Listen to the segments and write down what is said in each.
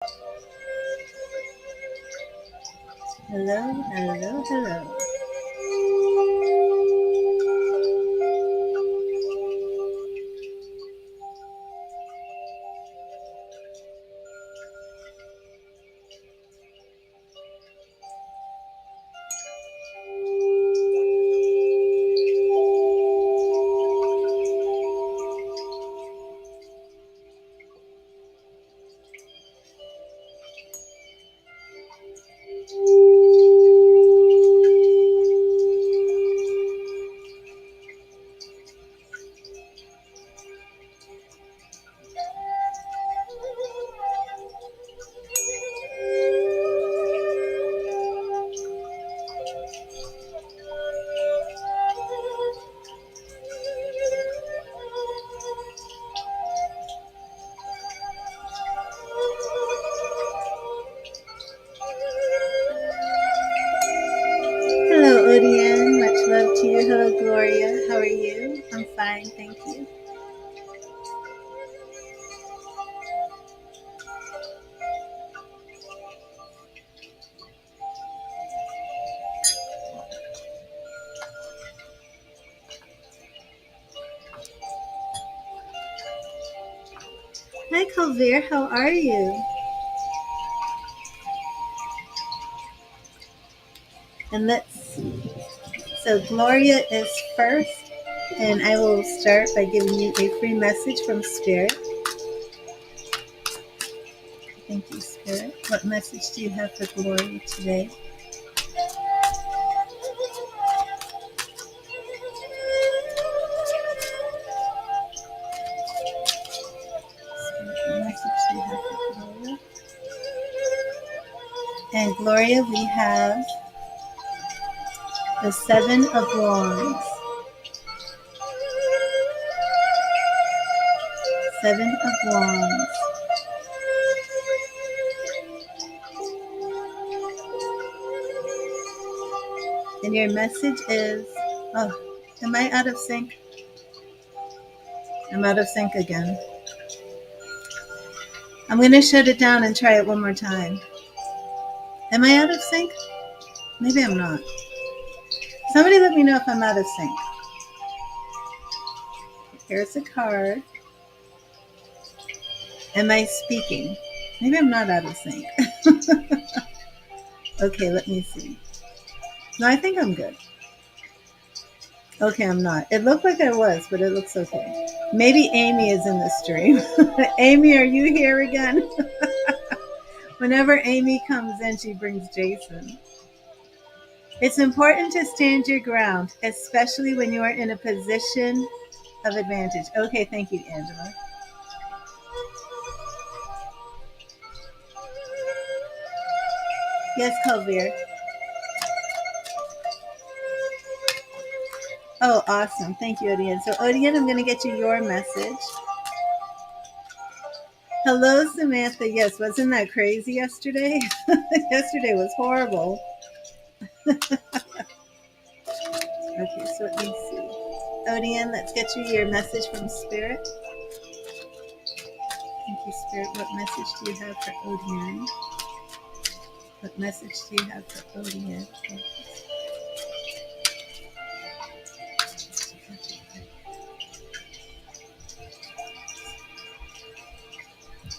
Hello, hello, hello. Hello, Odian. Much love to you. Hello, Gloria. How are you? I'm fine, thank you. Hi, Calvir. How are you? And let's see. So, Gloria is first, and I will start by giving you a free message from Spirit. Thank you, Spirit. What message do you have for Gloria today? What message do you have for Gloria? And Gloria, we have the Seven of Wands. Seven of Wands. And your message is, oh, am I out of sync? I'm out of sync again. I'm going to shut it down and try it one more time. Am I out of sync? Maybe I'm not. Somebody let me know if I'm out of sync. Here's a card. Am I speaking? Maybe I'm not out of sync. Okay, let me see. No, I think I'm good. Okay, I'm not. It looked like I was, but it looks okay. Maybe Amy is in the stream. Amy, are you here again? Whenever Amy comes in, she brings Jason. It's important to stand your ground, especially when you are in a position of advantage. Okay, thank you, Angela. Yes, Calvir. Oh, awesome. Thank you, Odian. So, Odian, I'm going to get you your message. Hello, Samantha. Yes, wasn't that crazy yesterday? Yesterday was horrible. Okay, so let me see. Odian, let's get you your message from Spirit. Thank you, Spirit. What message do you have for Odian? What message do you have for Odian?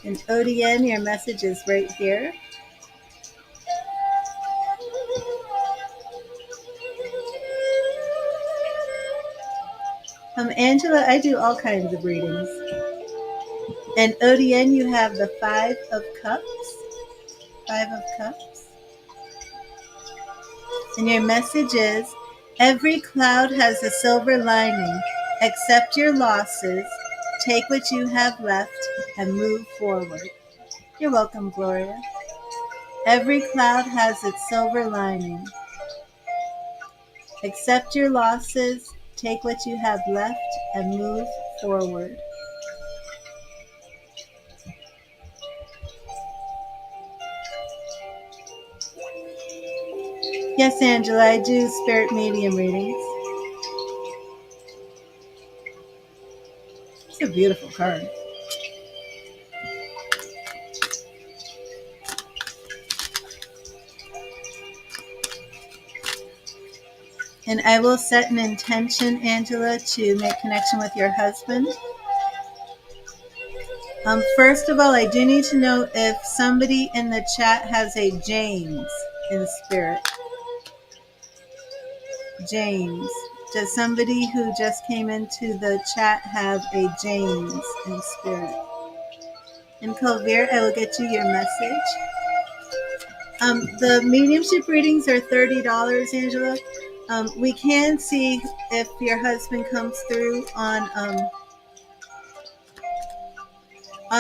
And Odian, your message is right here. Angela, I do all kinds of readings. And Odian, you have the Five of Cups. Five of Cups. And your message is, every cloud has a silver lining. Accept your losses, take what you have left, and move forward. You're welcome, Gloria. Every cloud has its silver lining. Accept your losses, take what you have left, and move forward. Yes, Angela, I do spirit medium readings. It's a beautiful card. And I will set an intention, Angela, to make connection with your husband. First of all, I do need to know if somebody in the chat has a James in spirit. James. Does somebody who just came into the chat have a James in spirit? And Colbert, I will get you your message. The mediumship readings are $30, Angela. We can see if your husband comes through on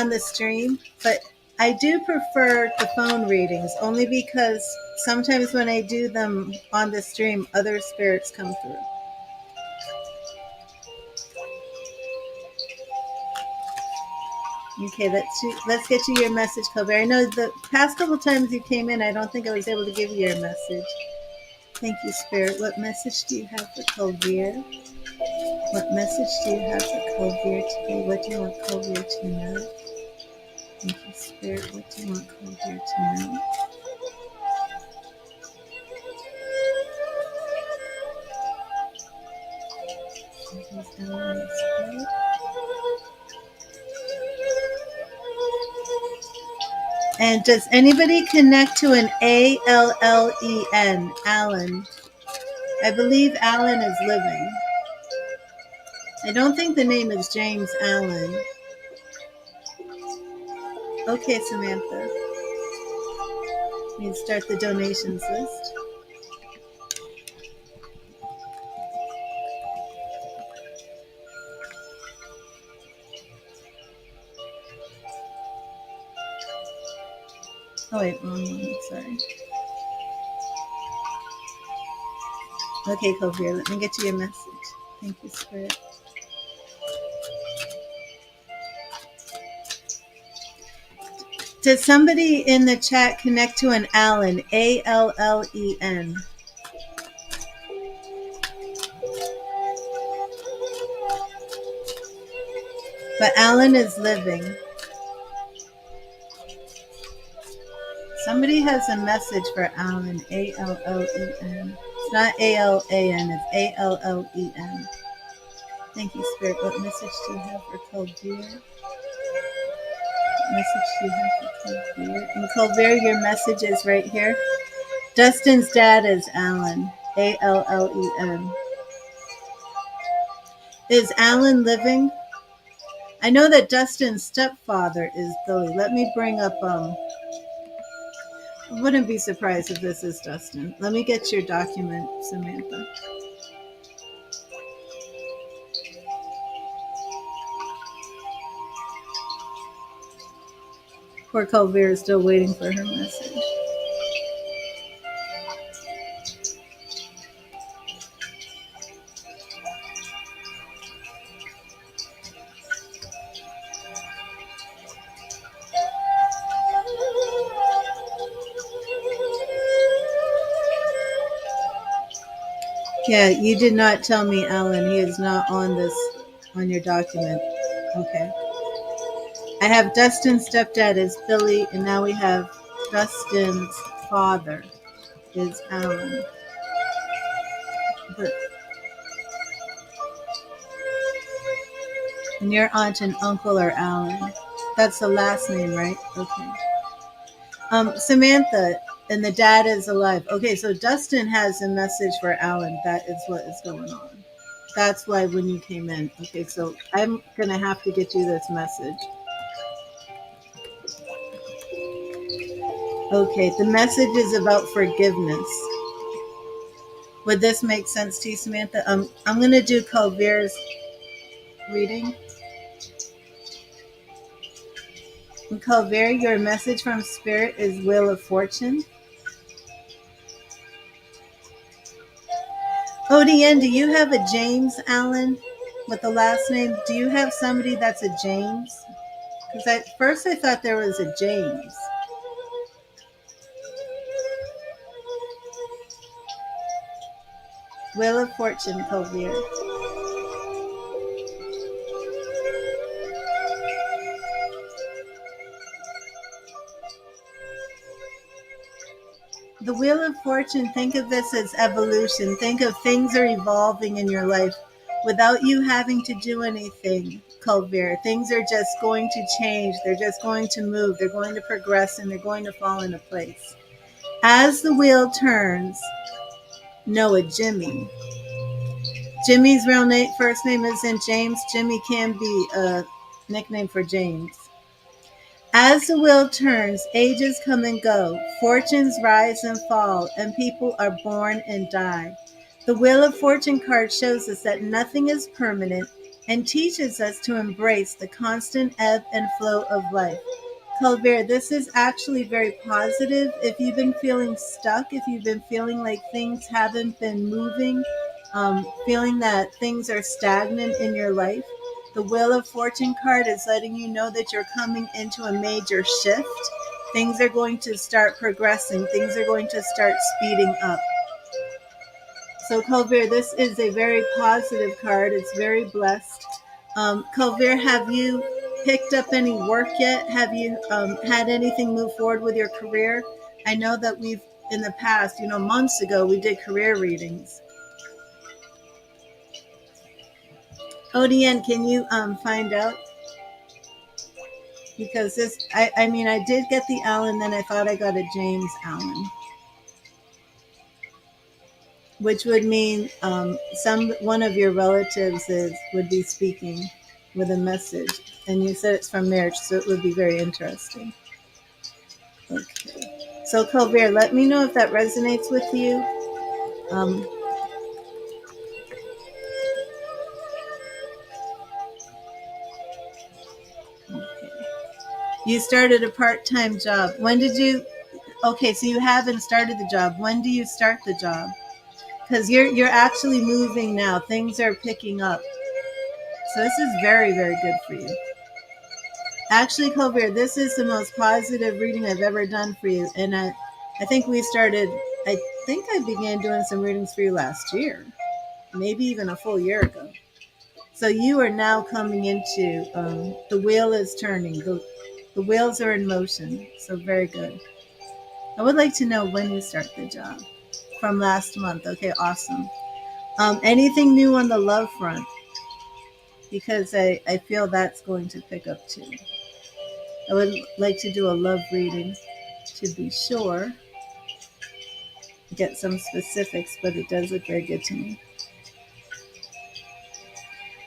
the stream, but I do prefer the phone readings only because sometimes when I do them on the stream, other spirits come through. Okay, let's get you your message, Colbert. I know the past couple times you came in, I don't think I was able to give you your message. Thank you, Spirit. What message do you have for Colbert? What message do you have for Colbert today? What do you want Colbert to know? Thank you, Spirit. What do you want Colbert to know? And does anybody connect to an A-L-L-E-N? Allen. I believe Allen is living. I don't think the name is James Allen. Okay, Samantha. We can start the donations list. Oh wait, wrong one. Sorry. Okay, Colbert, let me get you your message. Thank you, Spirit. Does somebody in the chat connect to an Allen? A-L-L-E-N. But Allen is living. Somebody has a message for Allen. A-L-L-E-N. It's not A-L-A-N. It's A-L-L-E-N. Thank you, Spirit. What message do you have for Colbert? What message do you have for Colbert? And Colbert, your message is right here. Dustin's dad is Allen. A-L-L-E-N. Is Allen living? I know that Dustin's stepfather is Billy. Let me bring up, I wouldn't be surprised if this is Dustin. Let me get your document, Samantha. Poor Colbert is still waiting for her message. Yeah, you did not tell me, Alan. He is not on your document. Okay. I have Dustin's stepdad is Billy, and now we have Dustin's father is Alan. And your aunt and uncle are Alan. That's the last name, right? Okay. Samantha, and the dad is alive. Okay, so Dustin has a message for Alan. That is what is going on. That's why when you came in. Okay, so I'm going to have to get you this message. Okay, the message is about forgiveness. Would this make sense to you, Samantha? I'm going to do Colbert's reading. And Colbert, your message from Spirit is Wheel of Fortune. ODN, do you have a James Allen with the last name? Do you have somebody that's a James? Because at first I thought there was a James. Wheel of Fortune, Colbert. The Wheel of Fortune, think of this as evolution. Think of things are evolving in your life without you having to do anything, Culver. Things are just going to change. They're just going to move. They're going to progress and they're going to fall into place. As the wheel turns, Noah, Jimmy. Jimmy's first name isn't James. Jimmy can be a nickname for James. As the wheel turns, ages come and go, fortunes rise and fall, and people are born and die. The Wheel of Fortune card shows us that nothing is permanent and teaches us to embrace the constant ebb and flow of life. Colbert, this is actually very positive. If you've been feeling stuck, if you've been feeling like things haven't been moving, feeling that things are stagnant in your life, the Wheel of Fortune card is letting you know that you're coming into a major shift. Things are going to start progressing. Things are going to start speeding up. So, Colbert, this is a very positive card. It's very blessed. Colbert, have you picked up any work yet? Have you had anything move forward with your career? I know that we've, in the past, months ago, we did career readings. ODN, can you find out? Because I did get the Allen, then I thought I got a James Allen, which would mean one of your relatives would be speaking with a message, and you said it's from marriage, so it would be very interesting. Okay, so Colbert, let me know if that resonates with you. Okay. You started a part-time job. When did you? Okay, so you haven't started the job. When do you start the job? Because you're actually moving now. Things are picking up. So this is very, very good for you. Actually, Colbert, this is the most positive reading I've ever done for you. And I think I think I began doing some readings for you last year, maybe even a full year ago. So you are now coming into, the wheel is turning. The wheels are in motion. So very good. I would like to know when you start the job. From last month. Okay, awesome. Anything new on the love front? Because I feel that's going to pick up too. I would like to do a love reading to be sure, get some specifics, but it does look very good to me.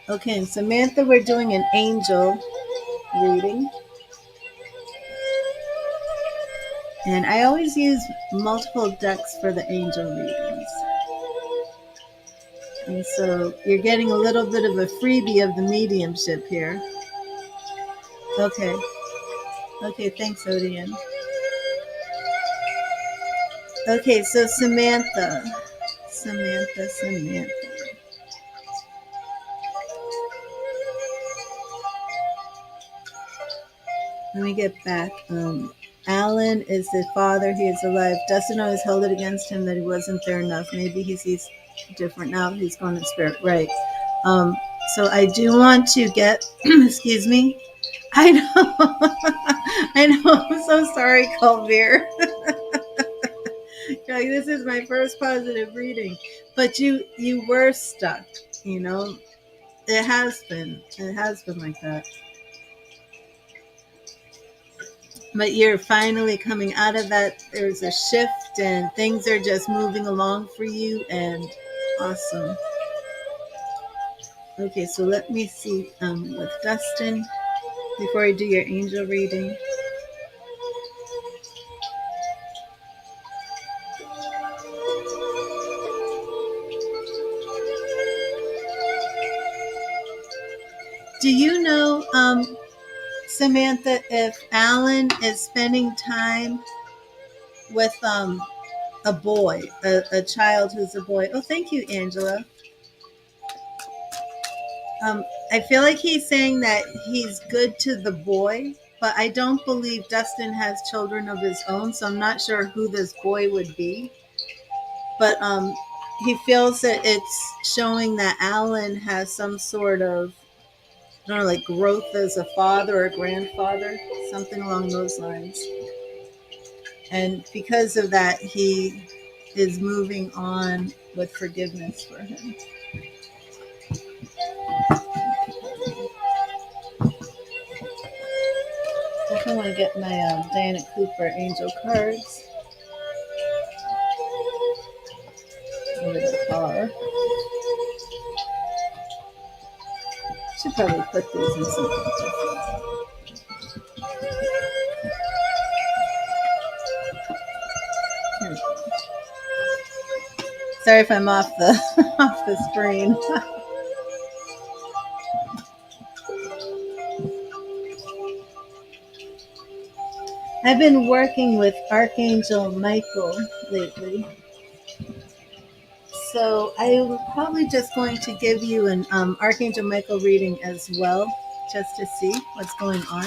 Okay, and Samantha, we're doing an angel reading. And I always use multiple decks for the angel readings. And so you're getting a little bit of a freebie of the mediumship here. Okay. Okay, thanks, Odian. Okay, so Samantha. Let me get back. Alan is the father. He is alive. Dustin always held it against him that he wasn't there enough. Maybe he sees different now. He's gone in spirit. Right. So I do want to get, excuse me. I know. I know. I'm so sorry, Colbert. Like, this is my first positive reading. But you were stuck, It has been. It has been like that. But you're finally coming out of that. There's a shift and things are just moving along for you, and awesome. Okay, so let me see with Dustin before I do your angel reading. Do you know, Samantha, if Alan is spending time with a boy, a child who's a boy? Oh, thank you, Angela. I feel like he's saying that he's good to the boy, but I don't believe Dustin has children of his own, so I'm not sure who this boy would be. But he feels that it's showing that Alan has some sort of, I don't know, like growth as a father or grandfather, something along those lines. And because of that, he is moving on with forgiveness for him. Definitely want to get my Diana Cooper angel cards over the car. Should probably put these in something different. Here we go. Sorry if I'm off the off the screen. I've been working with Archangel Michael lately. So I'm probably just going to give you an Archangel Michael reading as well, just to see what's going on.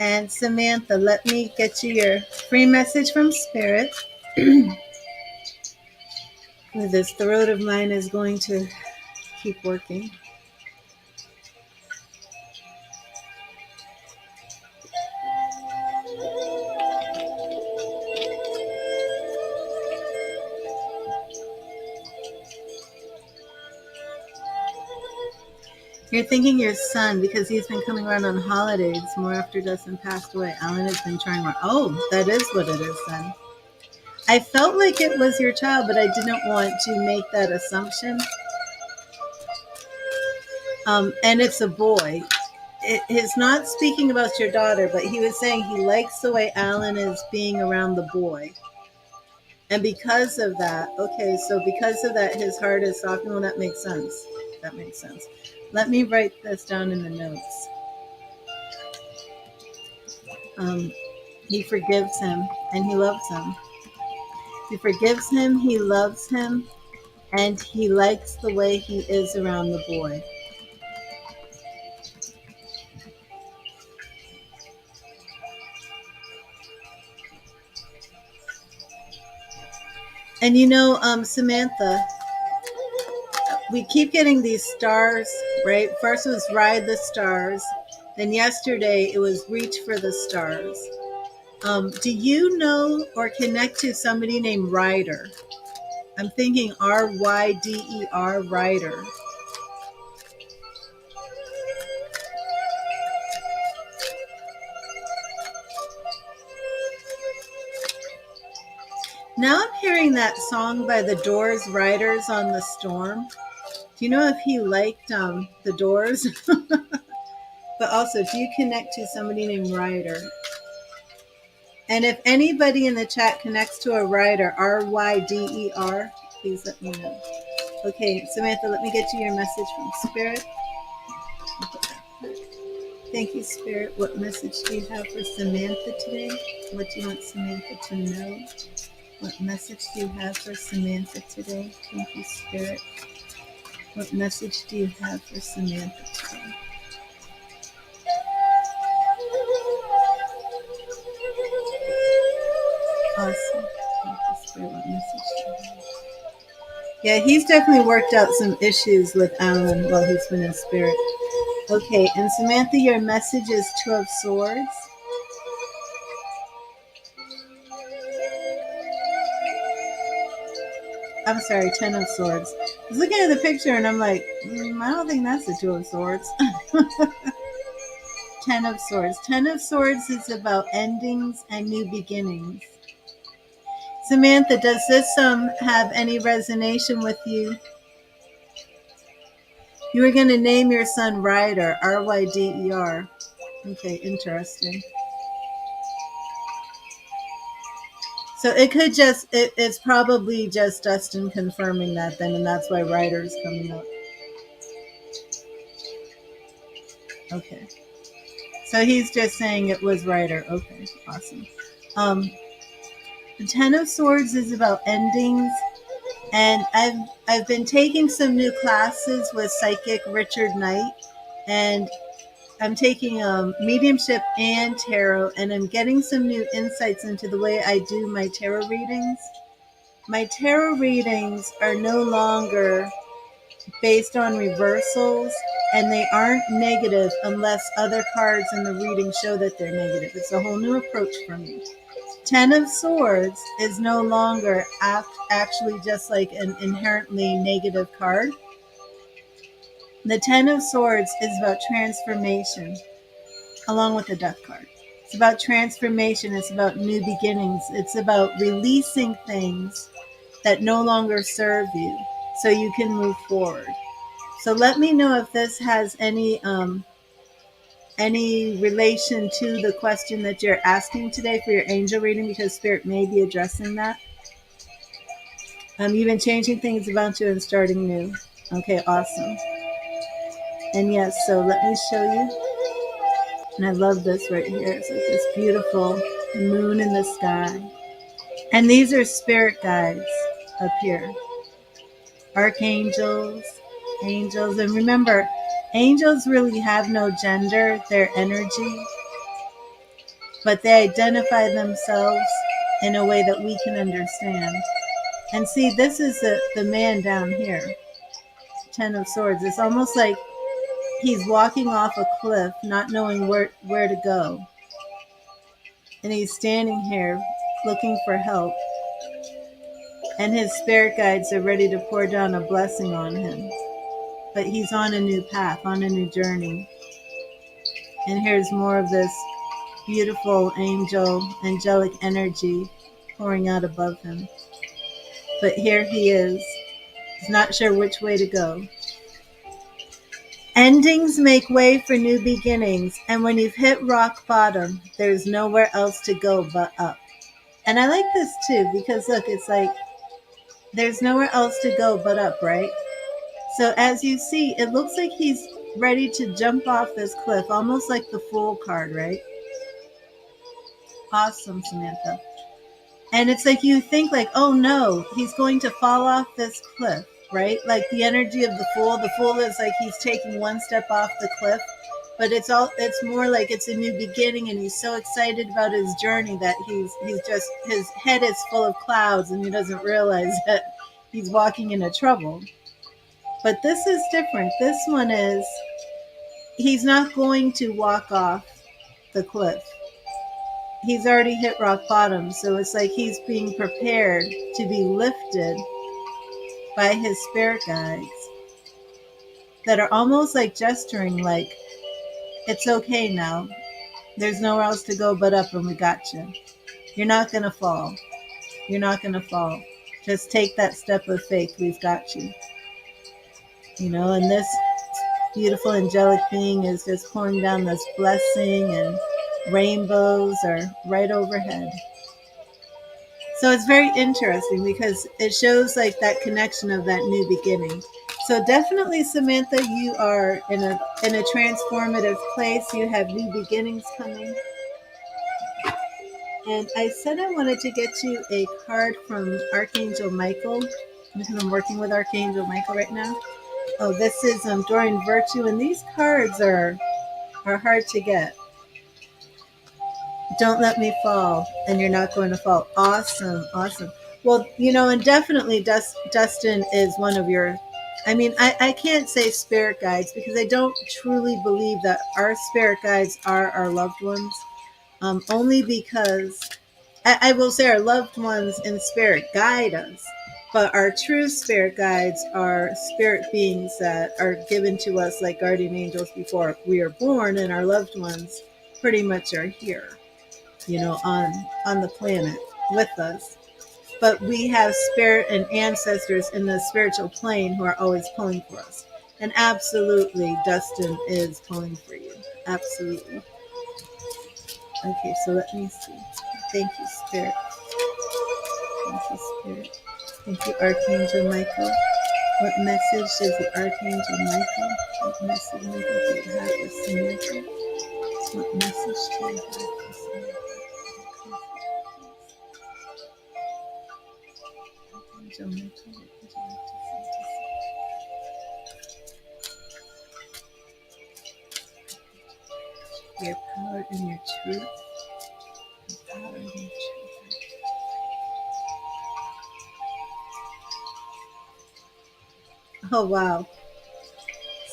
And Samantha, let me get you your free message from Spirit. This throat of mine is going to keep working. You're thinking your son, because he's been coming around on holidays more after Dustin passed away. Alan has been trying more. Oh, that is what it is then. I felt like it was your child, but I didn't want to make that assumption. And it's a boy. He's not speaking about your daughter, but he was saying he likes the way Alan is being around the boy. And because of that, okay, so because of that, his heart is softened. Well, that makes sense. That makes sense. Let me write this down in the notes. He forgives him and he loves him. He forgives him, he loves him, and he likes the way he is around the boy. And you know, Samantha, we keep getting these stars, right? First it was Ride the Stars. Then yesterday it was Reach for the Stars. Do you know or connect to somebody named Ryder? I'm thinking Ryder, Ryder. Now I'm hearing that song by the Doors, Riders on the Storm. Do you know if he liked the Doors? But also, do you connect to somebody named Ryder? And if anybody in the chat connects to a Ryder, Ryder, please let me know. Okay, Samantha, let me get you your message from Spirit. Thank you, Spirit. What message do you have for Samantha today? What do you want Samantha to know? What message do you have for Samantha today? Thank you, Spirit. What message do you have for Samantha today? Awesome. Thank you, Spirit. What message do you have? Yeah, he's definitely worked out some issues with Alan while he's been in spirit. Okay, and Samantha, your message is Two of Swords. I'm sorry, Ten of Swords. I was looking at the picture and I'm like, I don't think that's the Two of Swords. Ten of Swords. Ten of Swords is about endings and new beginnings. Samantha, does this have any resonation with you? You were going to name your son Ryder, Ryder. Okay, interesting. So it could just, it's probably just Dustin confirming that then, and that's why Ryder's coming up. Okay. So he's just saying it was Ryder. Okay, awesome. The Ten of Swords is about endings, and I've been taking some new classes with Psychic Richard Knight, and I'm taking mediumship and tarot, and I'm getting some new insights into the way I do my tarot readings. My tarot readings are no longer based on reversals. and they aren't negative unless other cards in the reading show that they're negative. It's a whole new approach for me. Ten of Swords is no longer actually just like an inherently negative card. The Ten of Swords is about transformation, along with the Death card. It's about transformation. It's about new beginnings. It's about releasing things that no longer serve you so you can move forward. So let me know if this has any relation to the question that you're asking today for your angel reading, because Spirit may be addressing that. You've been changing things about you and starting new. Okay, awesome. And yes, so let me show you. And I love this right here. It's like this beautiful moon in the sky. And these are spirit guides up here. Archangels, angels. And remember, angels really have no gender. They're energy. But they identify themselves in a way that we can understand. And see, this is the man down here. Ten of Swords. It's almost like he's walking off a cliff, not knowing where to go. And he's standing here looking for help. And his spirit guides are ready to pour down a blessing on him. But he's on a new path, on a new journey. And here's more of this beautiful angelic energy pouring out above him. But here he is. He's not sure which way to go. Endings make way for new beginnings, and when you've hit rock bottom, there's nowhere else to go but up. And I like this too, because look, it's like there's nowhere else to go but up, right? So as you see, it looks like he's ready to jump off this cliff, almost like the Fool card, right? Awesome, Samantha. And it's like you think like, oh no, he's going to fall off this cliff, right? Like the energy of the Fool. The Fool is like he's taking one step off the cliff, but it's more like it's a new beginning, and he's so excited about his journey that he's just, his head is full of clouds and he doesn't realize that he's walking into trouble. But this is different. This one is, he's not going to walk off the cliff. He's already hit rock bottom, so it's like he's being prepared to be lifted by his spirit guides that are almost like gesturing, like, it's okay now. There's nowhere else to go but up, and we got you. You're not going to fall. You're not going to fall. Just take that step of faith. We've got you. You know, and this beautiful angelic being is just pouring down this blessing, and rainbows are right overhead. So it's very interesting because it shows like that connection of that new beginning. So definitely, Samantha, you are in a transformative place. You have new beginnings coming. And I said I wanted to get you a card from Archangel Michael, because I'm working with Archangel Michael right now. Oh, this is Dorian Virtue, and these cards are hard to get. Don't let me fall, and you're not going to fall. Awesome, awesome. Well, you know, and definitely Dustin is one of your, I mean, I can't say spirit guides, because I don't truly believe that our spirit guides are our loved ones. Only because I will say our loved ones in spirit guide us, but our true spirit guides are spirit beings that are given to us like guardian angels before we are born, and our loved ones pretty much are here, you know, on the planet with us. But we have spirit and ancestors in the spiritual plane who are always pulling for us. And absolutely, Dustin is pulling for you. Absolutely. Okay, so let me see. Thank you, Spirit. Thank you, Spirit. Thank you, Archangel Michael. What message does the Archangel Michael, what message do you have for Samantha? What message do you have for Samantha? Archangel Michael, what would you like to say? Your power and your truth. Your power and your truth. Oh, wow.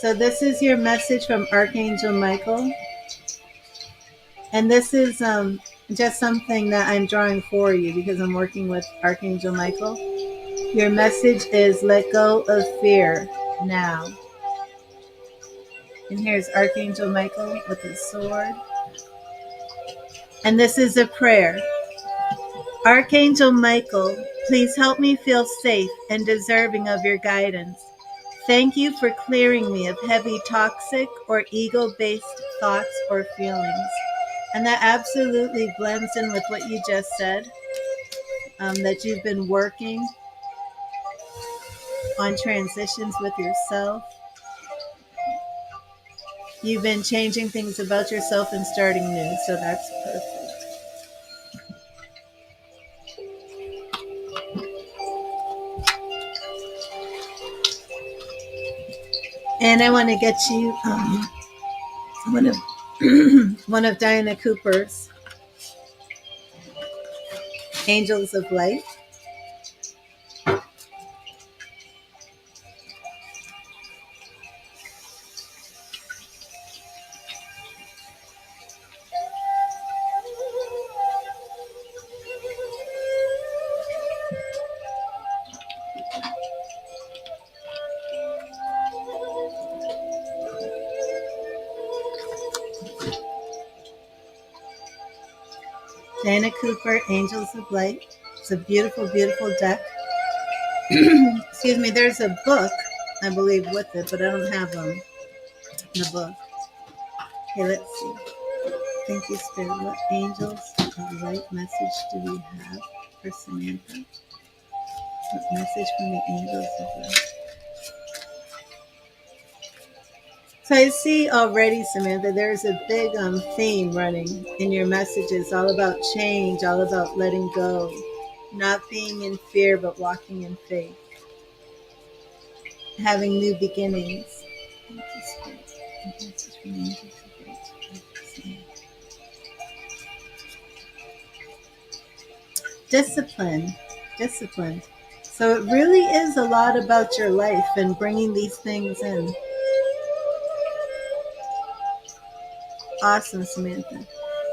So this is your message from Archangel Michael. And this is just something that I'm drawing for you because I'm working with Archangel Michael. Your message is let go of fear now. And here's Archangel Michael with his sword. And this is a prayer. Archangel Michael, please help me feel safe and deserving of your guidance. Thank you for clearing me of heavy toxic or ego-based thoughts or feelings. And that absolutely blends in with what you just said, that you've been working on transitions with yourself. You've been changing things about yourself and starting new, so that's perfect. And I want to get you one of one of Diana Cooper's Angels of Light. Diana Cooper, Angels of Light. It's a beautiful, beautiful deck. Excuse me, there's a book, I believe, with it, but I don't have the book. Okay, let's see. Thank you, Spirit. What angels of light message do we have for Samantha? What message from the angels of light? So I see already, Samantha, there's a big theme running in your messages, all about change, all about letting go, not being in fear, but walking in faith, having new beginnings. Thank you, Spirit. Message from the angels of light. Discipline. So it really is a lot about your life and bringing these things in. Awesome, Samantha.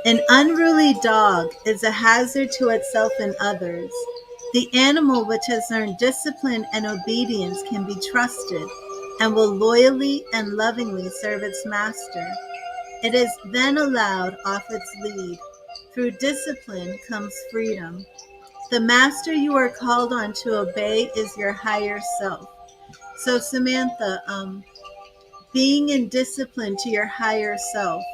An unruly dog is a hazard to itself and others. The animal which has learned discipline and obedience can be trusted and will loyally and lovingly serve its master. It is then allowed off its lead. Through discipline comes freedom. The master you are called on to obey is your higher self. So Samantha, being in discipline to your higher self,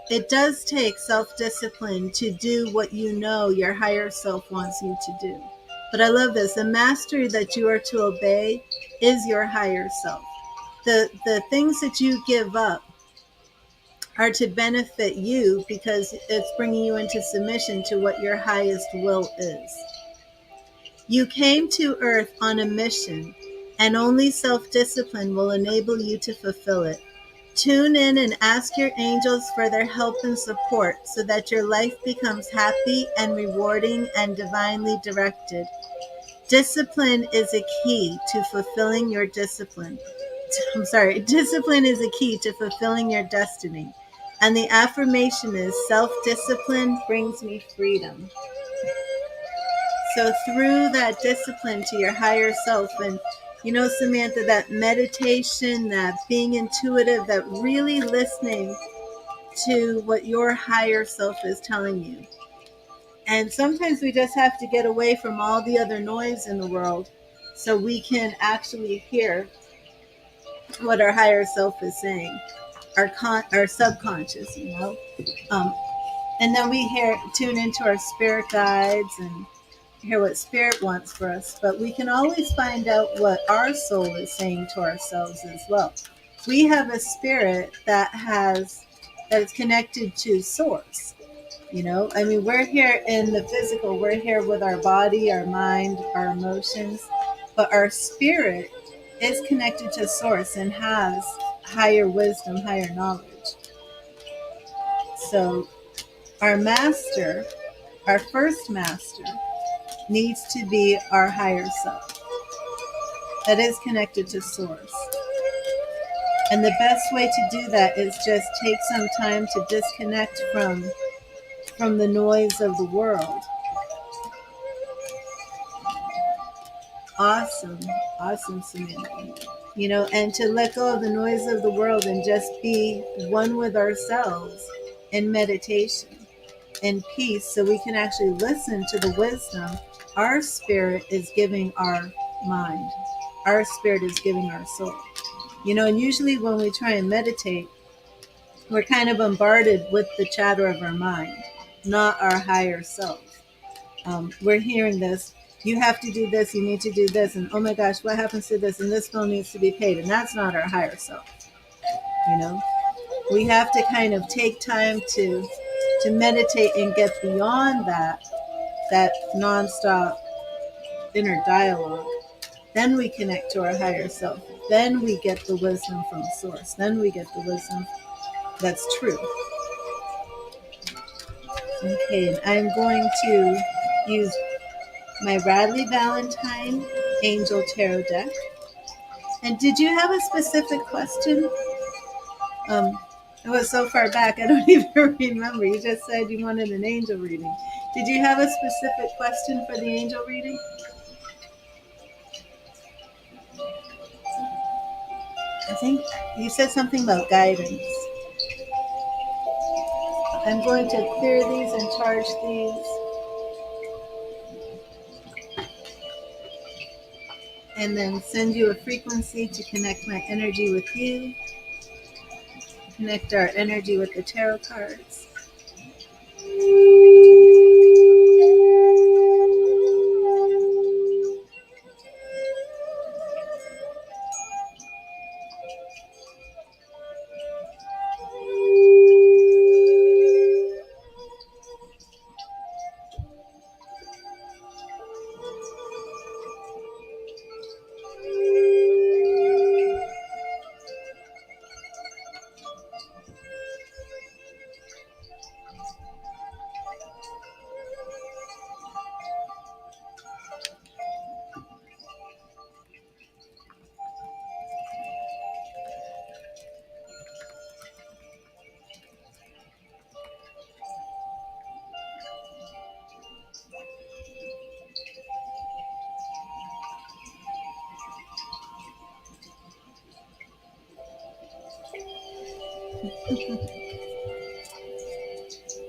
it does take self-discipline to do what you know your higher self wants you to do. But I love this. The master that you are to obey is your higher self. The things that you give up are to benefit you because it's bringing you into submission to what your highest will is. You came to earth on a mission, and only self-discipline will enable you to fulfill it. Tune in and ask your angels for their help and support so that your life becomes happy and rewarding and divinely directed. Discipline is a key to fulfilling your discipline. Discipline is a key to fulfilling your destiny. And the affirmation is self-discipline brings me freedom. So through that discipline to your higher self, and you know, Samantha, that meditation, that being intuitive, that really listening to what your higher self is telling you. And sometimes we just have to get away from all the other noise in the world so we can actually hear what our higher self is saying, our subconscious, you know. And then we tune into our spirit guides and hear what spirit wants for us, but we can always find out what our soul is saying to ourselves as well. We have a spirit that is connected to source. You know, I mean, we're here in the physical, we're here with our body, our mind, our emotions, but our spirit is connected to source and has higher wisdom, higher knowledge. So our master, our first master, needs to be our higher self that is connected to source. And the best way to do that is just take some time to disconnect from the noise of the world. Awesome. Awesome, Samantha. And to let go of the noise of the world and just be one with ourselves in meditation, in peace, so we can actually listen to the wisdom our spirit is giving our mind. Our spirit is giving our soul. And usually when we try and meditate, we're kind of bombarded with the chatter of our mind, not our higher self. We're hearing this. You have to do this. You need to do this. And oh my gosh, what happens to this? And this bill needs to be paid. And that's not our higher self. We have to kind of take time to meditate and get beyond that nonstop inner dialogue. Then we connect to our higher self. Then we get the wisdom from source. Then we get the wisdom that's true. Okay, and I'm going to use my Radley Valentine Angel Tarot deck. And did you have a specific question? It was so far back, I don't even remember. You just said you wanted an angel reading. Did you have a specific question for the angel reading? I think you said something about guidance. I'm going to clear these and charge these. And then send you a frequency to connect my energy with you. Connect our energy with the tarot cards.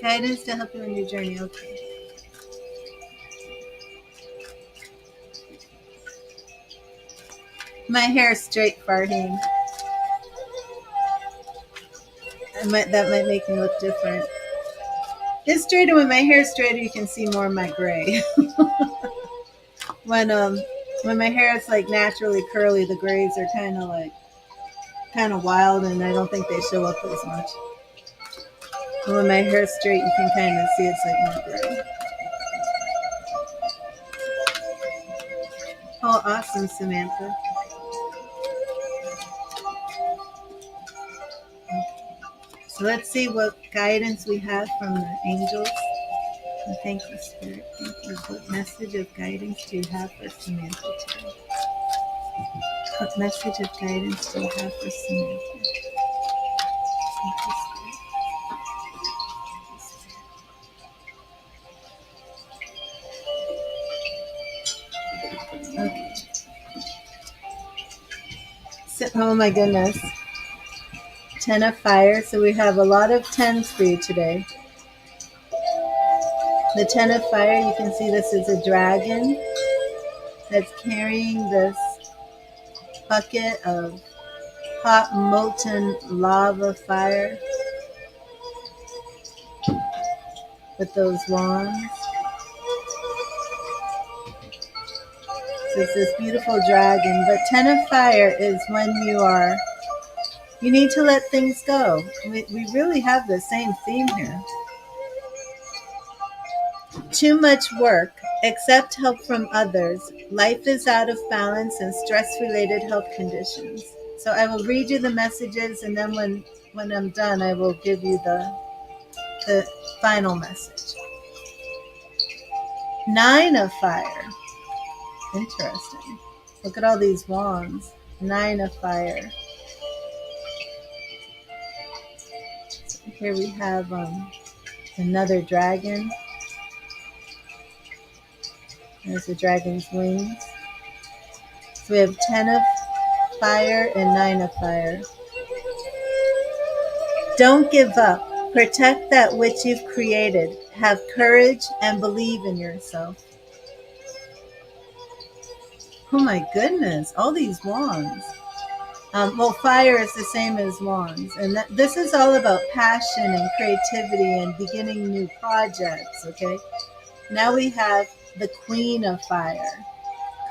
Guidance to help you in your journey. Okay. My hair is straight, Farheen. That might make me look different. It's straighter. When my hair is straighter, you can see more of my gray. When my hair is like naturally curly, the grays are kind of wild, and I don't think they show up as much. And when my hair is straight, you can kind of see it's like more gray. Oh, awesome, Samantha. So let's see what guidance we have from the angels. And thank you, Spirit. Thank you. What message of guidance do you have for Samantha today? What message of guidance do you have for Samantha? Thank you, Spirit. Okay. So, oh my goodness. 10 of fire. So we have a lot of 10s for you today. The 10 of fire, you can see this is a dragon that's carrying this bucket of hot molten lava fire with those wands. So it's this beautiful dragon. But 10 of fire is when you need to let things go. We really have the same theme here. Too much work, accept help from others. Life is out of balance and stress-related health conditions. So I will read you the messages, and then when I'm done, I will give you the final message. 9 of fire. Interesting. Look at all these wands. 9 of fire. Here we have another dragon. There's the dragon's wings. So we have 10 of fire and 9 of fire. Don't give up. Protect that which you've created. Have courage and believe in yourself. Oh my goodness, all these wands. Well, fire is the same as wands. And this is all about passion and creativity and beginning new projects, okay? Now we have the Queen of Fire.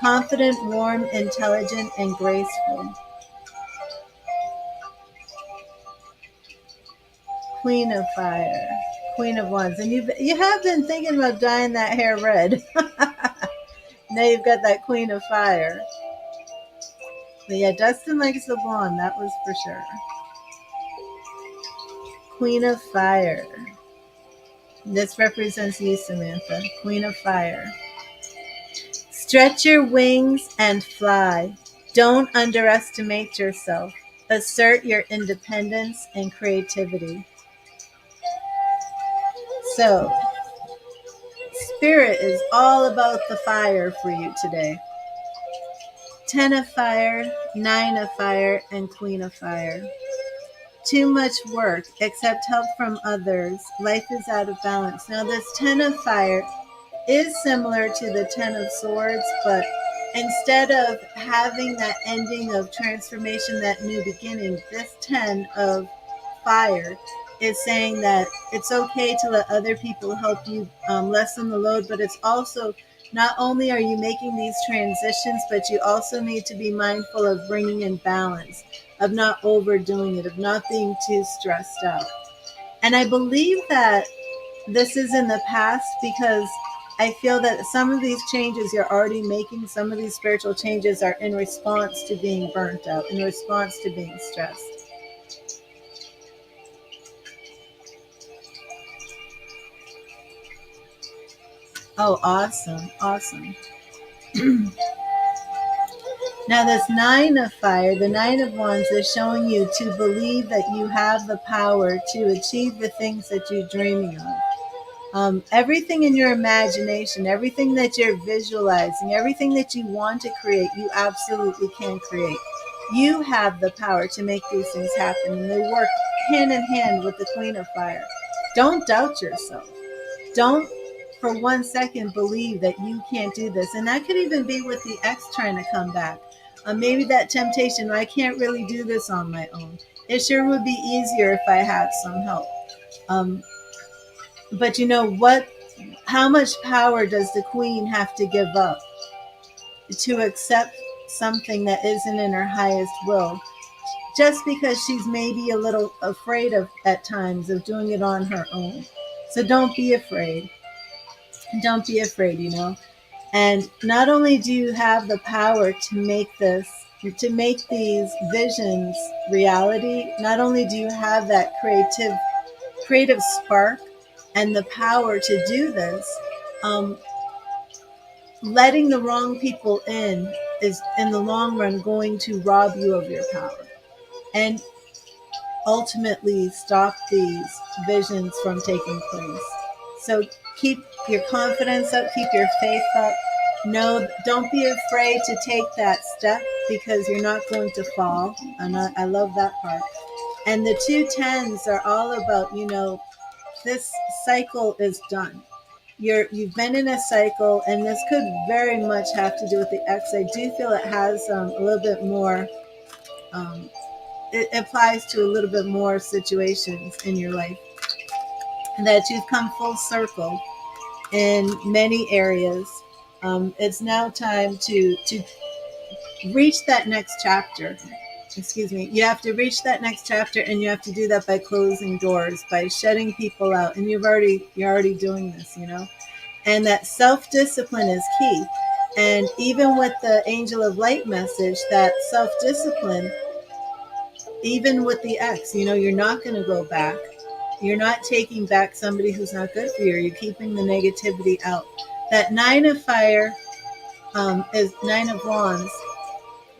Confident, warm, intelligent, and graceful. Queen of Fire. Queen of Wands. And you have been thinking about dyeing that hair red. Now you've got that Queen of Fire. But yeah, Dustin likes the blonde, that was for sure. Queen of Fire. This represents you, Samantha. Queen of Fire. Stretch your wings and fly. Don't underestimate yourself. Assert your independence and creativity. So, Spirit is all about the fire for you today. 10 of fire, 9 of fire, and Queen of Fire. Too much work, accept help from others. Life is out of balance. Now, this 10 of fire is similar to the 10 of swords, but instead of having that ending of transformation, that new beginning, this 10 of fire is saying that it's okay to let other people help you lessen the load, but it's also not only are you making these transitions, but you also need to be mindful of bringing in balance, of not overdoing it, of not being too stressed out. And I believe that this is in the past because I feel that some of these changes you're already making, some of these spiritual changes are in response to being burnt out, in response to being stressed. Oh, awesome. Awesome. Now, this 9 of fire, the 9 of wands, is showing you to believe that you have the power to achieve the things that you're dreaming of. Everything in your imagination, everything that you're visualizing, everything that you want to create, you absolutely can create. You have the power to make these things happen, and they work hand in hand with the Queen of Fire. Don't doubt yourself. Don't for 1 second believe that you can't do this. And that could even be with the ex trying to come back. Maybe that temptation, I can't really do this on my own. It sure would be easier if I had some help. But you know what? How much power does the queen have to give up to accept something that isn't in her highest will? Just because she's maybe a little afraid of at times of doing it on her own. So don't be afraid. Don't be afraid, you know. And not only do you have the power to make these visions reality, not only do you have that creative spark and the power to do this, letting the wrong people in is in the long run going to rob you of your power and ultimately stop these visions from taking place. So keep your confidence up, keep your faith up. No, don't be afraid to take that step because you're not going to fall. And I love that part. And the 2 tens are all about, you know, this cycle is done. You've been in a cycle, and this could very much have to do with the ex. I do feel it has a little bit more. It applies to a little bit more situations in your life, and that you've come full circle in many areas. It's now time to reach that next chapter. Excuse me. You have to reach that next chapter, and you have to do that by closing doors, by shutting people out. And you're already doing this, you know. And that self-discipline is key. And even with the Angel of Light message, that self-discipline, even with the ex, you know, you're not going to go back. You're not taking back somebody who's not good for you. You're keeping the negativity out. That 9 of fire is 9 of wands.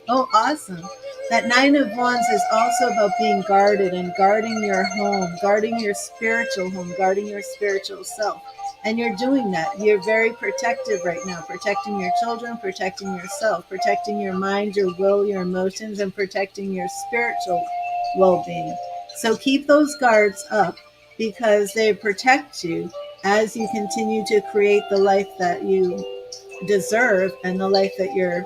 Oh, awesome. That Nine of Wands is also about being guarded and guarding your home, guarding your spiritual home, guarding your spiritual self. And you're doing that. You're very protective right now, protecting your children, protecting yourself, protecting your mind, your will, your emotions, and protecting your spiritual well-being. So keep those guards up because they protect you as you continue to create the life that you deserve and the life that you're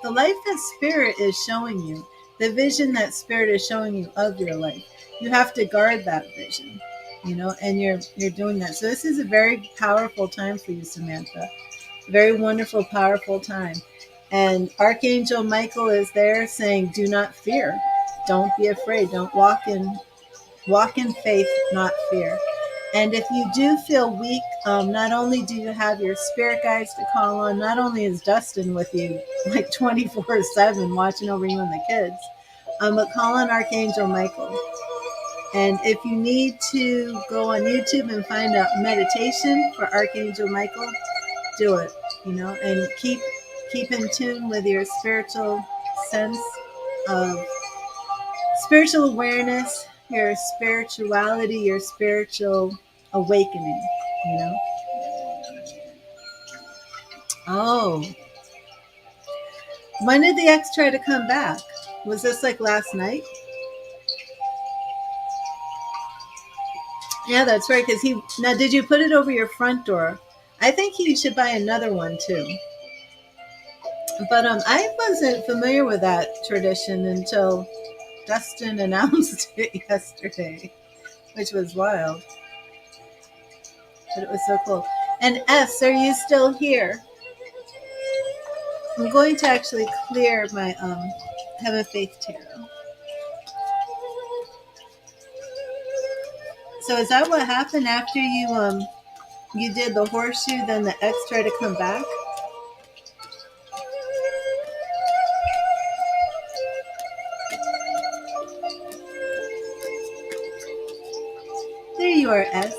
the life that spirit is showing you, the vision that spirit is showing you of your life. You have to guard that vision, and you're doing that. So this is a very powerful time for you, Samantha. Very wonderful, powerful time. And Archangel Michael is there saying, do not fear. Don't be afraid. Don't walk in faith, not fear. And if you do feel weak, not only do you have your spirit guides to call on, not only is Dustin with you like 24/7 watching over you and the kids, but call on Archangel Michael. And if you need to go on YouTube and find a meditation for Archangel Michael, do it, and keep in tune with your spiritual sense of spiritual awareness, your spirituality, your spiritual awakening, you know? Oh, when did the ex try to come back? Was this like last night? Yeah, that's right. Now, did you put it over your front door? I think you should buy another one too. But I wasn't familiar with that tradition until Dustin announced it yesterday, which was wild. But it was so cool. And S, are you still here? I'm going to actually clear my Heaven Faith Tarot. So is that what happened after you did the horseshoe, then the X tried to come back? There you are, S.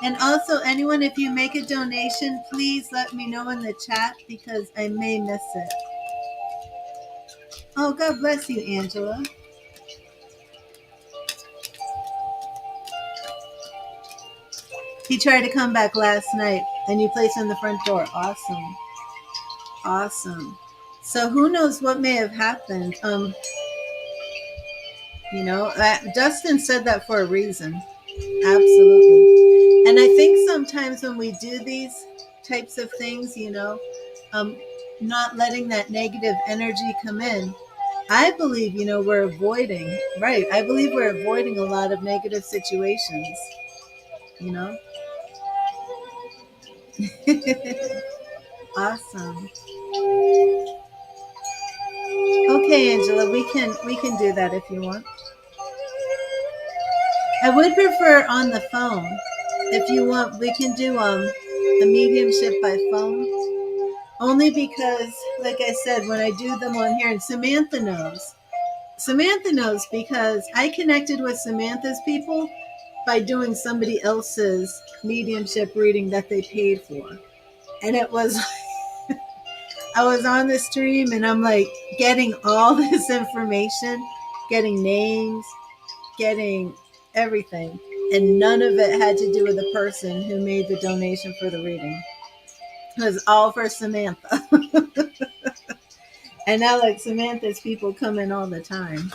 And also, anyone, if you make a donation, please let me know in the chat because I may miss it. Oh, God bless you, Angela. He tried to come back last night, and you placed on the front door. Awesome. Awesome. So who knows what may have happened? Dustin said that for a reason. Absolutely. And I think sometimes when we do these types of things, not letting that negative energy come in, I believe, we're avoiding, right? I believe we're avoiding a lot of negative situations, Awesome. Okay, Angela, we can do that if you want. I would prefer on the phone. If you want, we can do a mediumship by phone. Only because, like I said, when I do them on here, and Samantha knows. Samantha knows because I connected with Samantha's people by doing somebody else's mediumship reading that they paid for. And it was, I was on the stream and I'm like getting all this information, getting names, getting everything. And none of it had to do with the person who made the donation for the reading. It was all for Samantha. And now, like, Samantha's people come in all the time.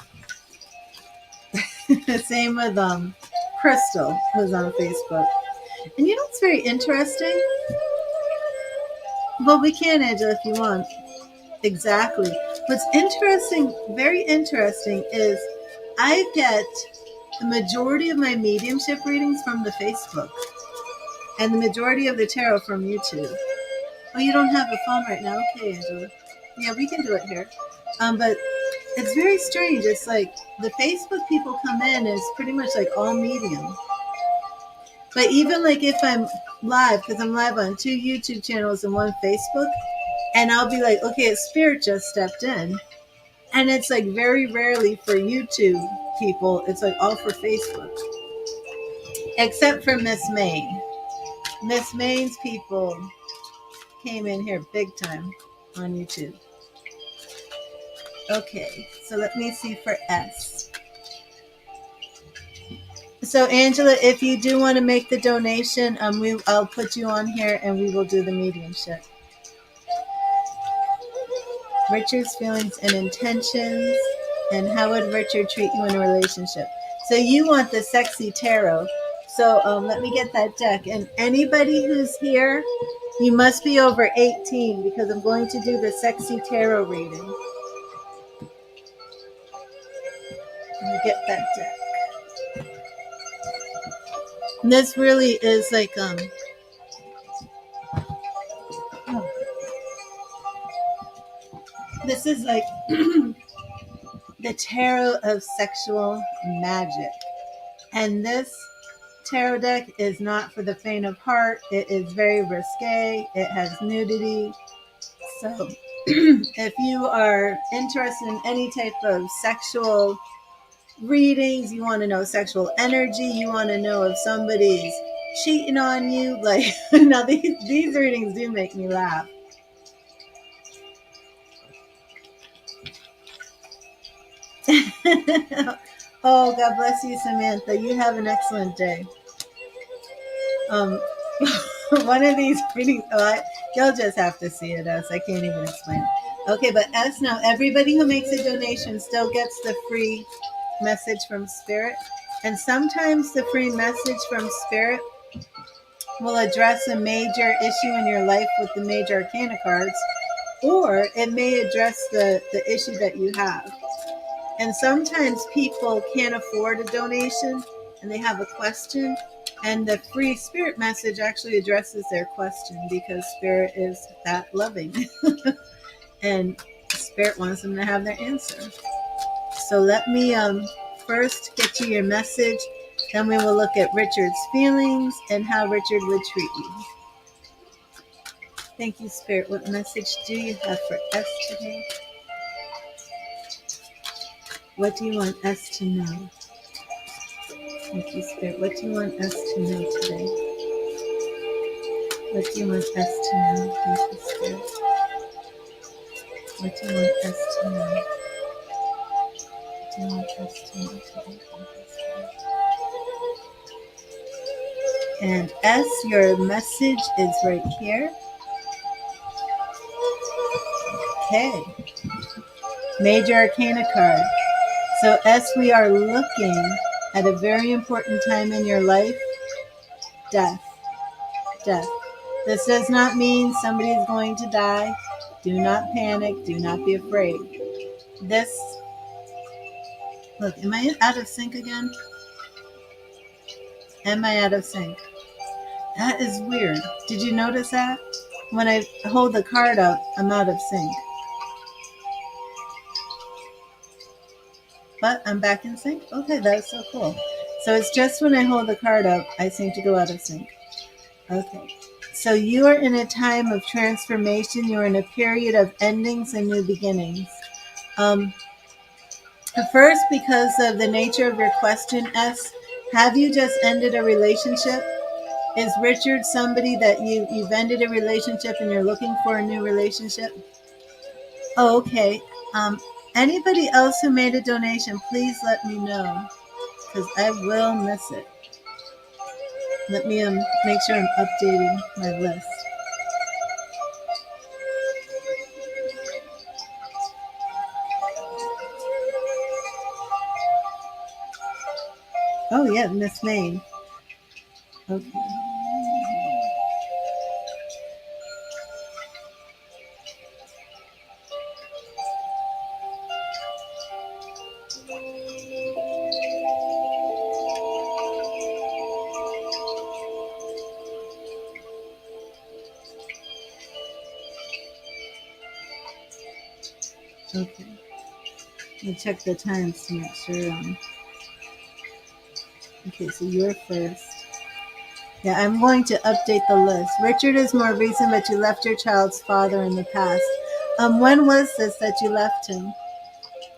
Same with Crystal, who's on Facebook. And what's very interesting? Well, we can, Angela, if you want. Exactly. What's interesting, very interesting, is I get the majority of my mediumship readings from the Facebook and the majority of the tarot from YouTube. Oh, you don't have a phone right now? Okay, Angela. Yeah, we can do it here. But it's very strange. It's like the Facebook people come in, and it's pretty much like all medium. But even like if I'm live, because I'm live on 2 YouTube channels and 1 Facebook, and I'll be like, okay, a spirit just stepped in. And it's like very rarely for YouTube people. It's like all for Facebook. Except for Miss Maine. Miss Maine's people came in here big time on YouTube. Okay, so let me see for S. So Angela, if you do want to make the donation, I'll put you on here and we will do the mediumship. Richard's feelings and intentions, and how would Richard treat you in a relationship? So you want the sexy tarot. So let me get that deck. And anybody who's here, you must be over 18 because I'm going to do the sexy tarot reading. Let me get that deck. And this really is like this is like the tarot of sexual magic. And this tarot deck is not for the faint of heart. It is very risque. It has nudity. So if you are interested in any type of sexual readings, you want to know sexual energy, you want to know if somebody's cheating on you, like now these readings do make me laugh. Oh, God bless you, Samantha. You have an excellent day. One of these readings, you'll just have to see it, S. I can't even explain it. Okay, but S, now everybody who makes a donation still gets the free message from Spirit. And sometimes the free message from Spirit will address a major issue in your life with the major arcana cards, or it may address the issue that you have. And sometimes people can't afford a donation and they have a question, and the free Spirit message actually addresses their question because Spirit is that loving and Spirit wants them to have their answer. So let me first get you your message, then we will look at Richard's feelings and how Richard would treat you. Thank you, Spirit. What message do you have for us today? What do you want us to know? Thank you, Spirit. What do you want us to know today? What do you want us to know? Thank you, Spirit. What do you want us to know? What do you want us to know today? Thank you, Spirit. And S, your message is right here. Okay. Major Arcana card. So S, we are looking at a very important time in your life. Death. Death. This does not mean somebody is going to die. Do not panic. Do not be afraid. This, look, am I out of sync again? Am I out of sync? That is weird. Did you notice that? When I hold the card up, I'm out of sync. But I'm back in sync? Okay, that's so cool. So it's just when I hold the card up, I seem to go out of sync. Okay. So you are in a time of transformation. You're in a period of endings and new beginnings. First, because of the nature of your question, S, have you just ended a relationship? Is Richard somebody that you've ended a relationship and you're looking for a new relationship? Oh, okay. Anybody else who made a donation, please let me know because I will miss it. Let me make sure I'm updating my list. Oh yeah, Miss May. Okay. Okay. I'll check the times to make sure. Okay, so you're first. Yeah, I'm going to update the list. Richard is more recent, but you left your child's father in the past. When was this that you left him?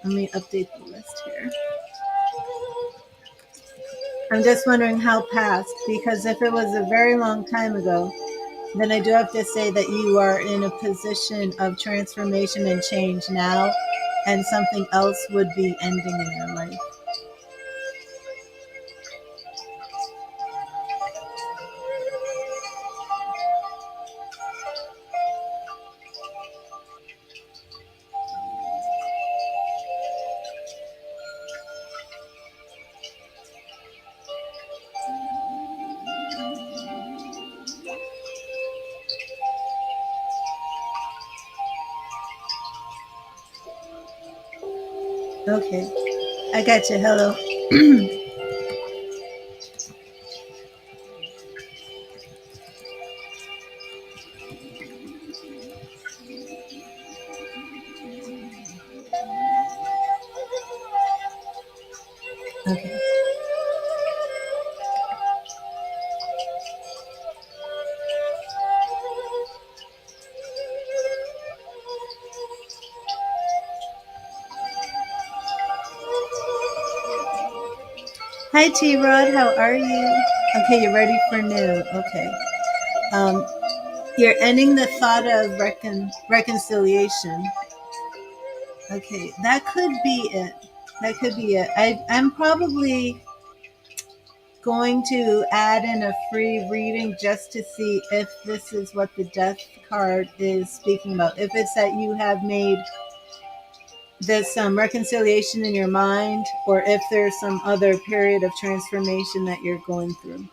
Let me update the list here. I'm just wondering how past, because if it was a very long time ago, then I do have to say that you are in a position of transformation and change now. and something else would be ending in your life. Okay, I got you. Hello. Okay. Hi, T-Rod. How are you? Okay, you're ready for new. Okay. Um, you're ending the thought of reconciliation. Okay, that could be it. That could be it. I'm probably going to add in a free reading just to see if this is what the death card is speaking about. If it's that you have made this reconciliation in your mind, or if there's some other period of transformation that you're going through.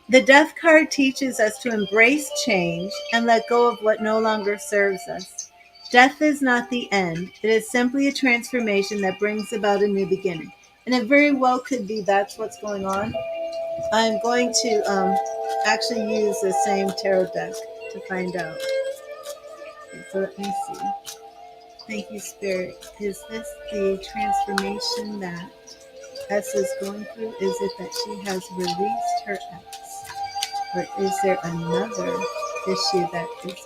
The death card teaches us to embrace change and let go of what no longer serves us. Death is not the end. It is simply a transformation that brings about a new beginning. And it very well could be that's what's going on. I'm going to actually use the same tarot deck to find out. Okay, so let me see. Thank you, Spirit. Is this the transformation that S is going through? Is it that she has released her ex? Or is there another issue that is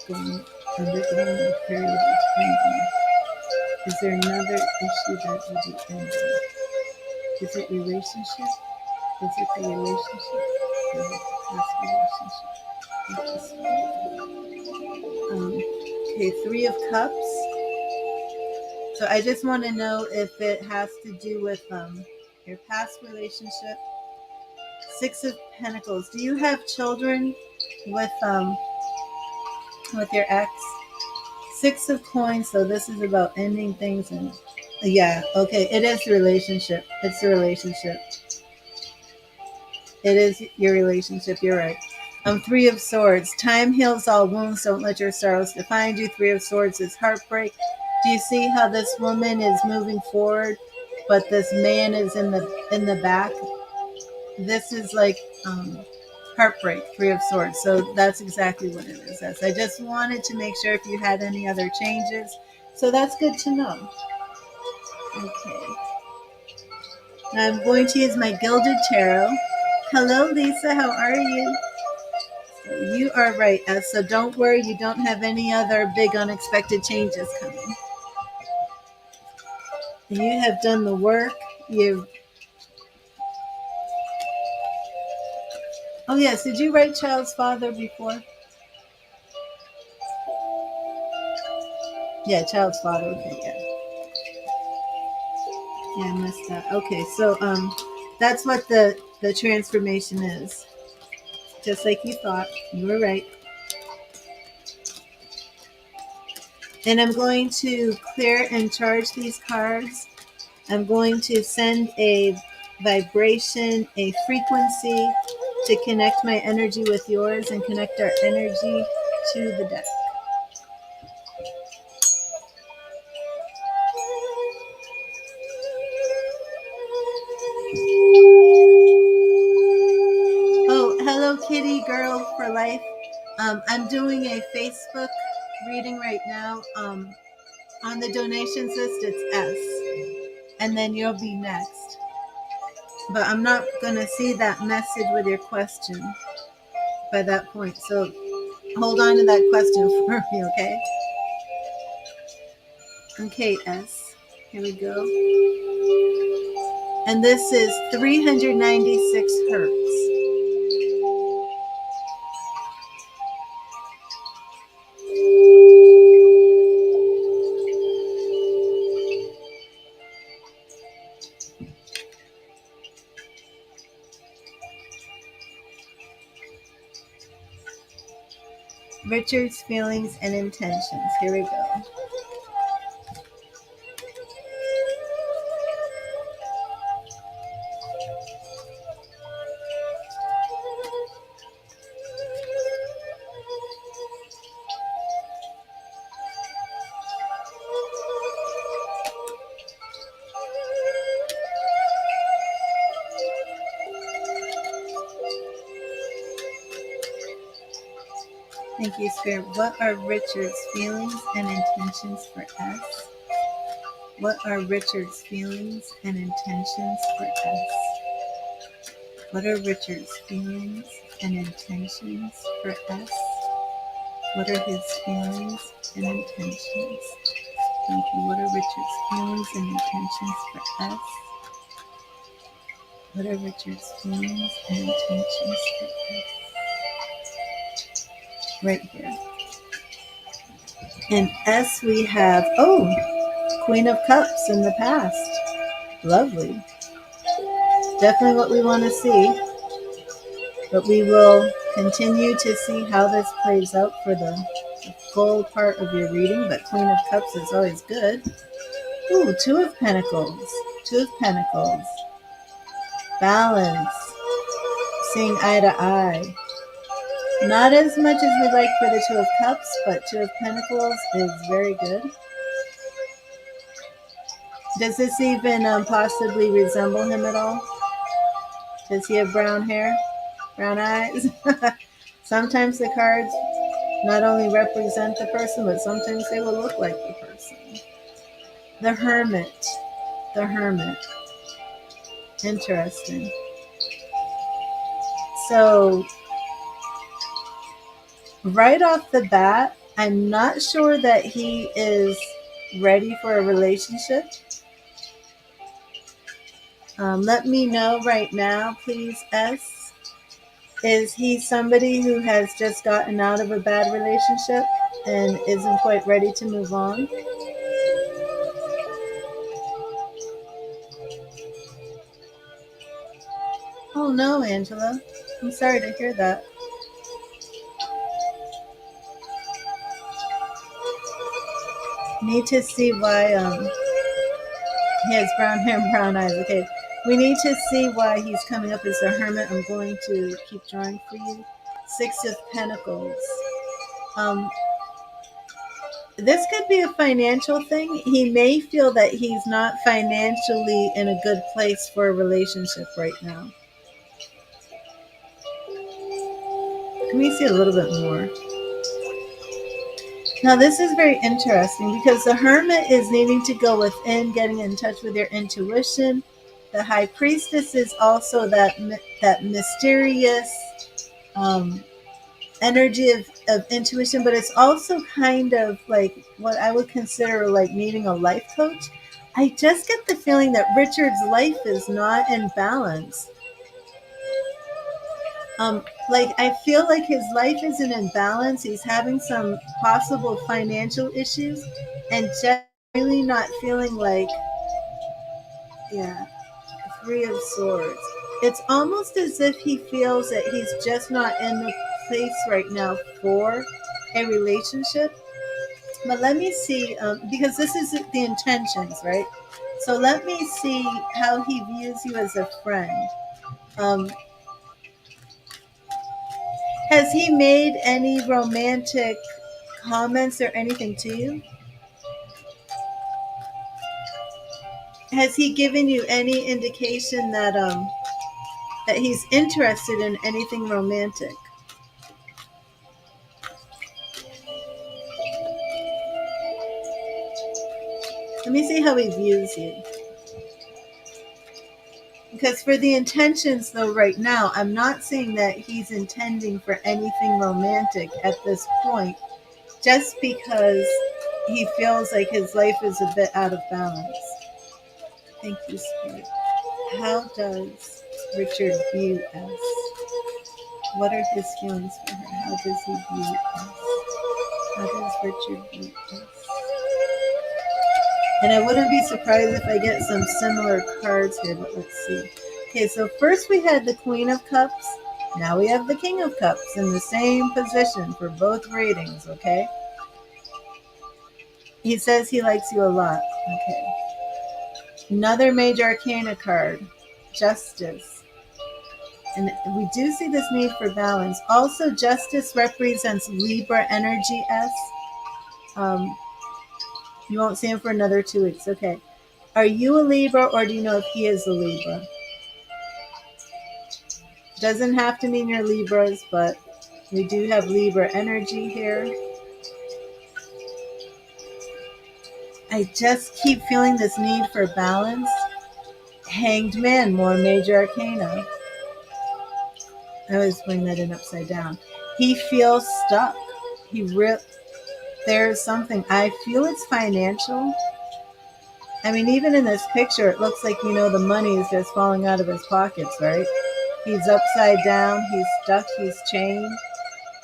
undergoing a period of ending? Is there another issue that will be ending? Is it relationship? Is it the relationship? Is it the past relationship? Okay, Three of Cups. So I just want to know if it has to do with your past relationship. Six of Pentacles. Do you have children with your ex? Six of Coins. So this is about ending things, and yeah, okay, it is the relationship. It's the relationship. It is your relationship. You're right. Three of Swords. Time heals all wounds. Don't let your sorrows define you. Three of Swords is heartbreak. Do you see how this woman is moving forward, but this man is in the back? This is like heartbreak. Three of Swords. So that's exactly what it is. I just wanted to make sure if you had any other changes. So that's good to know. Okay. Now I'm going to use my Gilded Tarot. Hello, Lisa. How are you? You are right. So don't worry. You don't have any other big unexpected changes coming. You have done the work. You've. Oh yes. Did you write Child's Father before? Yeah, Child's Father. Okay. Yeah. Yeah, I missed that. Okay. So that's what the transformation is. Just like you thought. You were right. And I'm going to clear and charge these cards. I'm going to send a vibration, a frequency to connect my energy with yours and connect our energy to the deck. Oh, hello, Kitty Girl for Life. I'm doing a Facebook reading right now. On the donations list, it's S, and then you'll be next. But I'm not going to see that message with your question by that point. So hold on to that question for me, okay? Okay, S. Here we go. And this is 396 hertz. Richard's feelings and intentions. Here we go. Thank you, Spirit. What are Richard's feelings and intentions for us? What are Richard's feelings and intentions for us? What are Richard's feelings and intentions for us? What are his feelings and intentions? Thank you. What are Richard's feelings and intentions for us? What are Richard's feelings and intentions for us? Right here. In S we have, Queen of Cups in the past. Lovely. Definitely what we want to see. But we will continue to see how this plays out for the full part of your reading. But Queen of Cups is always good. Ooh, Two of Pentacles. Two of Pentacles. Balance. Seeing eye to eye. Not as much as we like for the Two of Cups, but Two of Pentacles is very good. Does this even possibly resemble him at all? Does he have brown hair? Brown eyes? Sometimes the cards not only represent the person, but sometimes they will look like the person. The Hermit. The Hermit. Interesting. So, right off the bat, I'm not sure that he is ready for a relationship. Let me know right now, please, S. Is he somebody who has just gotten out of a bad relationship and isn't quite ready to move on? Oh no, Angela. I'm sorry to hear that. Need to see why he has brown hair and brown eyes. Okay. We need to see why he's coming up as a hermit. I'm going to keep drawing for you. Six of Pentacles. This could be a financial thing. He may feel that he's not financially in a good place for a relationship right now. Let me see a little bit more. Now, this is very interesting because the Hermit is needing to go within, getting in touch with your intuition. The High Priestess is also that mysterious energy of intuition, but it's also kind of like what I would consider like needing a life coach. I just get the feeling that Richard's life is not in balance. Like I feel like his life isn't in balance. He's having some possible financial issues and just really not feeling like, yeah, Three of Swords. It's almost as if he feels that he's just not in the place right now for a relationship. But let me see, because this is the intentions, right? So let me see how he views you as a friend. Has he made any romantic comments or anything to you? Has he given you any indication that he's interested in anything romantic? Let me see how he views you. Because for the intentions, though, right now, I'm not saying that he's intending for anything romantic at this point, just because he feels like his life is a bit out of balance. Thank you, Spirit. How does Richard view us? What are his feelings for her? How does he view us? How does Richard view us? And I wouldn't be surprised if I get some similar cards here, but let's see. Okay, so first we had the Queen of Cups. Now we have the King of Cups in the same position for both readings, okay? He says he likes you a lot, okay? Another major arcana card, Justice. And we do see this need for balance. Also, Justice represents Libra energy S. Um, you won't see him for another 2 weeks, okay? Are you a Libra, or do you know if he is a Libra? Doesn't have to mean you're Libras, but we do have Libra energy here. I just keep feeling this need for balance. Hanged Man, more major arcana. I always bring that in upside down. He feels stuck. There's something. I feel it's financial. I mean, even in this picture, it looks like, the money is just falling out of his pockets, right? He's upside down. He's stuck. He's chained.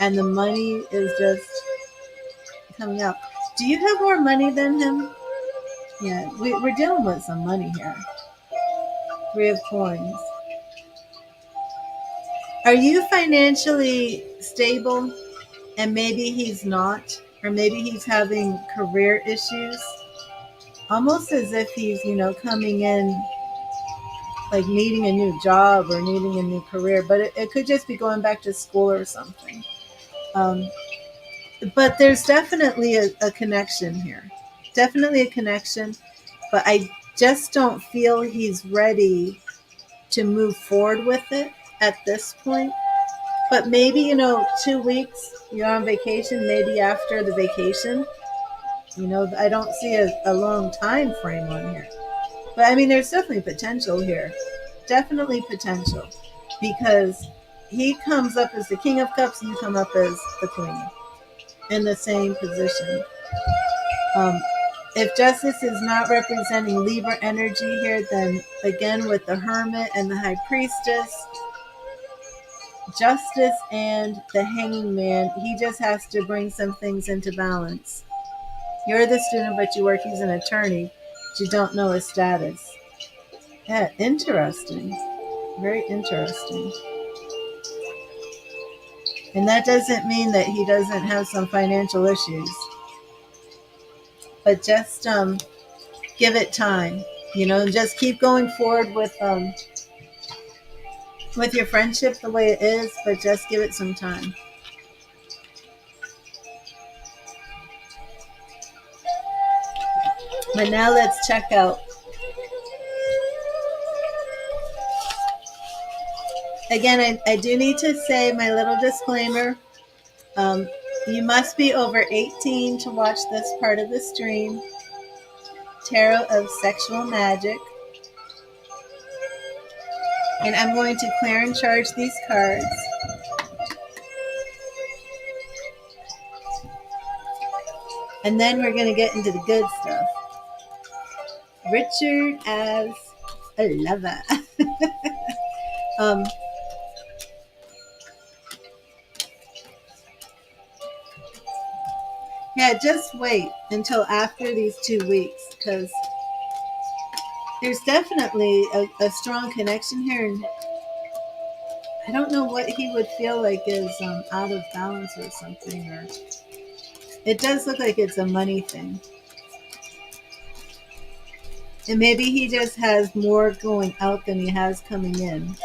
And the money is just coming out. Do you have more money than him? Yeah, we're dealing with some money here. 3 of Coins. Are you financially stable and maybe he's not? Or maybe he's having career issues? Almost as if he's, coming in like needing a new job or needing a new career. But it could just be going back to school or something. But there's definitely a connection here. Definitely a connection. But I just don't feel he's ready to move forward with it at this point. But maybe, 2 weeks, you're on vacation, maybe after the vacation. I don't see a long time frame on here. But I mean, there's definitely potential here. Definitely potential. Because he comes up as the King of Cups and you come up as the Queen in the same position. If Justice is not representing Libra energy here, then again with the Hermit and the High Priestess, Justice and the Hanging Man, he just has to bring some things into balance. You're the student, but you work, he's an attorney, but you don't know his status. Yeah, interesting. Very interesting. And that doesn't mean that he doesn't have some financial issues. But just give it time. Just keep going forward with your friendship the way it is, but just give it some time. But now let's check out. Again, I do need to say my little disclaimer. You must be over 18 to watch this part of the stream. Tarot of Sexual Magic. And I'm going to clear and charge these cards. And then we're going to get into the good stuff. Richard as a lover. Yeah, just wait until after these 2 weeks, because there's definitely a strong connection here. And I don't know what he would feel like is out of balance or something. Or it does look like it's a money thing. And maybe he just has more going out than he has coming in,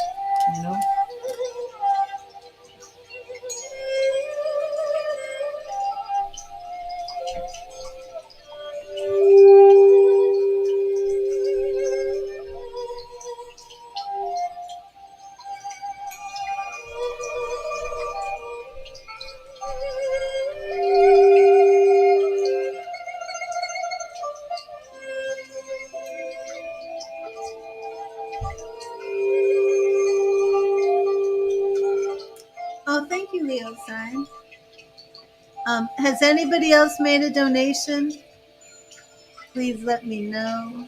Oh, thank you, Leo sign. Has anybody else made a donation? Please let me know.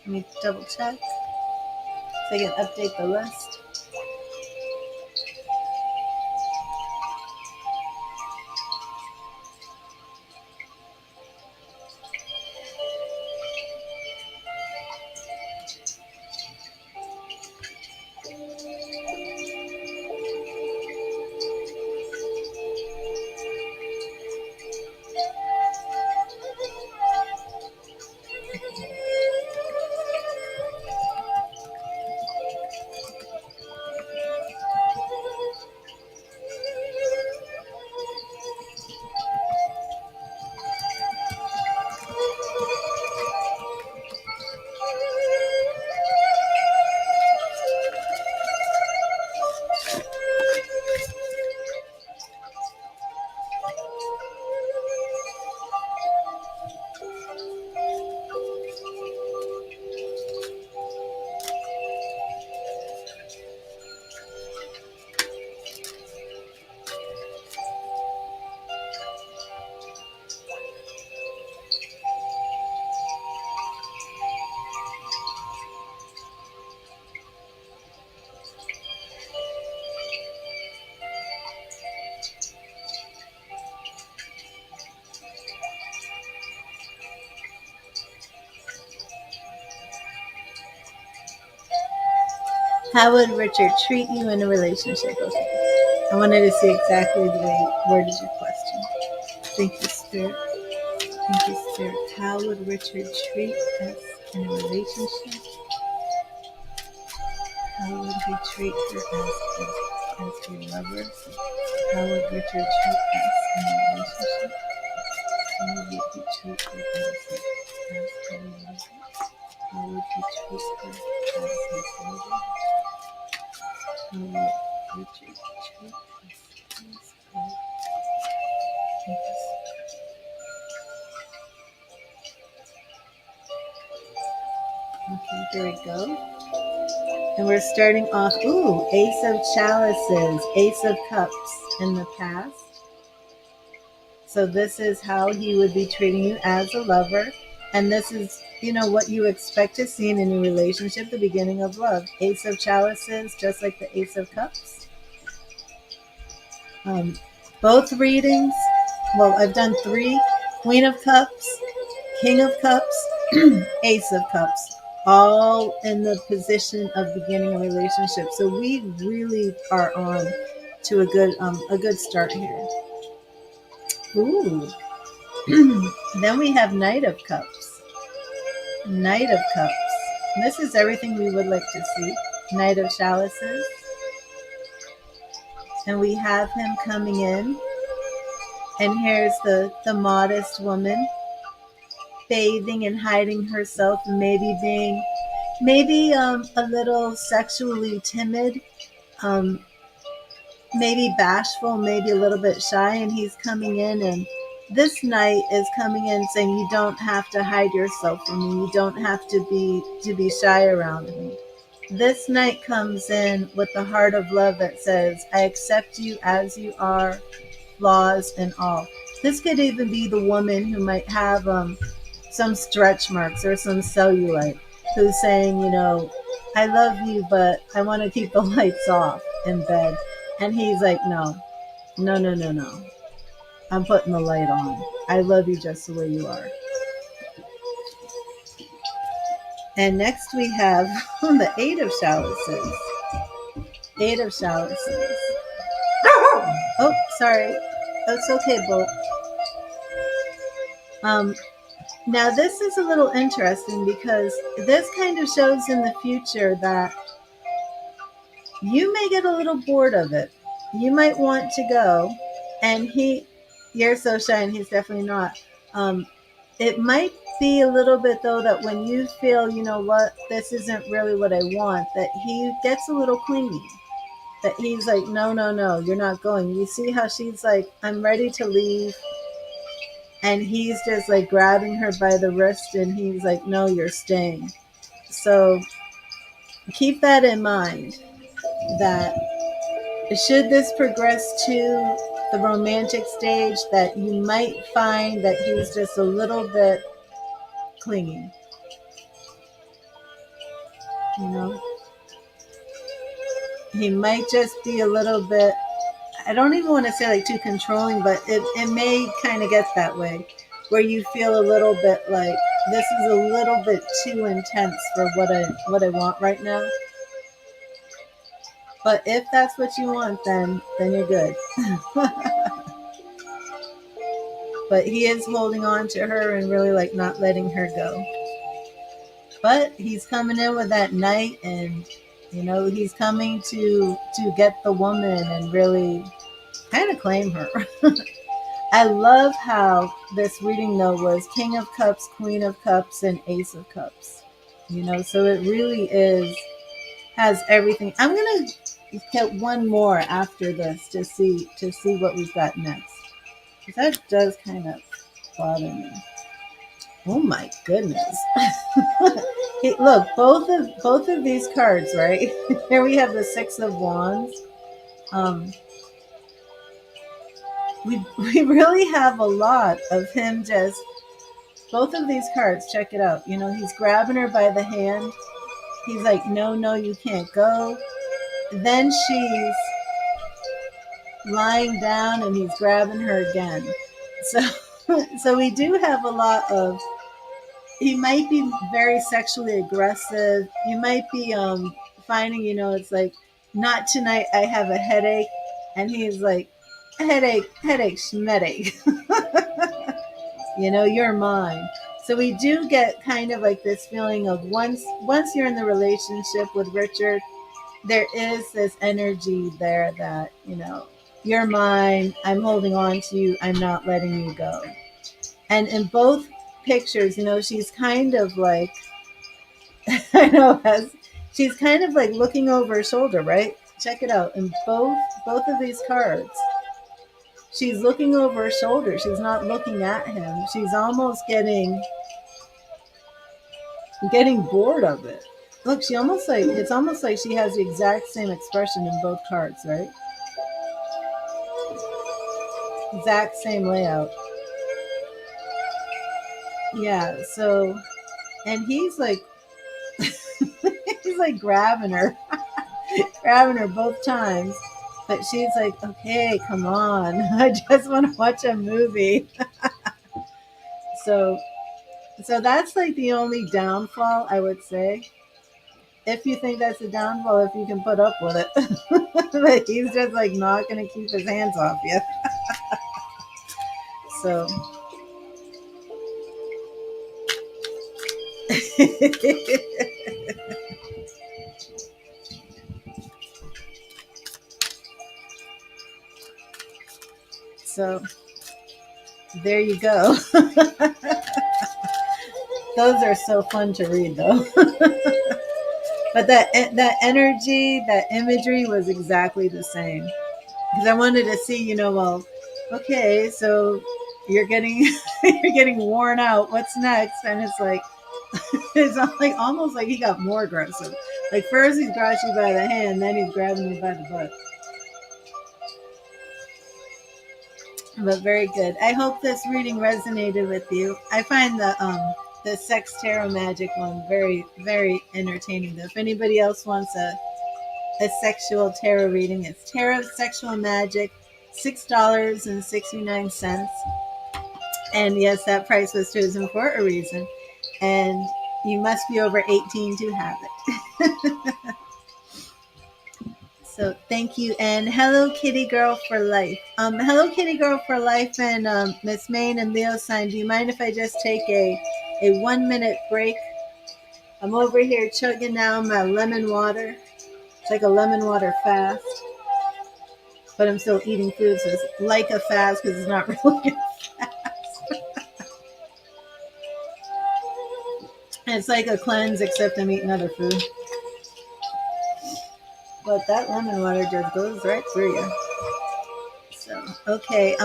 Let me double check so I can update the list. How would Richard treat you in a relationship? Okay. I wanted to see exactly the way you worded your question. Thank you, Spirit. Thank you, Spirit. How would Richard treat us in a relationship? How would he treat her as a lover? How would Richard treat us in a relationship? How would he treat her as a lover? How would he treat her as his lover? How would Richard treat us as a Okay, here we go. And we're starting off, Ace of Chalices, Ace of Cups in the past. So this is how he would be treating you as a lover. And this is, what you expect to see in a new relationship, the beginning of love. Ace of Chalices, just like the Ace of Cups. Both readings, well, I've done 3. Queen of Cups, King of Cups, Ace of Cups, all in the position of beginning a relationship. So we really are on to a good start here. Ooh. Then we have Knight of Cups. Knight of Cups. This is everything we would like to see. Knight of Chalices. And we have him coming in. And here's the modest woman bathing and hiding herself, and maybe being a little sexually timid, maybe bashful, maybe a little bit shy, and he's coming in, and this knight is coming in saying, you don't have to hide yourself from me, you don't have to be shy around me. This knight comes in with the heart of love that says, I accept you as you are, flaws and all. This could even be the woman who might have some stretch marks or some cellulite, who's saying, I love you, but I want to keep the lights off in bed. And he's like, no. I'm putting the light on. I love you just the way you are. And next we have the Eight of Chalices. Eight of Chalices. Oh, sorry. It's okay, Bo. Now this is a little interesting because this kind of shows in the future that you may get a little bored of it. You might want to go, and you're so shy, and he's definitely not. It might be a little bit though that when you feel, what, this isn't really what I want, that he gets a little clingy. That he's like, no, you're not going. You see how she's like, I'm ready to leave. And he's just like grabbing her by the wrist, and he's like, no, you're staying. So keep that in mind, that should this progress to the romantic stage, that you might find that he's just a little bit clingy. He might just be a little bit, I don't even want to say like too controlling, but it may kind of get that way, where you feel a little bit like this is a little bit too intense for what I want right now. But if that's what you want, then you're good. But he is holding on to her and really like not letting her go. But he's coming in with that knight, and he's coming to get the woman and really kind of claim her. I love how this reading though was King of Cups, Queen of Cups, and Ace of Cups. So it really has everything. I'm gonna get one more after this to see what we've got next, because that does kind of bother me. Oh my goodness. Hey, look, both of these cards, right? Here we have the Six of Wands. We really have a lot of him just, both of these cards, check it out. He's grabbing her by the hand. He's like, no, you can't go. Then she's lying down and he's grabbing her again. So we do have a lot of, he might be very sexually aggressive. You might be finding, it's like, not tonight, I have a headache. And he's like, headache, schmedache. You're mine. So we do get kind of like this feeling of once you're in the relationship with Richard, there is this energy there that, you're mine, I'm holding on to you, I'm not letting you go. And in both pictures, she's kind of like, I know, she's kind of like looking over her shoulder, right? Check it out. In both of these cards, she's looking over her shoulder. She's not looking at him. She's almost getting bored of it. Look, it's almost like she has the exact same expression in both cards, right? Exact same layout. Yeah, so, and he's like, he's like grabbing her both times. But she's like, okay, come on. I just want to watch a movie. So that's like the only downfall, I would say. If you think that's a downfall, if you can put up with it. But he's just like not going to keep his hands off you. So. So there you go. Those are so fun to read, though. But that energy, that imagery was exactly the same. Because I wanted to see, well, okay, so you're getting you're getting worn out. What's next? And it's like almost like he got more aggressive. Like first he's grabbed you by the hand, then he's grabbing you by the butt. But very good. I hope this reading resonated with you. I find the sex tarot magic one very, very entertaining. If anybody else wants a sexual tarot reading, it's Tarot Sexual Magic, $6.69. And yes, that price was chosen for a reason. And you must be over 18 to have it. So thank you. And Hello Kitty Girl for Life. Hello Kitty Girl for Life and Miss Maine and Leo Sign. Do you mind if I just take a 1 minute break? I'm over here chugging down my lemon water. It's like a lemon water fast. But I'm still eating food, so it's like a fast because it's not really a fast. It's like a cleanse, except I'm eating other food. But that lemon water just goes right through you. So, okay.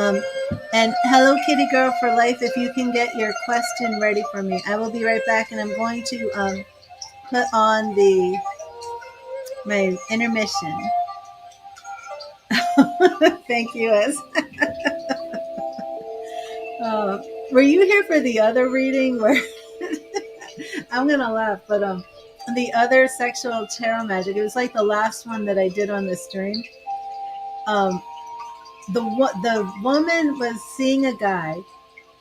And Hello Kitty Girl for Life, if you can get your question ready for me. I will be right back, and I'm going to put on my intermission. Thank you, Ez. Were you here for the other reading where I'm gonna laugh, but the other sexual tarot magic, it was like the last one that I did on the stream. The woman was seeing a guy,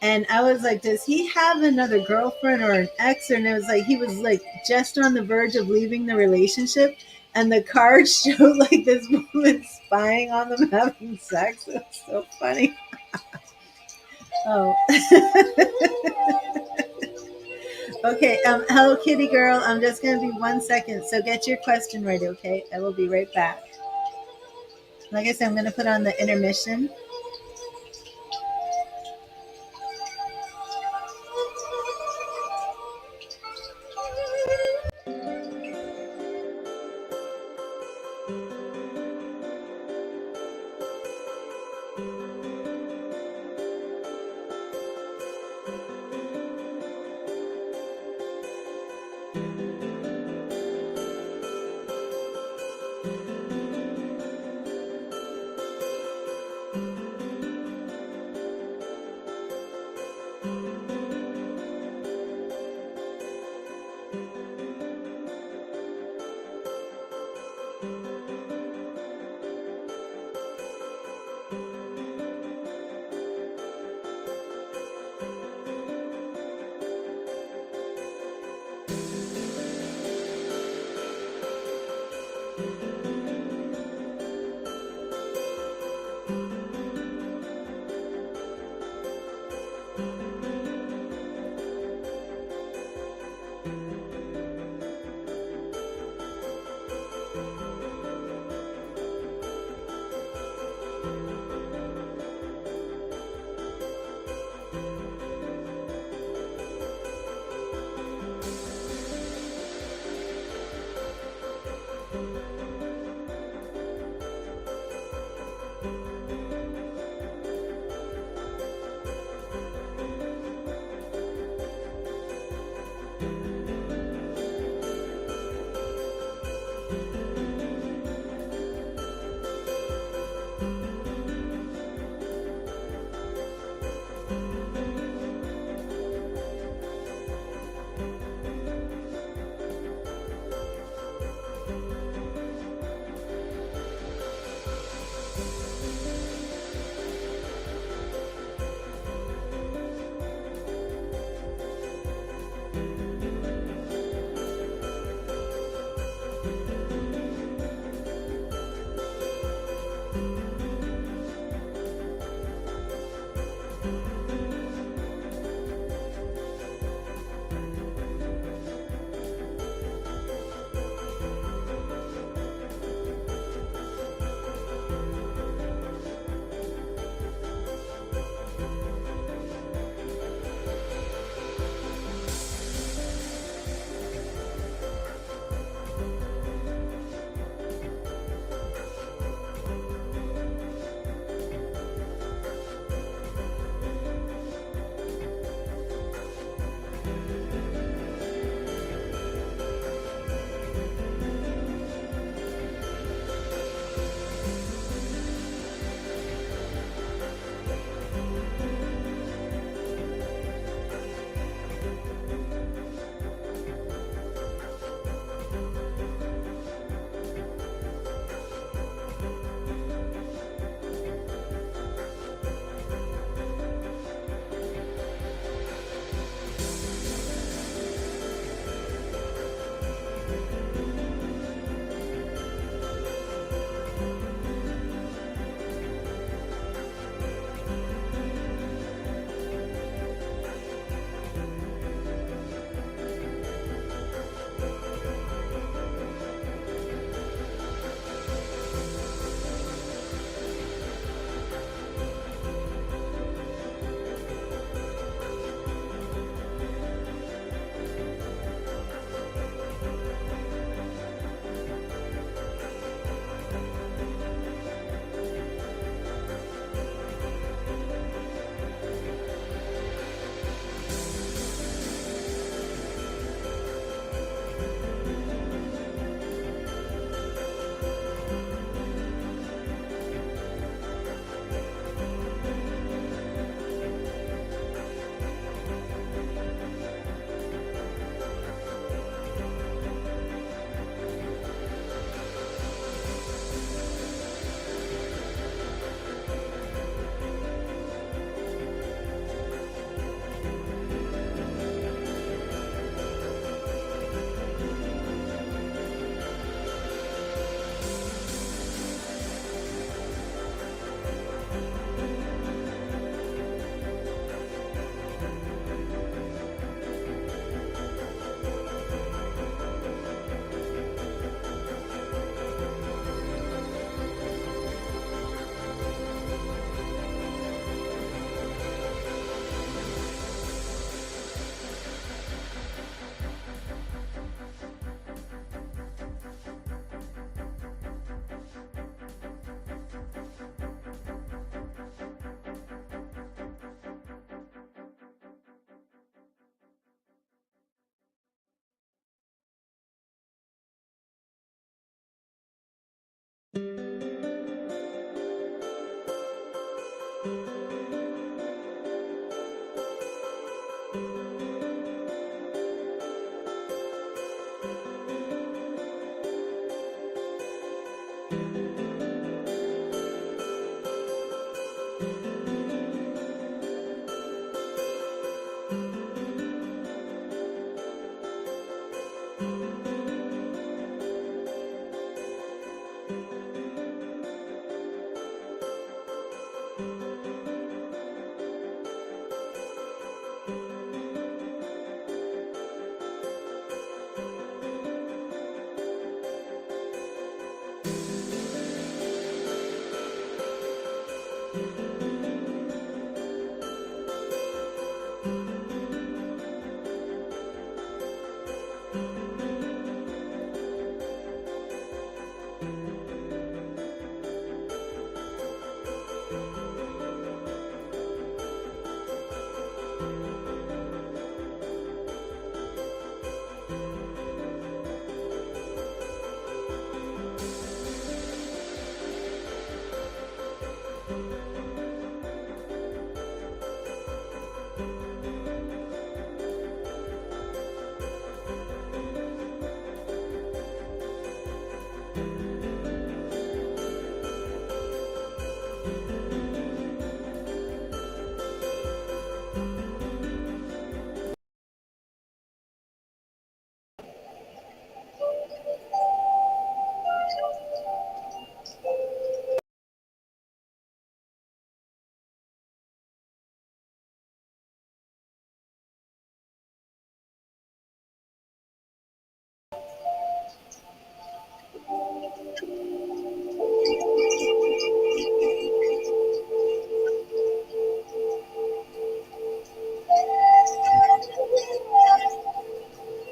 and I was like, does he have another girlfriend or an ex? And it was like he was like just on the verge of leaving the relationship, and the card showed like this woman spying on them having sex. It was so funny. Oh. Okay, Hello Kitty Girl, I'm just going to be 1 second, so get your question ready, okay? I will be right back. Like I said, I'm going to put on the intermission.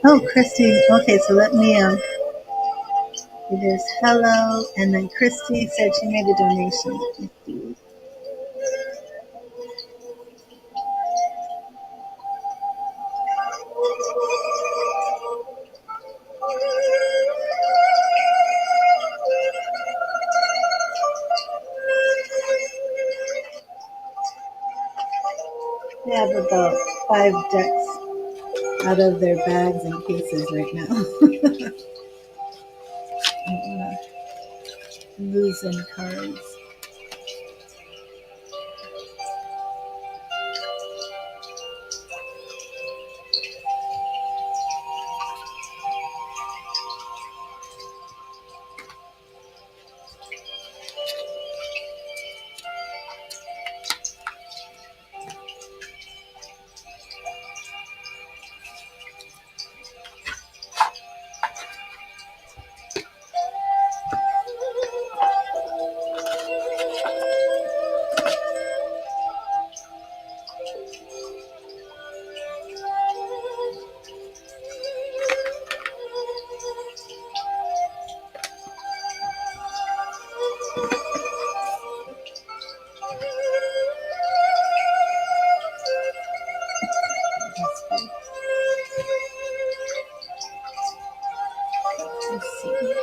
Oh, Christy. Okay, so let me it is hello, and then Christy said she made a donation. Thank you. They have about 5 decks out of their bags and cases right now. I want to loosen cards. Let's see.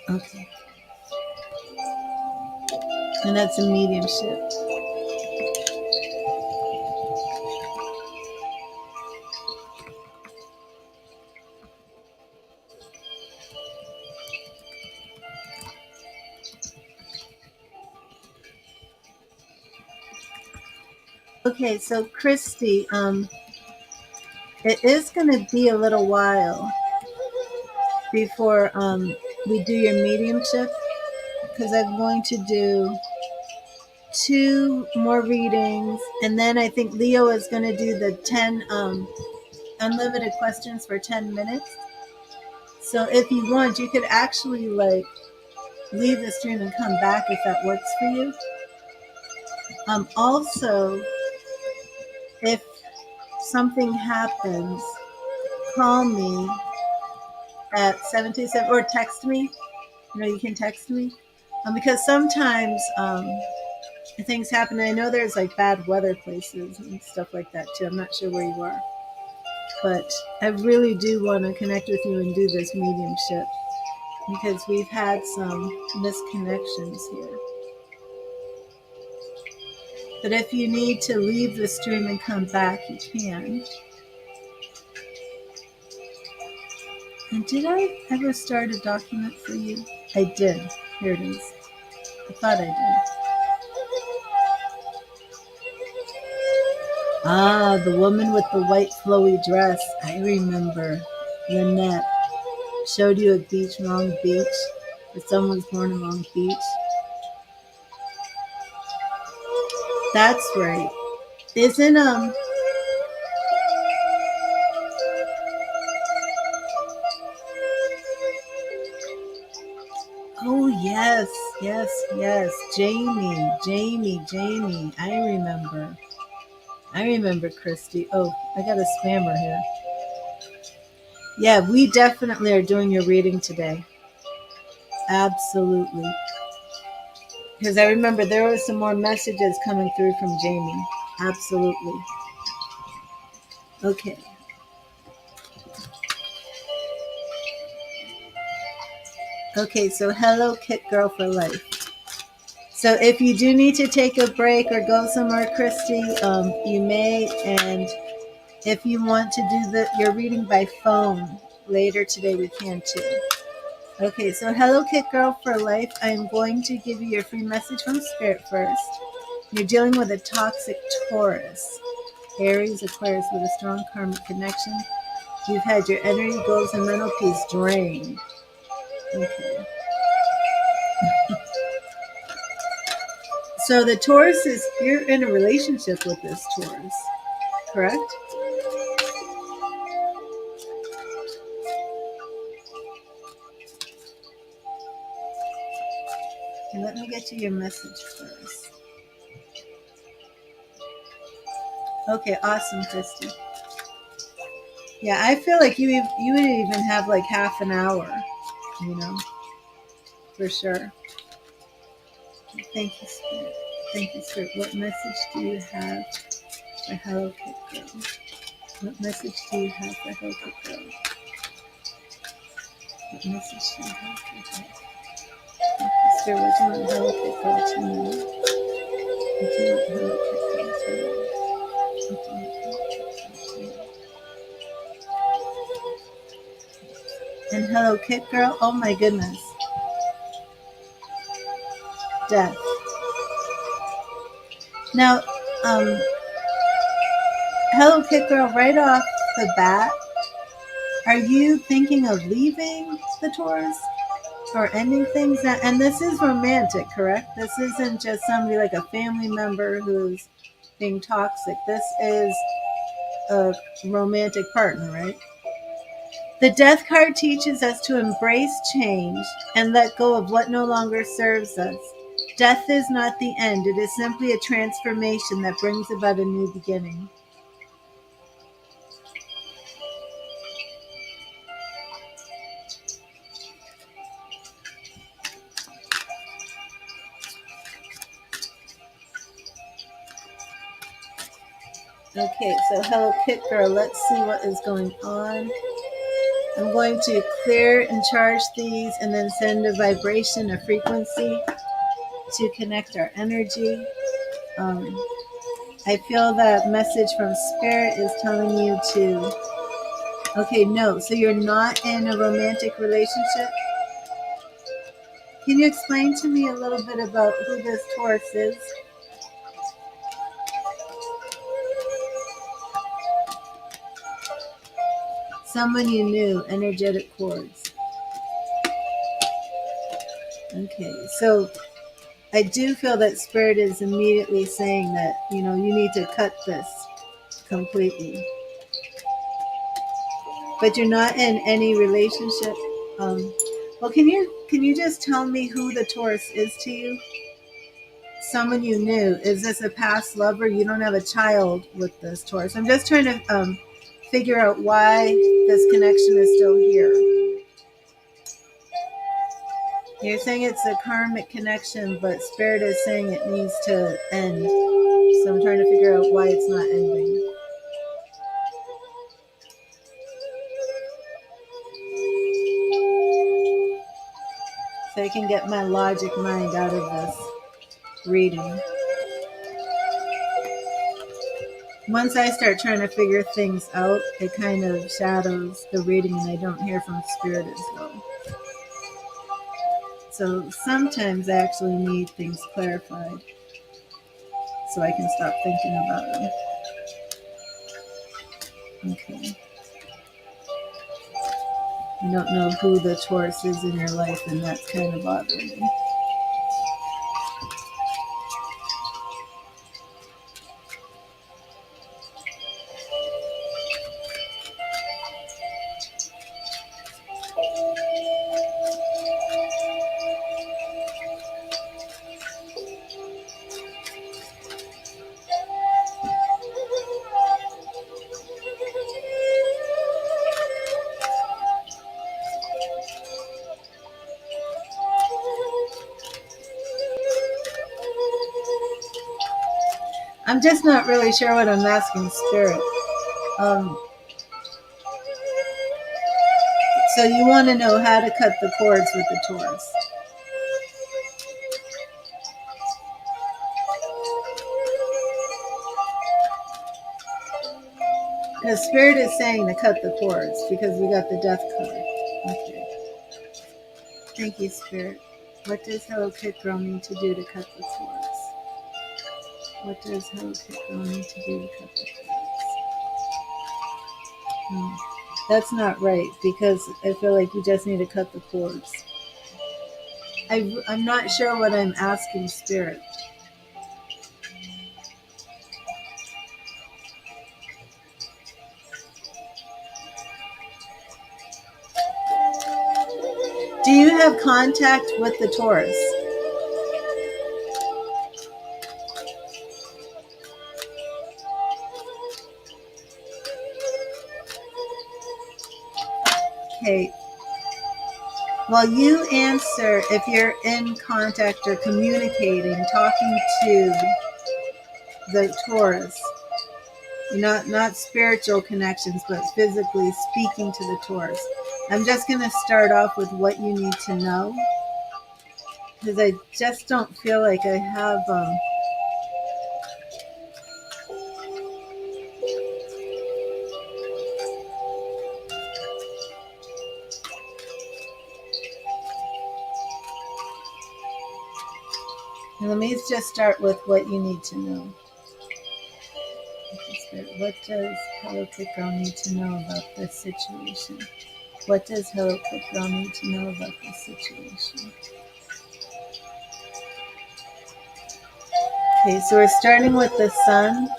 Okay. And that's a mediumship. Okay, so Christy, it is going to be a little while before we do your mediumship, because I'm going to do 2 more readings, and then I think Leo is going to do the 10 unlimited questions for 10 minutes. So if you want, you could actually like leave the stream and come back if that works for you. Also, if something happens, call me at 727 or text me. You can text me because sometimes things happen. I know there's like bad weather places and stuff like that too. I'm not sure where you are, but I really do want to connect with you and do this mediumship because we've had some misconnections here. But if you need to leave the stream and come back, you can. And did I ever start a document for you? I did. Here it is. I thought I did. Ah, the woman with the white flowy dress. I remember. Lynette showed you a beach, Long Beach. That someone's born in Long Beach. That's right. Isn't oh yes, yes, yes. Jamie. I remember Christy. Oh, I got a spammer here. Yeah, we definitely are doing your reading today. Absolutely. Because I remember there were some more messages coming through from Jamie. Absolutely. Okay. Okay, so hello, Kit Girl for Life. So if you do need to take a break or go somewhere, Christy, you may. And if you want to do your reading by phone later today, we can too. Okay, so hello, Kit Girl for Life. I'm going to give you your free message from Spirit first. You're dealing with a toxic Taurus, Aries, Aquarius with a strong karmic connection. You've had your energy, goals, and mental peace drained. Okay. So the Taurus is, you're in a relationship with this Taurus, correct? And let me get you your message first. Okay, awesome, Christy. Yeah, I feel like you would even have like half an hour, for sure. Thank you, Spirit. Thank you, Spirit. What message do you have for Hello Kit Girl? What message do you have for Hello Kit Girl? What message do you have for her? Thank you, Spirit. What do you want Hello Kit Girl to know? What do you want Hello Kit Girl to know? What do you want Hello Kit Girl to know? And Hello Kit Girl, oh my goodness. Death. Now, Hello Kit Girl, right off the bat, are you thinking of leaving the Taurus or ending things? And this is romantic, correct? This isn't just somebody like a family member who's being toxic. This is a romantic partner, right? The Death card teaches us to embrace change and let go of what no longer serves us. Death is not the end. It is simply a transformation that brings about a new beginning. Okay, so hello Kit Girl, let's see what is going on. I'm going to clear and charge these and then send a vibration, a frequency to connect our energy. I feel that message from Spirit is telling you to, okay, no, so you're not in a romantic relationship? Can you explain to me a little bit about who this Taurus is? Someone you knew, energetic cords. Okay, so I do feel that Spirit is immediately saying that, you need to cut this completely. But you're not in any relationship. Well, can you just tell me who the Taurus is to you? Someone you knew. Is this a past lover? You don't have a child with this Taurus. I'm just trying to figure out why this connection is still here. You're saying it's a karmic connection, but Spirit is saying it needs to end. So I'm trying to figure out why it's not ending. So I can get my logic mind out of this reading. Once I start trying to figure things out, it kind of shadows the reading and I don't hear from Spirit as well. So sometimes I actually need things clarified so I can stop thinking about them. Okay. I don't know who the Taurus is in your life, and that's kind of bothering me. I'm just not really sure what I'm asking Spirit. So you want to know how to cut the cords with the Taurus. The Spirit is saying to cut the cords because we got the Death card. Okay. Thank you, Spirit. What does Hello Kit Girl need to do to cut the cords? What does Hello Kit Girl need to do to cut the cords? That's not right because I feel like you just need to cut the cords. I'm not sure what I'm asking Spirit. Do you have contact with the Taurus? Okay. Well, you answer if you're in contact or communicating, talking to the Taurus. Not spiritual connections, but physically speaking to the Taurus. I'm just going to start off with what you need to know because I just don't feel like I have let me just start with what you need to know. What does Hello Kit Girl need to know about this situation? What does Hello Kit Girl need to know about this situation? Okay, so we're starting with the Sun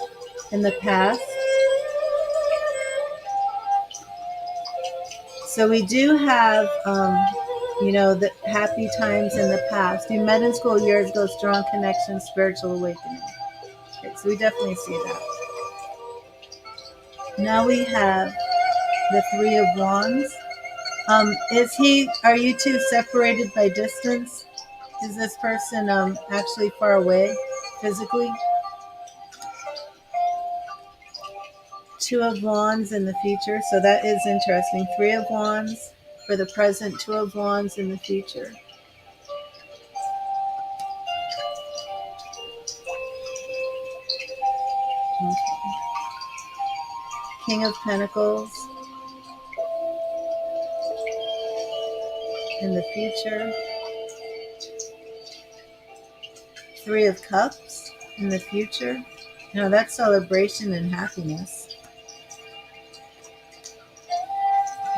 in the past. So we do have, the happy times in the past. You met in school years ago, strong connection, spiritual awakening. Okay, so we definitely see that. Now we have the Three of Wands. Are you two separated by distance? Is this person actually far away physically? Two of Wands in the future. So that is interesting. Three of Wands for the present, Two of Wands in the future. Okay. King of Pentacles in the future. Three of Cups in the future. That's celebration and happiness.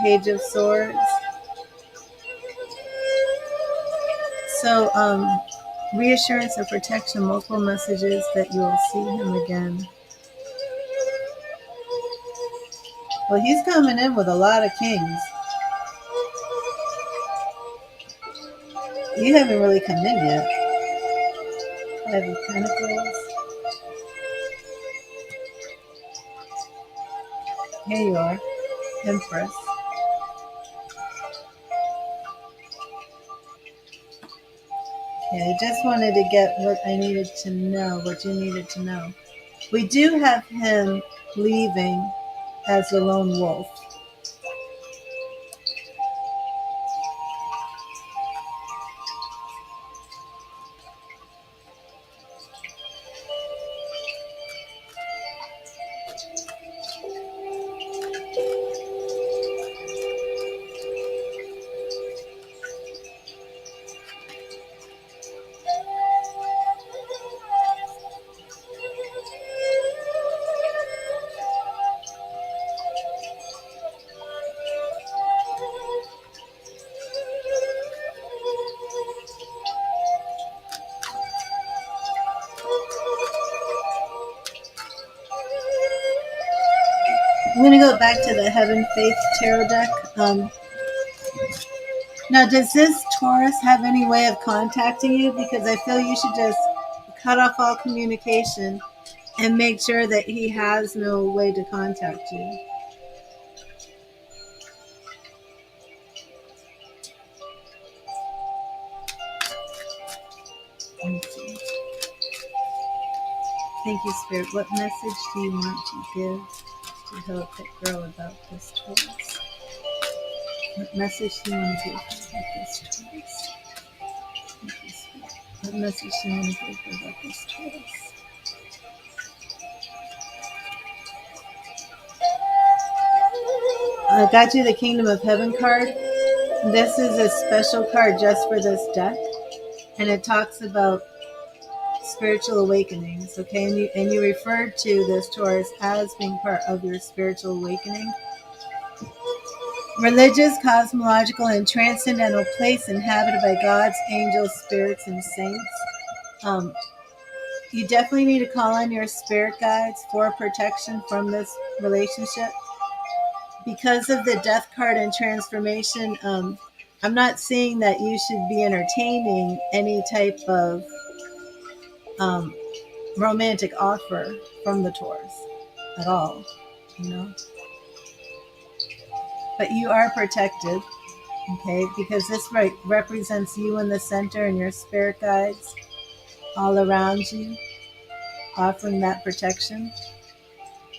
Page of Swords. So, reassurance and protection, multiple messages that you will see him again. Well, he's coming in with a lot of kings. You haven't really come in yet. Five of Pentacles. Here you are. Empress. Okay, I just wanted to get what I needed to know, what you needed to know. We do have him leaving as the lone wolf. I'm going to go back to the Heaven Faith Tarot deck. Now, does this Taurus have any way of contacting you? Because I feel you should just cut off all communication and make sure that he has no way to contact you. Thank you, Spirit. What message do you want to give to help that girl about this Taurus? What message do you want to give her about this Taurus? Thank you, Spirit. What message do you want to give her about this Taurus? I got you the Kingdom of Heaven card. This is a special card just for this deck, and it talks about spiritual awakenings. Okay, and you referred to this Taurus as being part of your spiritual awakening. Religious, cosmological, and transcendental place inhabited by gods, angels, spirits, and saints. You definitely need to call on your spirit guides for protection from this relationship. Because of the death card and transformation, I'm not seeing that you should be entertaining any type of romantic offer from the Taurus at all, you know. But you are protected, okay, because this represents you in the center and your spirit guides all around you, offering that protection.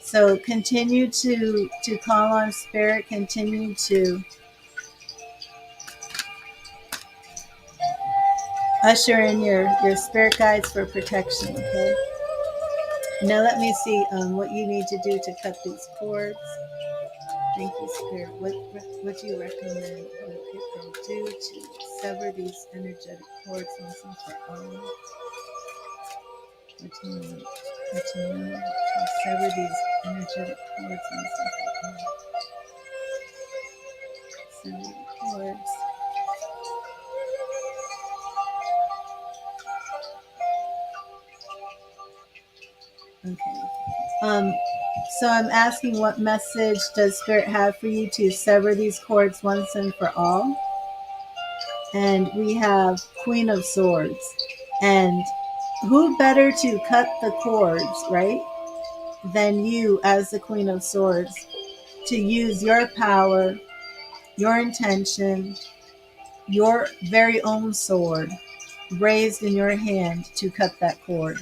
So continue to call on spirit, continue to usher in your spirit guides for protection, okay? Now let me see what you need to do to cut these cords. Thank you, Spirit. What do you recommend what people do to sever these energetic cords once and for all? What do you want? What do you know to sever these energetic cords once and for all? Sever the cords. Okay. So I'm asking, what message does Spirit have for you to sever these cords once and for all? And we have Queen of Swords. And who better to cut the cords, right, than you as the Queen of Swords, to use your power, your intention, your very own sword raised in your hand to cut that cord.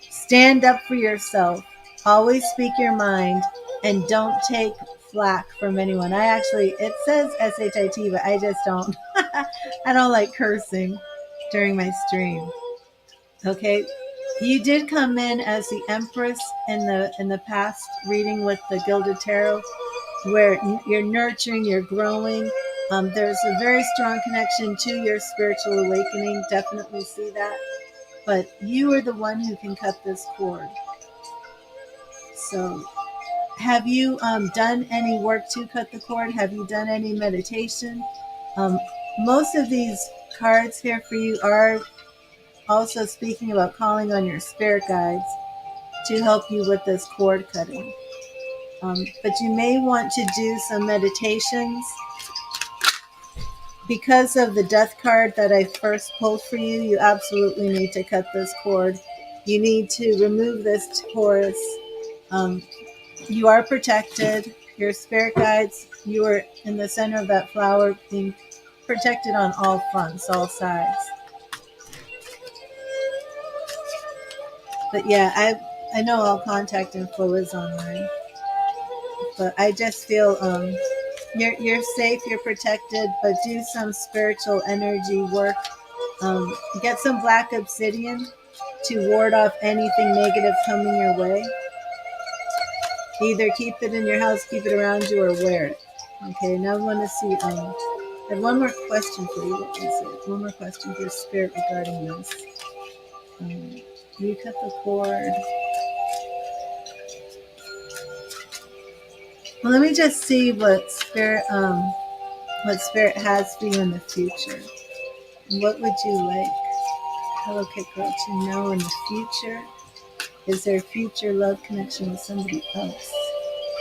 Stand up for yourself. Always speak your mind and don't take flack from anyone. It says SHIT, but I just don't. I don't like cursing during my stream. Okay. You did come in as the Empress in the past reading with the Gilded Tarot, where you're nurturing, you're growing. There's a very strong connection to your spiritual awakening. Definitely see that. But you are the one who can cut this cord. So have you done any work to cut the cord? Have you done any meditation? Most of these cards here for you are also speaking about calling on your spirit guides to help you with this cord cutting. But you may want to do some meditations. Because of the death card that I first pulled for you, you absolutely need to cut this cord. You need to remove this Taurus. You are protected. Your spirit guides, you are in the center of that flower, being protected on all fronts, all sides. But yeah, I know all contact info is online. But I just feel you're safe, you're protected, but do some spiritual energy work. Get some black obsidian to ward off anything negative coming your way. Either keep it in your house, keep it around you, or wear it. Okay, now I want to see, I have one more question for you. What is it? One more question for Spirit regarding this. You cut the cord. Well, let me just see what Spirit has for you in the future. What would you like Hello Kit Girl to know in the future? Is there a future love connection with somebody else?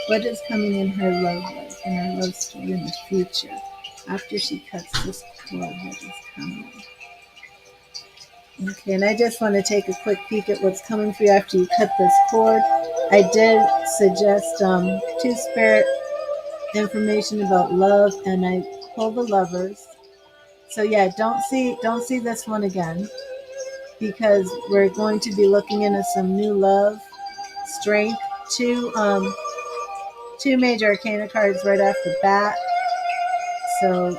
What is coming in her love life, in her love story in the future? After she cuts this cord, what is coming? Okay, and I just want to take a quick peek at what's coming for you after you cut this cord. I did suggest to Spirit information about love, and I pulled the Lovers. So yeah, don't see this one again. because we're going to be looking into some new love, strength, two major arcana cards right off the bat. So,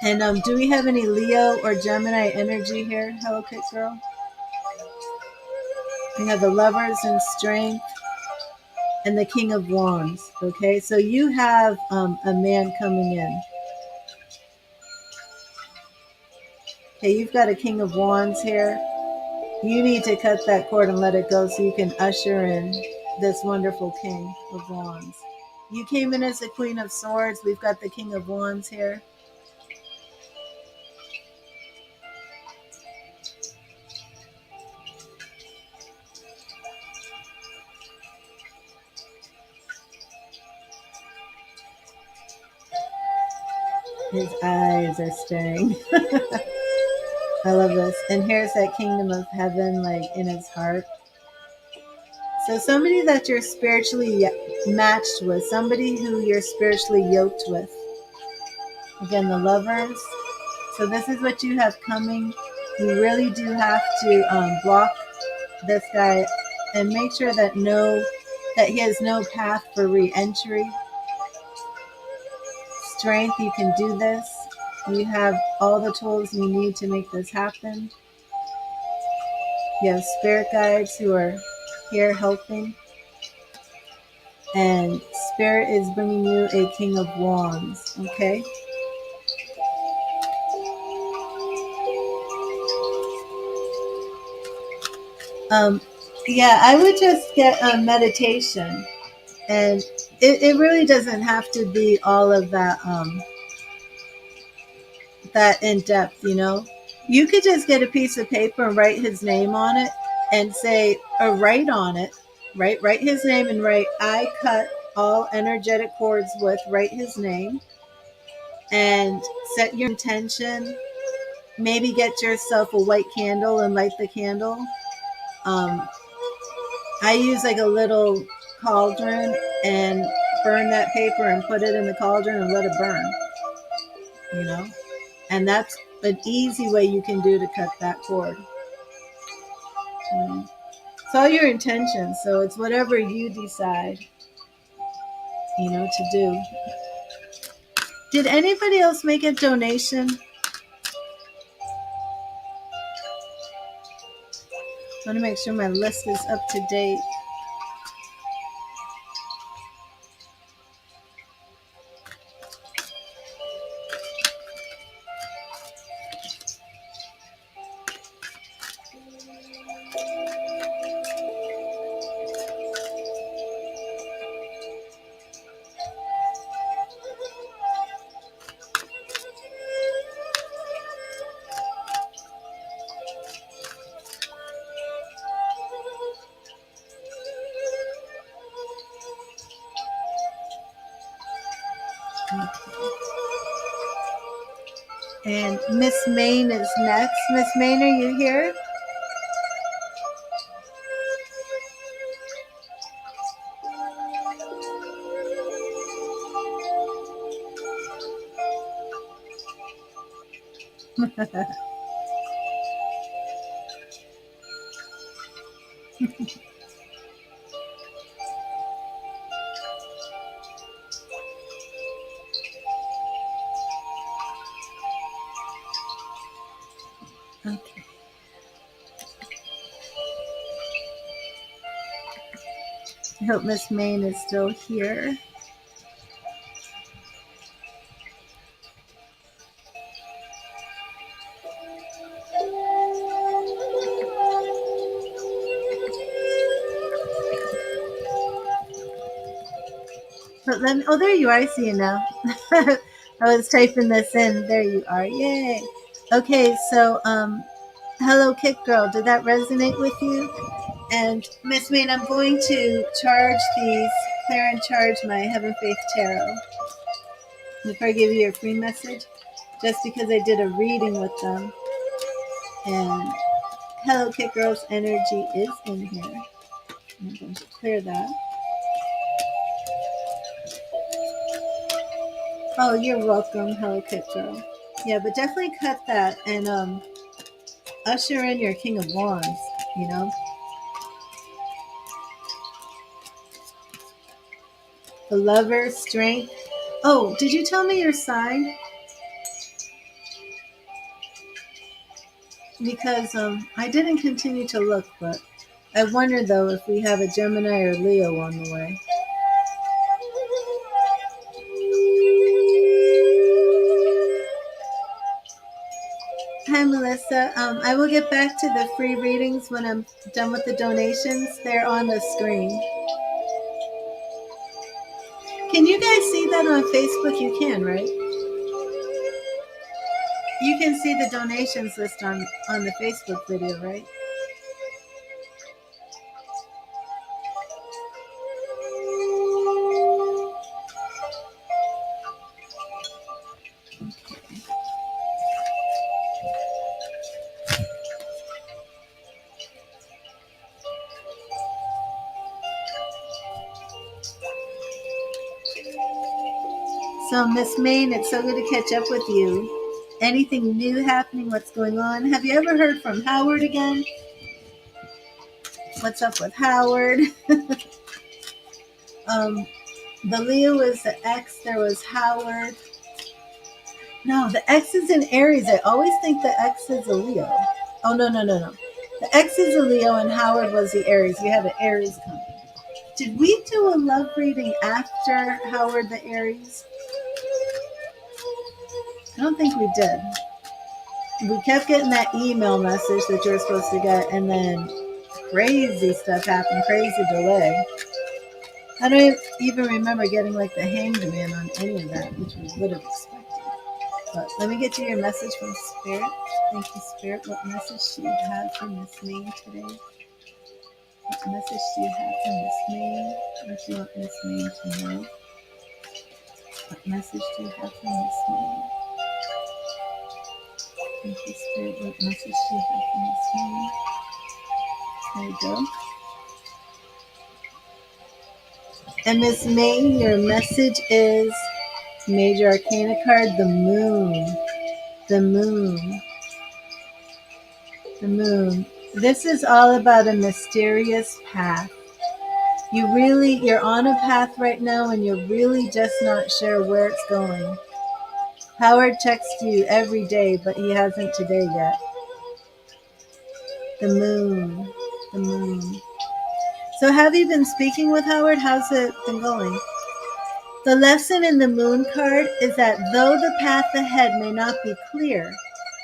and do we have any Leo or Gemini energy here? Hello, Kit Girl. We have the Lovers and Strength and the King of Wands. Okay, so you have a man coming in. Okay, you've got a King of Wands here. You need to cut that cord and let it go so you can usher in this wonderful King of Wands. You came in as the Queen of Swords. We've got the King of Wands here. His eyes are staring. I love this. And here's that kingdom of heaven, like in his heart. So somebody that you're spiritually matched with, somebody who you're spiritually yoked with. Again, the Lovers. So this is what you have coming. You really do have to block this guy and make sure that he has no path for re-entry. Strength, you can do this. You have all the tools you need to make this happen. You have spirit guides who are here helping. And Spirit is bringing you a King of Wands, okay? Yeah, I would just get a meditation. And it really doesn't have to be all of that that in depth, you know. You could just get a piece of paper and write his name on it and say, or write on it, right? Write his name and write, I cut all energetic cords with, write his name and set your intention. Maybe get yourself a white candle and light the candle. I use like a little cauldron and burn that paper and put it in the cauldron and let it burn, you know? And that's an easy way you can do to cut that cord. It's all your intentions, so it's whatever you decide, you know, to do. Did anybody else make a donation? I want to make sure my list is up to date. And Miss Main is next. Miss Main, are you here? Okay. I hope Miss Main is still here. But let me, oh, there you are. I see you now. I was typing this in. There you are. Yay. Okay, so hello, Kick Girl. Did that resonate with you? And Miss Main, I'm going to charge these, clear and charge my Heaven Faith Tarot before I give you your free message, just because I did a reading with them. And Hello Kick Girl's energy is in here. I'm going to clear that. Oh, you're welcome, Hello Kit Girl. Yeah, but definitely cut that. And usher in your King of Wands, you know? The Lover, strength. Oh, did you tell me your sign? Because I didn't continue to look, but I wonder though if we have a Gemini or Leo on the way. Hi, Melissa. I will get back to the free readings when I'm done with the donations. They're on the screen. Can you guys see that on Facebook? You can, right? You can see the donations list on the Facebook video, right? So, Miss Main, it's so good to catch up with you. Anything new happening? What's going on? Have you ever heard from Howard again? What's up with Howard? The Leo is the X. There was Howard. No, the X is in Aries. I always think the X is a Leo. Oh, no. The X is a Leo and Howard was the Aries. We had an Aries coming. Did we do a love reading after Howard the Aries? I don't think we did. We kept getting that email message that you were supposed to get, and then crazy stuff happened, crazy delay. I don't even remember getting like the Hanged Man on any of that, which we would have expected. But let me get you your message from Spirit. Thank you, Spirit. What message do you have for Miss Main today? What message do you have for Miss Main? What do you want Miss Main to know? What message do you have for Miss Main? Thank you, Spirit. What message do you have for Miss Main? There you go. And Miss Main, your message is Major Arcana card, the Moon. The Moon. The Moon. This is all about a mysterious path. You're on a path right now and you're really just not sure where it's going. Howard texts you every day, but he hasn't today yet. The Moon. The Moon. So have you been speaking with Howard? How's it been going? The lesson in the Moon card is that though the path ahead may not be clear,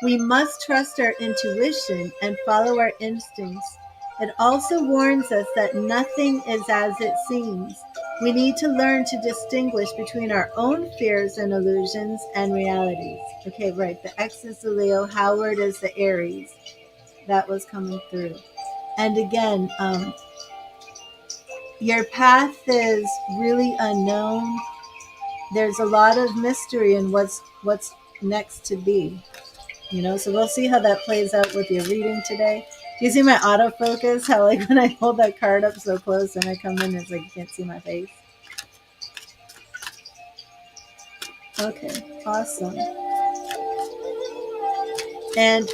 we must trust our intuition and follow our instincts. It also warns us that nothing is as it seems. We need to learn to distinguish between our own fears and illusions and realities. Okay, right. The X is the Leo. Howard is the Aries. That was coming through. And again, your path is really unknown. There's a lot of mystery in what's next to be, so we'll see how that plays out with your reading today. Do you see my autofocus, how like when I hold that card up so close and I come in, it's like you can't see my face? Okay, awesome. And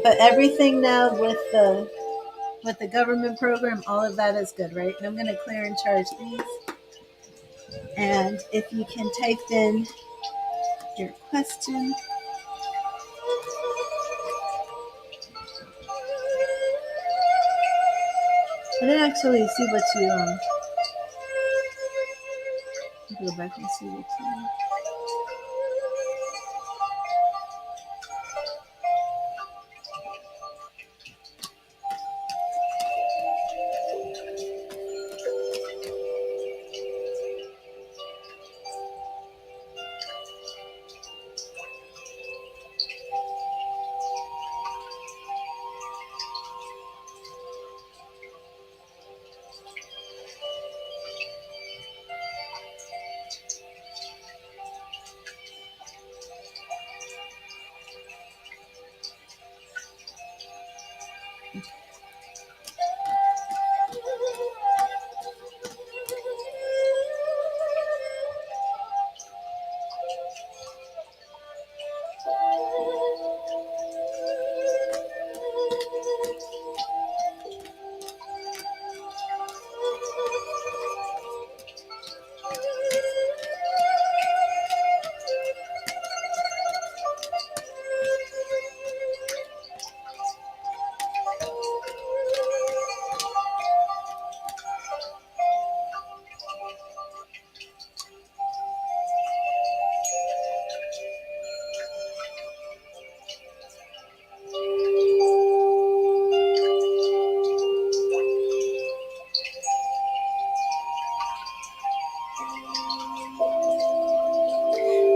but everything now with the government program, all of that is good, right? And I'm going to clear and charge these. And if you can type in your question. I didn't actually see what you go back and see what you.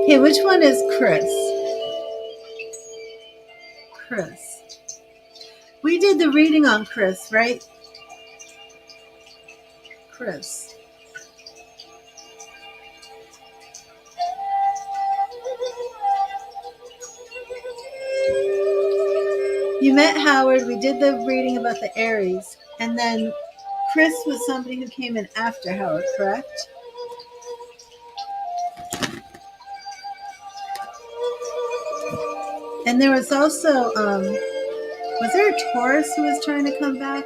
Okay, which one is Chris? Chris. We did the reading on Chris, right? Chris. You met Howard. We did the reading about the Aries. And then Chris was somebody who came in after Howard, correct? And there was also, was there a Taurus who was trying to come back?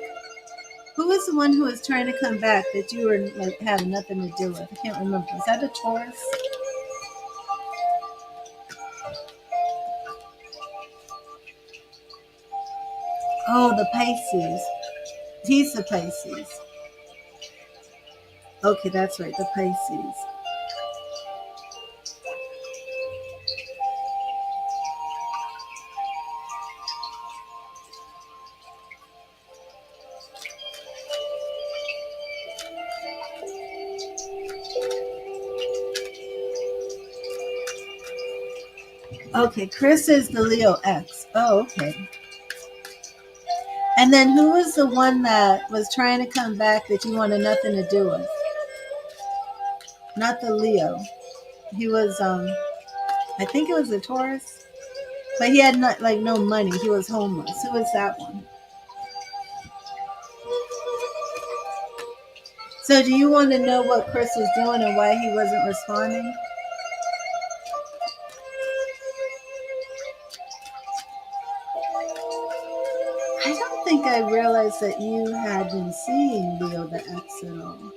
Who was the one who was trying to come back that you were like had nothing to do with? I can't remember. Was that a Taurus? Oh, the Pisces. He's the Pisces. Okay, that's right, the Pisces. Okay, Chris is the Leo X. Oh, okay. And then who was the one that was trying to come back that you wanted nothing to do with? Not the Leo. He was, I think it was a Taurus, but he had not like no money. He was homeless. Who was that one? So, do you want to know what Chris was doing and why he wasn't responding? I don't think I realized that you had been seeing Leo the X at all.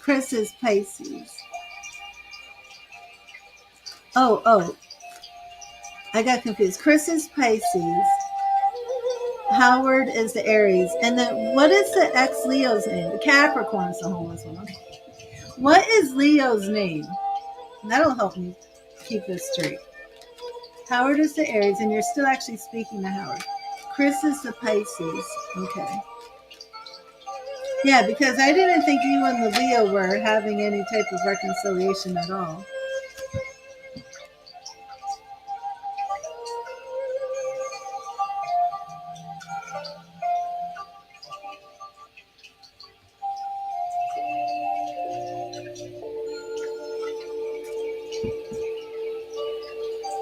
Chris is Pisces. Oh, I got confused. Chris is Pisces. Howard is the Aries. And then what is the ex Leo's name? The Capricorn's the homeless one. What is Leo's name? That'll help me keep this straight. Howard is the Aries, and you're still actually speaking to Howard. Chris is the Pisces. Okay. Yeah, because I didn't think you and the Leo were having any type of reconciliation at all.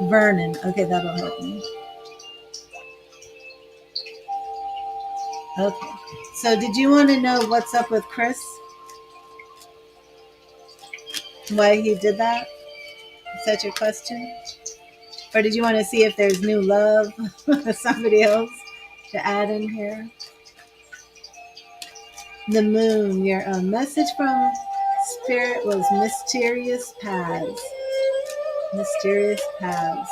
Vernon. Okay, that'll help me. Okay. So did you want to know what's up with Chris? Why he did that? Is that your question? Or did you want to see if there's new love? Somebody else to add in here? The moon. Your message from Spirit was mysterious paths. Mysterious paths.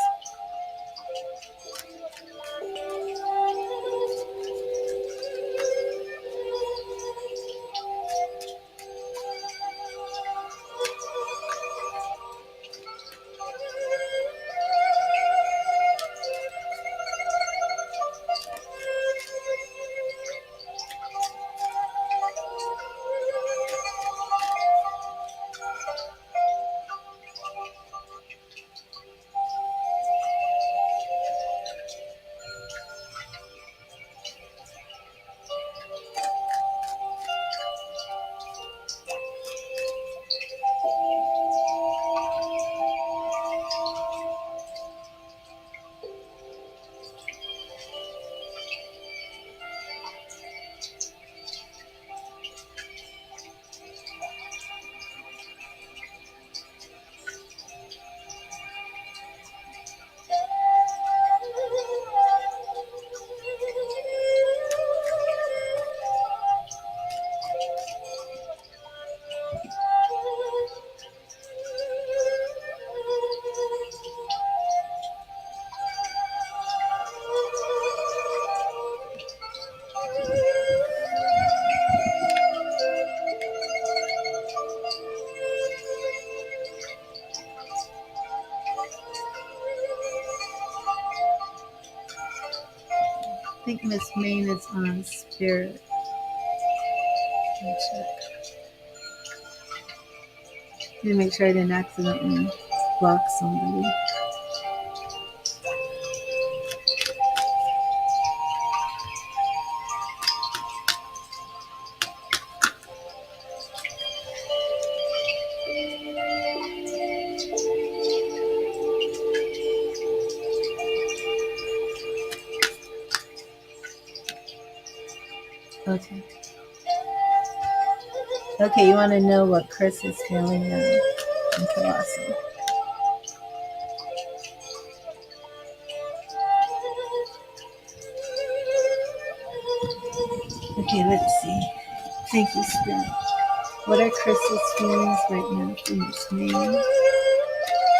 Miss Main is on Spirit. Let me check. Let me make sure I didn't accidentally block somebody. Okay. Okay, you want to know what Chris is feeling now? Okay, awesome. Okay, let's see. Thank you, Spirit. What are Chris's feelings right now for Miss Main?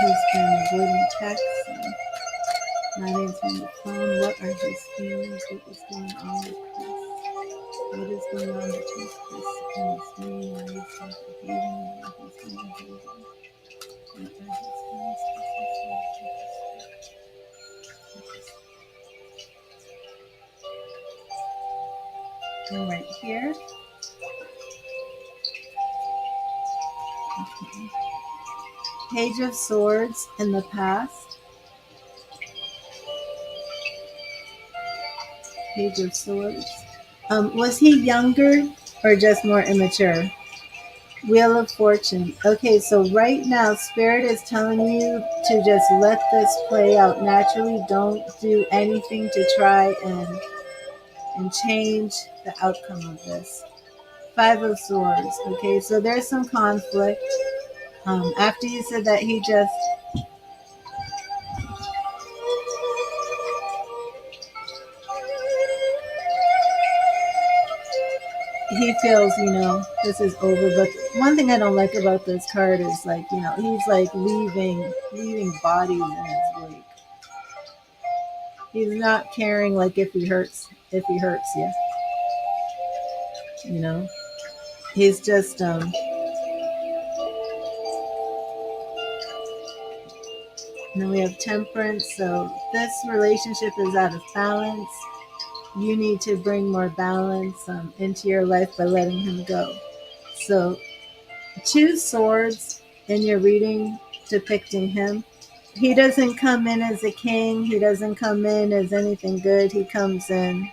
He's been avoiding texts and not answering the phone. What are his feelings? What is going on with Chris? What is going on between Chris and Miss Main? Why is he behaving the way he's been behaving? What are his feelings? And right here. Okay. Page of Swords in the past. Page of Swords. Was he younger or just more immature? Wheel of Fortune. Okay, so right now, Spirit is telling you to just let this play out naturally. Don't do anything to try and change the outcome of this. Five of Swords. Okay, so there's some conflict. After you said that, he feels, this is over. But one thing I don't like about this card is he's like leaving bodies in his wake. He's not caring like if he hurts you. He's just and then we have Temperance. So this relationship is out of balance. You need to bring more balance into your life by letting him go. So choose swords in your reading depicting him. He doesn't come in as a king. He doesn't come in as anything good. He comes in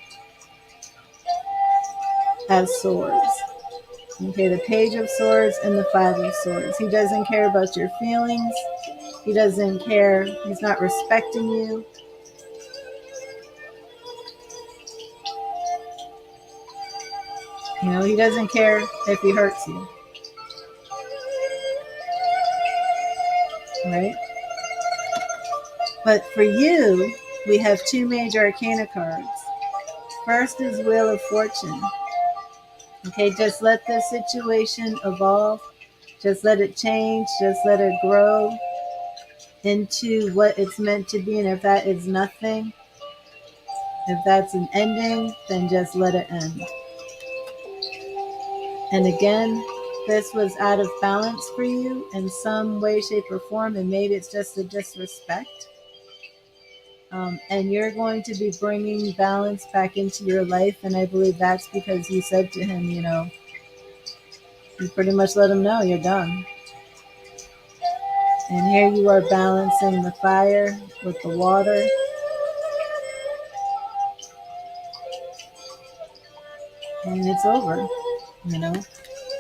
as swords. Okay, the Page of Swords and the Five of Swords. He doesn't care about your feelings. He doesn't care. He's not respecting you. He doesn't care if he hurts you. Right? But for you, we have two major arcana cards. First is Wheel of Fortune. Okay, just let the situation evolve. Just let it change. Just let it grow into what it's meant to be. And if that is nothing, if that's an ending, then just let it end. And again, this was out of balance for you in some way, shape, or form. And maybe it's just a disrespect. And you're going to be bringing balance back into your life. And I believe that's because you said to him, you pretty much let him know you're done. And here you are balancing the fire with the water. And it's over,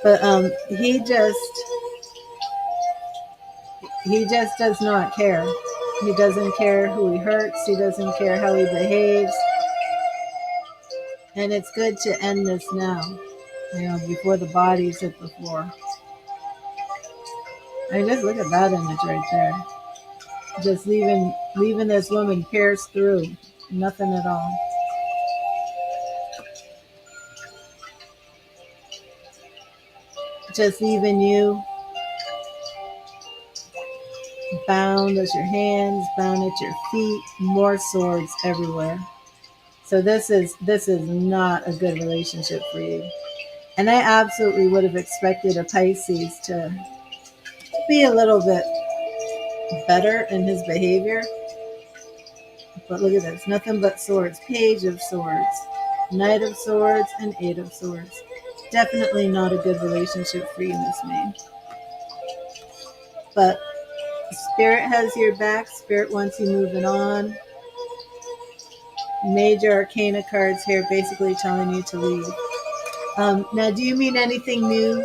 But he just does not care. He doesn't care who he hurts. He doesn't care how he behaves. And it's good to end this now, before the bodies hit the floor. I mean, just look at that image right there. Just leaving this woman pierced through. Nothing at all. Just leaving you bound at your hands, bound at your feet, more swords everywhere. So this is not a good relationship for you. And I absolutely would have expected a Pisces to be a little bit better in his behavior. But look at this. Nothing but swords. Page of swords. Knight of swords and Eight of swords. Definitely not a good relationship for you, Miss May. But Spirit has your back. Spirit wants you moving on. Major arcana cards here basically telling you to leave. Now, do you mean anything new?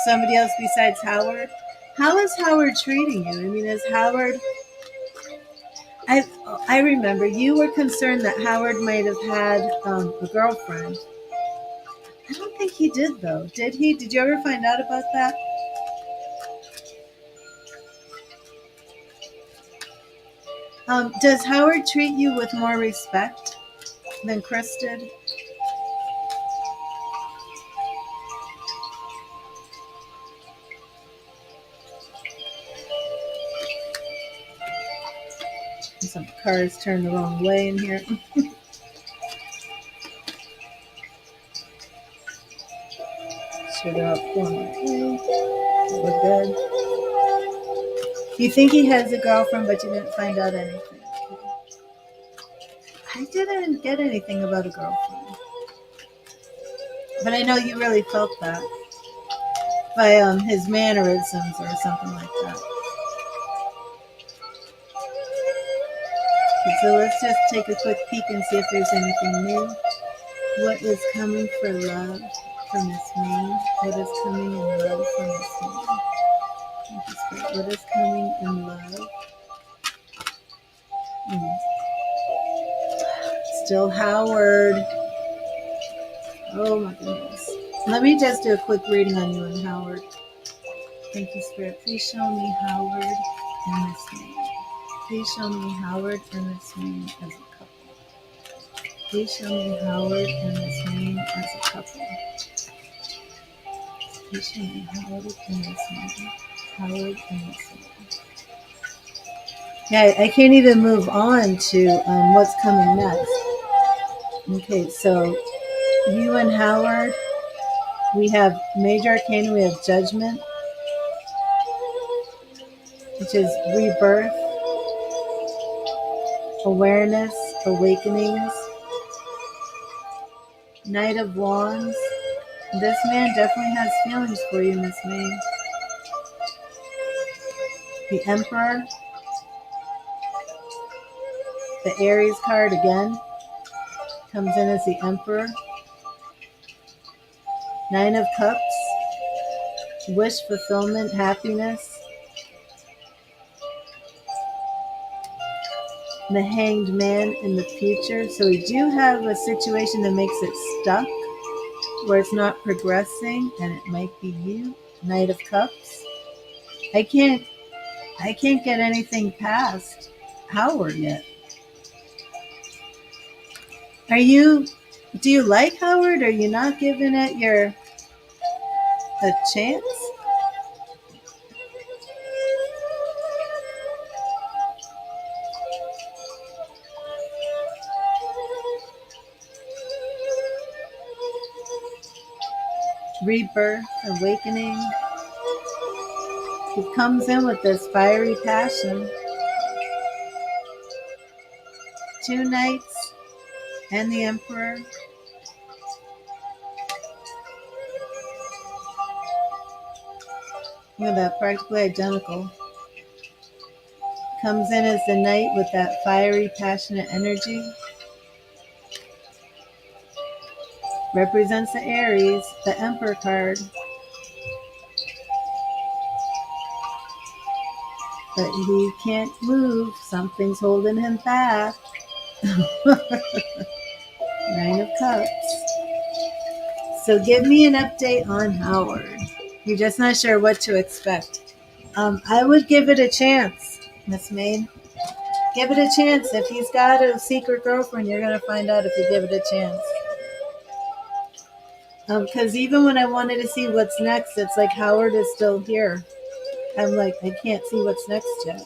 Somebody else besides Howard? How is Howard treating you? I mean, is Howard... I remember you were concerned that Howard might have had a girlfriend. I don't think he did, though. Did he? Did you ever find out about that? Does Howard treat you with more respect than Chris did? Some cars turn the wrong way in here. Sure, they're all going. We're good. You think he has a girlfriend, but you didn't find out anything. I didn't get anything about a girlfriend. But I know you really felt that by his mannerisms or something like that. Okay, so let's just take a quick peek and see if there's anything new. What is coming for love from Miss May? What is coming in love from Miss May? What is coming in love? Still Howard. Oh my goodness. Let me just do a quick reading on you and Howard. Thank you, Spirit. Please show me Howard and Miss May. Please show me Howard and Miss May as a couple. Please show me Howard and Miss May as a couple. Please show me Howard and Miss May. Howard and Miss May. Yeah, I can't even move on to what's coming next. Okay, so you and Howard, we have Major Arcana, we have Judgment, which is rebirth, awareness, awakenings, Knight of Wands. This man definitely has feelings for you, Miss May. The Emperor, the Aries card again, comes in as the Emperor. Nine of Cups, wish fulfillment, happiness. The Hanged Man in the future. So we do have a situation that makes it stuck, where it's not progressing, and it might be you. Knight of Cups. I can't get anything past Howard yet. Do you like Howard? Are you not giving it a chance? Rebirth, awakening. He comes in with this fiery passion. Two Knights and the Emperor. Look at that, practically identical. Comes in as the Knight with that fiery, passionate energy. Represents the Aries, the Emperor card. But he can't move. Something's holding him back. Nine of Cups. So give me an update on Howard. You're just not sure what to expect. I would give it a chance, Miss May. Give it a chance. If he's got a secret girlfriend, you're going to find out if you give it a chance. Because even when I wanted to see what's next, it's like Howard is still here. I'm like, I can't see what's next yet.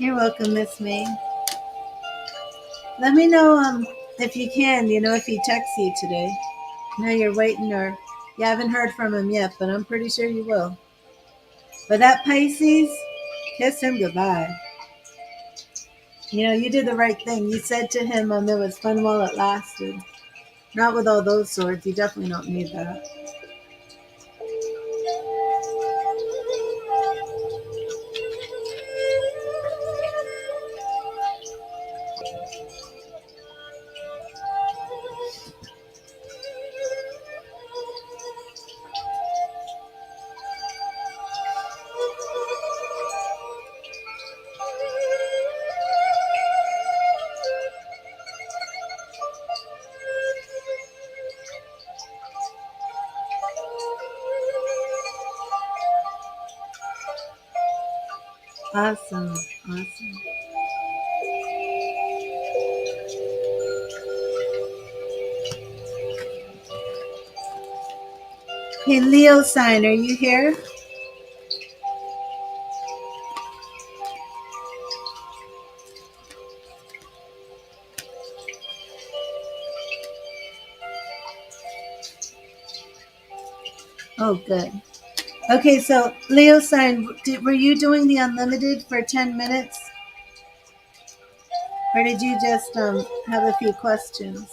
You're welcome, Miss May. Let me know if you can, if he texts you today. I know you're waiting or you haven't heard from him yet, but I'm pretty sure you will. But that Pisces, kiss him goodbye. You did the right thing. You said to him, it was fun while it lasted. Not with all those swords. You definitely don't need that. Awesome. Awesome. Hey, Leo sign, are you here? Oh, good. Okay, so Leo sign, were you doing the unlimited for 10 minutes? Or did you just have a few questions?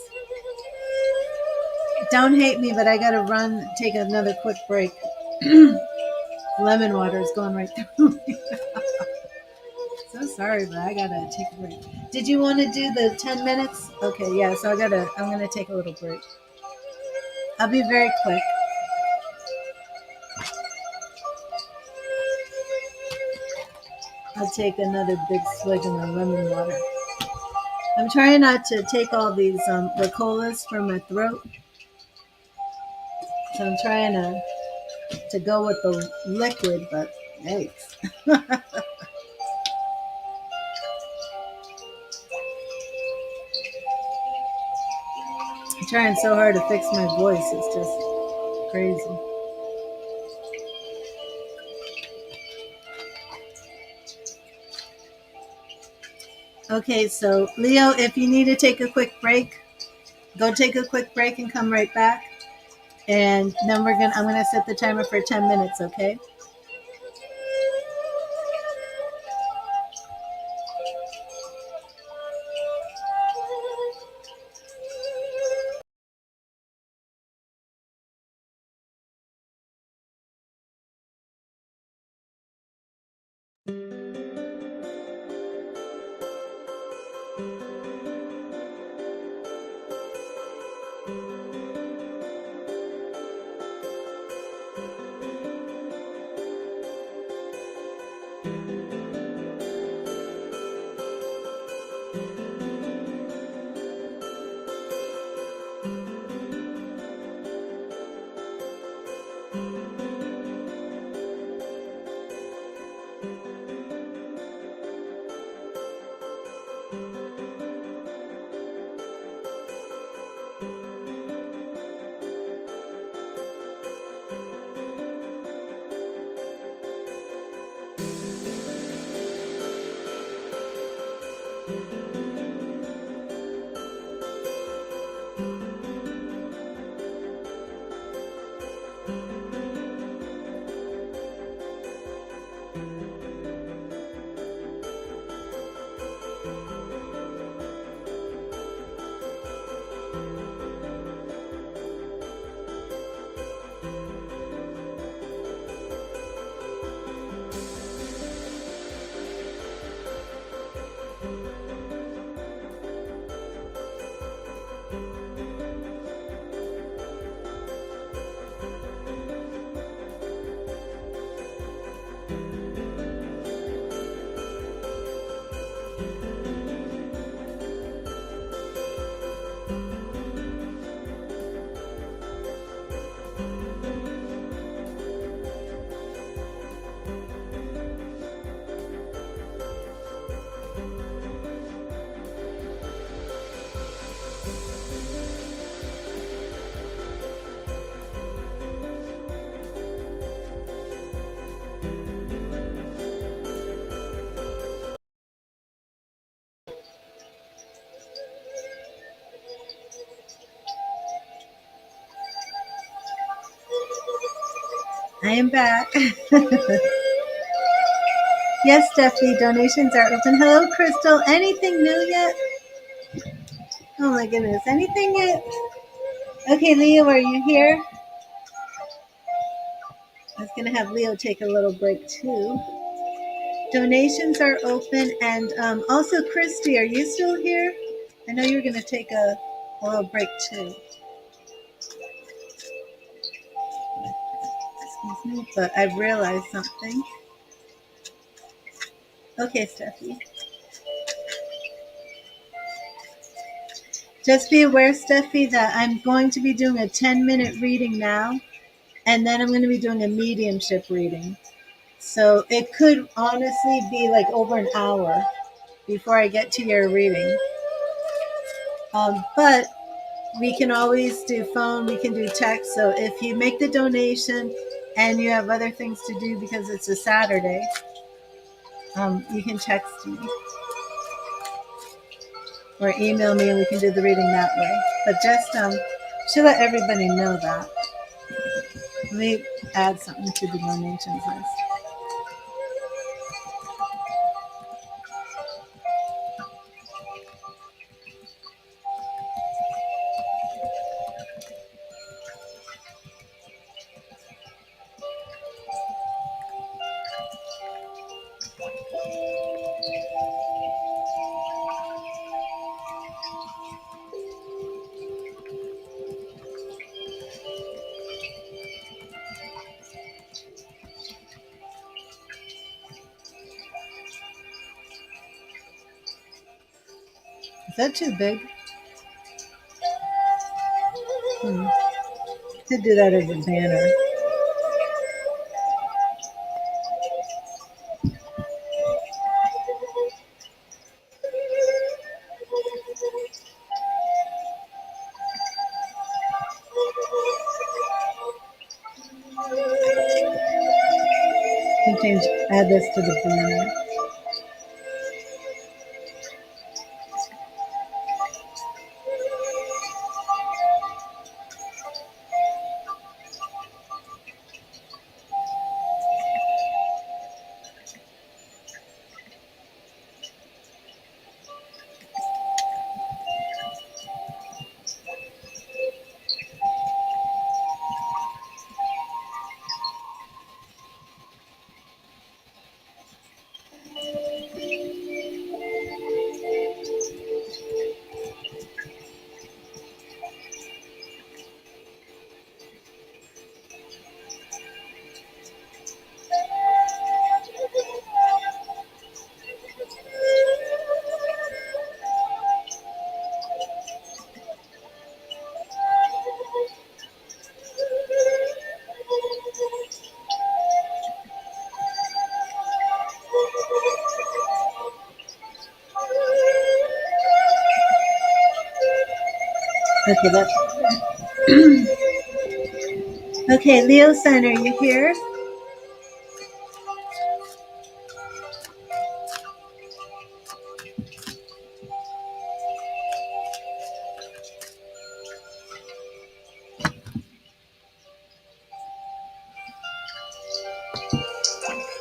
Don't hate me, but I gotta run, take another quick break. Lemon water is going right through me. So sorry, but I gotta take a break. Did you want to do the 10 minutes? Okay, yeah, so I'm gonna take a little break. I'll be very quick. I'll take another big swig of my lemon water. I'm trying not to take all these Ricolas for my throat. So I'm trying to go with the liquid, but yikes. I'm trying so hard to fix my voice. It's just crazy. Okay, so Leo, if you need to take a quick break, go take a quick break and come right back. And then I'm gonna set the timer for 10 minutes, okay? I am back. Yes, Steffi, donations are open. Hello, Crystal. Anything new yet? Oh my goodness, anything yet? Okay, Leo, are you here? I was going to have Leo take a little break too. Donations are open, and also, Christy, are you still here? I know you're going to take a little break too. Excuse me, but I've realized something. Okay, Steffi. Just be aware, Steffi, that I'm going to be doing a 10-minute reading now, and then I'm going to be doing a mediumship reading. So it could honestly be like over an hour before I get to your reading. But we can always do phone, we can do text. So if you make the donation and you have other things to do because it's a Saturday, you can text me or email me and we can do the reading that way. But just should let everybody know that. Let me add something to the donations list. Is that too big? Could do that as a banner. You can add this to the banner. Okay, that's okay. Leo Sun, are you here?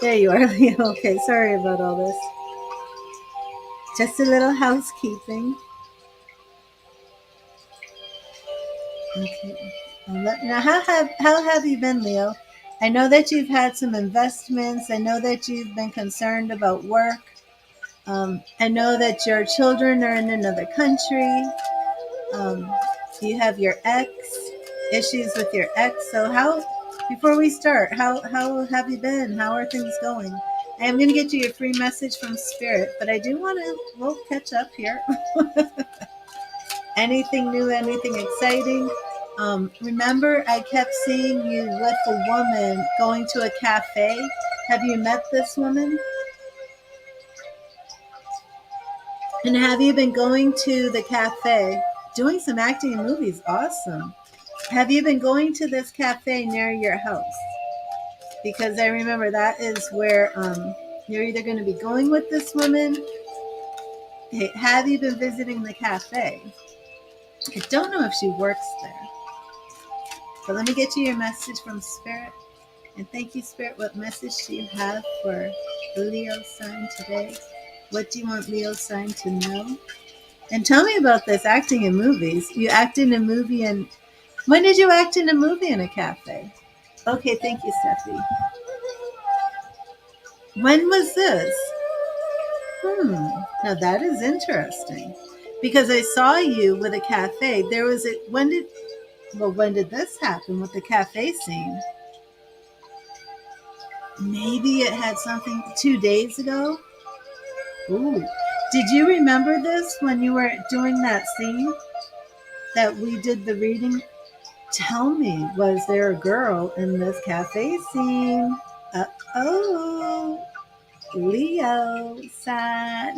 There you are, Leo. Okay, sorry about all this. Just a little housekeeping. Okay. Now, how have you been, Leo? I know that you've had some investments. I know that you've been concerned about work. I know that your children are in another country. You have your ex, issues with your ex. So before we start, how have you been? How are things going? I am going to get you a free message from Spirit, but I do want to, we'll catch up here. Anything new, anything exciting? Remember, I kept seeing you with a woman going to a cafe. Have you met this woman? And have you been going to the cafe, doing some acting in movies? Awesome. Have you been going to this cafe near your house? Because I remember that is where you're either going to be going with this woman. Have you been visiting the cafe? I don't know if she works there. But let me get you your message from Spirit. And thank you, Spirit. What message do you have for the Leo sign today? What do you want Leo sign to know? And tell me about this acting in movies. You act in a movie, and when did you act in a movie in a cafe? Okay, thank you, Steffi. When was this? Now that is interesting. Because I saw you with a cafe. There was a when did this happen with the cafe scene? Maybe it had something 2 days ago. Ooh. Did you remember this when you were doing that scene that we did the reading? Tell me, was there a girl in this cafe scene? Oh, Leo sign.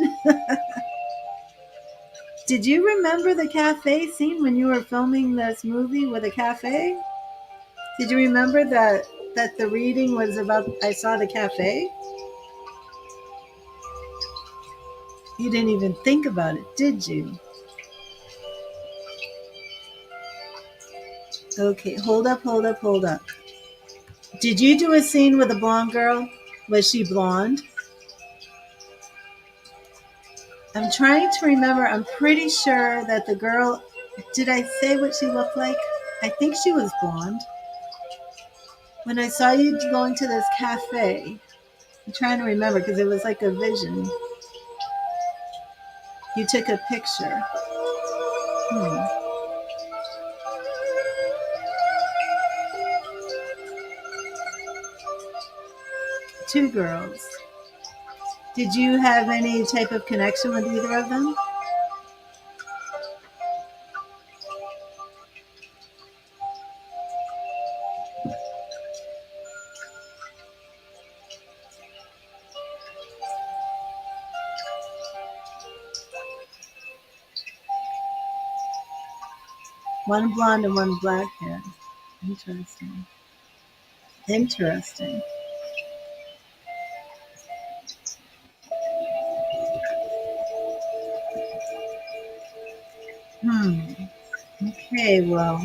Did you remember the cafe scene when you were filming this movie with a cafe? Did you remember that the reading was about I saw the cafe? You didn't even think about it, did you? Okay, hold up, hold up, hold up. Did you do a scene with a blonde girl? Was she blonde? I'm trying to remember. I'm pretty sure that the girl, did I say what she looked like? I think she was blonde. When I saw you going to this cafe, I'm trying to remember because it was like a vision. You took a picture. Two girls. Did you have any type of connection with either of them? One blonde and one black hair. Interesting. Interesting. Okay, well,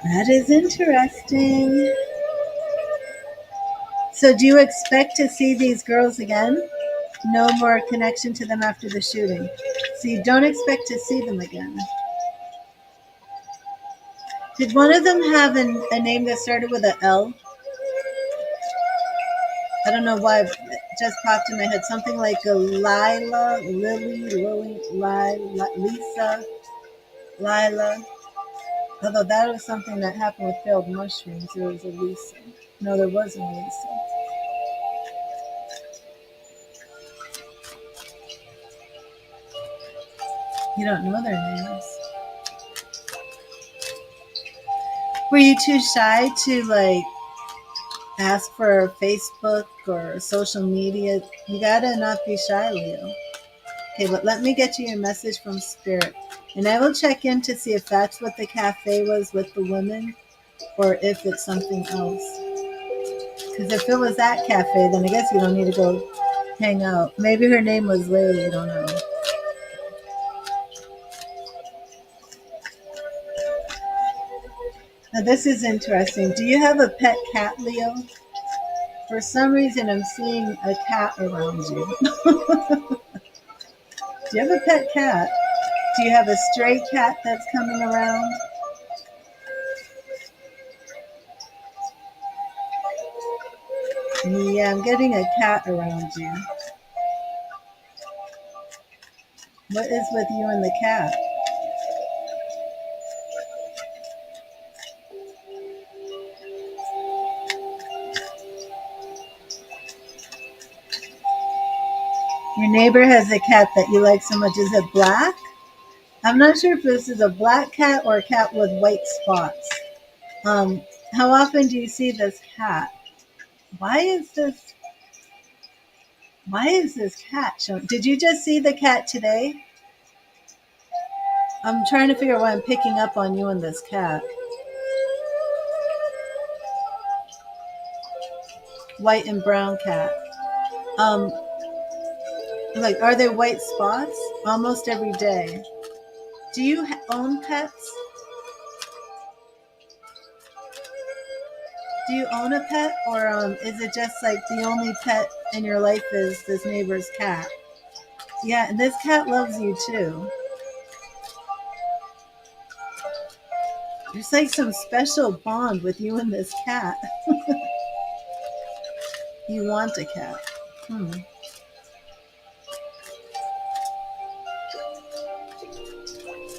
that is interesting. So, do you expect to see these girls again? No more connection to them after the shooting. So, you don't expect to see them again. Did one of them have a name that started with a L? I don't know why it just popped in my head. Something like a Lila, Lily, Lisa, Lila. Although that was something that happened with failed mushrooms. There was a Lisa. No, there wasn't a Lisa. You don't know their names. Were you too shy to ask for Facebook or social media? You gotta not be shy, Leo. Okay, but let me get you your message from Spirit. And I will check in to see if that's what the cafe was with the women or if it's something else. Because if it was that cafe, then I guess you don't need to go hang out. Maybe her name was Lily, I don't know. Now this is interesting. Do you have a pet cat, Leo? For some reason, I'm seeing a cat around you. Do you have a pet cat? Do you have a stray cat that's coming around? Yeah, I'm getting a cat around you. What is with you and the cat? Your neighbor has a cat that you like so much. Is it black? I'm not sure if this is a black cat or a cat with white spots. Um, how often do you see this cat? Why is this? Why is this cat showing? Did you just see the cat today? I'm trying to figure out why I'm picking up on you and this cat. White and brown cat. Um, are there white spots? Almost every day. Do you own pets? Do you own a pet, or is it just like the only pet in your life is this neighbor's cat? Yeah, and this cat loves you too. There's like some special bond with you and this cat. You want a cat.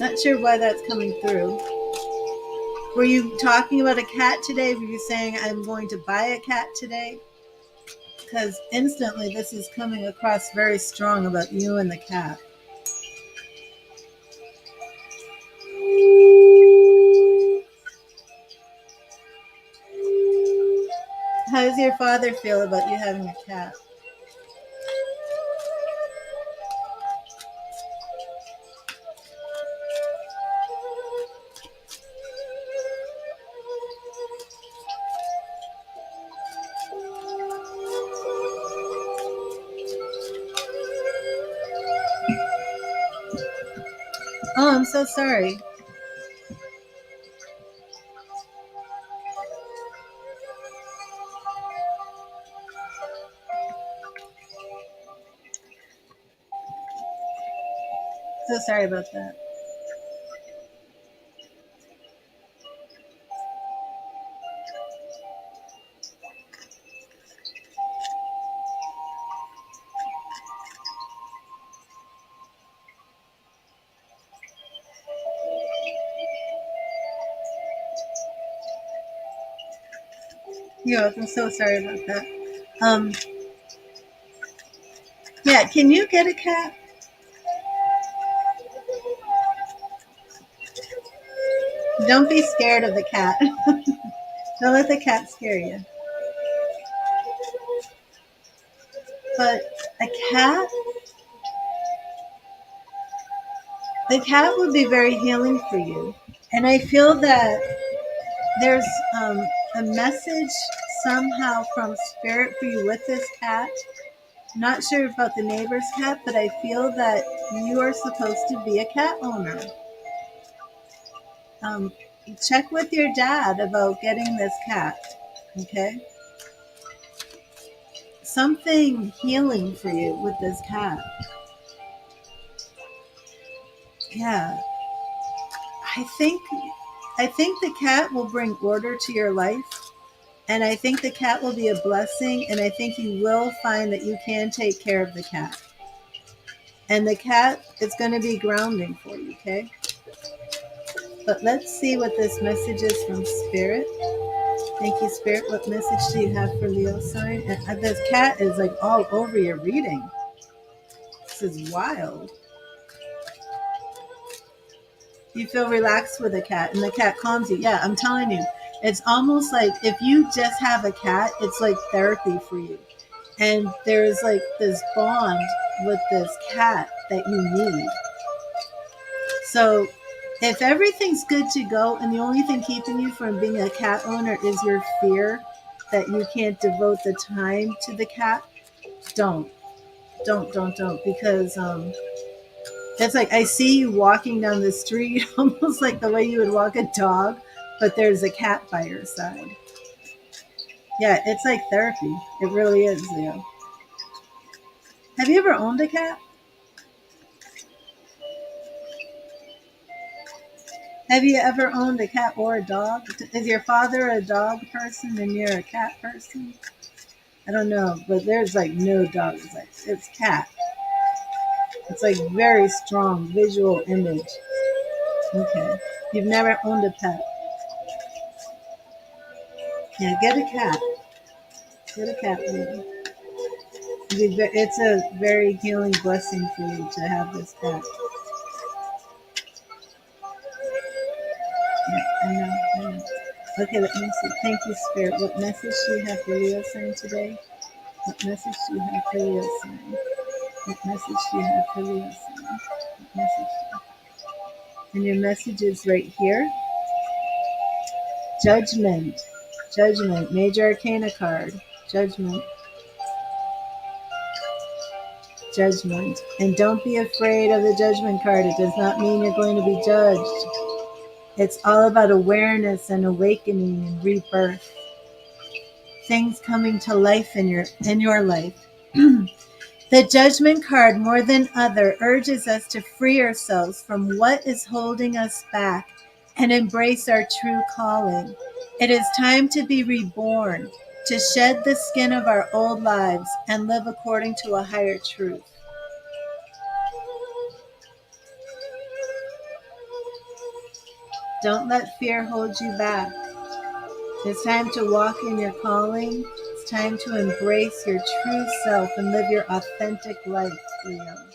Not sure why that's coming through. Were you talking about a cat today? Were you saying I'm going to buy a cat today? Because instantly this is coming across very strong about you and the cat. How does your father feel about you having a cat? Oh, I'm so sorry. So sorry about that. You're welcome. So sorry about that. Um, yeah, can you get a cat? Don't be scared of the cat. Don't let the cat scare you. But a cat, the cat would be very healing for you. And I feel that there's a message somehow from spirit for you with this cat. Not sure about the neighbor's cat, but I feel that you are supposed to be a cat owner. Um, check with your dad about getting this cat. Okay? Something healing for you with this cat. Yeah. I think I think the cat will bring order to your life, and I think the cat will be a blessing, and I think you will find that you can take care of the cat. And the cat is going to be grounding for you, okay? But let's see what this message is from Spirit. Thank you, Spirit. What message do you have for Leo sign? And this cat is like all over your reading. This is wild. You feel relaxed with a cat, and the cat calms you. Yeah, I'm telling you. It's almost like if you just have a cat, it's like therapy for you. And there's like this bond with this cat that you need. So if everything's good to go and the only thing keeping you from being a cat owner is your fear that you can't devote the time to the cat, don't. Because it's like I see you walking down the street almost like the way you would walk a dog, but there's a cat by your side. Yeah, it's like therapy. It really is, Leo. Have you ever owned a cat? Have you ever owned a cat or a dog? Is your father a dog person and you're a cat person? I don't know, but there's like no dogs. Like it's cat. It's like very strong visual image. Okay. You've never owned a pet. Yeah, get a cat. Get a cat, baby. It's a very healing blessing for you to have this cat. Yeah, I know. Okay, let me see. Thank you, Spirit. What message do you have for Leo sign today? What message do you have for Leo sign? What message do you have for Leo sign? What message? And your message is right here. Judgment. Judgment. Major Arcana card. Judgment. Judgment. And don't be afraid of the Judgment card. It does not mean you're going to be judged. It's all about awareness and awakening and rebirth. things coming to life in your life. The Judgment card, more than other, urges us to free ourselves from what is holding us back and embrace our true calling. It is time to be reborn, to shed the skin of our old lives and live according to a higher truth. Don't let fear hold you back. It's time to walk in your calling. It's time to embrace your true self and live your authentic life, Leo.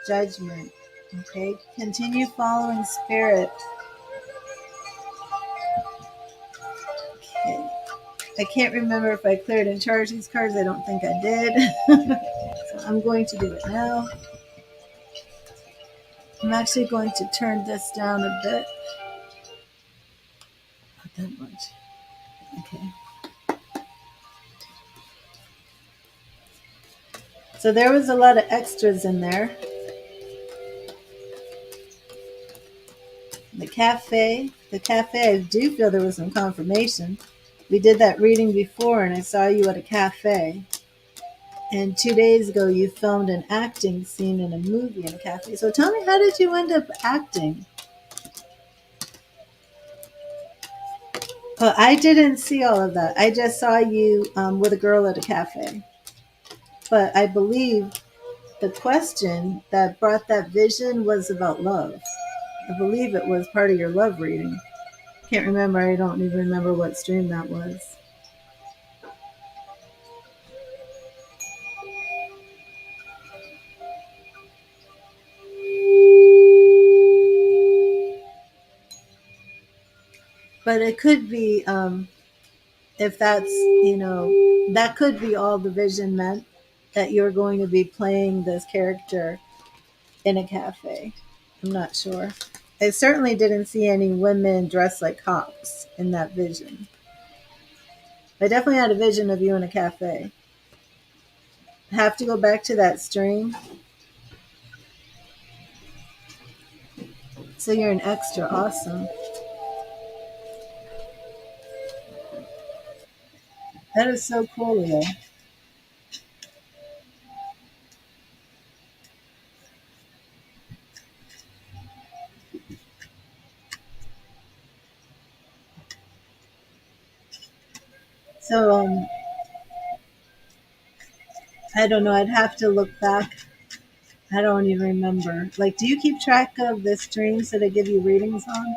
Judgment. Okay? Continue following spirit. Okay. I can't remember if I cleared and charged these cards. I don't think I did. So I'm going to do it now. I'm actually going to turn this down a bit. Not that much. Okay. So there was a lot of extras in there. The cafe, I do feel there was some confirmation. We did that reading before and I saw you at a cafe. And 2 days ago you filmed an acting scene in a movie in a cafe. So tell me, how did you end up acting? Oh, I didn't see all of that. I just saw you with a girl at a cafe. But I believe the question that brought that vision was about love. I believe it was part of your love reading. Can't remember. I don't even remember what stream that was. But it could be, if that's, that could be all the vision meant, that you're going to be playing this character in a cafe. I'm not sure. I certainly didn't see any women dressed like cops in that vision. I definitely had a vision of you in a cafe. I have to go back to that stream. So you're an extra. Awesome. That is so cool, Leo. So I don't know. I'd have to look back. I don't even remember. Like, do you keep track of the streams that I give you readings on?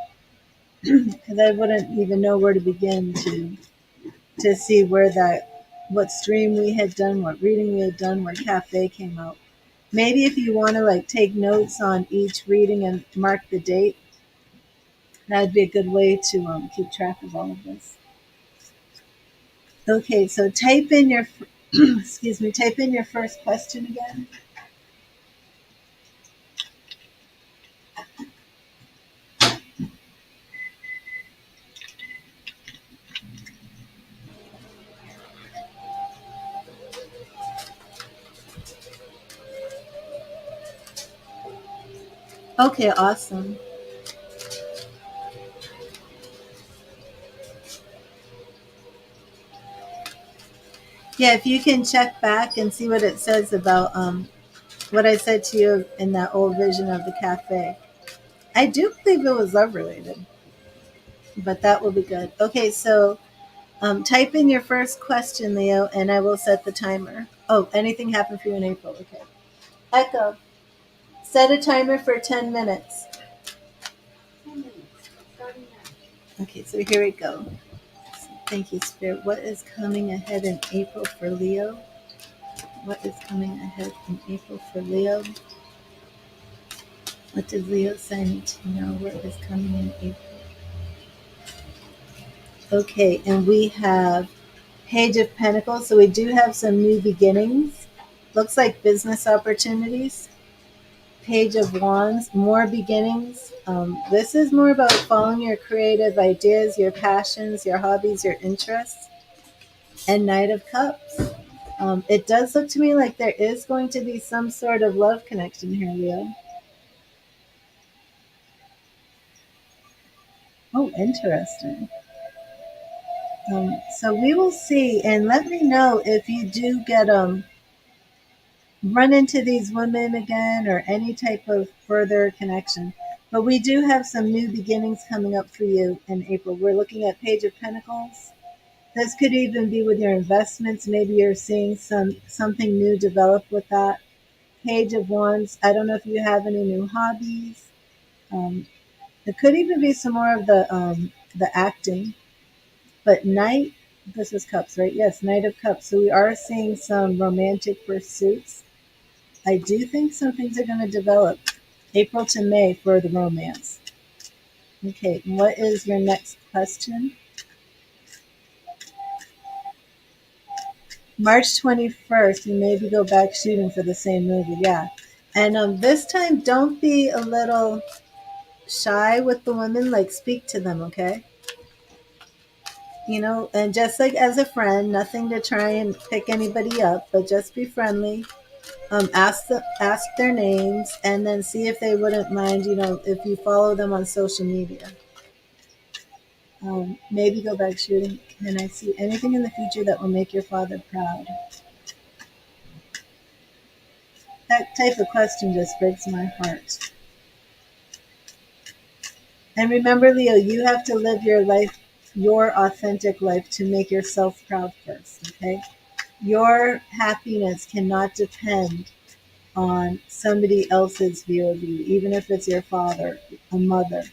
Because I wouldn't even know where to begin to see what stream we had done, what reading we had done, where cafe came out. Maybe if you want to like take notes on each reading and mark the date, that'd be a good way to keep track of all of this. Okay, so type in your excuse me, type in your first question again. Okay, awesome. Yeah, if you can check back and see what it says about what I said to you in that old vision of the cafe. I do believe it was love related, but that will be good. Okay, so type in your first question, Leo, and I will set the timer. Oh, anything happened for you in April? Okay. Echo, set a timer for 10 minutes. Okay, so here we go. Thank you, Spirit. What is coming ahead in April for Leo? What is coming ahead in April for Leo? What does Leo sign need to know? What is coming in April? Okay, and we have Page of Pentacles. So we do have some new beginnings. Looks like business opportunities. Page of Wands, more beginnings. This is more about following your creative ideas, your passions, your hobbies, your interests. And Knight of Cups. It does look to me like there is going to be some sort of love connection here, Leo. Oh, interesting. So we will see, and let me know if you do get run into these women again or any type of further connection. But we do have some new beginnings coming up for you in April. We're looking at Page of Pentacles. This could even be with your investments. Maybe you're seeing something new develop with that. Page of Wands. I don't know if you have any new hobbies. Um, it could even be some more of the acting. But Knight. This is Cups, right? Yes, Knight of Cups. So we are seeing some romantic pursuits. I do think some things are going to develop April to May for the romance. Okay, what is your next question? March 21st, and maybe go back shooting for the same movie. Yeah. And this time, don't be a little shy with the women. Like, speak to them, okay? You know, and just like as a friend, nothing to try and pick anybody up, but just be friendly. Ask their names, and then see if they wouldn't mind. You know, if you follow them on social media. Maybe go back shooting. Can I see anything in the future that will make your father proud? That type of question just breaks my heart. And remember, Leo, you have to live your life, your authentic life, to make yourself proud first, okay? Your happiness cannot depend on somebody else's view of you, even if it's your father, a mother.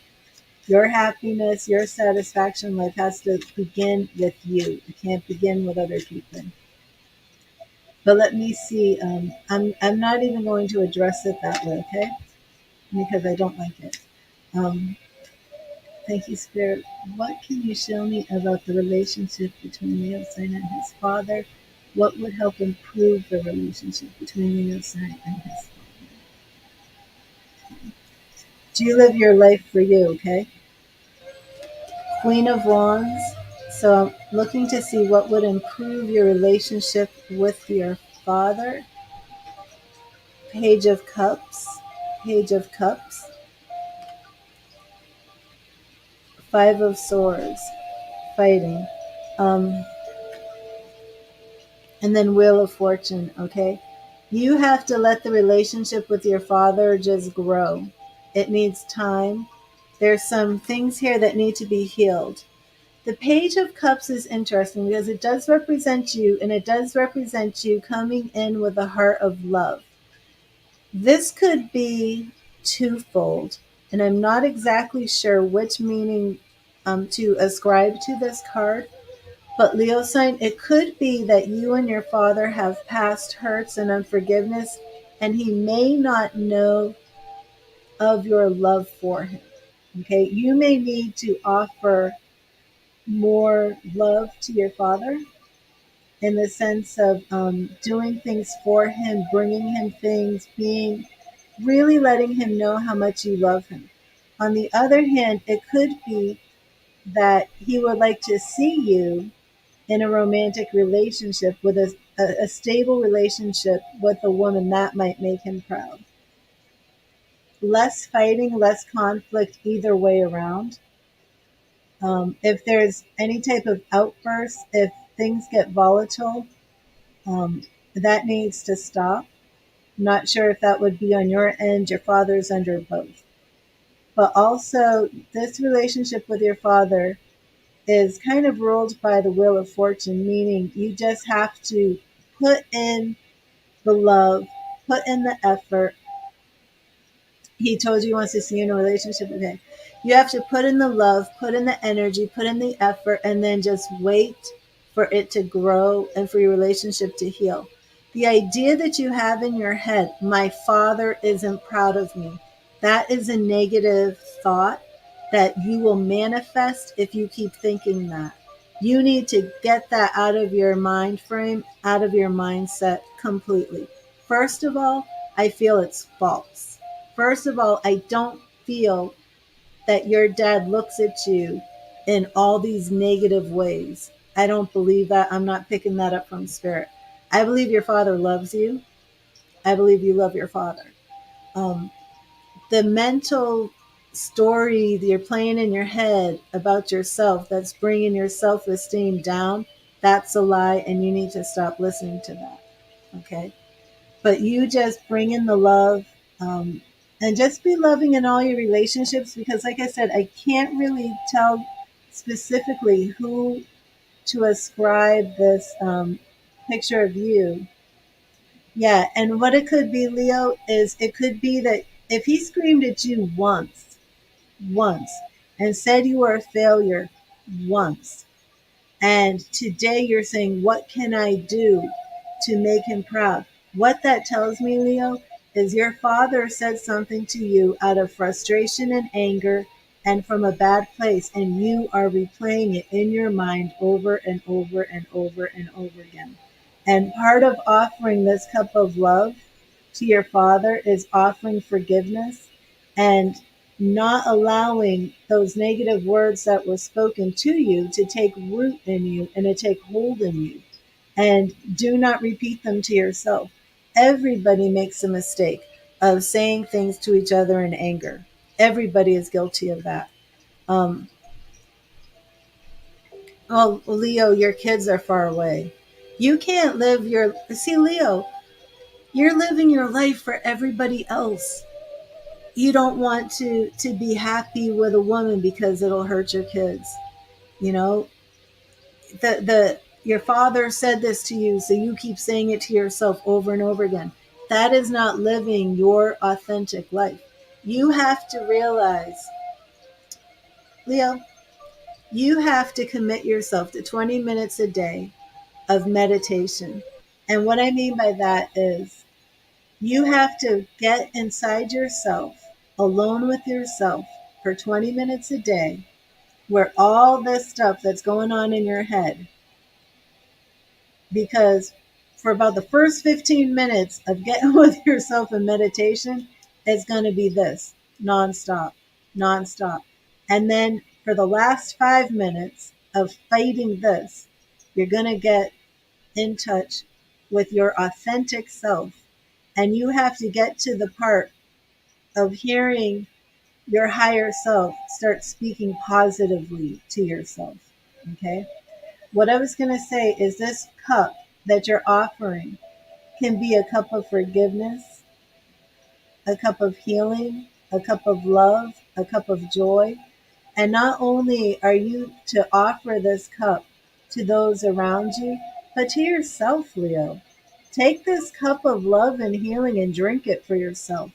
Your happiness, your satisfaction in life has to begin with you. It can't begin with other people. But let me see. I'm not even going to address it that way, okay? Because I don't like it. Um, Thank you, Spirit. What can you show me about the relationship between Leo sign and his father? What would help improve the relationship between Leo sign and his father? Do you live your life for you, okay? Queen of Wands. So I'm looking to see what would improve your relationship with your father. Page of Cups. Page of Cups. Five of Swords. Fighting. Um, and then Wheel of Fortune, okay? You have to let the relationship with your father just grow. It needs time. There's some things here that need to be healed. The Page of Cups is interesting because it does represent you, and it does represent you coming in with a heart of love. This could be twofold, and I'm not exactly sure which meaning to ascribe to this card. But Leo sign, it could be that you and your father have past hurts and unforgiveness, and he may not know of your love for him. Okay, you may need to offer more love to your father in the sense of doing things for him, bringing him things, being really letting him know how much you love him. On the other hand, it could be that he would like to see you in a romantic relationship with a stable relationship with a woman that might make him proud. Less fighting, less conflict either way around. If there's any type of outburst, if things get volatile, that needs to stop. Not sure if that would be on your end, your father's under both. But also, this relationship with your father is kind of ruled by the wheel of fortune, meaning you just have to put in the love, put in the effort. He told you he wants to see you in a relationship. Okay. You have to put in the love, put in the energy, put in the effort, and then just wait for it to grow and for your relationship to heal. The idea that you have in your head, my father isn't proud of me, that is a negative thought that you will manifest if you keep thinking that. You need to get that out of your mind frame, out of your mindset completely. First of all, I feel it's false. First of all, I don't feel that your dad looks at you in all these negative ways. I don't believe that. I'm not picking that up from spirit. I believe your father loves you. I believe you love your father. Um, the mental story that you're playing in your head about yourself that's bringing your self-esteem down, that's a lie, and you need to stop listening to that. Okay? But you just bring in the love, and just be loving in all your relationships, because like I said, I can't really tell specifically who to ascribe this picture of you. Yeah, and what it could be, Leo, is it could be that if he screamed at you once, and said you were a failure once, and today you're saying, what can I do to make him proud? What that tells me, Leo, is your father said something to you out of frustration and anger and from a bad place, and you are replaying it in your mind over and over and over and over again. And part of offering this cup of love to your father is offering forgiveness and not allowing those negative words that were spoken to you to take root in you and to take hold in you. And do not repeat them to yourself. Everybody makes a mistake of saying things to each other in anger. Everybody is guilty of that. Um, oh, Leo, your kids are far away. You can't live your. See, Leo, you're living your life for everybody else. You don't want to be happy with a woman because it'll hurt your kids. You know, the your father said this to you, so you keep saying it to yourself over and over again. That is not living your authentic life. You have to realize, Leo, you have to commit yourself to 20 minutes a day of meditation. And what I mean by that is you have to get inside yourself, alone with yourself, for 20 minutes a day, where all this stuff that's going on in your head, because for about the first 15 minutes of getting with yourself in meditation, it's going to be this nonstop, nonstop. And then for the last 5 minutes of fighting this, you're going to get in touch with your authentic self. And you have to get to the part of hearing your higher self start speaking positively to yourself. Okay? What I was going to say is this cup that you're offering can be a cup of forgiveness, a cup of healing, a cup of love, a cup of joy. And not only are you to offer this cup to those around you, but to yourself, Leo. Take this cup of love and healing and drink it for yourself.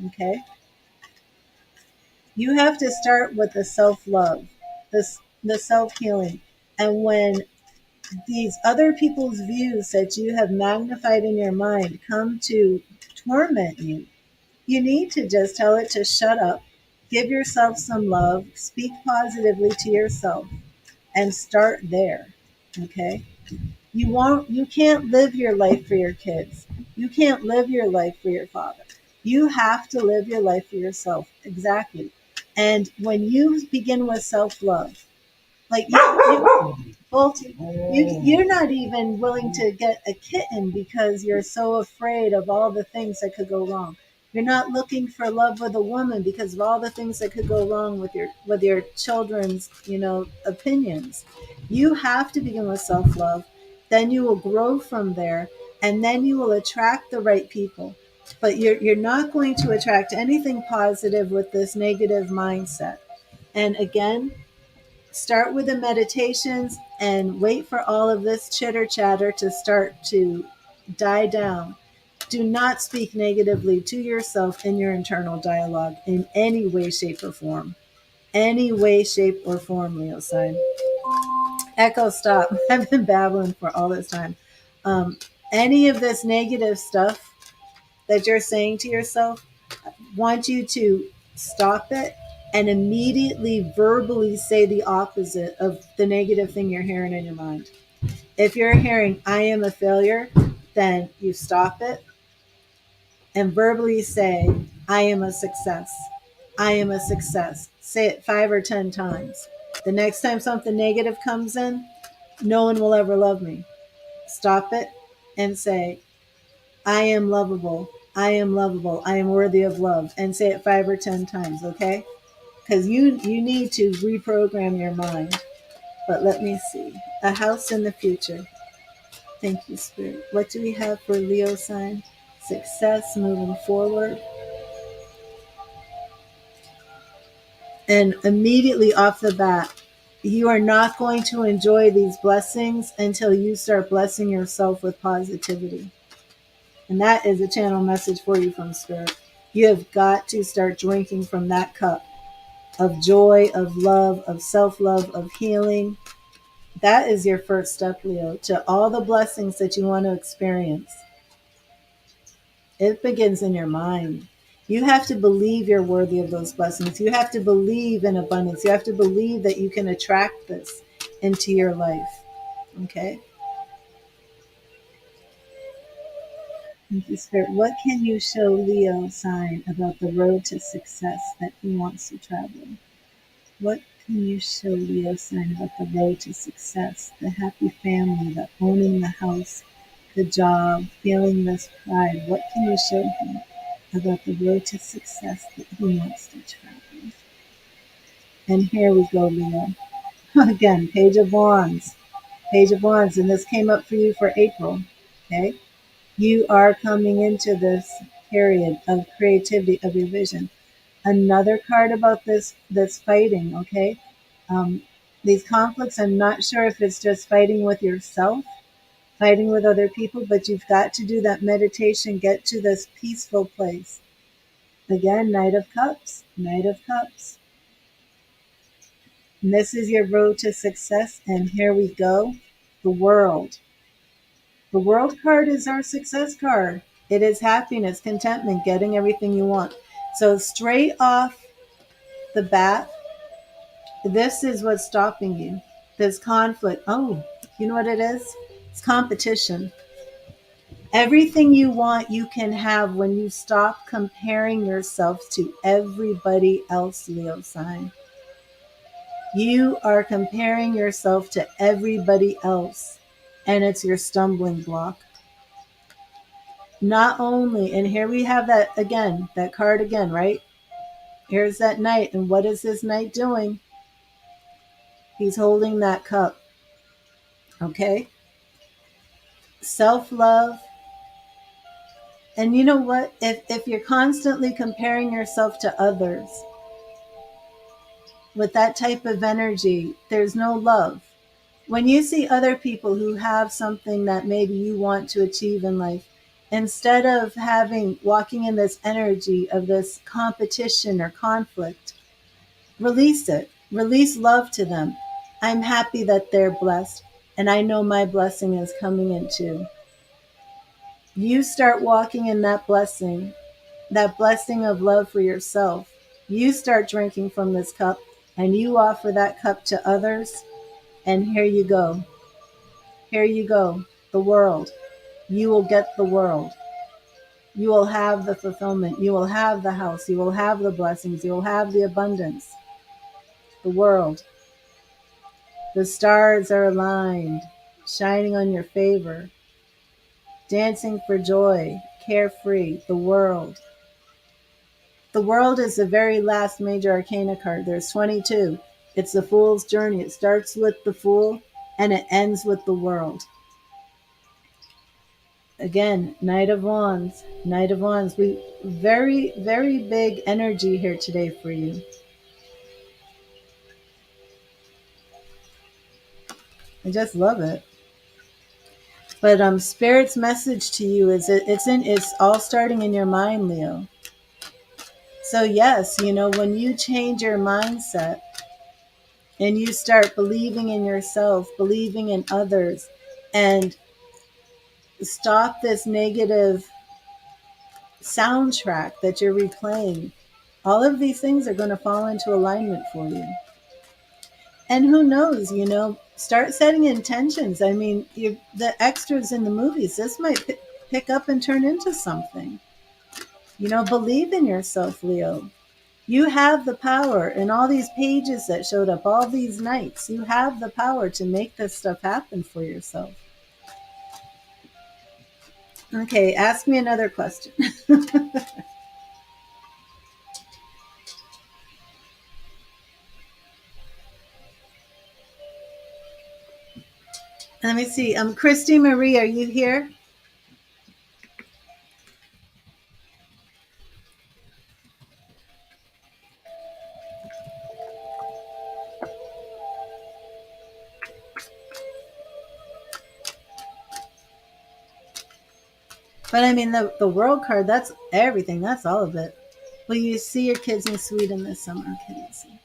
Okay? You have to start with the self love, the self healing. And when these other people's views that you have magnified in your mind come to torment you, you need to just tell it to shut up, give yourself some love, speak positively to yourself, and start there. Okay? You can't live your life for your kids. You can't live your life for your father. You have to live your life for yourself. Exactly. And when you begin with self-love, like you're not even willing to get a kitten because you're so afraid of all the things that could go wrong. You're not looking for love with a woman because of all the things that could go wrong with your children's, opinions. You have to begin with self-love. Then you will grow from there, and then you will attract the right people. But you're not going to attract anything positive with this negative mindset. And again, start with the meditations and wait for all of this chitter chatter to start to die down. Do not speak negatively to yourself in your internal dialogue in any way, shape, or form. Any way, shape, or form, Leo sign. Echo, stop. I've been babbling for all this time. Um, any of this negative stuff that you're saying to yourself, want you to stop it and immediately verbally say the opposite of the negative thing you're hearing in your mind. If you're hearing, I am a failure, then you stop it and verbally say, I am a success. I am a success. Say it 5 or 10 times. The next time something negative comes in, no one will ever love me. Stop it and say, I am lovable. I am lovable. I am worthy of love. And say it 5 or 10 times, okay? because you need to reprogram your mind. But let me see. A house in the future. Thank you, Spirit. What do we have for Leo sign? Success moving forward. And immediately off the bat, you are not going to enjoy these blessings until you start blessing yourself with positivity. And that is a channel message for you from Spirit. You have got to start drinking from that cup of joy, of love, of self-love, of healing. That is your first step, Leo, to all the blessings that you want to experience. It begins in your mind. You have to believe you're worthy of those blessings. You have to believe in abundance. You have to believe that you can attract this into your life. Okay? Thank you, Spirit. What can you show Leo sign about the road to success that he wants to travel? What can you show Leo sign about the road to success? The happy family, the owning the house, the job, feeling this pride. What can you show him about the road to success that he wants to travel? And here we go, Leo. Again, Page of Wands. Page of Wands. And this came up for you for April. Okay? You are coming into this period of creativity, of your vision. Another card about this fighting, okay? Um, these conflicts, I'm not sure if it's just fighting with yourself, fighting with other people, but you've got to do that meditation, get to this peaceful place. Again, Knight of Cups, Knight of Cups. And this is your road to success, and here we go. The World. The World card is our success card. It is happiness, contentment, getting everything you want. So straight off the bat, this is what's stopping you. This conflict. Oh, you know what it is? It's competition. Everything you want, you can have when you stop comparing yourself to everybody else, Leo sign. You are comparing yourself to everybody else, and it's your stumbling block. Not only, and here we have that again, that card again, right? Here's that knight, and what is this knight doing? He's holding that cup. Okay? Self-love. And you know what? If you're constantly comparing yourself to others with that type of energy, there's no love. When you see other people who have something that maybe you want to achieve in life, instead of walking in this energy of this competition or conflict, release it. Release love to them. I'm happy that they're blessed, and I know my blessing is coming in too. You start walking in that blessing of love for yourself. You start drinking from this cup, and you offer that cup to others, and here you go. Here you go. The world. You will get the world. You will have the fulfillment. You will have the house. You will have the blessings. You will have the abundance. The world. The stars are aligned, shining on your favor, dancing for joy, carefree, the world. The world is the very last major arcana card. There's 22. It's the Fool's journey. It starts with the Fool and it ends with the world. Again, Knight of Wands, Knight of Wands. We very, very big energy here today for you. I just love it. But Spirit's message to you is it's all starting in your mind, Leo. So yes, when you change your mindset and you start believing in yourself, believing in others, and stop this negative soundtrack that you're replaying, all of these things are going to fall into alignment for you. And who knows, start setting intentions. I mean, the extras in the movies, this might pick up and turn into something. Believe in yourself, Leo. You have the power, and all these pages that showed up, all these nights, you have the power to make this stuff happen for yourself. Okay, ask me another question. Let me see. Christy Marie, are you here? But I mean, the world card, that's everything. That's all of it. Will you see your kids in Sweden this summer? Okay, let's see.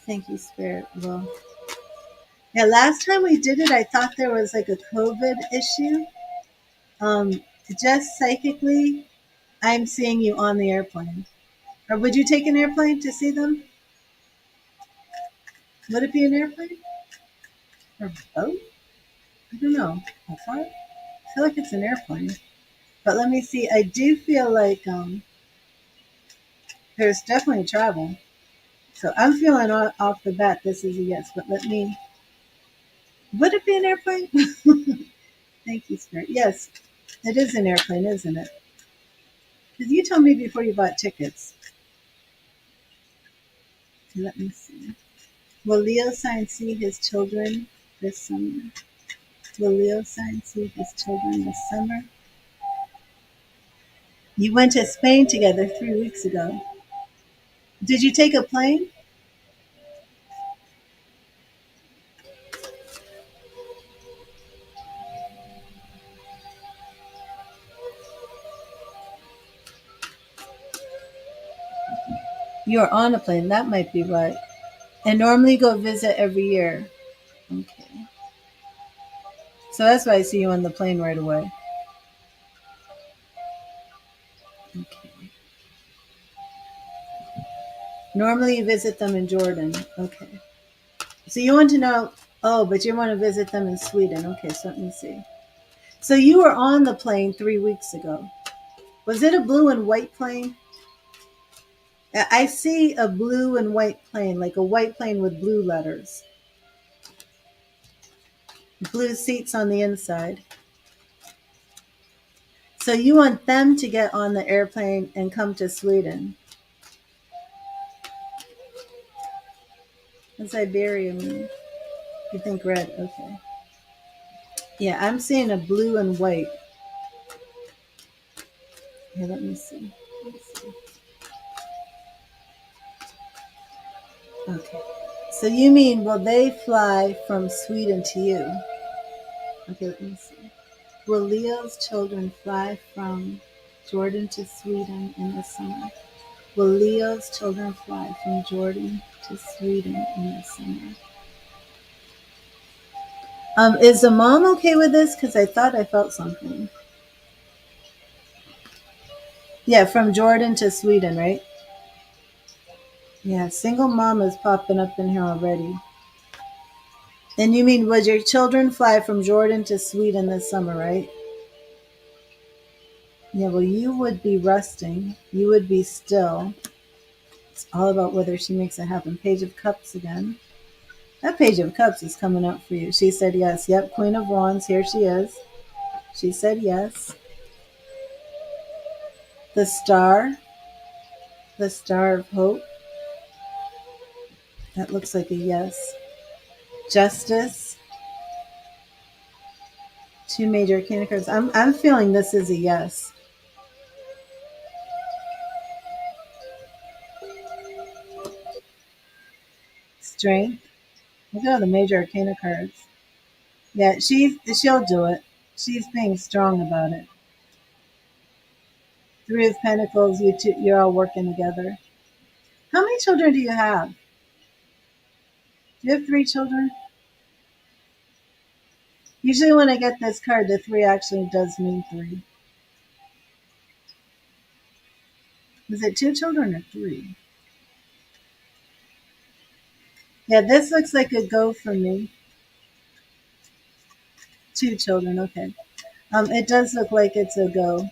Thank you, Spirit. Well, yeah, last time we did it, I thought there was like a COVID issue. Um, just psychically, I'm seeing you on the airplane. Or would you take an airplane to see them? Would it be an airplane? Or boat? I don't know. A car? I feel like it's an airplane. But let me see. I do feel like there's definitely travel. So I'm feeling off the bat this is a yes. But let me. Would it be an airplane? Thank you, Spirit. Yes, it is an airplane, isn't it? Because you told me before you bought tickets. Let me see. Will Leo sign see his children this summer? Will Leo sign see his children this summer? You went to Spain together 3 weeks ago. Did you take a plane? You're on a plane. That might be why. And normally go visit every year. Okay. So that's why I see you on the plane right away. Okay. Normally you visit them in Jordan. Okay. So you want to know, oh, but you want to visit them in Sweden. Okay, so let me see. So you were on the plane 3 weeks ago. Was it a blue and white plane? I see a blue and white plane, like a white plane with blue letters, blue seats on the inside. So you want them to get on the airplane and come to Sweden. What's Iberia mean? You think red? Okay. Yeah, I'm seeing a blue and white. Here, let me see. Let me see. Okay. So you mean will they fly from Sweden to you? Okay, let me see. Will Leo's children fly from Jordan to Sweden in the summer? Will Leo's children fly from Jordan to Sweden in the summer? Is the mom okay with this? Because I thought I felt something. Yeah, from Jordan to Sweden, right? Yeah, single mom is popping up in here already. And you mean would your children fly from Jordan to Sweden this summer, right? Yeah, well, you would be resting. You would be still. It's all about whether she makes it happen. Page of Cups again. That Page of Cups is coming up for you. She said yes. Yep, Queen of Wands. Here she is. She said yes. The Star. The Star of Hope. That looks like a yes. Justice. Two major arcana cards. I'm feeling this is a yes. Strength. Look at all the major arcana cards. Yeah, she'll do it. She's being strong about it. Three of Pentacles. You're all working together. How many children do you have? Do you have 3 children? Usually, when I get this card, the three actually does mean three. Is it 2 children or three? Yeah, this looks like a go for me. 2 children. Okay. It does look like it's a go.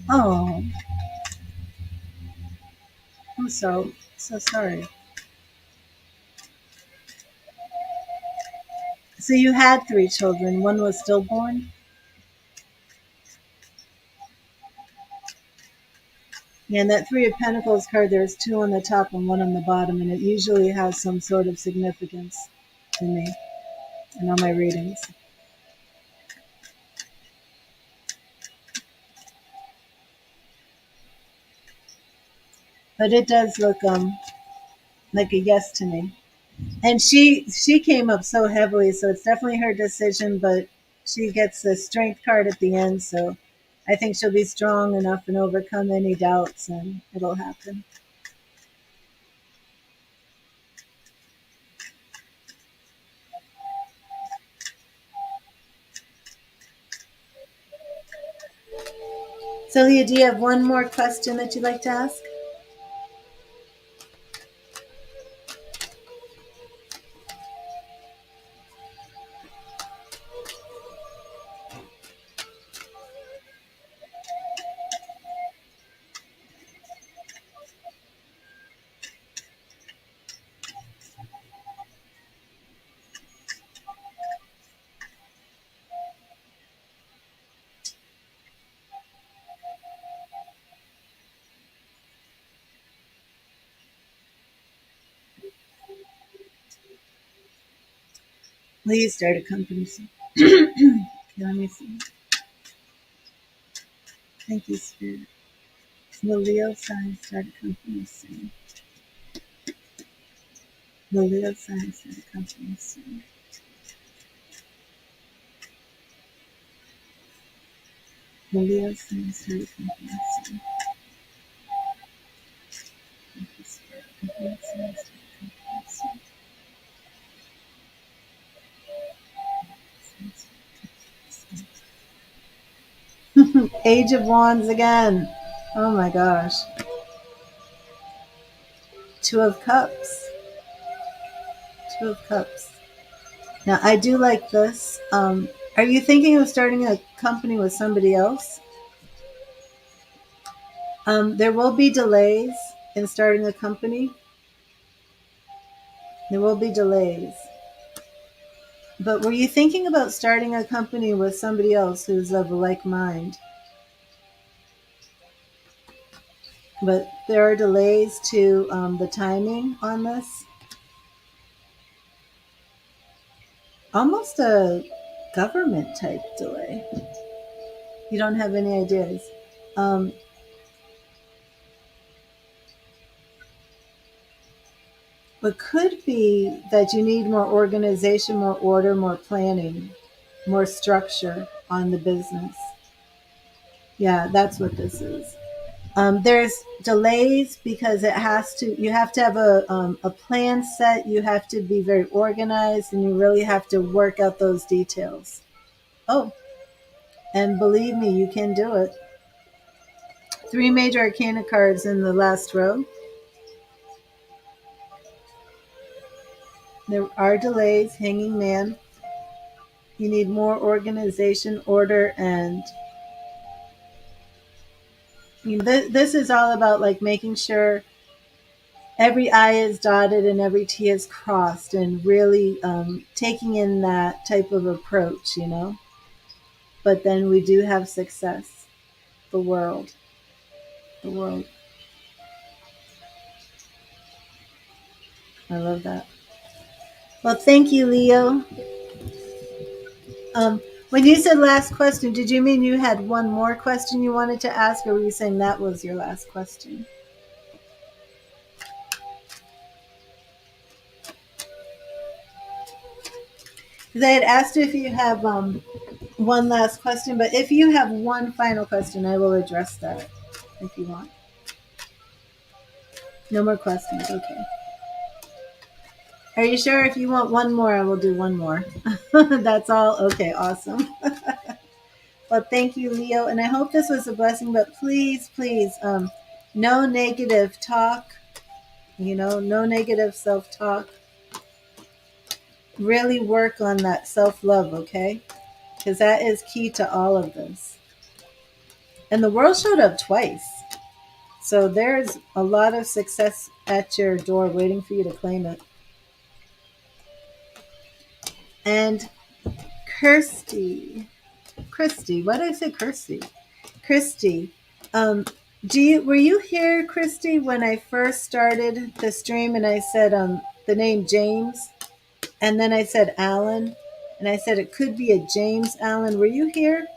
Oh, I'm so sorry. So you had 3 children. One was stillborn? Yeah, and that Three of Pentacles card, there's 2 on the top and 1 on the bottom, and it usually has some sort of significance to me in all my readings. But it does look like a yes to me. And she came up so heavily, so it's definitely her decision, but she gets the strength card at the end, so I think she'll be strong enough and overcome any doubts, and it'll happen. So Leah, do you have one more question that you'd like to ask? Leah start a company soon. Okay, let me see. Thank you, Spirit. Will Leo sign start a company soon? Will Leo sign start a company soon? Will Leo sign start a company soon? Thank you, Spirit. Will Leo sign start a company soon? Age of Wands again. Oh my gosh. 2 of Cups. 2 of Cups. Now, I do like this. Are you thinking of starting a company with somebody else? There will be delays in starting a company. There will be delays. But were you thinking about starting a company with somebody else who's of a like mind? But there are delays to the timing on this. Almost a government type delay. You don't have any ideas. Um, What could be that you need more organization, more order, more planning, more structure on the business. Yeah, that's what this is. There's delays because you have to have a plan set. You have to be very organized, and you really have to work out those details. Oh, and believe me, you can do it. 3 major arcana cards in the last row. There are delays, hanging man. You need more organization, order, and this is all about like making sure every I is dotted and every T is crossed, and really taking in that type of approach. But then we do have success. The world. The world. I love that. Well, thank you, Leo. When you said last question, did you mean you had one more question you wanted to ask, or were you saying that was your last question? Because I had asked you if you have one last question, but if you have one final question, I will address that if you want. No more questions. Okay. Are you sure? If you want one more, I will do one more. That's all? Okay, awesome. Well, thank you, Leo. And I hope this was a blessing, but please, please, no negative talk, no negative self talk. Really work on that self love, okay? Because that is key to all of this. And the world showed up twice. So there's a lot of success at your door waiting for you to claim it. And Christy, why did I say Kirsty? Christy, um, were you here, Christy, when I first started the stream and I said the name James, and then I said Alan, and I said it could be a James Allen. Were you here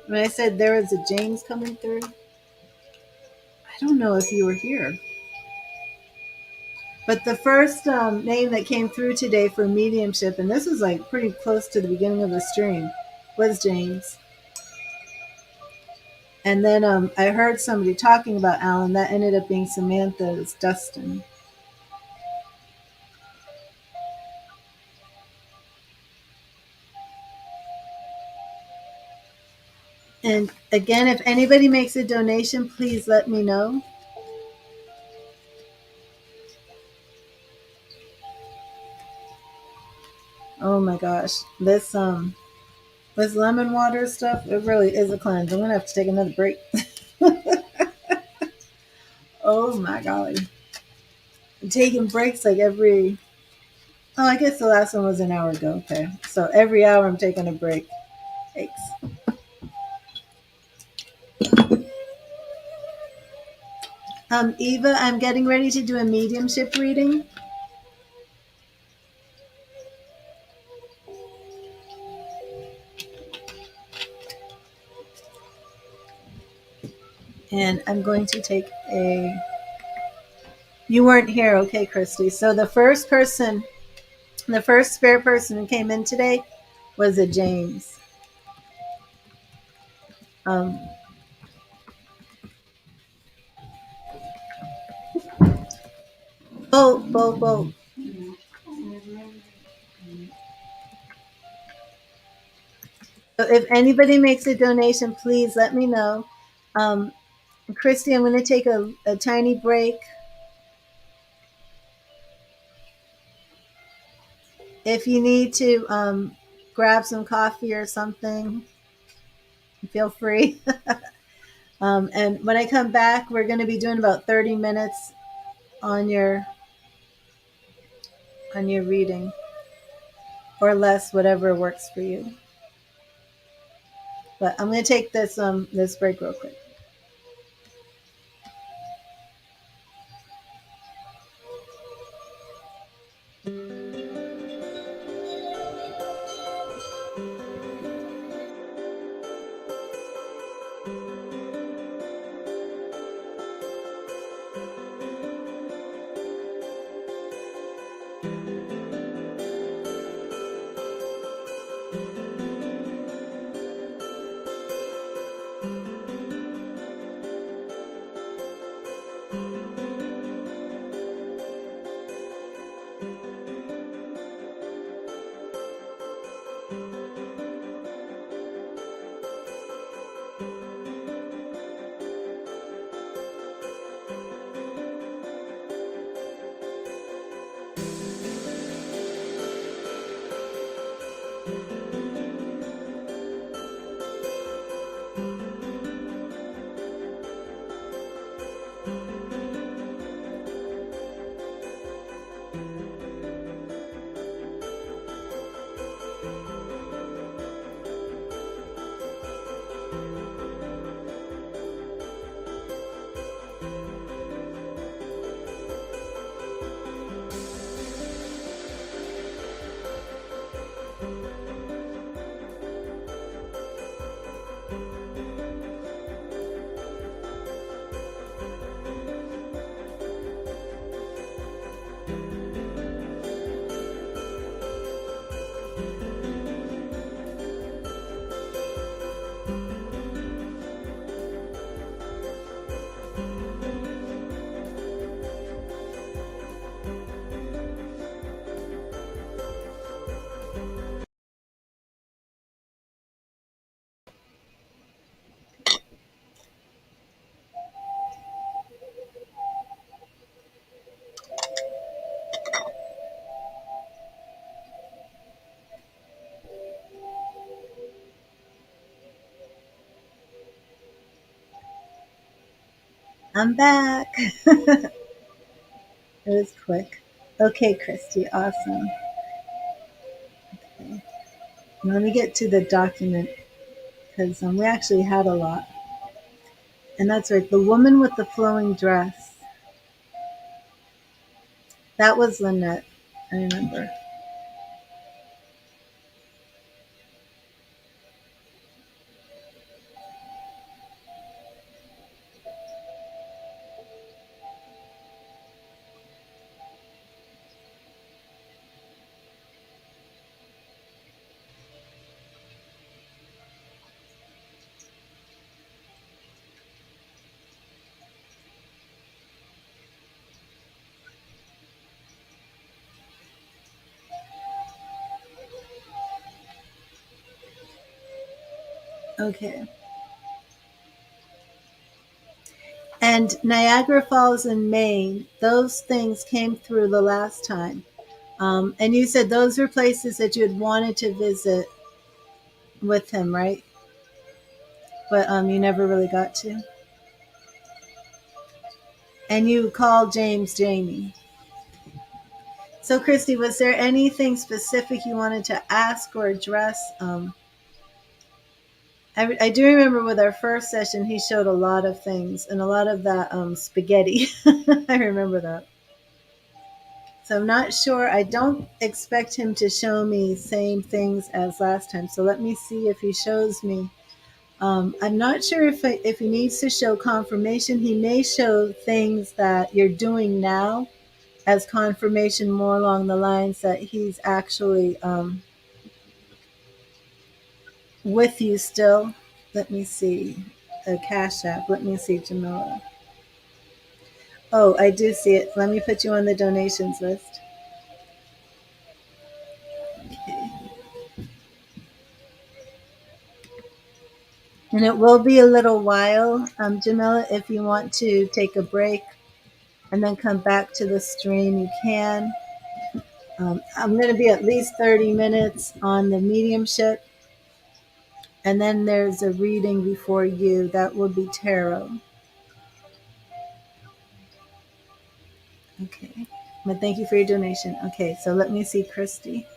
when I said there was a James coming through? I don't know if you were here, but the first name that came through today for mediumship, and this was like pretty close to the beginning of the stream, was James. And then I heard somebody talking about Alan. That ended up being Samantha's Dustin. And again, if anybody makes a donation, please let me know. Oh my gosh, this lemon water stuff, it really is a cleanse. I'm gonna have to take another break. Oh my golly, I'm taking breaks like every. Oh, I guess the last one was an hour ago. Okay, so every hour I'm taking a break. Thanks. Eva, I'm getting ready to do a mediumship reading. And I'm going to take a. You weren't here, okay, Christy. So the first spirit person who came in today was a James. Um, both. So if anybody makes a donation, please let me know. Um, Christy, I'm going to take a tiny break. If you need to grab some coffee or something, feel free. And when I come back, we're going to be doing about 30 minutes on your reading, or less, whatever works for you. But I'm going to take this break real quick. I'm back. It was quick. Okay, Christy, awesome. Let me get to the document because we actually had a lot. And that's right. The woman with the flowing dress. That was Lynette. I remember. Okay. And Niagara Falls in Maine, those things came through the last time. And you said those were places that you had wanted to visit with him, right? But you never really got to. And you called James Jamie. So, Christy, was there anything specific you wanted to ask or address? I do remember with our first session, he showed a lot of things and a lot of that spaghetti. I remember that. So I'm not sure. I don't expect him to show me same things as last time. So let me see if he shows me. I'm not sure if he needs to show confirmation. He may show things that you're doing now as confirmation, more along the lines that he's actually with you still. Let me see. A Cash App. Let me see, Jamila. Oh, I do see it. Let me put you on the donations list. Okay. And it will be a little while, Jamila. If you want to take a break and then come back to the stream, you can. I'm going to be at least 30 minutes on the mediumship. And then there's a reading before you. That will be tarot. Okay. But thank you for your donation. Okay, so let me see Christy.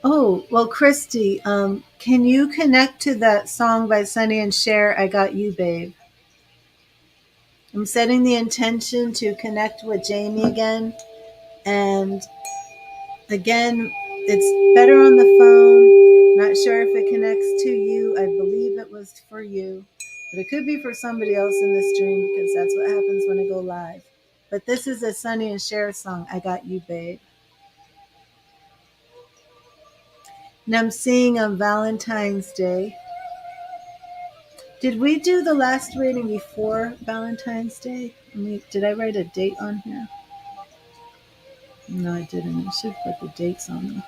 Oh, well, Christy, can you connect to that song by Sonny and Cher, I Got You, Babe? I'm setting the intention to connect with Jamie again. And again, it's better on the phone. Not sure if it connects to you. I believe it was for you, but it could be for somebody else in the stream because that's what happens when I go live. But this is a Sonny and Cher song, I Got You, Babe. And I'm seeing on Valentine's Day. Did we do the last reading before Valentine's Day? Did I write a date on here? No, I didn't. I should put the dates on them.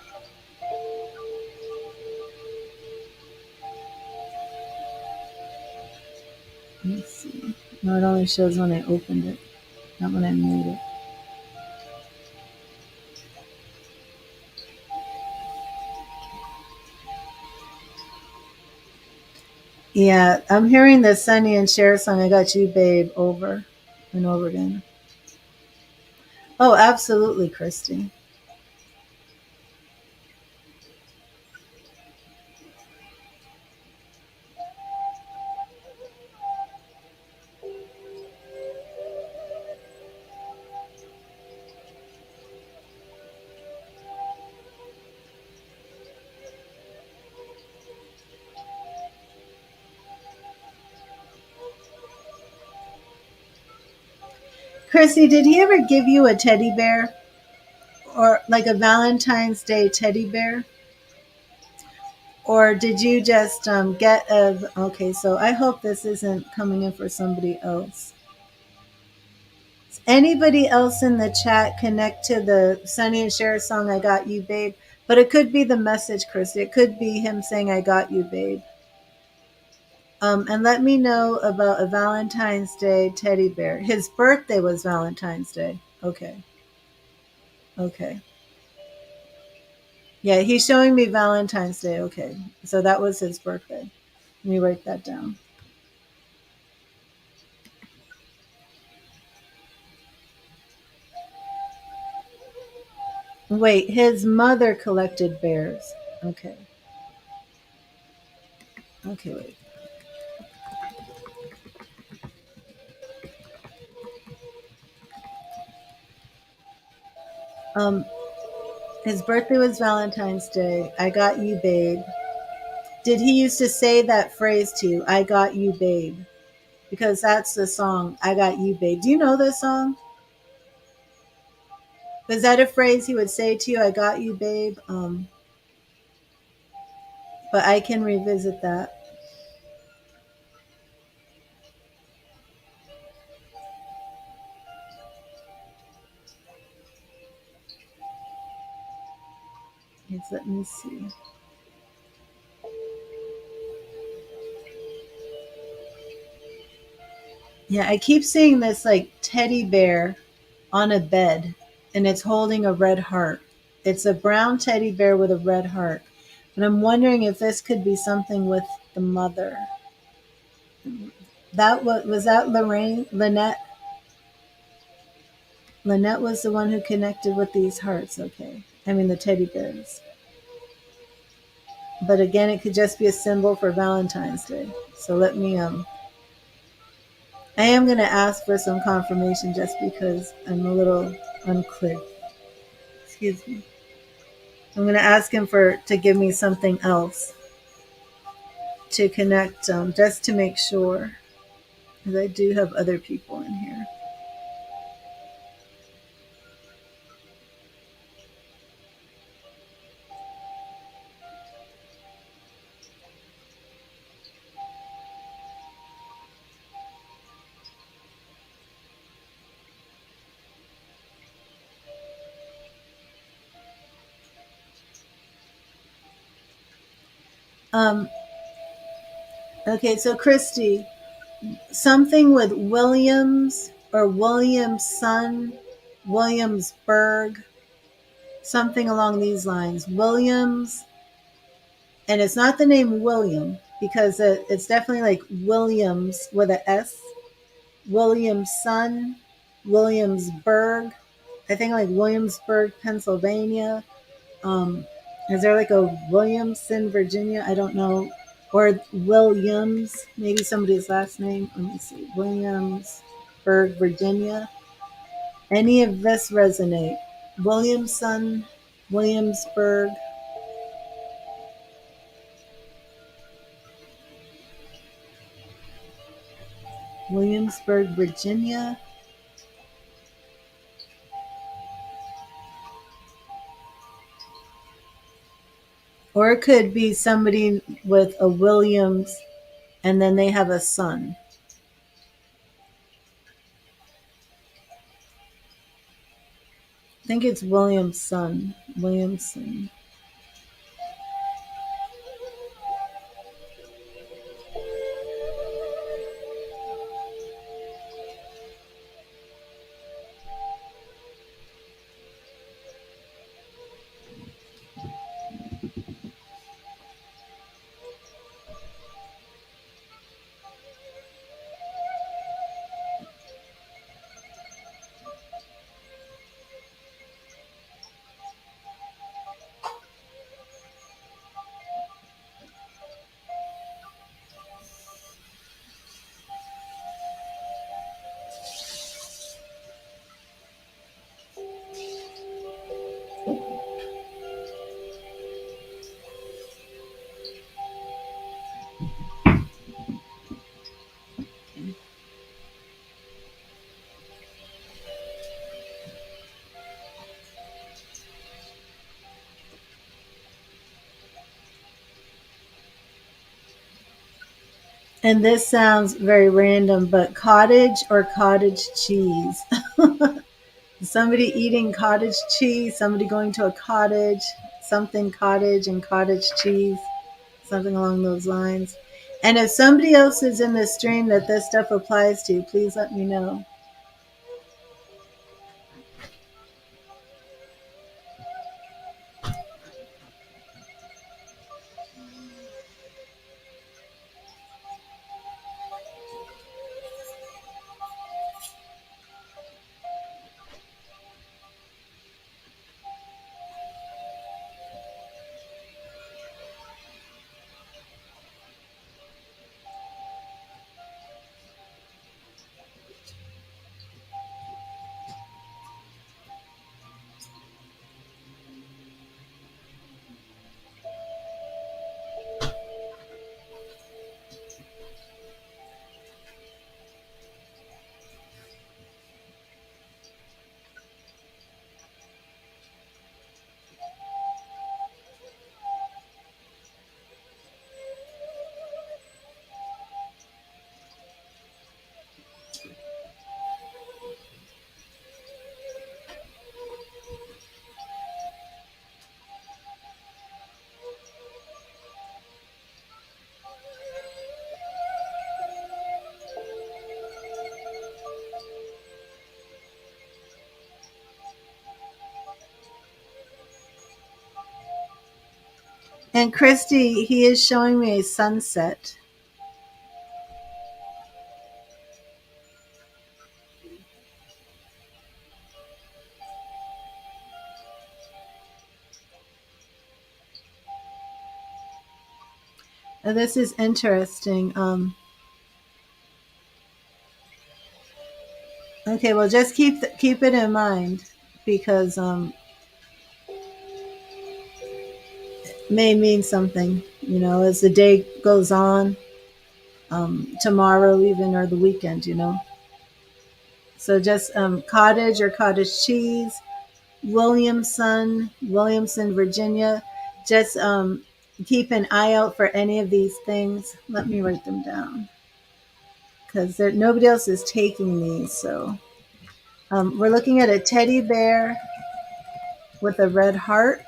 Let me see. No, it only shows when I opened it, not when I made it. Yeah, I'm hearing the Sonny and Cher song, I Got You, Babe, over and over again. Oh, absolutely, Christy. Christy, did he ever give you a teddy bear? Or like a Valentine's Day teddy bear? Or did you just get a. Okay, so I hope this isn't coming in for somebody else. Does anybody else in the chat connect to the Sonny and Cher song, I Got You, Babe? But it could be the message, Christy. It could be him saying, I got you, babe. And let me know about a Valentine's Day teddy bear. His birthday was Valentine's Day. Okay. Okay. Yeah, he's showing me Valentine's Day. Okay, so that was his birthday. Let me write that down. Wait, his mother collected bears. Okay. Okay, wait. Um, his birthday was Valentine's Day. I got you, babe. Did he used to say that phrase to you? I got you, babe. Because that's the song. I got you, babe. Do you know this song? Was that a phrase he would say to you? I got you, babe. But I can revisit that. Let me see. Yeah, I keep seeing this like teddy bear on a bed, and it's holding a red heart. It's a brown teddy bear with a red heart. But I'm wondering if this could be something with the mother. That was that Lorraine Lynette. Lynette was the one who connected with these hearts. Okay, I mean the teddy bears. But again, it could just be a symbol for Valentine's Day. So let me I am gonna ask for some confirmation just because I'm a little unclear. Excuse me. I'm gonna ask him for to give me something else to connect, just to make sure, because I do have other people in here. Um, okay, so Christy, something with Williams or Williamson, Williamsburg, something along these lines. Williams, and it's not the name William because it's definitely like Williams with a S. Williamson, Williamsburg. I think like Williamsburg, Pennsylvania. Um, is there like a Williamson, Virginia? I don't know. Or Williams, maybe somebody's last name. Let me see. Williamsburg, Virginia. Any of this resonate? Williamson, Williamsburg, Williamsburg, Virginia. Or it could be somebody with a Williams and then they have a son. I think it's Williamson. Williamson. And this sounds very random, but cottage or cottage cheese. Somebody eating cottage cheese, somebody going to a cottage, something cottage and cottage cheese, something along those lines. And if somebody else is in the stream that this stuff applies to, please let me know. And Christy, he is showing me a sunset. This is interesting. Okay, well, just keep it in mind because may mean something. You know, as the day goes on, tomorrow even or the weekend. You know, so just cottage or cottage cheese, Williamson, Virginia. Just keep an eye out for any of these things. Let me write them down because nobody else is taking these. So we're looking at a teddy bear with a red heart,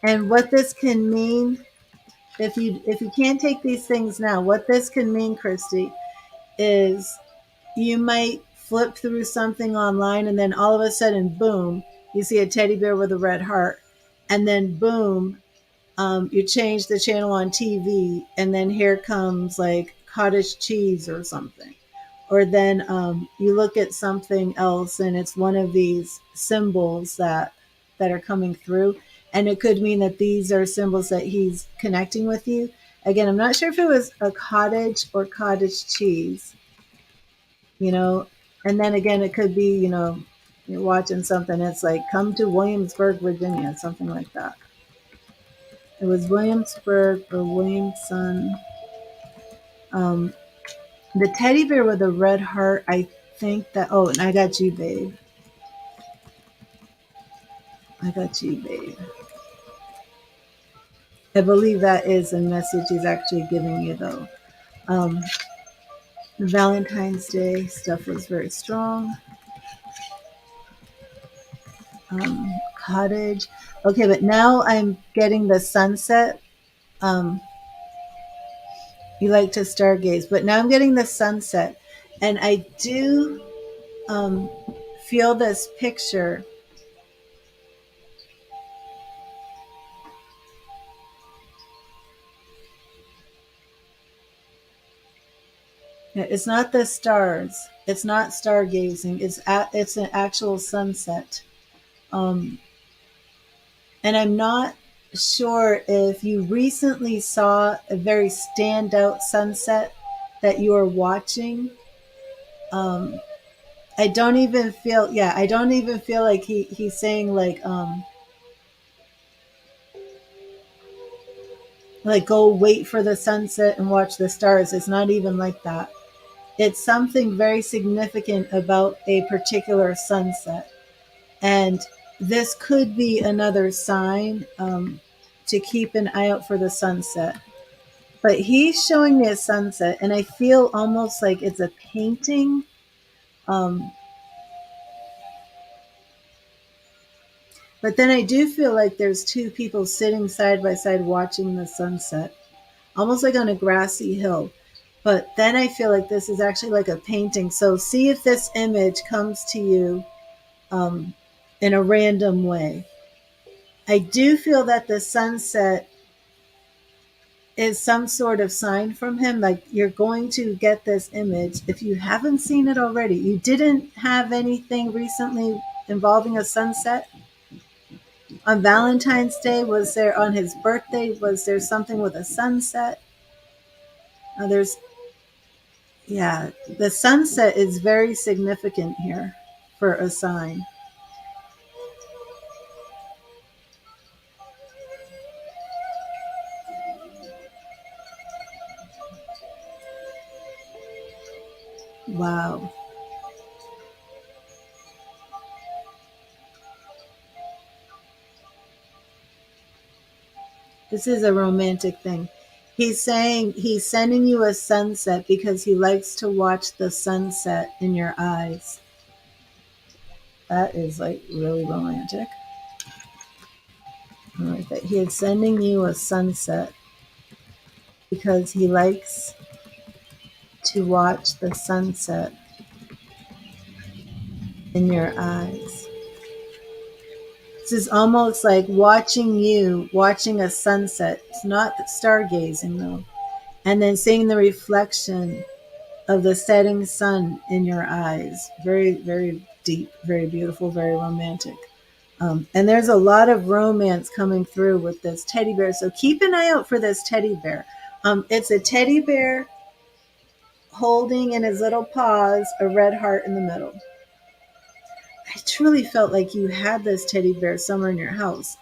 and what this can mean if you can't take these things now, what this can mean, Christy, is you might flip through something online and then all of a sudden, boom, you see a teddy bear with a red heart, and then boom, you change the channel on TV, and then here comes like cottage cheese or something. Or then you look at something else, and it's one of these symbols that are coming through, and it could mean that these are symbols that he's connecting with you. Again, I'm not sure if it was a cottage or cottage cheese, you know. And then again, it could be, you're watching something. It's like come to Williamsburg, Virginia, something like that. It was Williamsburg or Williamson. Um, the teddy bear with a red heart. I think that. Oh, and I got you, babe. I got you, babe. I believe that is a message he's actually giving you, though. Um, Valentine's Day stuff was very strong. Cottage. Okay, but now I'm getting the sunset. Um, you like to stargaze, but now I'm getting the sunset. And I do um, feel this picture. It's not the stars. It's not stargazing. It's an actual sunset. Um, and I'm not sure if you recently saw a very standout sunset that you are watching. Um, I don't even feel. Yeah, I don't even feel like he's saying like go wait for the sunset and watch the stars. It's not even like that. It's something very significant about a particular sunset. And this could be another sign to keep an eye out for the sunset. But he's showing me a sunset, and I feel almost like it's a painting. Um, but then I do feel like there's two people sitting side by side watching the sunset, almost like on a grassy hill. But then I feel like this is actually like a painting. So see if this image comes to you um, in a random way. I do feel that the sunset is some sort of sign from him. Like you're going to get this image. If you haven't seen it already, you didn't have anything recently involving a sunset. On Valentine's Day, was there on his birthday? Was there something with a sunset? There's, yeah, the sunset is very significant here for a sign. Wow. This is a romantic thing. He's saying he's sending you a sunset because he likes to watch the sunset in your eyes. That is like really romantic. I like that. He is sending you a sunset because he likes to watch the sunset in your eyes. is almost like watching a sunset. It's not stargazing though. And then seeing the reflection of the setting sun in your eyes. Very, very deep, very beautiful, very romantic. And there's a lot of romance coming through with this teddy bear. So keep an eye out for this teddy bear. It's a teddy bear holding in his little paws a red heart in the middle. I truly felt like you had this teddy bear somewhere in your house.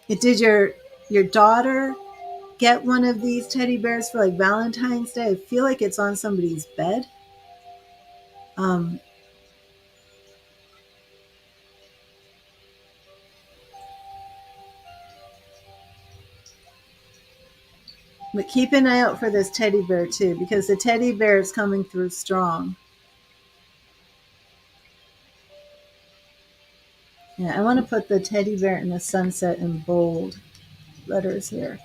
Did your daughter get one of these teddy bears for like Valentine's Day? I feel like it's on somebody's bed. Um, but keep an eye out for this teddy bear too, because the teddy bear is coming through strong. Yeah, I want to put the teddy bear in the sunset in bold letters here.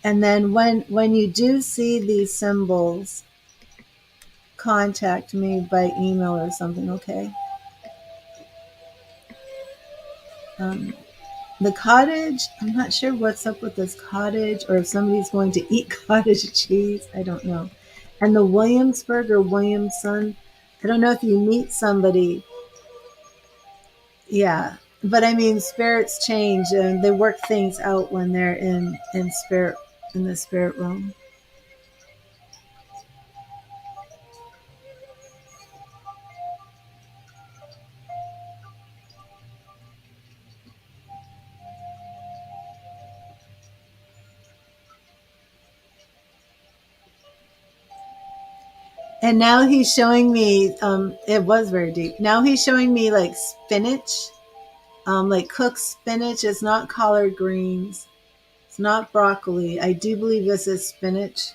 And then when you do see these symbols, contact me by email or something, okay? Um, the cottage, I'm not sure what's up with this cottage or if somebody's going to eat cottage cheese. I don't know. And the Williamsburg or Williamson, I don't know if you meet somebody. Yeah. But I mean, spirits change and they work things out when they're in spirit, in the spirit realm. And now he's showing me, it was very deep. Now he's showing me like spinach, like cooked spinach. It's not collard greens. It's not broccoli. I do believe this is spinach.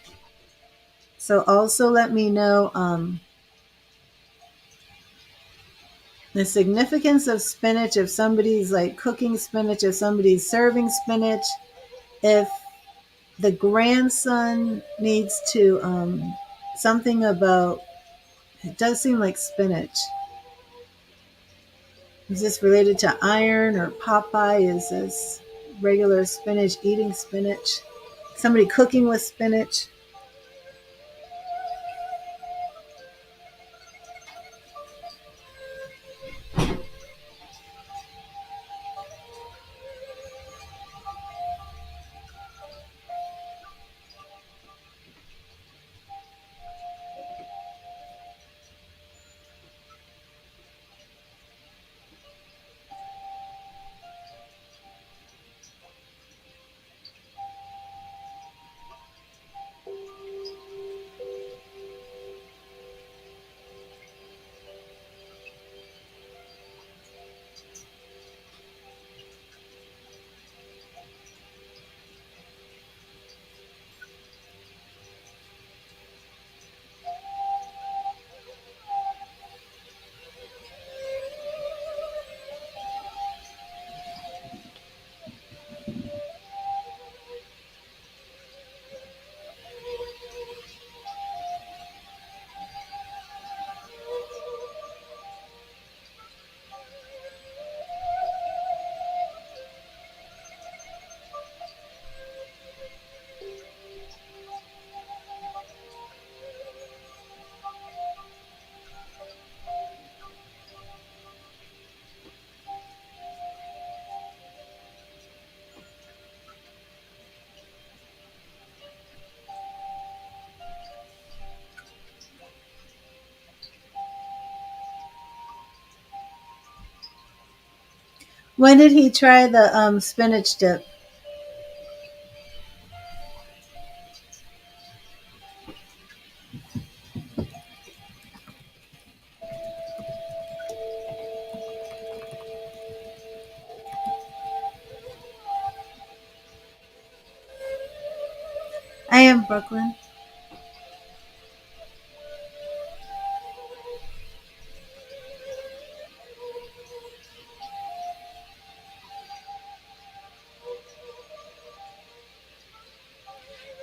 So also let me know the significance of spinach, if somebody's like cooking spinach, if somebody's serving spinach, if the grandson needs to, something about, it does seem like spinach. Is this related to iron or Popeye? Is this regular spinach, eating spinach? Somebody cooking with spinach? When did he try the spinach dip? I am Brooklyn.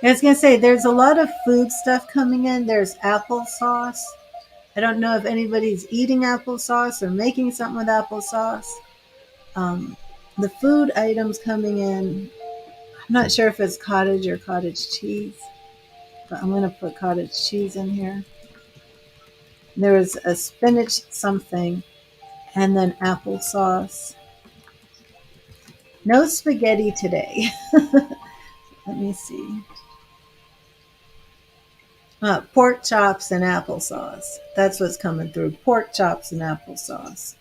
I was gonna say there's a lot of food stuff coming in. There's applesauce. I don't know if anybody's eating applesauce or making something with applesauce. The food items coming in, I'm not sure if it's cottage or cottage cheese, but I'm going to put cottage cheese in here. There was a spinach something, and then applesauce. No spaghetti today. Let me see. Pork chops and applesauce. That's what's coming through. Pork chops and applesauce.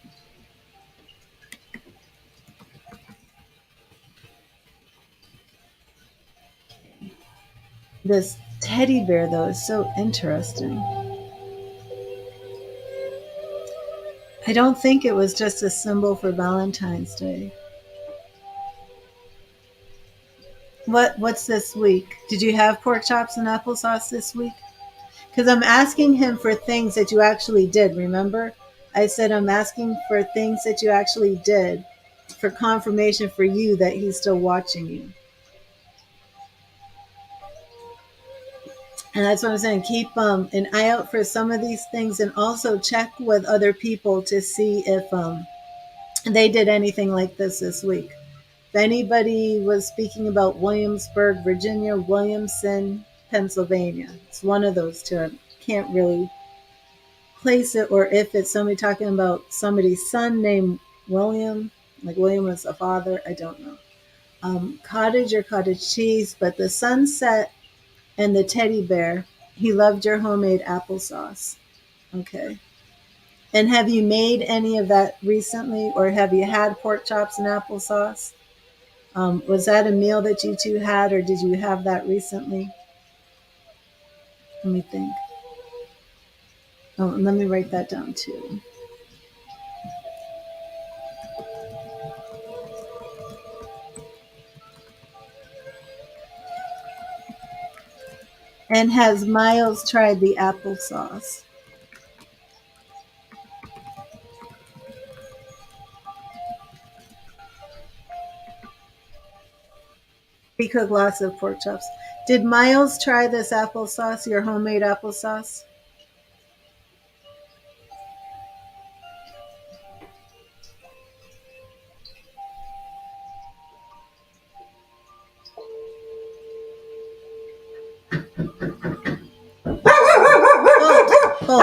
This teddy bear, though, is so interesting. I don't think it was just a symbol for Valentine's Day. What's this week? Did you have pork chops and applesauce this week? Because I'm asking him for things that you actually did, remember? I said I'm asking for things that you actually did for confirmation for you that he's still watching you. And that's what I'm saying. Keep an eye out for some of these things, and also check with other people to see if they did anything like this week. If anybody was speaking about Williamsburg, Virginia, Williamson, Pennsylvania, it's one of those two. I can't really place it, or if it's somebody talking about somebody's son named William, like William was a father, I don't know. Cottage or cottage cheese, but the sunset and the teddy bear, he loved your homemade applesauce. Okay. And have you made any of that recently, or have you had pork chops and applesauce? Was that a meal that you two had, or did you have that recently? Let me think. Oh, and let me write that down too. And has Miles tried the applesauce? We cook lots of pork chops. Did Miles try this applesauce, your homemade applesauce? Oh,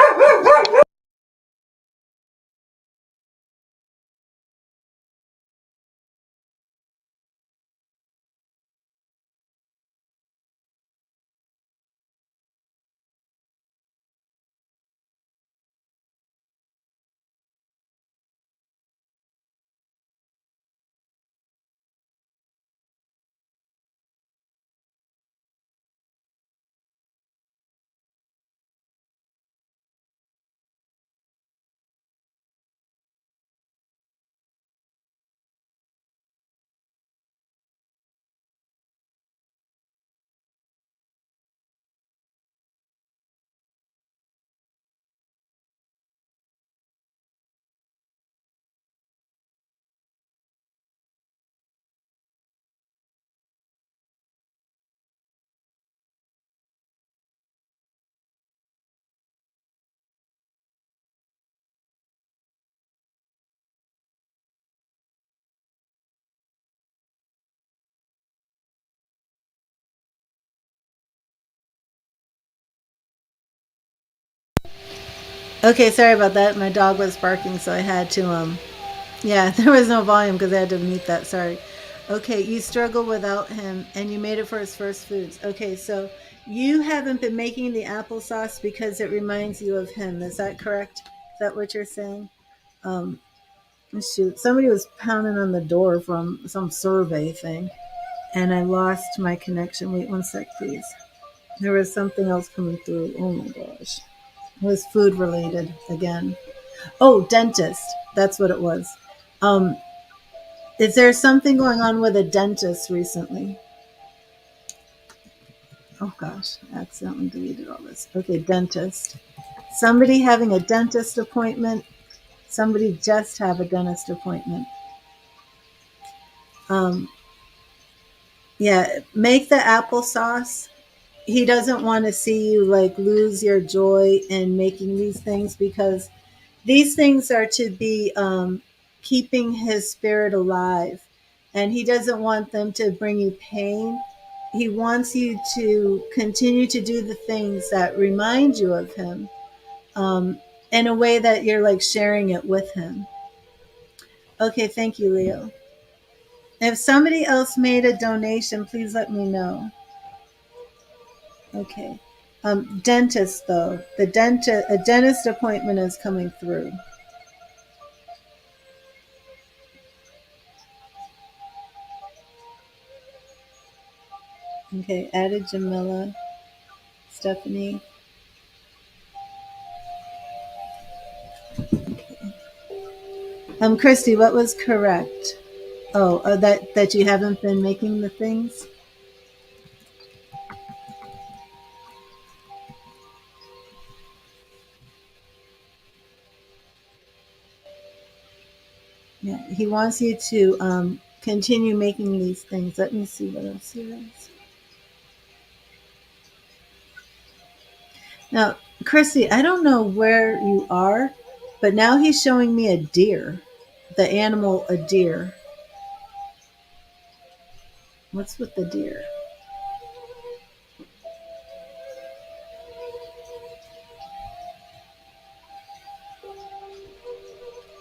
okay, sorry about that. My dog was barking, so I had to yeah, there was no volume because I had to mute that. Sorry. Okay, you struggle without him, and you made it for his first foods. Okay, so you haven't been making the applesauce because it reminds you of him. Is that correct? Is that what you're saying? Um, Shoot, somebody was pounding on the door from some survey thing, and I lost my connection. Wait one sec, please. There was something else coming through. Oh my gosh. It was food related again. Oh, dentist. That's what it was. Um, is there something going on with a dentist recently? Oh gosh, I accidentally deleted all this. Okay, dentist. Somebody having a dentist appointment. Somebody just have a dentist appointment. Um, yeah, make the applesauce. He doesn't want to see you like lose your joy in making these things, because these things are to be keeping his spirit alive. And he doesn't want them to bring you pain. He wants you to continue to do the things that remind you of him, um, in a way that you're like sharing it with him. Okay, thank you, Leo. If somebody else made a donation, please let me know. Okay. Dentist though, a dentist appointment is coming through. Okay, added Jamila, Stephanie. Christy, what was correct? Oh, that you haven't been making the things. Yeah, he wants you to continue making these things. Let me see what else here is. Now, Chrissy, I don't know where you are, but now he's showing me a deer, the animal, a deer. What's with the deer?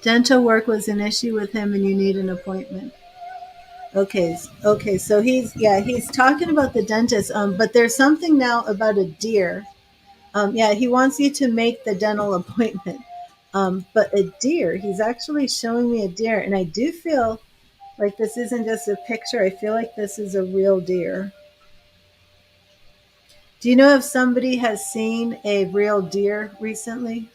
Dental work was an issue with him, and you need an appointment. Okay, okay. So he's talking about the dentist. But there's something now about a deer. Yeah, he wants you to make the dental appointment. But a deer, he's actually showing me a deer, and I do feel like this isn't just a picture. I feel like this is a real deer. Do you know if somebody has seen a real deer recently?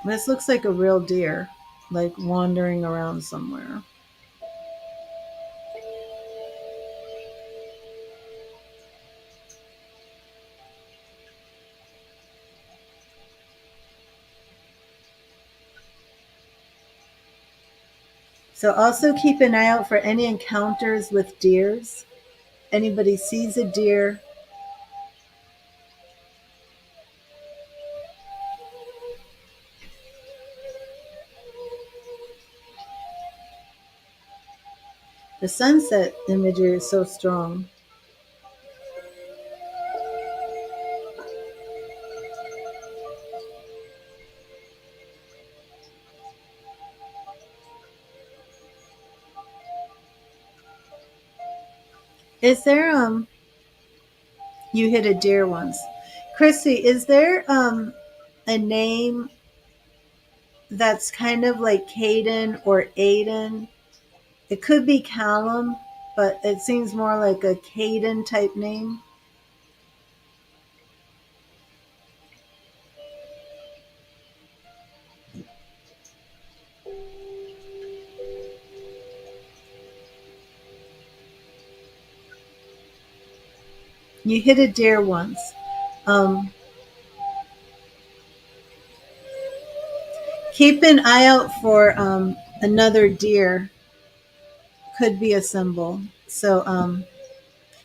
This looks like a real deer, like wandering around somewhere. So also keep an eye out for any encounters with deers. Anybody sees a deer. The sunset imagery is so strong. Is there you hit a deer once. Chrissy, is there a name that's kind of like Caden or Aiden? It could be Callum, but it seems more like a Caden type name. You hit a deer once. Um, Keep an eye out for another deer. Could be a symbol. So let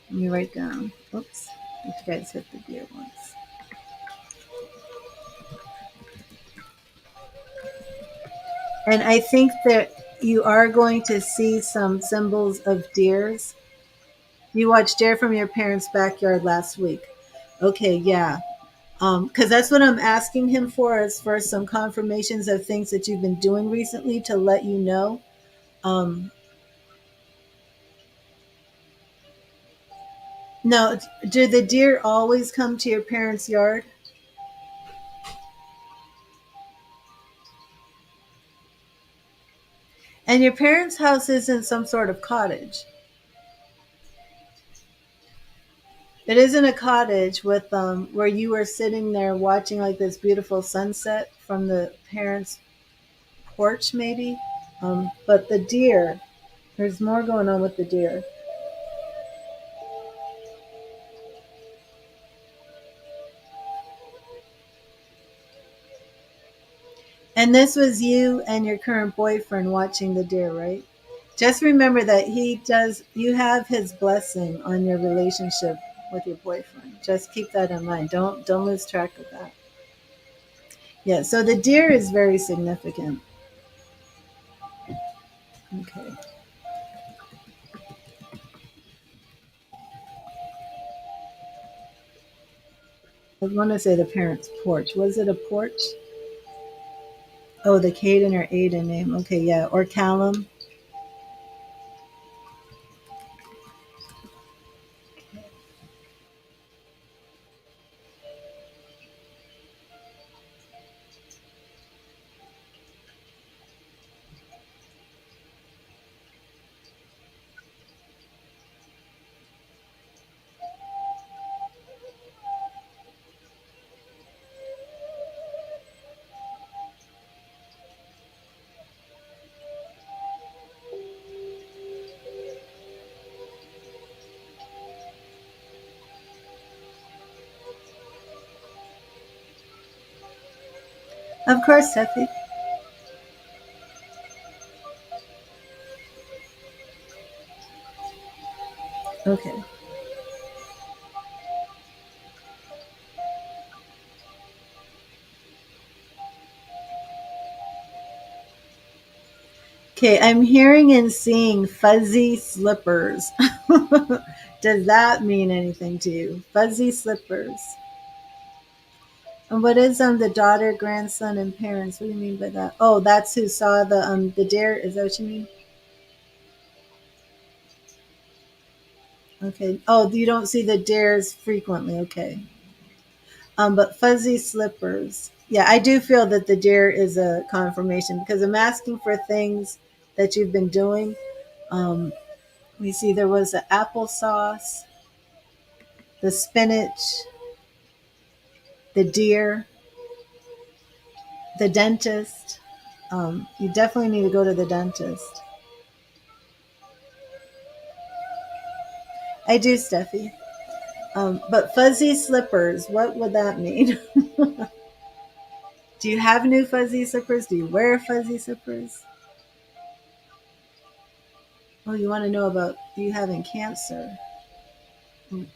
me write down. Oops, if you guys hit the deer once. And I think that you are going to see some symbols of deers. You watched Deer from Your Parents' Backyard last week. Okay, yeah. Because that's what I'm asking him for, is for some confirmations of things that you've been doing recently to let you know. Um, now, do the deer always come to your parents' yard? And your parents' house isn't some sort of cottage. It isn't a cottage with where you were sitting there watching like this beautiful sunset from the parents' porch, maybe. But the deer, there's more going on with the deer. And this was you and your current boyfriend watching the deer, right? Just remember that he does, you have his blessing on your relationship with your boyfriend. Just keep that in mind. Don't lose track of that. Yeah, so the deer is very significant. Okay. I want to say the parents' porch. Was it a porch? Oh, the Caden or Aiden name. Okay, yeah. Or Callum. Of course, Steffi. Okay. Okay, I'm hearing and seeing fuzzy slippers. Does that mean anything to you? Fuzzy slippers. And what is the daughter, grandson, and parents? What do you mean by that? Oh, that's who saw the deer. Is that what you mean? Okay. Oh, you don't see the dares frequently. Okay. But fuzzy slippers. Yeah, I do feel that the deer is a confirmation because I'm asking for things that you've been doing. Um, we see there was the applesauce, the spinach, the deer, the dentist. You definitely need to go to the dentist. I do, Steffi. But fuzzy slippers, what would that mean? Do you have new fuzzy slippers? Do you wear fuzzy slippers? Oh, you want to know about you having cancer? Mm.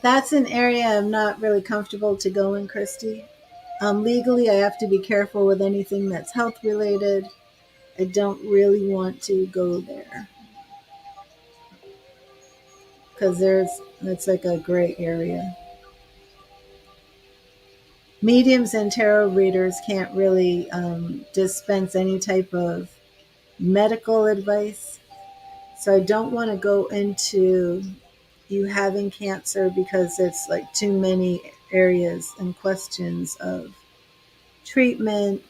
That's an area I'm not really comfortable to go in, Christy. Legally, I have to be careful with anything that's health related. I don't really want to go there because it's like a gray area. Mediums and tarot readers can't really dispense any type of medical advice. So I don't want to go into you having cancer because it's like too many areas and questions of treatment.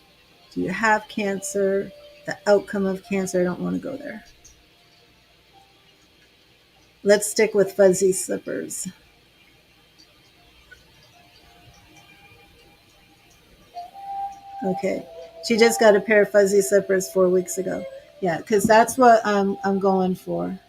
Do you have cancer? The outcome of cancer. I don't want to go there. Let's stick with fuzzy slippers. Okay. She just got a pair of fuzzy slippers 4 weeks ago. Yeah, because that's what I'm going for.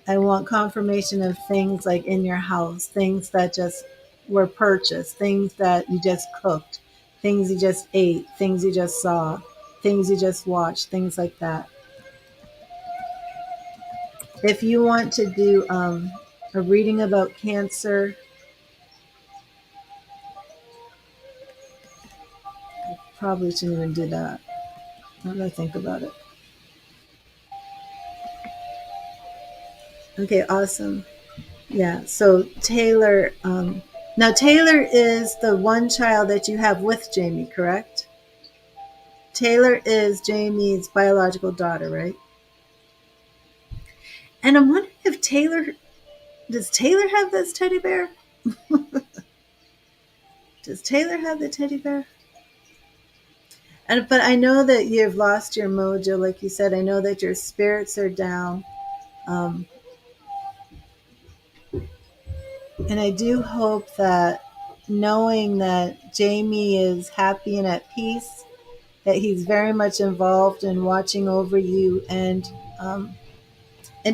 I want confirmation of things like in your house, things that just were purchased, things that you just cooked, things you just ate, things you just saw, things you just watched, things like that. If you want to do a reading about cancer, probably shouldn't even do that. Now that I think about it. Okay, awesome. Yeah, so Taylor, now Taylor is the one child that you have with Jamie, correct? Taylor is Jamie's biological daughter, right? And I'm wondering if does Taylor have this teddy bear? Does Taylor have the teddy bear? But I know that you've lost your mojo, like you said. I know that your spirits are down. Um, and I do hope that, knowing that Jamie is happy and at peace, that he's very much involved in watching over you. And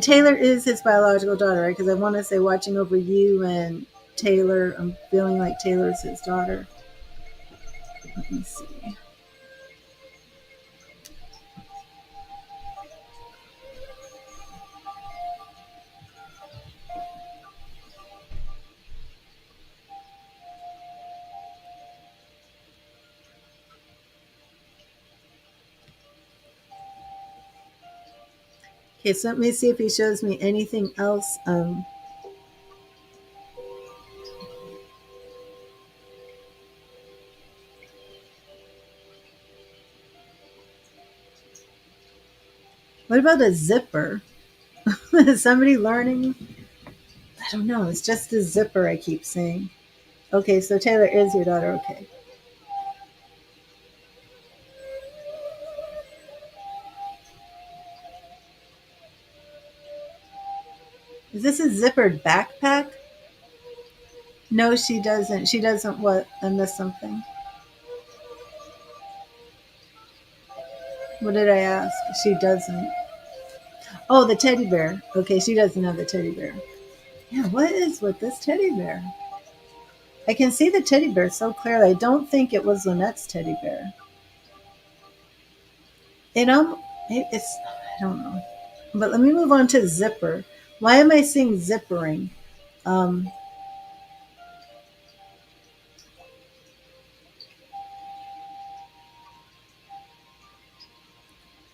Taylor is his biological daughter, right? Because I want to say watching over you and Taylor. I'm feeling like Taylor's his daughter. Let me see. Okay, so let me see if he shows me anything else. What about a zipper? Is somebody learning? I don't know. It's just a zipper I keep seeing. Okay, so Taylor is your daughter. Okay. Is this a zippered backpack? No, she doesn't. She doesn't what? I missed something. What did I ask? She doesn't. Oh, the teddy bear. Okay, she doesn't have the teddy bear. Yeah, what is with this teddy bear? I can see the teddy bear so clearly. I don't think it was Lynette's teddy bear. It it's I don't know. But let me move on to zipper. Why am I seeing zippering? Um,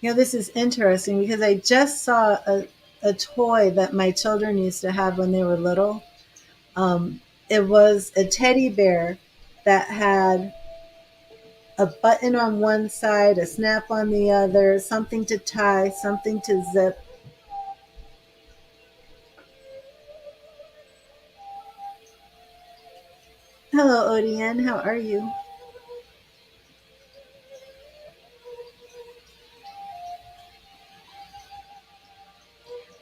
this is interesting because I just saw a toy that my children used to have when they were little. It was a teddy bear that had a button on one side, a snap on the other, something to tie, something to zip. Hello, Odienne. How are you?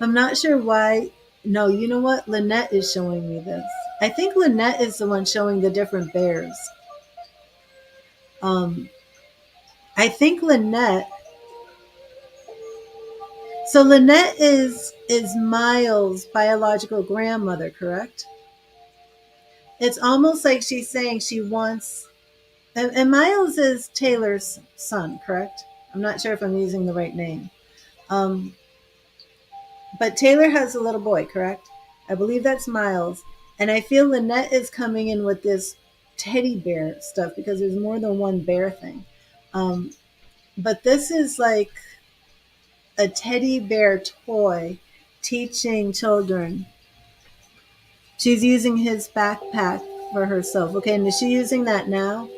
I'm not sure why. No, you know what? Lynette is showing me this. I think Lynette is the one showing the different bears. Um, I think Lynette. So Lynette is Miles' biological grandmother, correct? It's almost like she's saying she wants. And Miles is Taylor's son, correct? I'm not sure if I'm using the right name. Um, but Taylor has a little boy, correct? I believe that's Miles. And I feel Lynette is coming in with this teddy bear stuff because there's more than one bear thing. Um, but this is like a teddy bear toy teaching children. She's using his backpack for herself. Okay, and is she using that now?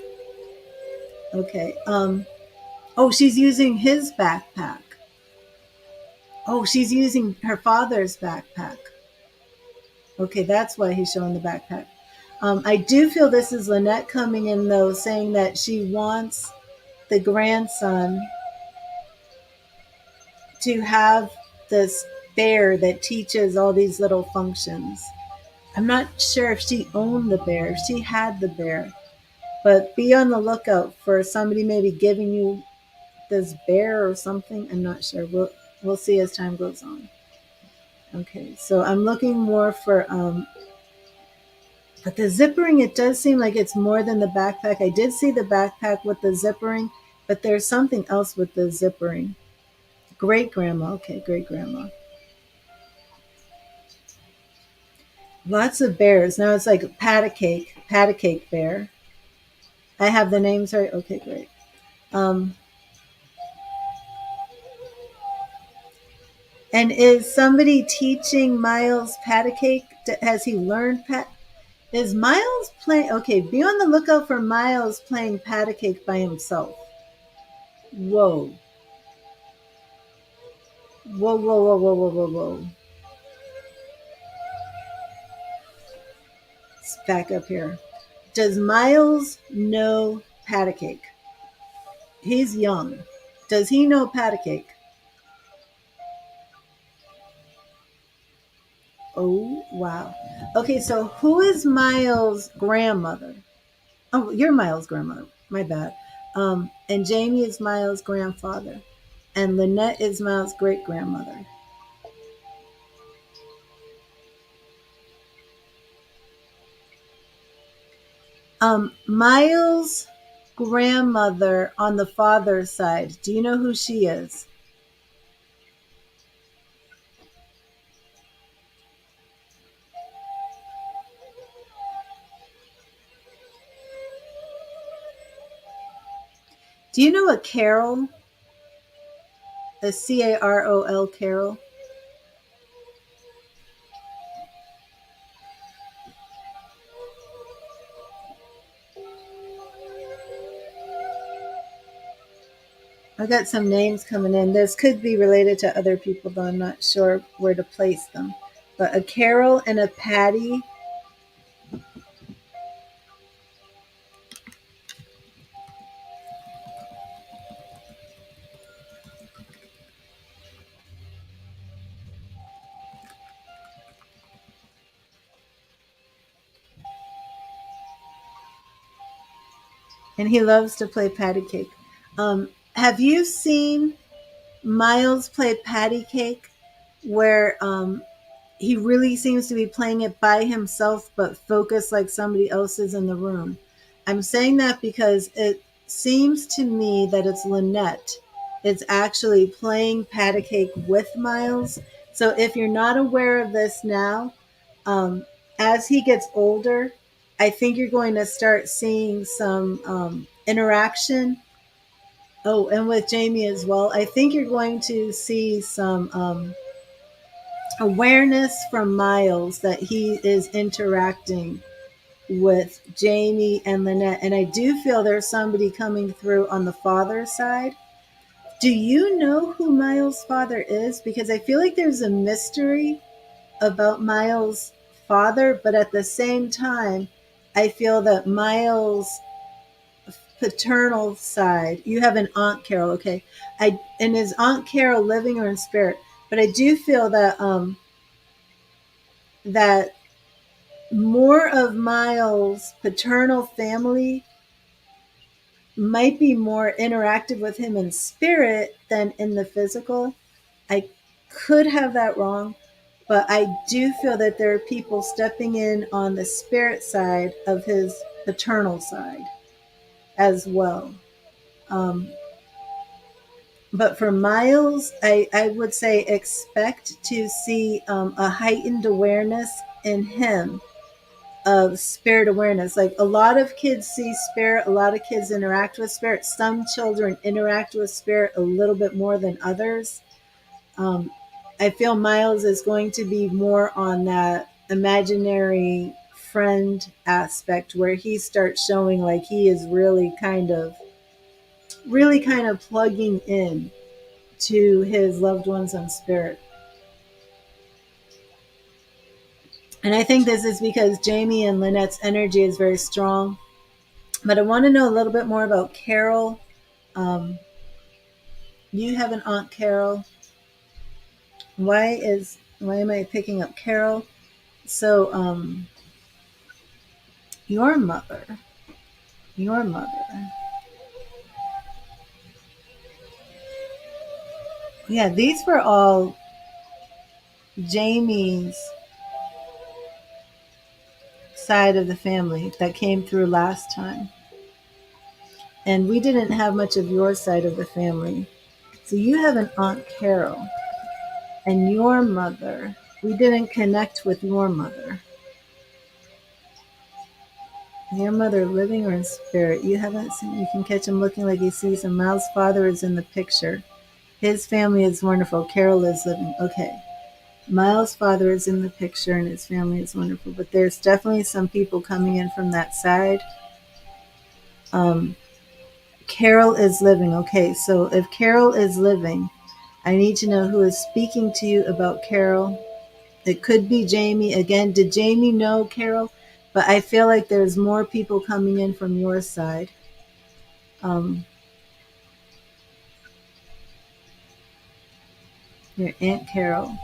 Okay. Oh, she's using his backpack. Oh, she's using her father's backpack. Okay, that's why he's showing the backpack. I do feel this is Lynette coming in, though, saying that she wants the grandson to have this bear that teaches all these little functions. I'm not sure if she owned the bear, if she had the bear, but be on the lookout for somebody maybe giving you this bear or something. I'm not sure. We'll see as time goes on. Okay, so I'm looking more for but the zippering, it does seem like it's more than the backpack. I did see the backpack with the zippering, but there's something else with the zippering. Great grandma. Okay, great grandma. Lots of bears. Now it's like pat a cake bear. I have the names right. Okay, great. Um, and is somebody teaching Miles pat a cake? Has he learned pat? Is Miles playing? Okay, be on the lookout for Miles playing pat a cake by himself. Whoa. Whoa, whoa, whoa, whoa, whoa, whoa, whoa. Let's back up here. Does Miles know pat a cake? He's young. Does he know pat a cake? Oh, wow. Okay, so who is Miles' grandmother? Oh, you're Miles' grandmother. My bad. And Jamie is Miles' grandfather. And Lynette is Miles' great grandmother. Miles' grandmother on the father's side. Do you know who she is? Do you know a Carol? A Carol, Carol? I got some names coming in. This could be related to other people, though I'm not sure where to place them. But a Carol and a Patty. And he loves to play patty cake. Have you seen Miles play patty cake where he really seems to be playing it by himself but focused like somebody else is in the room? I'm saying that because it seems to me that it's Lynette. It's actually playing patty cake with Miles. So if you're not aware of this now, um, as he gets older, I think you're going to start seeing some interaction. Oh, and with Jamie as well. I think you're going to see some awareness from Miles that he is interacting with Jamie and Lynette. And I do feel there's somebody coming through on the father side. Do you know who Miles' father is? Because I feel like there's a mystery about Miles' father, but at the same time, I feel that Miles' paternal side, you have an Aunt Carol, okay? And is Aunt Carol living or in spirit? But I do feel that that more of Miles' paternal family might be more interactive with him in spirit than in the physical. I could have that wrong, but I do feel that there are people stepping in on the spirit side of his paternal side as well. Um, but for Miles, I would say expect to see a heightened awareness in him of spirit awareness. Like a lot of kids see spirit, a lot of kids interact with spirit. Some children interact with spirit a little bit more than others. Um, I feel Miles is going to be more on that imaginary friend aspect where he starts showing like he is really kind of plugging in to his loved ones in spirit. And I think this is because Jamie and Lynette's energy is very strong. But I want to know a little bit more about Carol. Um, you have an Aunt Carol. Why am I picking up Carol? So your mother, your mother. Yeah, these were all Jamie's side of the family that came through last time. And we didn't have much of your side of the family. So you have an Aunt Carol and your mother. We didn't connect with your mother. Your mother living or in spirit. You haven't seen, you can catch him looking like he sees him. Miles' father is in the picture. His family is wonderful. Carol is living. Okay. Miles' father is in the picture and his family is wonderful. But there's definitely some people coming in from that side. Um, Carol is living. Okay. So if Carol is living, I need to know who is speaking to you about Carol. It could be Jamie. Again, did Jamie know Carol? But I feel like there's more people coming in from your side. Um, Your Aunt Carol.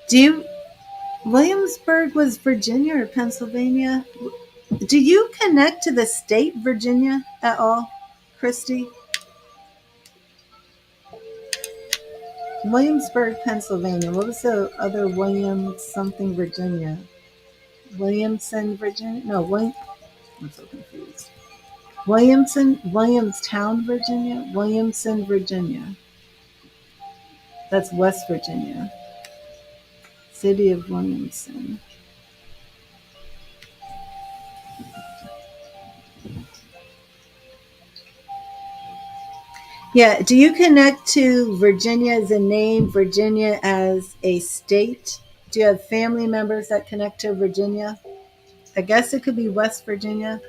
Do you Williamsburg was Virginia or Pennsylvania? Do you connect to the state Virginia at all, Christy? Williamsburg, Pennsylvania. What was the other Williams something Virginia? Williamson, Virginia? No, William. I'm so confused. Williamstown, Virginia? Williamson, Virginia. That's West Virginia. City of Williamson. Yeah, do you connect to Virginia as a name, Virginia as a state? Do you have family members that connect to Virginia? I guess it could be West Virginia.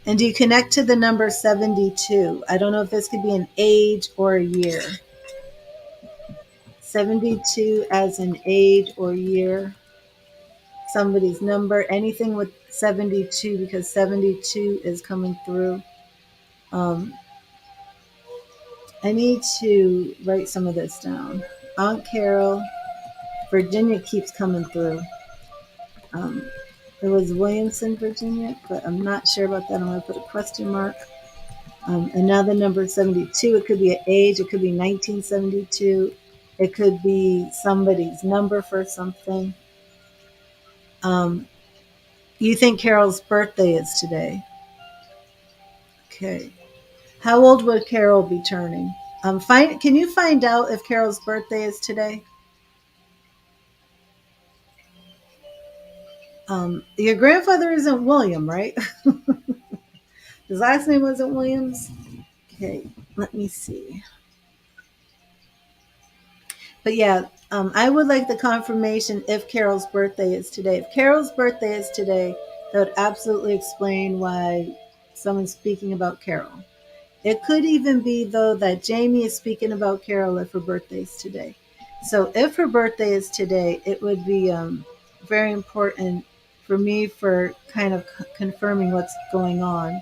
And do you connect to the number 72? I don't know if this could be an age or a year. 72 as an age or year. Somebody's number, anything with 72, because 72 is coming through. I need to write some of this down. Aunt Carol, Virginia keeps coming through. It was Williamson, Virginia, but I'm not sure about that. I'm going to put a question mark. And now the number 72, it could be an age, it could be 1972, it could be somebody's number for something. You think Carol's birthday is today? Okay. How old would Carol be turning? Can you find out if Carol's birthday is today? Your grandfather isn't William, right? His last name wasn't Williams. Okay, let me see. But yeah, I would like the confirmation if Carol's birthday is today. If Carol's birthday is today, that would absolutely explain why someone's speaking about Carol. It could even be, though, that Jamie is speaking about Carol if her birthday is today. So if her birthday is today, it would be very important for me for kind of confirming what's going on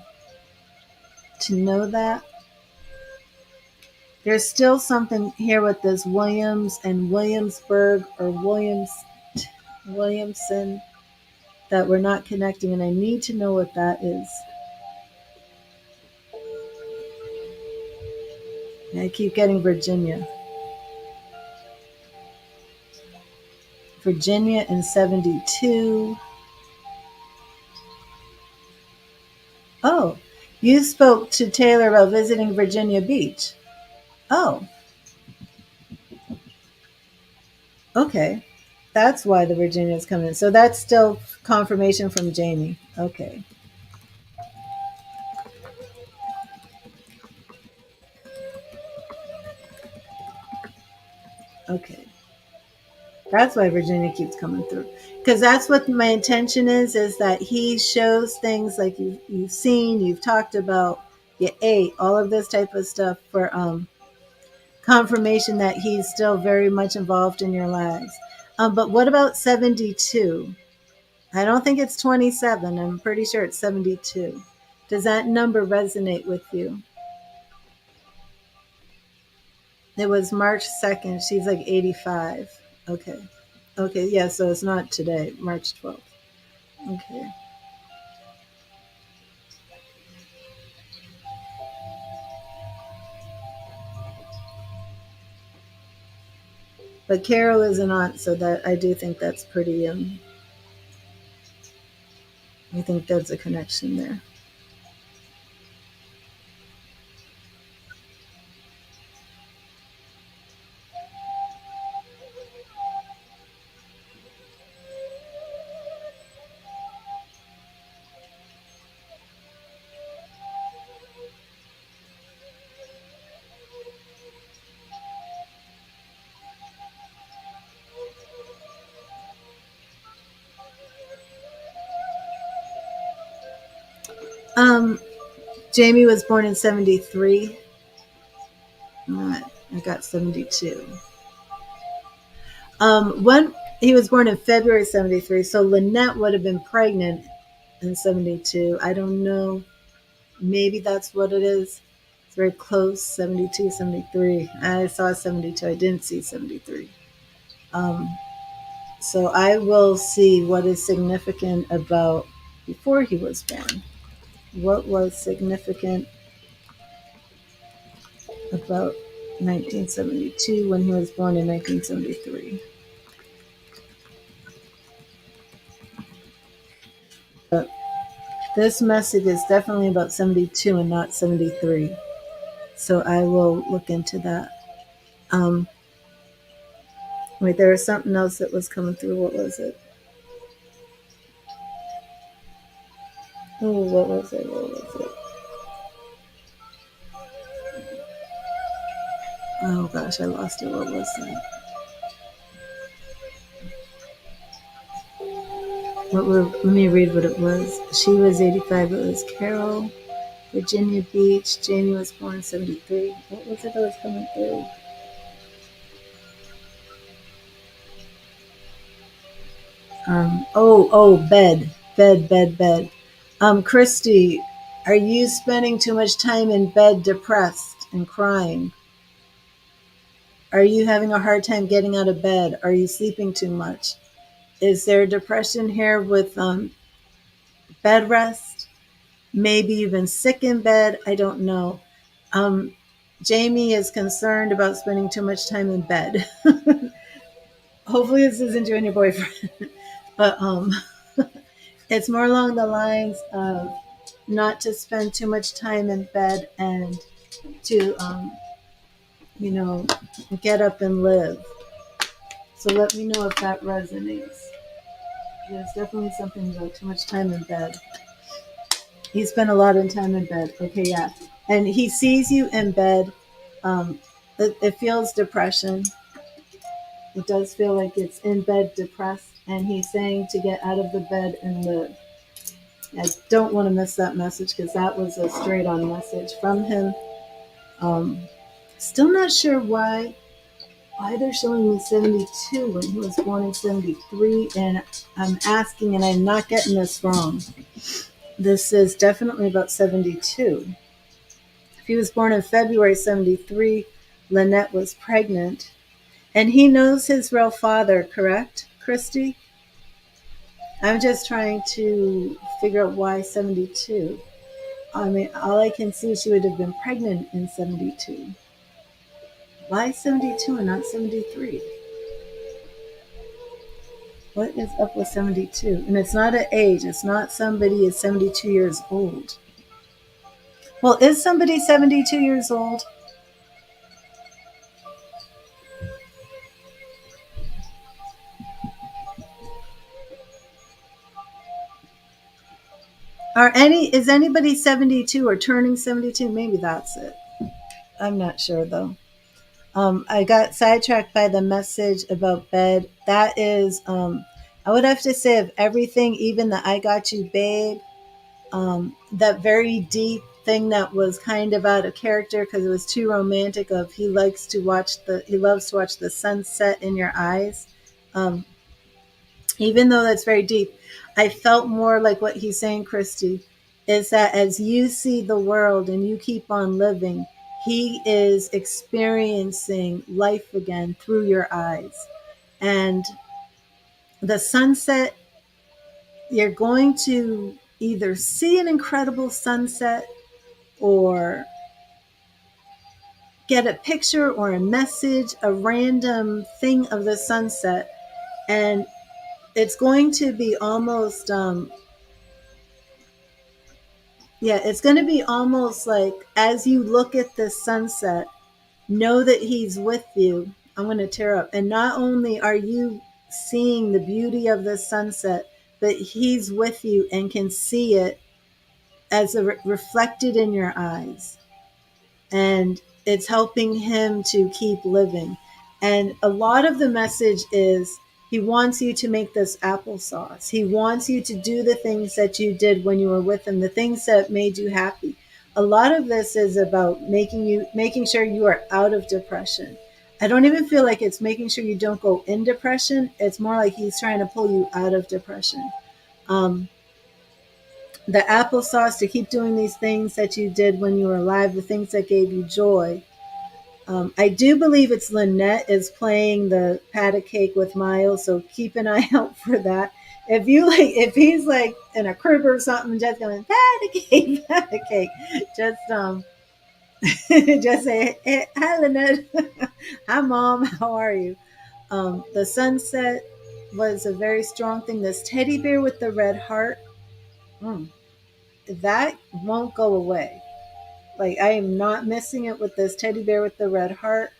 to know that. There's still something here with this Williams and Williamsburg or Williamson that we're not connecting, and I need to know what that is. And I keep getting Virginia. Virginia in 72. Oh, you spoke to Taylor about visiting Virginia Beach. Oh, okay. That's why the Virginia is coming in. So that's still confirmation from Jamie. Okay. Okay. That's why Virginia keeps coming through. Because that's what my intention is that he shows things like you've seen, you've talked about, you ate, all of this type of stuff for confirmation that he's still very much involved in your lives. But what about 72? I don't think it's 27. I'm pretty sure it's 72. Does that number resonate with you? It was March 2nd. She's like 85. Okay. Okay, yeah, so it's not today, March 12th. Okay. But Carol is an aunt, so that I do think that's pretty I think there's a connection there. Um, Jamie was born in 73. I got 72. When He was born in February 73. So Lynette would have been pregnant in 72. I don't know. Maybe that's what it is. It's very close, 72, 73. I saw 72. I didn't see 73. Um, so I will see what is significant about before he was born. What was significant about 1972 when he was born in 1973? But this message is definitely about 72 and not 73. So I will look into that. Um, Wait, there was something else that was coming through. What was it? Oh, what was it? What was it? Oh gosh, I lost it. What was that? Let me read what it was. She was 85. It was Carol, Virginia Beach. Jamie was born 73. What was it that was coming through? Bed. Christy, are you spending too much time in bed depressed and crying? Are you having a hard time getting out of bed? Are you sleeping too much? Is there depression here with bed rest? Maybe you've been sick in bed. I don't know. Um, Jamie is concerned about spending too much time in bed. Hopefully, this isn't you and your boyfriend, but it's more along the lines of not to spend too much time in bed and to, get up and live. So let me know if that resonates. There's definitely something about too much time in bed. He spent a lot of time in bed. Okay, yeah. And he sees you in bed. It feels depression. It does feel like it's in bed depressed. And he's saying to get out of the bed and live. I don't want to miss that message because that was a straight on message from him. Um, Still not sure why they're showing me 72 when he was born in 73. And I'm asking, and I'm not getting this wrong. This is definitely about 72. If he was born in February 73, Lynette was pregnant. And he knows his real father, correct, Christy? I'm just trying to figure out why 72. I mean, all I can see is she would have been pregnant in 72. Why 72 and not 73? What is up with 72? And it's not an age. It's not somebody is 72 years old. Well, is somebody 72 years old? Is anybody 72 or turning 72? Maybe that's it. I'm not sure though. I got sidetracked by the message about bed. That is, I would have to say of everything, even the I got you, babe, that very deep thing that was kind of out of character because it was too romantic. Of he loves to watch the sunset in your eyes. Um, Even though that's very deep, I felt more like what he's saying, Christy, is that as you see the world and you keep on living, he is experiencing life again through your eyes. And the sunset, you're going to either see an incredible sunset or get a picture or a message, a random thing of the sunset. And it's going to be almost it's going to be almost like as you look at the sunset, know that he's with you. I'm going to tear up. And not only are you seeing the beauty of the sunset, but he's with you and can see it as reflected in your eyes. And it's helping him to keep living. And a lot of the message is he wants you to make this applesauce. He wants you to do the things that you did when you were with him, the things that made you happy. A lot of this is about making sure you are out of depression, I don't even feel like it's making sure you don't go in depression. It's more like he's trying to pull you out of depression. Um, the applesauce to keep doing these things that you did when you were alive, the things that gave you joy. I do believe it's Lynette is playing the pat a cake with Miles, so keep an eye out for that. If you like, if he's like in a crib or something, just going pat a cake, pat a cake. Just just say, hey, hi Lynette, hi mom, how are you? The sunset was a very strong thing. This teddy bear with the red heart, mm, that won't go away. Like I am not missing it with this teddy bear with the red heart.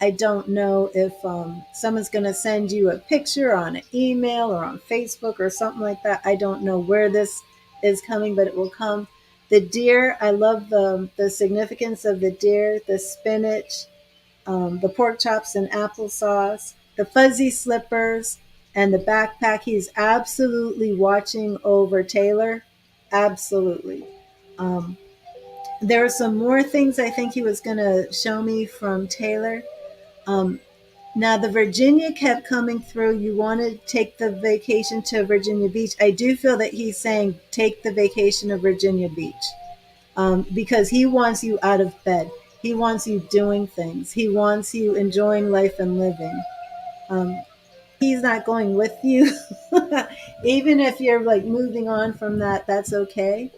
I don't know if someone's going to send you a picture on an email or on Facebook or something like that. I don't know where this is coming, but it will come. The deer, I love the significance of the deer, the spinach, the pork chops and applesauce, the fuzzy slippers, and the backpack. He's absolutely watching over Taylor. Absolutely. Um, there are some more things I think he was going to show me from Taylor. Um, Now, the Virginia kept coming through. You want to take the vacation to Virginia Beach. I do feel that he's saying take the vacation to Virginia Beach because he wants you out of bed. He wants you doing things. He wants you enjoying life and living. Um, he's not going with you. Even if you're like moving on from that, that's okay.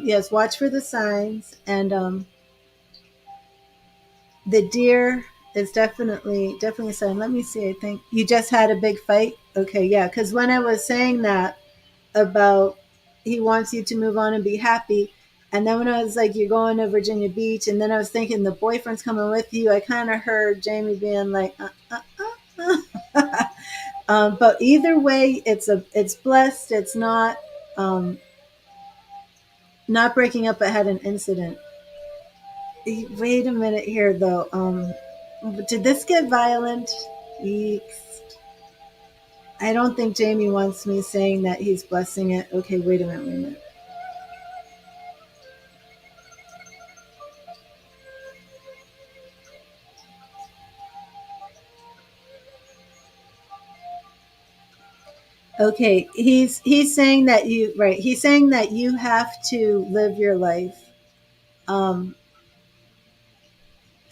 Yes, watch for the signs. And the deer is definitely a sign. Let me see. I think you just had a big fight. Okay, yeah. Because when I was saying that about he wants you to move on and be happy, and then when I was like you're going to Virginia Beach, and then I was thinking the boyfriend's coming with you, I kind of heard Jamie being like, but either way, it's blessed. It's um, not breaking up. But had an incident. Wait a minute here, though. Did this get violent? Yeeks. I don't think Jamie wants me saying that he's blessing it. Okay, wait a minute, wait a minute. Okay, he's saying that you right. He's saying that you have to live your life, um,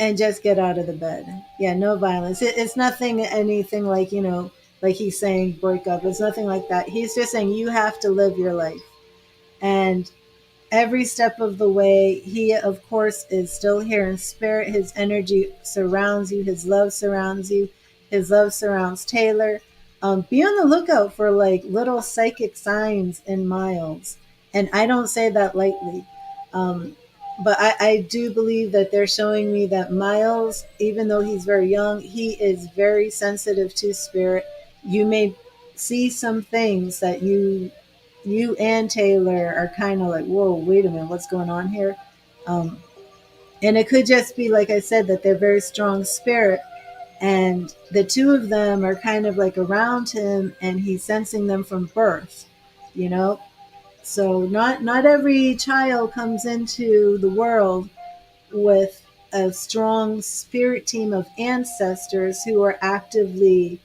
and just get out of the bed. Yeah, no violence. It's nothing, anything like like he's saying break up. It's nothing like that. He's just saying you have to live your life, and every step of the way, he, of course, is still here in spirit. His energy surrounds you, his love surrounds you, his love surrounds Taylor. Be on the lookout for like little psychic signs in Miles. And I don't say that lightly. Um, but I do believe that they're showing me that Miles, even though he's very young, he is very sensitive to spirit. You may see some things that you and Taylor are kind of like, whoa, wait a minute, what's going on here? Um, and it could just be, like I said, that they're very strong spirit. And the two of them are kind of like around him and he's sensing them from birth, you know? So not every child comes into the world with a strong spirit team of ancestors who are actively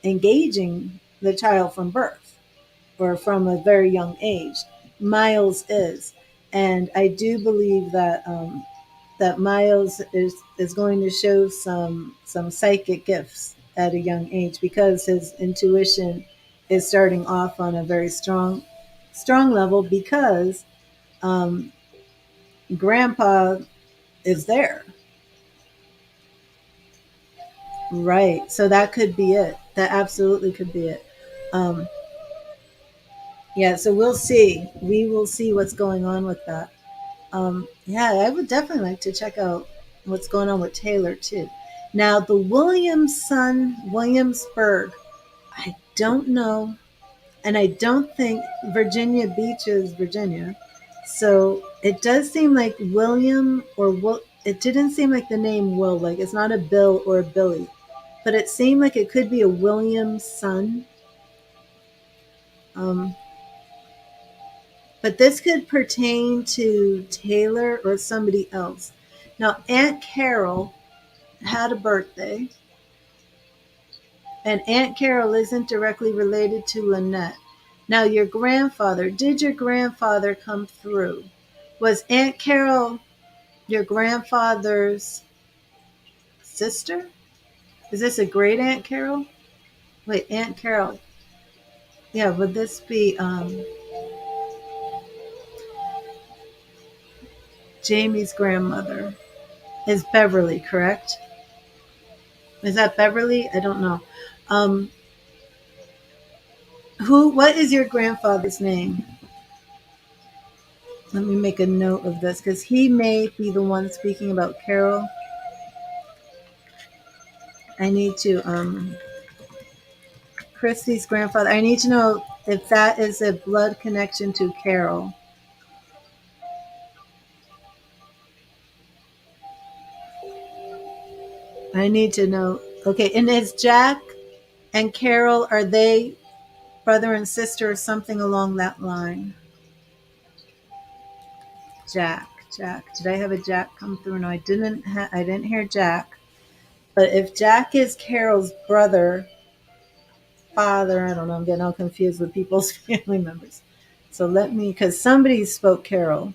engaging the child from birth or from a very young age. Miles is, and I do believe that that Miles is going to show some psychic gifts at a young age because his intuition is starting off on a very strong level because um, Grandpa is there, right? So that could be it. That absolutely could be it. Um, yeah, so we'll see. We will see what's going on with that. Yeah, I would definitely like to check out what's going on with Taylor too. Now, the Williamsburg, I don't know, and I don't think Virginia Beach is Virginia. So it does seem like William or Will. It didn't seem like the name Will. Like it's not a Bill or a Billy, but it seemed like it could be a William's son. Um, but this could pertain to Taylor or somebody else. Now, Aunt Carol had a birthday. And Aunt Carol isn't directly related to Lynette. Now, your grandfather, did your grandfather come through? Was Aunt Carol your grandfather's sister? Is this a great Aunt Carol? Wait, Aunt Carol. Yeah, would this be Jamie's grandmother? Is Beverly correct? Is that Beverly? I don't know. Um, what is your grandfather's name? Let me make a note of this because he may be the one speaking about Carol. I need to, Christy's grandfather, I need to know if that is a blood connection to Carol. I need to know. Okay, and is Jack and Carol, are they brother and sister or something along that line? Jack. Did I have a Jack come through? No, I didn't. I didn't hear Jack. But if Jack is Carol's brother, father, I don't know. I'm getting all confused with people's family members. So let me, because somebody spoke Carol.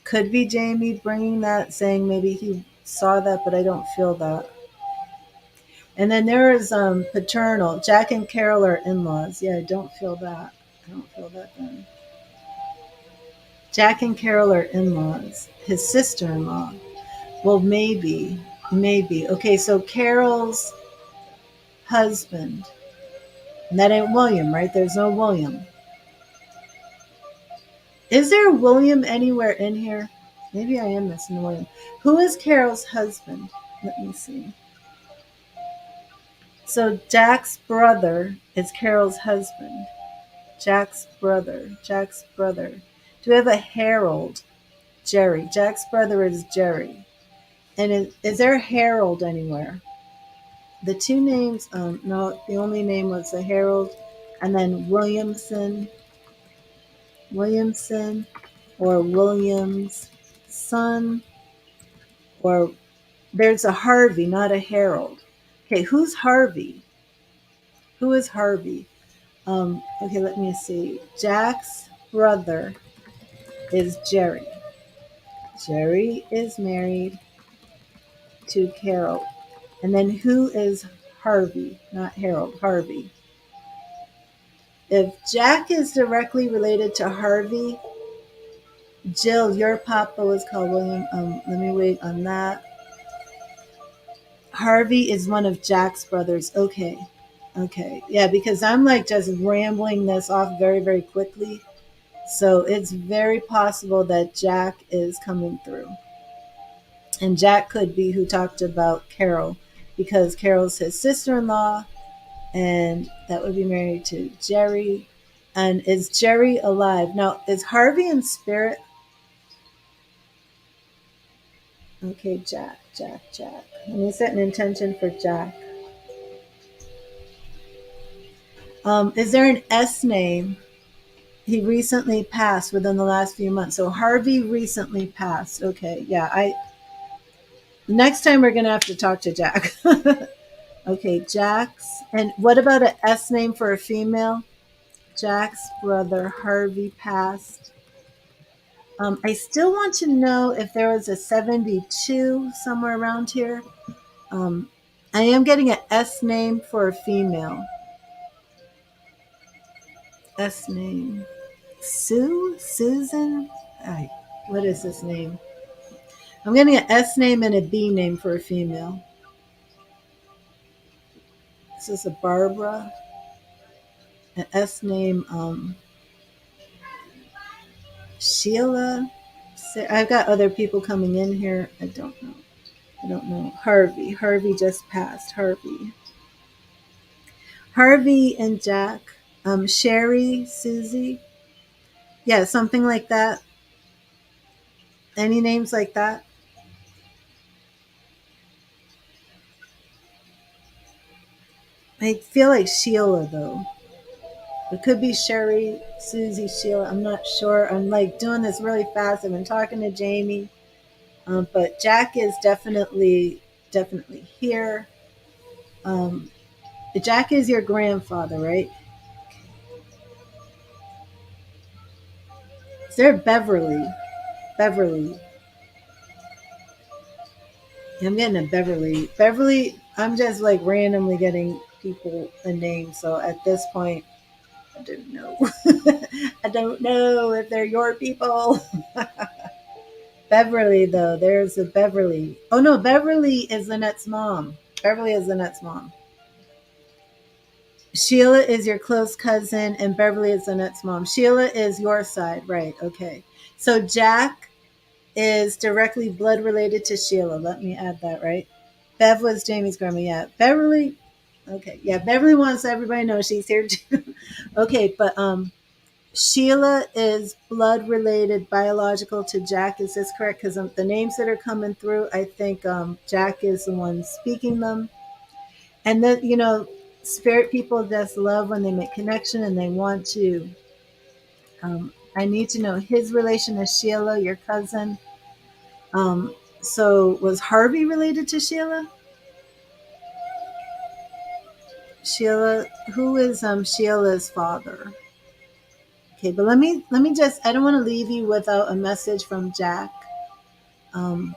Could be Jamie bringing that, saying maybe he saw that, but I don't feel that. And then there is paternal. Jack and Carol are in-laws. Yeah, I don't feel that. I don't feel that then. Jack and Carol are in-laws. His sister-in-law. Well, maybe. Okay, so Carol's husband. And that ain't William, right? There's no William. Is there a William anywhere in here? Maybe I am missing William. Who is Carol's husband? Let me see. So Jack's brother is Carol's husband. Jack's brother. Do we have a Harold? Jerry. Jack's brother is Jerry. And is there a Harold anywhere? The two names, no, the only name was a Harold, and then Williamson, or William's son, or there's a Harvey, not a Harold. Okay, who's Harvey? Who is Harvey? Okay, let me see. Jack's brother is Jerry. Jerry is married to Carol. And then who is Harvey? Not Harold, Harvey. If Jack is directly related to Harvey, Jill, your papa was called William. Let me wait on that. Harvey is one of Jack's brothers. Okay. Yeah, because I'm like just rambling this off very, very quickly. So it's very possible that Jack is coming through. And Jack could be who talked about Carol, because Carol's his sister-in-law, and that would be married to Jerry. And is Jerry alive? Now, is Harvey in spirit? Okay, Jack. Let me set an intention for Jack. Is there an S name? He recently passed within the last few months. So Harvey recently passed. Okay, yeah. Next time we're gonna have to talk to Jack. Okay, Jack's. And what about an S name for a female? Jack's brother Harvey passed. I still want to know if there was a 72 somewhere around here. I am getting an S name for a female. S name. Susan? What is this name? I'm getting an S name and a B name for a female. This is a Barbara. An S name, Sheila. I've got other people coming in here. I don't know. Harvey just passed. Harvey and Jack. Sherry, Susie. Yeah, something like that. Any names like that? I feel like Sheila, though. It could be Sherry, Susie, Sheila. I'm not sure. I'm like doing this really fast. I've been talking to Jamie. But Jack is definitely definitely here. Jack is your grandfather, right? Is there Beverly? Beverly. I'm getting a Beverly. Beverly, I'm just like randomly getting people a name. So at this point, I don't know. I don't know if they're your people. Beverly, though, there's a Beverly. Oh no, Beverly is Lynette's mom. Beverly is Lynette's mom. Sheila is your close cousin, and Beverly is Lynette's mom. Sheila is your side, right? Okay. So Jack is directly blood related to Sheila. Let me add that, right? Bev was Jamie's grandma. Yeah. Beverly. Okay. Yeah. Beverly wants everybody to know she's here too. Okay. But Sheila is blood related, biological to Jack. Is this correct? Because the names that are coming through, I think Jack is the one speaking them. And then, spirit people just love when they make connection and they want to. I need to know his relation to Sheila, your cousin. So was Harvey related to Sheila? Sheila, who is Sheila's father? Okay, but let me just. I don't want to leave you without a message from Jack. Um,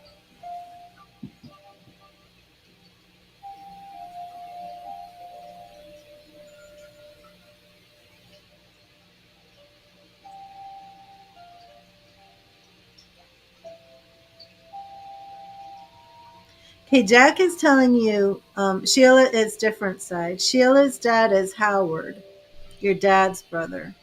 okay, Jack is telling you Sheila is different side. Sheila's dad is Howard, your dad's brother.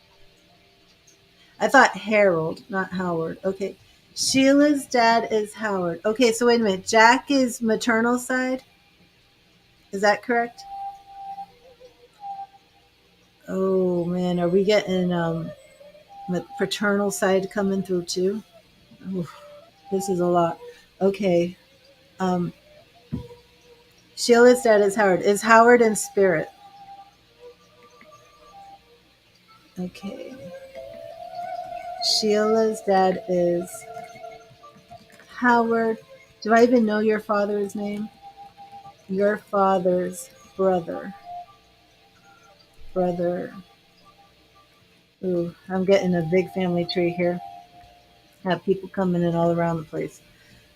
I thought Harold, not Howard. Okay. Sheila's dad is Howard. Okay, so wait a minute. Jack is maternal side. Is that correct? Oh man, are we getting paternal side coming through too? Oof, this is a lot. Okay. Um, Sheila's dad is Howard. Is Howard in spirit? Okay. Sheila's dad is Howard. Do I even know your father's name? Your father's brother. Brother. Ooh, I'm getting a big family tree here. I have people coming in all around the place.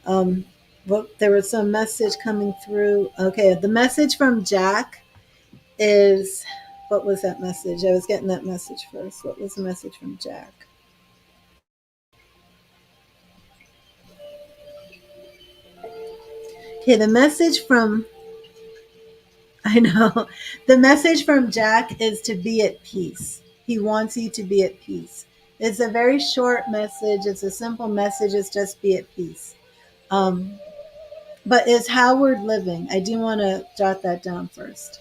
Um, well, there was some message coming through. Okay, the message from Jack is what was that message? I was getting that message first. What was the message from Jack? Okay, the message from I know the message from Jack is to be at peace. He wants you to be at peace. It's a very short message. It's a simple message. It's just be at peace. Um, But is Howard living? I do want to jot that down first.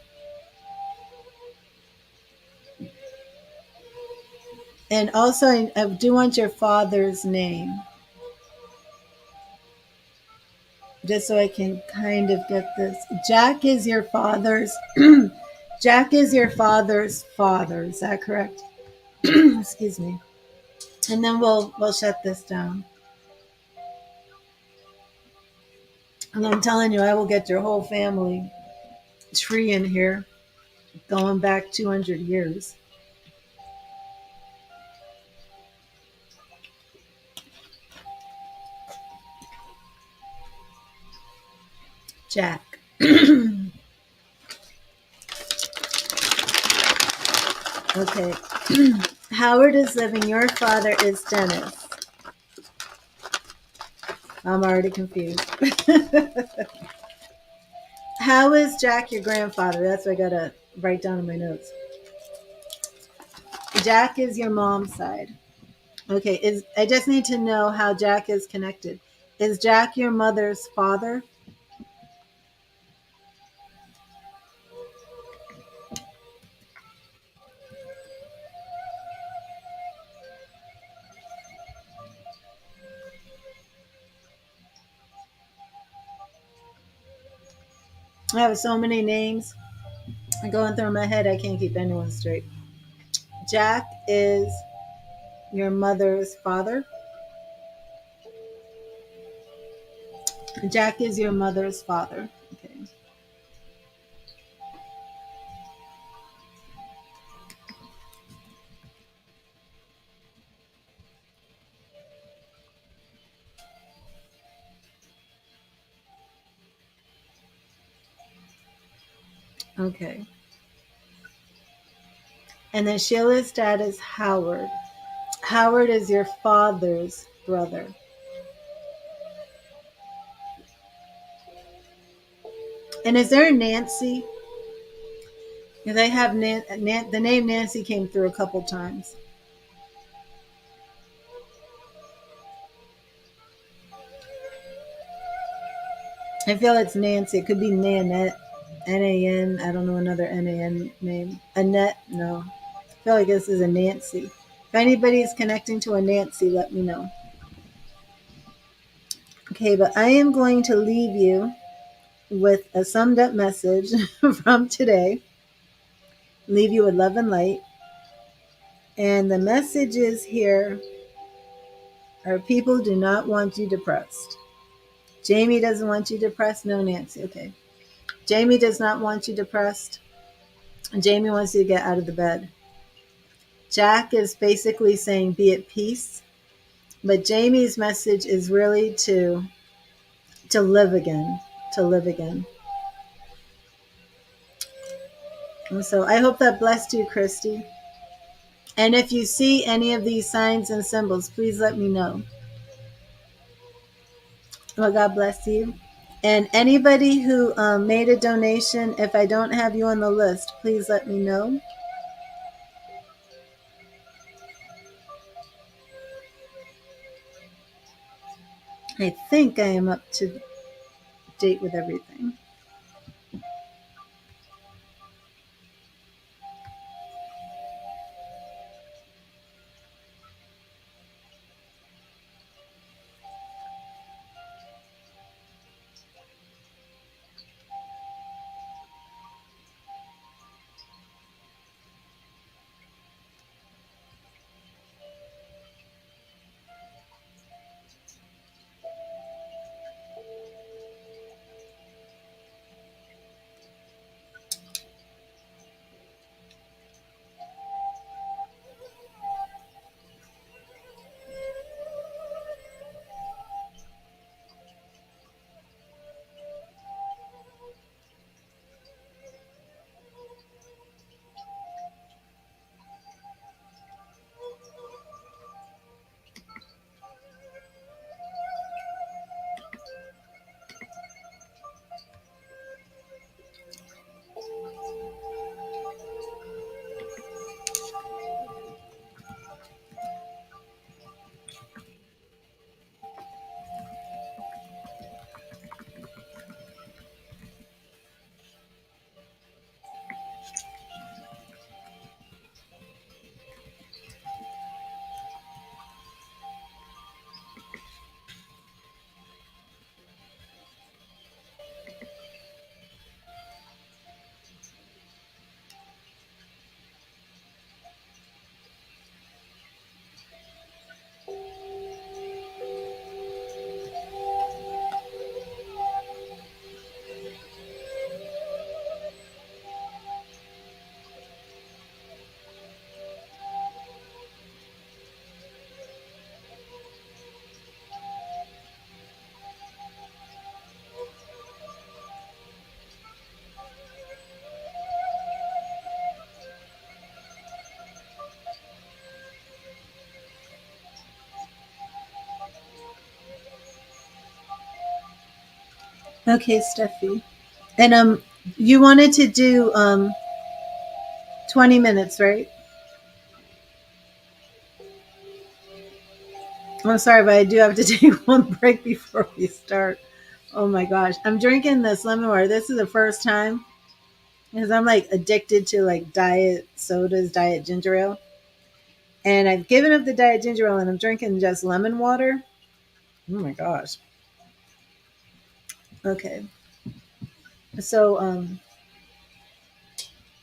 And also, I do want your father's name, just so I can kind of get this. Jack is your father's. Jack is your father's father. Is that correct? Excuse me. And then we'll shut this down. And I'm telling you, I will get your whole family tree in here, going back 200 years. Jack. Okay. Howard is living. Your father is Dennis. I'm already confused. How is Jack your grandfather? That's what I gotta write down in my notes. Jack is your mom's side. Okay, is I just need to know how Jack is connected. Is Jack your mother's father? I have so many names going through my head. I can't keep anyone straight. Jack is your mother's father. Jack is your mother's father. Okay. And then Sheila's dad is Howard. Howard is your father's brother. And is there a Nancy? They have the name Nancy came through a couple times. I feel it's Nancy. It could be Nanette. Nan. I don't know another Nan name. Annette. No. I feel like this is a Nancy. If anybody's connecting to a Nancy, let me know. Okay, but I am going to leave you with a summed up message from today. Leave you with love and light. And the messages here are people do not want you depressed. Jamie doesn't want you depressed. No, Nancy. Okay. Jamie does not want you depressed. Jamie wants you to get out of the bed. Jack is basically saying be at peace. But Jamie's message is really to live again. To live again. And so I hope that blessed you, Christy. And if you see any of these signs and symbols, please let me know. Well, God bless you. And anybody who made a donation, if I don't have you on the list, please let me know. I think I am up to date with everything. Okay, Steffi. And you wanted to do 20 minutes, right? I'm sorry, but I do have to take one break before we start. Oh my gosh. I'm drinking this lemon water. This is the first time because I'm like addicted to like diet sodas, diet ginger ale. And I've given up the diet ginger ale and I'm drinking just lemon water. Oh my gosh. Okay. So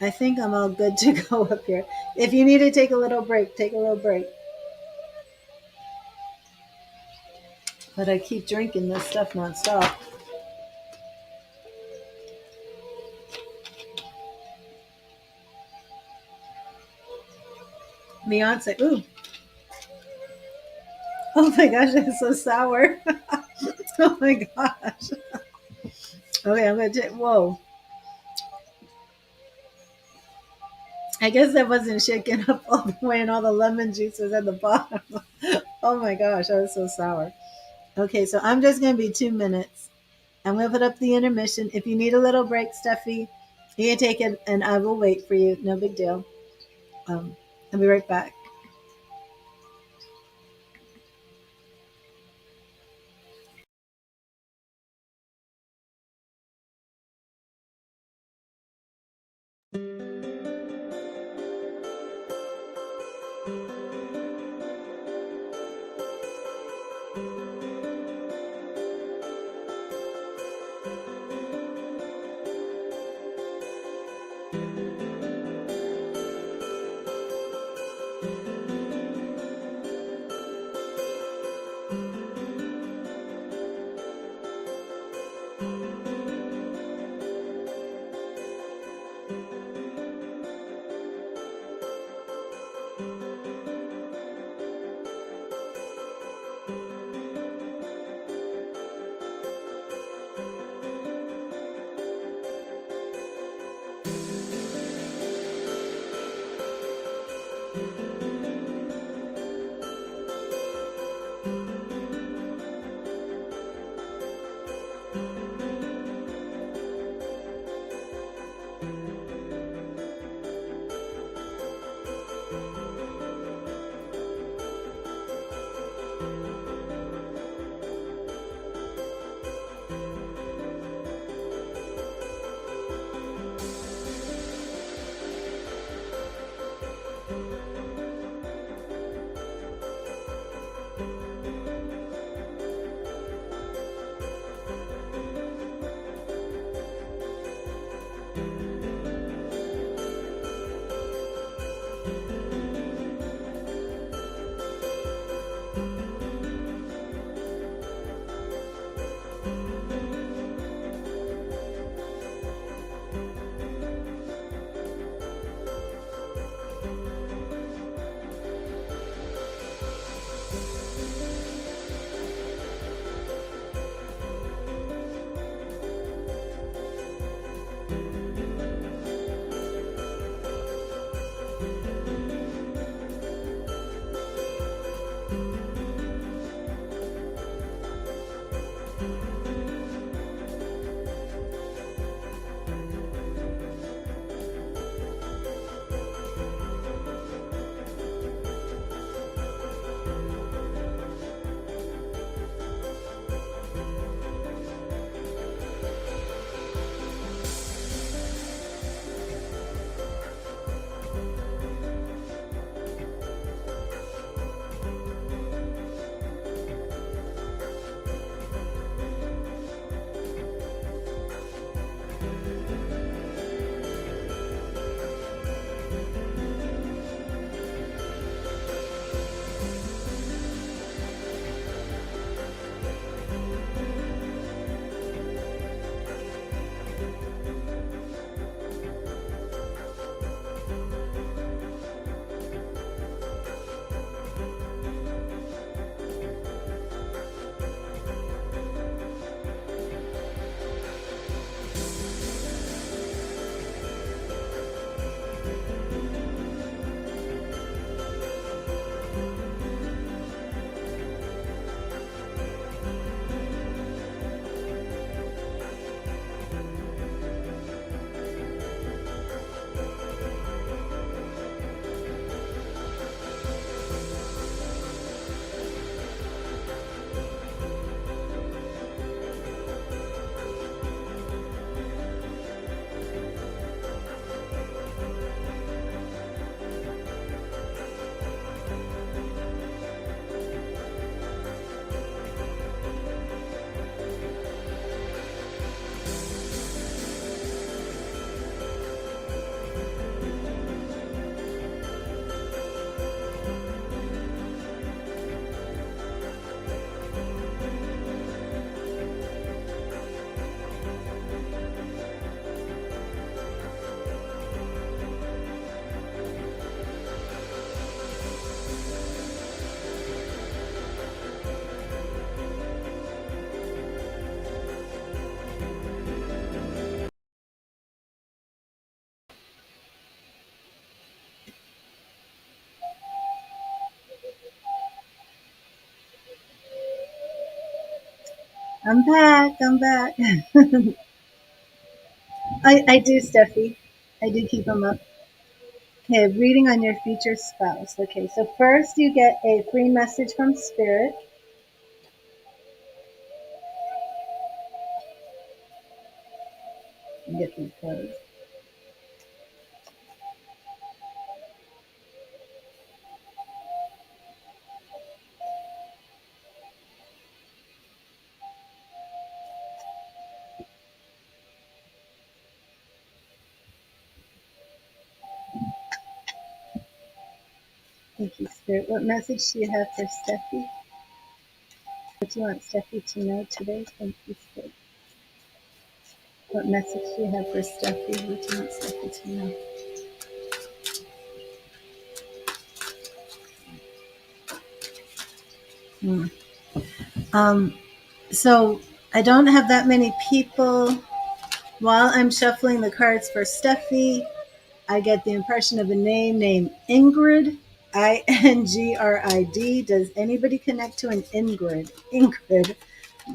I think I'm all good to go up here. If you need to take a little break, take a little break. But I keep drinking this stuff nonstop. Beyonce. Ooh. Oh my gosh, it's so sour. Oh my gosh. Okay, I'm gonna take. Whoa. I guess that wasn't shaken up all the way and all the lemon juice was at the bottom. Oh my gosh, that was so sour. Okay, so I'm just going to be 2 minutes. I'm going to put up the intermission. If you need a little break, Steffi, you can take it and I will wait for you. No big deal. I'll be right back. I'm back. I'm back. I do, Steffi. I do keep them up. Okay, reading on your future spouse. Okay, so first you get a free message from Spirit. Get these cards. Thank you, Spirit. What message do you have for Steffi? What do you want Steffi to know today? Thank you, Spirit. What message do you have for Steffi? What do you want Steffi to know? Hmm. Um, so I don't have that many people. While I'm shuffling the cards for Steffi, I get the impression of a name named Ingrid. Ingrid. Does anybody connect to an Ingrid? Ingrid.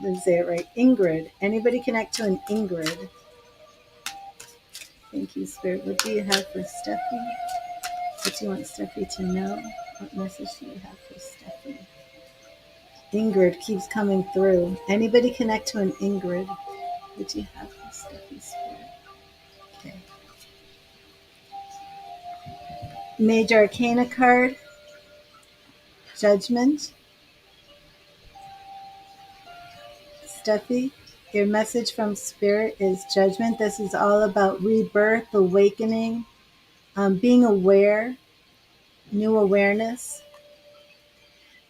Let's say it right. Ingrid. Anybody connect to an Ingrid? Thank you, Spirit. What do you have for Steffi? What do you want Steffi to know? What message do you have for Steffi? Ingrid keeps coming through. Anybody connect to an Ingrid? What do you have for Steffi, Spirit? Okay. Major Arcana card. Judgment. Steffi, your message from Spirit is judgment. This is all about rebirth, awakening, being aware, new awareness.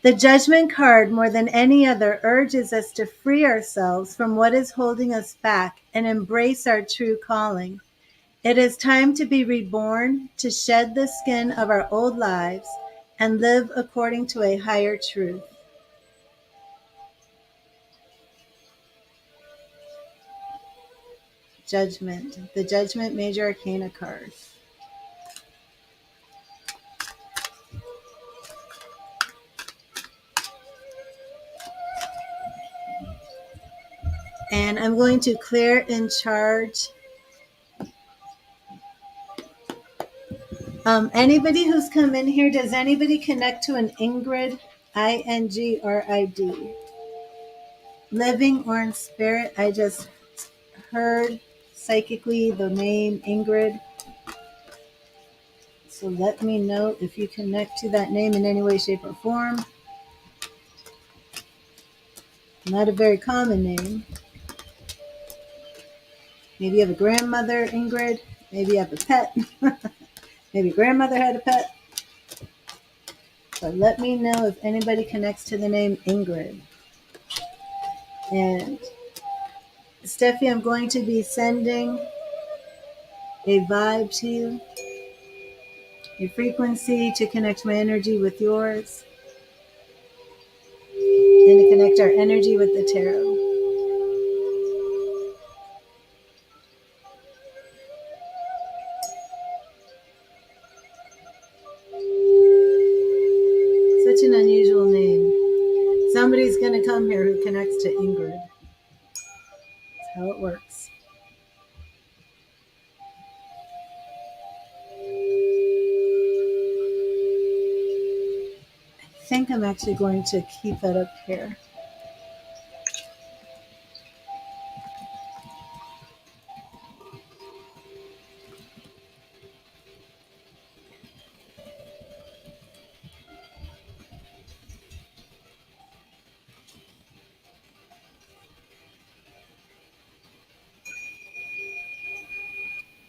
The Judgment card, more than any other, urges us to free ourselves from what is holding us back and embrace our true calling. It is time to be reborn, to shed the skin of our old lives and live according to a higher truth. Judgment, the Judgment Major Arcana card. And I'm going to clear in charge. Anybody who's come in here, does anybody connect to an Ingrid? Ingrid. Living or in spirit? I just heard psychically the name Ingrid. So let me know if you connect to that name in any way, shape, or form. Not a very common name. Maybe you have a grandmother, Ingrid. Maybe you have a pet. Maybe grandmother had a pet. But let me know if anybody connects to the name Ingrid. And Steffi, I'm going to be sending a vibe to you, a frequency to connect my energy with yours, and to connect our energy with the tarot. Such an unusual name. Somebody's going to come here who connects to Ingrid. That's how it works. I think I'm actually going to keep that up here.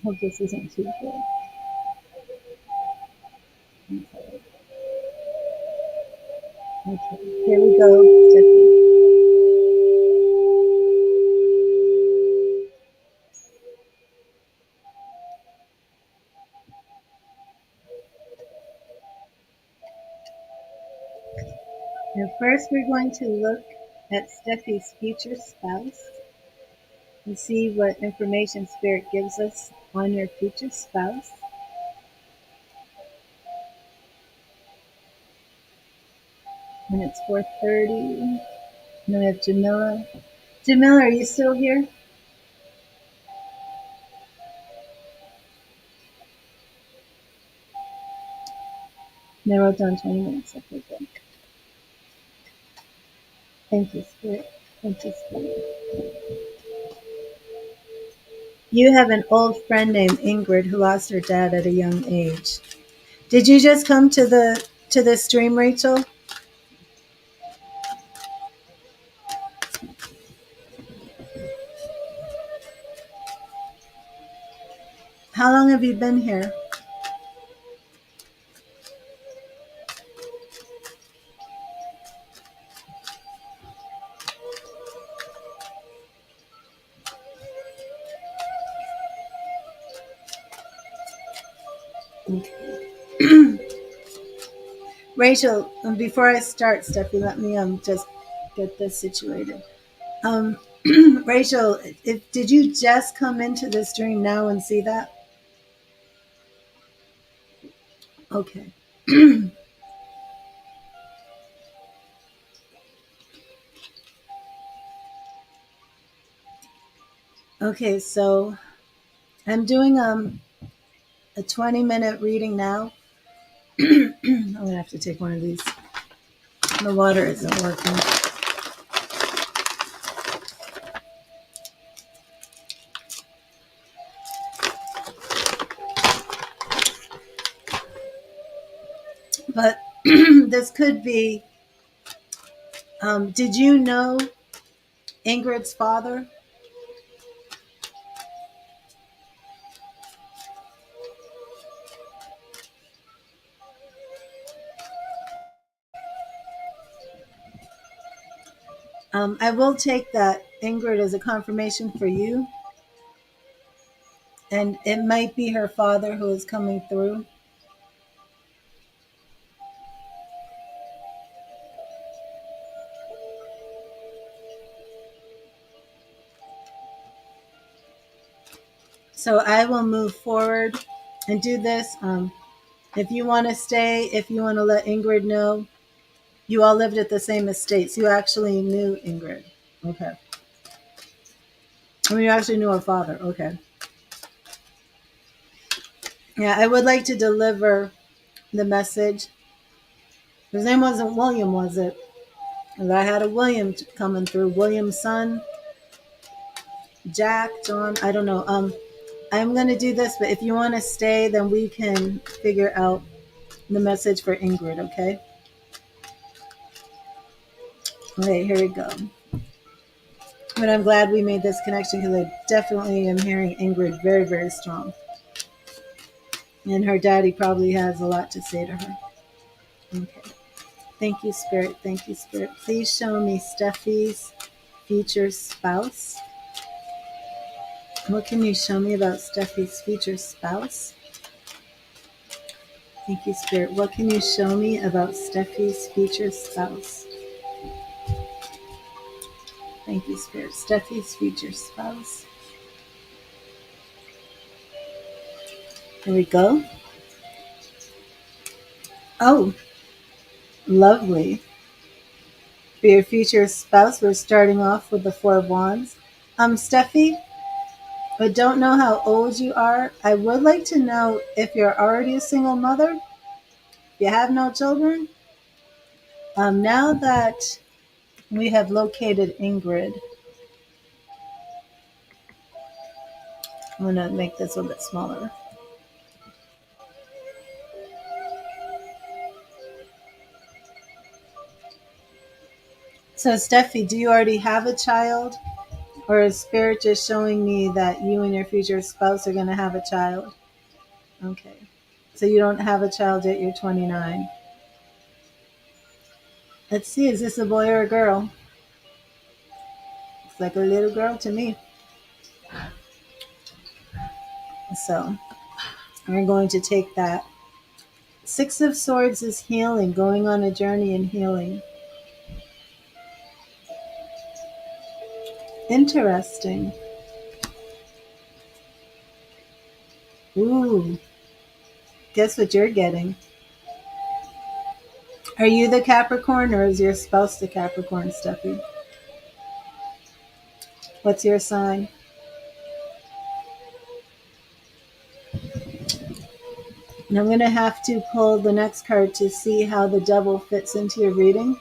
Hope this isn't too good. Okay, here we go, Steffi. Now, first, we're going to look at Steffi's future spouse and see what information Spirit gives us on your future spouse. And it's 4:30. And then we have Jamila. Jamila, are you still here? They wrote down 20 minutes. Okay, good. Thank you, Spirit. Thank you, Spirit. You have an old friend named Ingrid who lost her dad at a young age. Did you just come to the stream, Rachel? How long have you been here? Rachel, before I start, Steffi, let me just get this situated. Um, Rachel, did you just come into the stream now and see that? Okay. Okay, so I'm doing a 20-minute reading now. I'm gonna have to take one of these. The water isn't working. But this could be. Did you know Ingrid's father? I will take that Ingrid as a confirmation for you, and it might be her father who is coming through. So I will move forward and do this. If you want to stay, if you want to let Ingrid know, you all lived at the same estates. You actually knew Ingrid. Okay. I mean, you actually knew her father. Okay. Yeah, I would like to deliver the message. His name wasn't William, was it? And I had a William coming through. William's son, Jack, John. I don't know. I'm gonna do this, but if you want to stay, then we can figure out the message for Ingrid. Okay. Okay, here we go. But I'm glad we made this connection because I definitely am hearing Ingrid very, very strong. And her daddy probably has a lot to say to her. Okay. Thank you, Spirit. Thank you, Spirit. Please show me Steffi's future spouse. What can you show me about Steffi's future spouse? Thank you, Spirit. What can you show me about Steffi's future spouse? Thank you, Spirit. Steffi's future spouse. There we go. Oh, lovely. For your future spouse, we're starting off with the Four of Wands. Steffi, I don't know how old you are. I would like to know if you're already a single mother, if you have no children. Now that we have located Ingrid, I'm going to make this a little bit smaller. So, Steffi, do you already have a child? Or is Spirit just showing me that you and your future spouse are going to have a child? Okay. So you don't have a child yet, you're 29. Let's see, is this a boy or a girl? Looks like a little girl to me. So we're going to take that. Six of Swords is healing, going on a journey in healing. Interesting. Ooh, guess what you're getting? Are you the Capricorn or is your spouse the Capricorn, Steffi? What's your sign? And I'm going to have to pull the next card to see how the devil fits into your reading.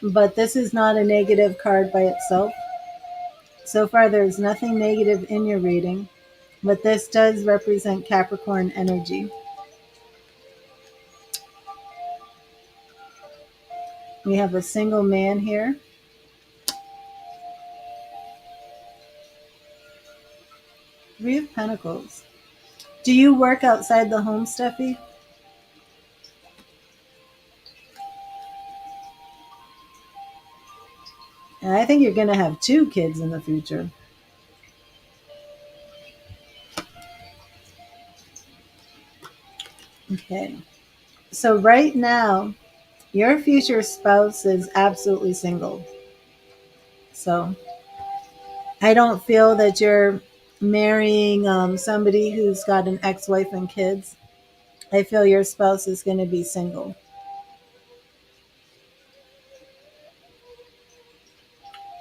But this is not a negative card by itself. So far, there's nothing negative in your reading, but this does represent Capricorn energy. We have a single man here. Three of Pentacles. Do you work outside the home, Steffi? And I think you're going to have 2 kids in the future. Okay. So right now, your future spouse is absolutely single. So I don't feel that you're marrying somebody who's got an ex-wife and kids. I feel your spouse is going to be single.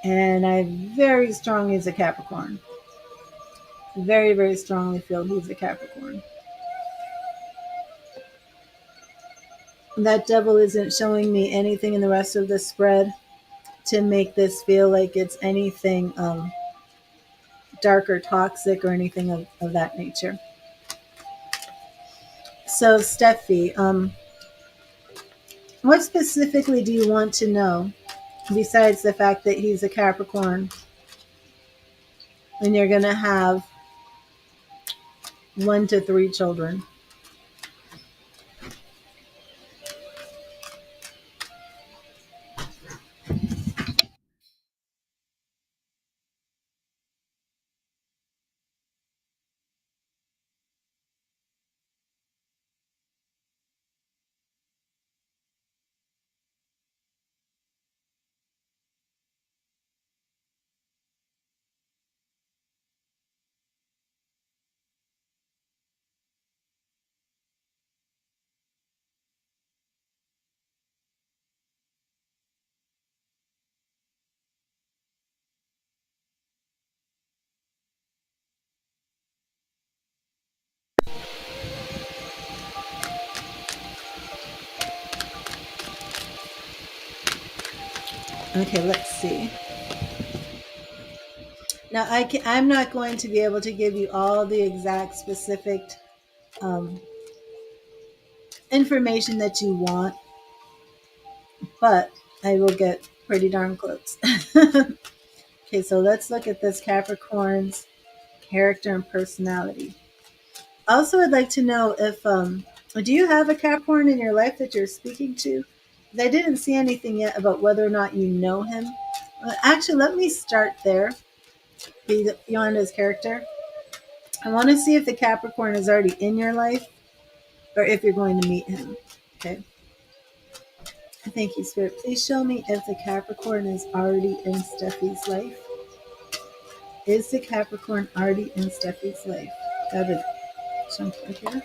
And I very strongly is a Capricorn. Very, very strongly feel he's a Capricorn. That devil isn't showing me anything in the rest of the spread to make this feel like it's anything dark or toxic or anything of that nature. So, Steffi, what specifically do you want to know besides the fact that he's a Capricorn and you're going to have 1 to 3 children? Okay, let's see. Now, I'm not going to be able to give you all the exact specific um, information that you want, but I will get pretty darn close. Okay, so let's look at this Capricorn's character and personality. Also, I'd like to know if do you have a Capricorn in your life that you're speaking to? I didn't see anything yet about whether or not you know him. Actually, let me start there beyond his character. I want to see if the Capricorn is already in your life or if you're going to meet him. Okay. Thank you, Spirit. Please show me if the Capricorn is already in Steffi's life. Is the Capricorn already in Steffi's life? Gotta jump right here.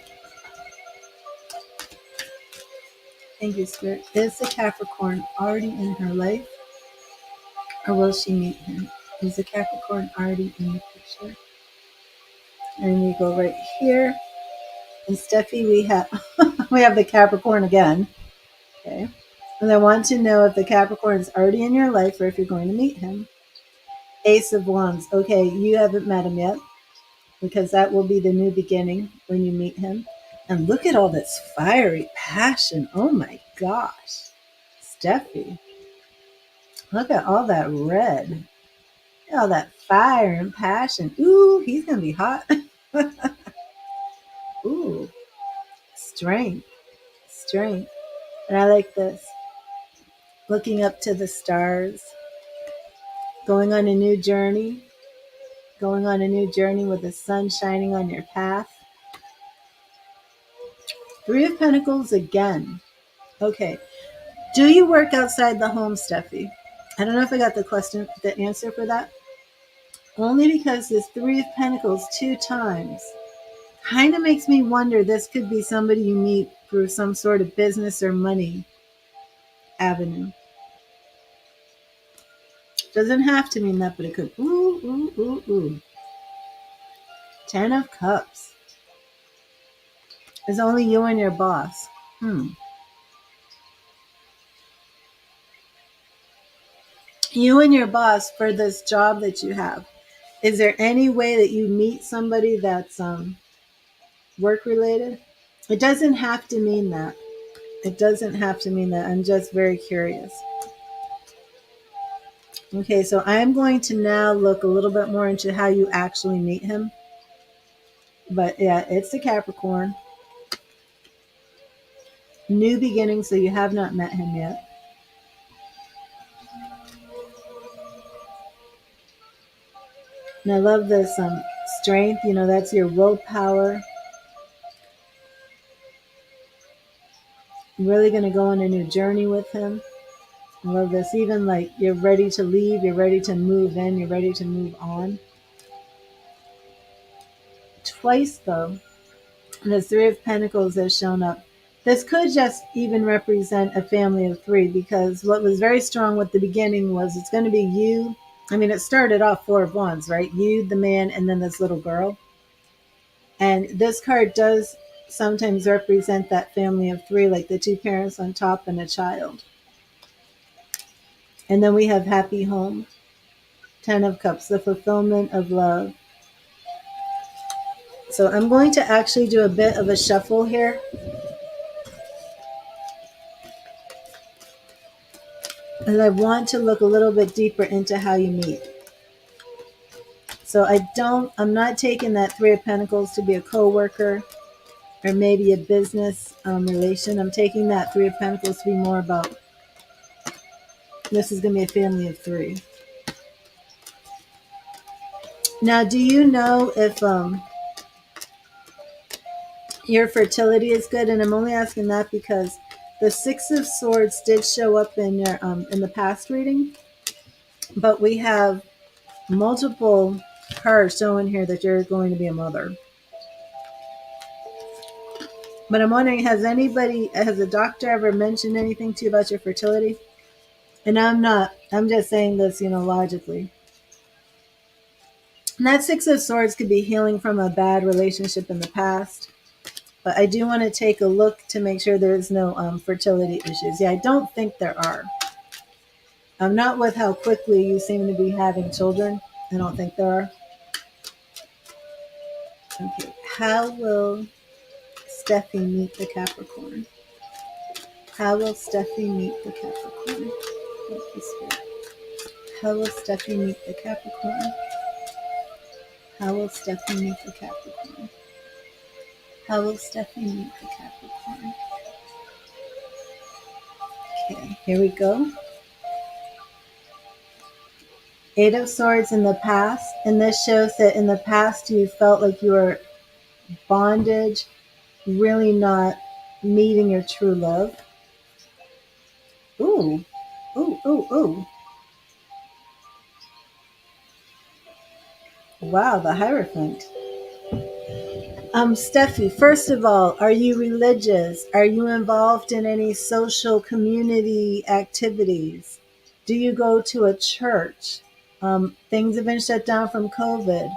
Thank you, Spirit. Is the Capricorn already in her life or will she meet him? Is the Capricorn already in the picture? And we go right here. And Steffi, we have we have the Capricorn again. Okay. And I want to know if the Capricorn is already in your life or if you're going to meet him. Ace of Wands. Okay, you haven't met him yet because that will be the new beginning when you meet him. And look at all this fiery passion. Oh my gosh. Steffi. Look at all that red. All that fire and passion. Ooh, he's going to be hot. Ooh, strength. Strength. And I like this. Looking up to the stars. Going on a new journey. Going on a new journey with the sun shining on your path. 3 of Pentacles again. Okay. Do you work outside the home, Steffi? I don't know if I got the answer for that. Only because this 3 of Pentacles 2 times kind of makes me wonder this could be somebody you meet through some sort of business or money avenue. Doesn't have to mean that, but it could. Ooh, ooh. 10 of Cups. It's only you and your boss. You and your boss for this job that you have. Is there any way that you meet somebody that's work related? It doesn't have to mean that. It doesn't have to mean that. I'm just very curious. Okay, so I'm going to now look a little bit more into how you actually meet him. But yeah, it's the Capricorn. New beginning, so you have not met him yet. And I love this strength, that's your willpower. I'm really going to go on a new journey with him. I love this. Even like you're ready to leave, you're ready to move in, you're ready to move on. Twice, though, the Three of Pentacles has shown up. This could just even represent a family of three, because what was very strong with the beginning was it's going to be you. I mean, it started off Four of Wands, right? You, the man, and then this little girl. And this card does sometimes represent that family of three, like the two parents on top and a child. And then we have happy home. 10 of Cups, the fulfillment of love. So I'm going to actually do a bit of a shuffle here. And I want to look a little bit deeper into how you meet. So I'm not taking that Three of Pentacles to be a co-worker or maybe a business relation. I'm taking that Three of Pentacles to be more about, this is going to be a family of three. Now, do you know if your fertility is good? And I'm only asking that because the Six of Swords did show up in your in the past reading, but we have multiple cards showing here that you're going to be a mother. But I'm wondering, has a doctor ever mentioned anything to you about your fertility? And I'm just saying this, logically. And that Six of Swords could be healing from a bad relationship in the past. But I do want to take a look to make sure there's no fertility issues. Yeah, I don't think there are. Not with how quickly you seem to be having children. I don't think there are. Okay, how will Steffi meet the Capricorn? How will Steffi meet the Capricorn? Thank you, Spirit. How will Steffi meet the Capricorn? How will Steffi meet the Capricorn? How will Steffi meet the Capricorn? Okay, here we go. Eight of Swords in the past, and this shows that in the past you felt like you were bondage, really not meeting your true love. Ooh, ooh, ooh, ooh. Wow, the Hierophant. Steffi, first of all, are you religious? Are you involved in any social community activities? Do you go to a church? Things have been shut down from COVID,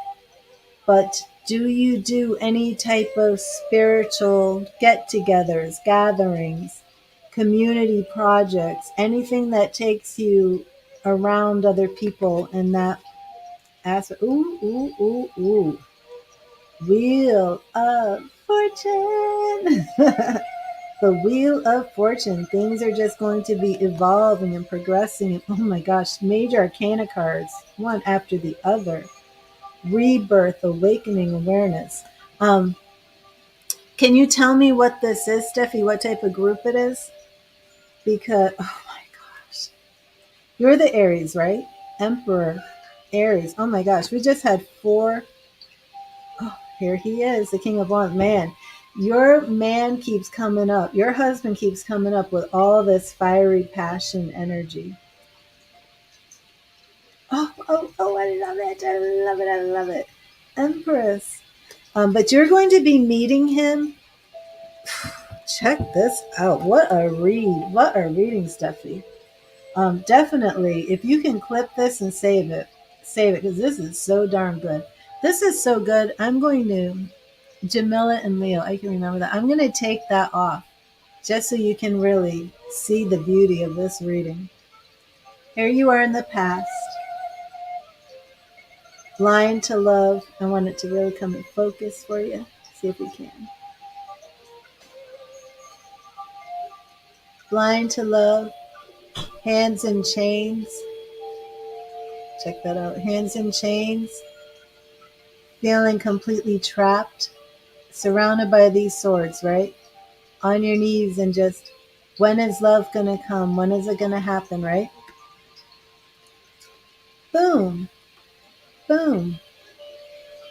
but do you do any type of spiritual get-togethers, gatherings, community projects, anything that takes you around other people in that aspect? Ooh, ooh, ooh, ooh. Wheel of Fortune. The Wheel of Fortune. Things are just going to be evolving and progressing. Oh my gosh, major arcana cards, one after the other. Rebirth, awakening, awareness. Can you tell me what this is, Steffi? What type of group it is? Because, oh my gosh. You're the Aries, right? Emperor, Aries. Oh my gosh, we just had four. Oh, here he is, the King of Wands. Man, your man keeps coming up. Your husband keeps coming up with all this fiery passion energy. Oh, oh, oh, I love it. I love it. I love it. Empress. But you're going to be meeting him. Check this out. What a read. What a reading, Steffi. Definitely, if you can clip this and save it, save it because this is so darn good. This is so good. I'm going to, Jamila and Leo, I can remember that. I'm going to take that off just so you can really see the beauty of this reading. Here you are in the past, blind to love. I want it to really come in focus for you. See if we can. Blind to love, hands in chains. Check that out. Hands in chains, feeling completely trapped, surrounded by these swords, right? On your knees and just, when is love going to come? When is it going to happen, right? Boom, boom.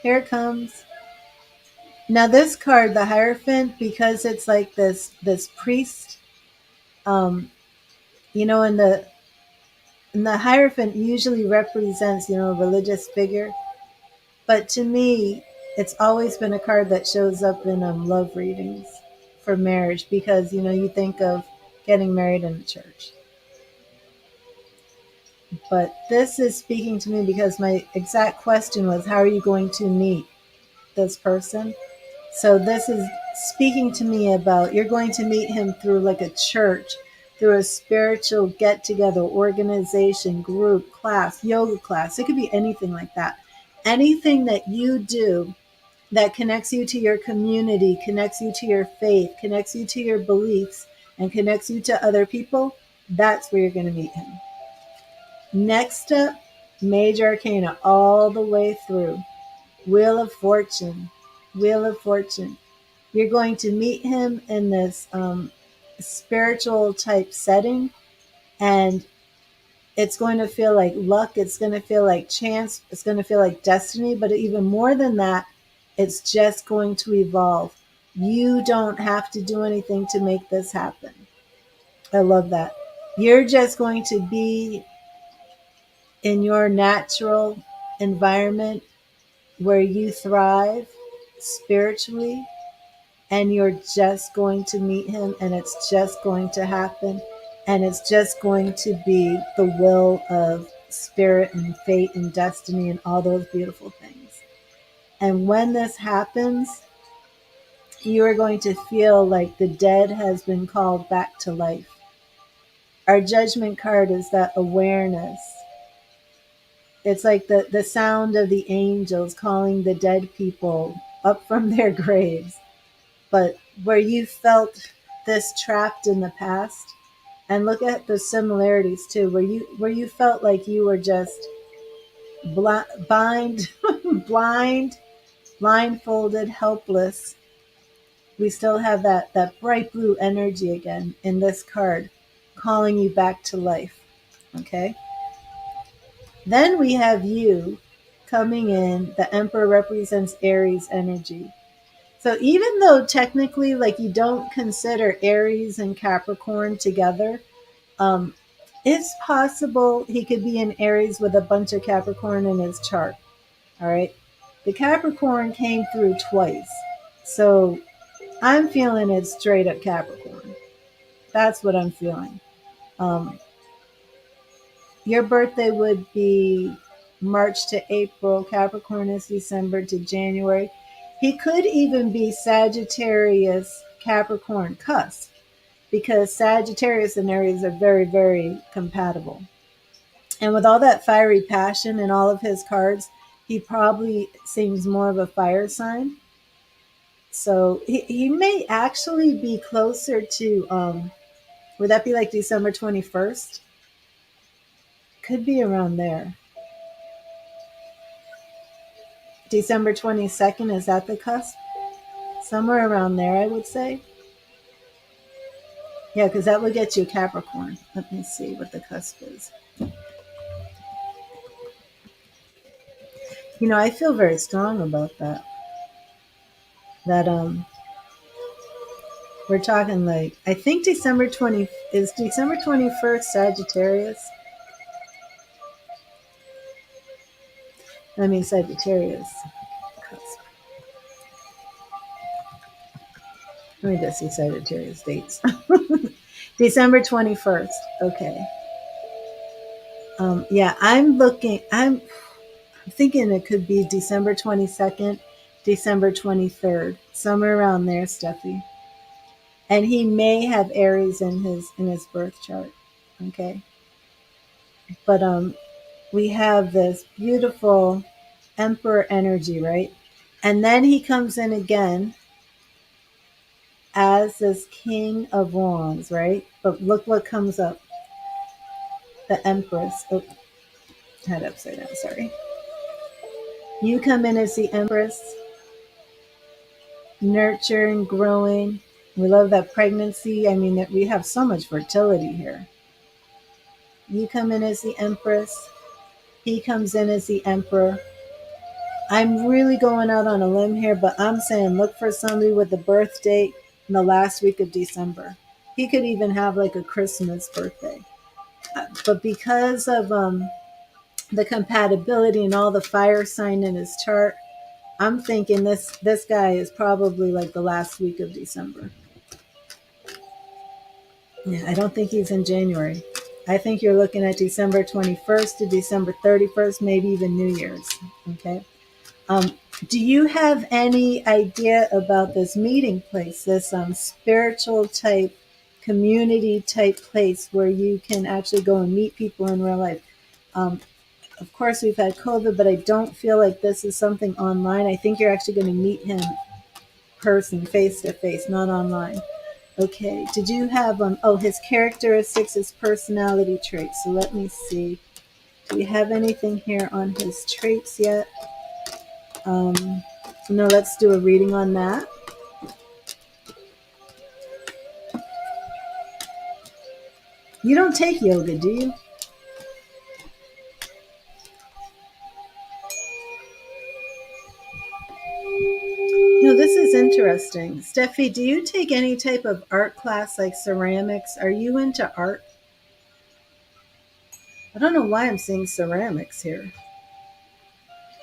Here it comes. Now this card, the Hierophant, because it's like this priest, you know, and the Hierophant usually represents, you know, a religious figure. But to me, it's always been a card that shows up in love readings for marriage because, you know, you think of getting married in a church. But this is speaking to me because my exact question was, how are you going to meet this person? So this is speaking to me about you're going to meet him through like a church, through a spiritual get together, organization, group, class, yoga class. It could be anything like that. Anything that you do that connects you to your community, connects you to your faith, connects you to your beliefs, and connects you to other people, that's where you're going to meet him. Next up, Major Arcana all the way through. Wheel of Fortune. Wheel of Fortune. You're going to meet him in this spiritual type setting, and it's going to feel like luck. It's going to feel like chance. It's going to feel like destiny. But even more than that, it's just going to evolve. You don't have to do anything to make this happen. I love that. You're just going to be in your natural environment where you thrive spiritually, and you're just going to meet him, and it's just going to happen, and it's just going to be the will of spirit and fate and destiny and all those beautiful things. And when this happens, you are going to feel like the dead has been called back to life. Our Judgment card is that awareness. It's like the sound of the angels calling the dead people up from their graves. But where you felt this trapped in the past, and look at the similarities too, where you felt like you were just blind, blind, blindfolded, helpless. We still have that bright blue energy again in this card, calling you back to life. Okay. Then we have you coming in. The Emperor represents Aries energy. So even though technically, like, you don't consider Aries and Capricorn together, um, it's possible he could be in Aries with a bunch of Capricorn in his chart. All right. The Capricorn came through twice. So I'm feeling it's straight up Capricorn. That's what I'm feeling. Um, your birthday would be March to April. Capricorn is December to January. He could even be Sagittarius Capricorn cusp, because Sagittarius and Aries are very, very compatible. And with all that fiery passion in all of his cards, he probably seems more of a fire sign. So he may actually be closer to, would that be like December 21st? Could be around there. December 22nd, is that the cusp? Somewhere around there, I would say. Yeah, because that would get you Capricorn. Let me see what the cusp is. You know, I feel very strong about that. That we're talking like, I think December 20 is December 21st Sagittarius. I mean Sagittarius cusp. Let me just see Sagittarius dates. December 21st. Okay. Yeah, I'm looking. I'm thinking it could be December 22nd, December 23rd, somewhere around there, Steffi. And he may have Aries in his birth chart. Okay. But we have this beautiful Emperor energy, right? And then he comes in again as this King of Wands, right? But look what comes up. The Empress. Oh, head upside down, sorry. You come in as the Empress, nurturing, growing. We love that pregnancy. I mean, that we have so much fertility here. You come in as the Empress. He comes in as the Emperor. I'm really going out on a limb here, but I'm saying look for somebody with a birth date in the last week of December. He could even have like a Christmas birthday. But because of the compatibility and all the fire sign in his chart, I'm thinking this guy is probably like the last week of December. Yeah, I don't think he's in January. I think you're looking at December 21st to December 31st, maybe even New Year's. Okay. Um, do you have any idea about this meeting place, this spiritual type, community type place where you can actually go and meet people in real life? Um, of course, we've had COVID, but I don't feel like this is something online. I think you're actually going to meet him person, face to face, not online. Okay. Did you have his characteristics, his personality traits. So let me see. Do we have anything here on his traits yet? No, let's do a reading on that. You don't take yoga, do you? This is interesting. Steffi, do you take any type of art class like ceramics? Are you into art? I don't know why I'm seeing ceramics here.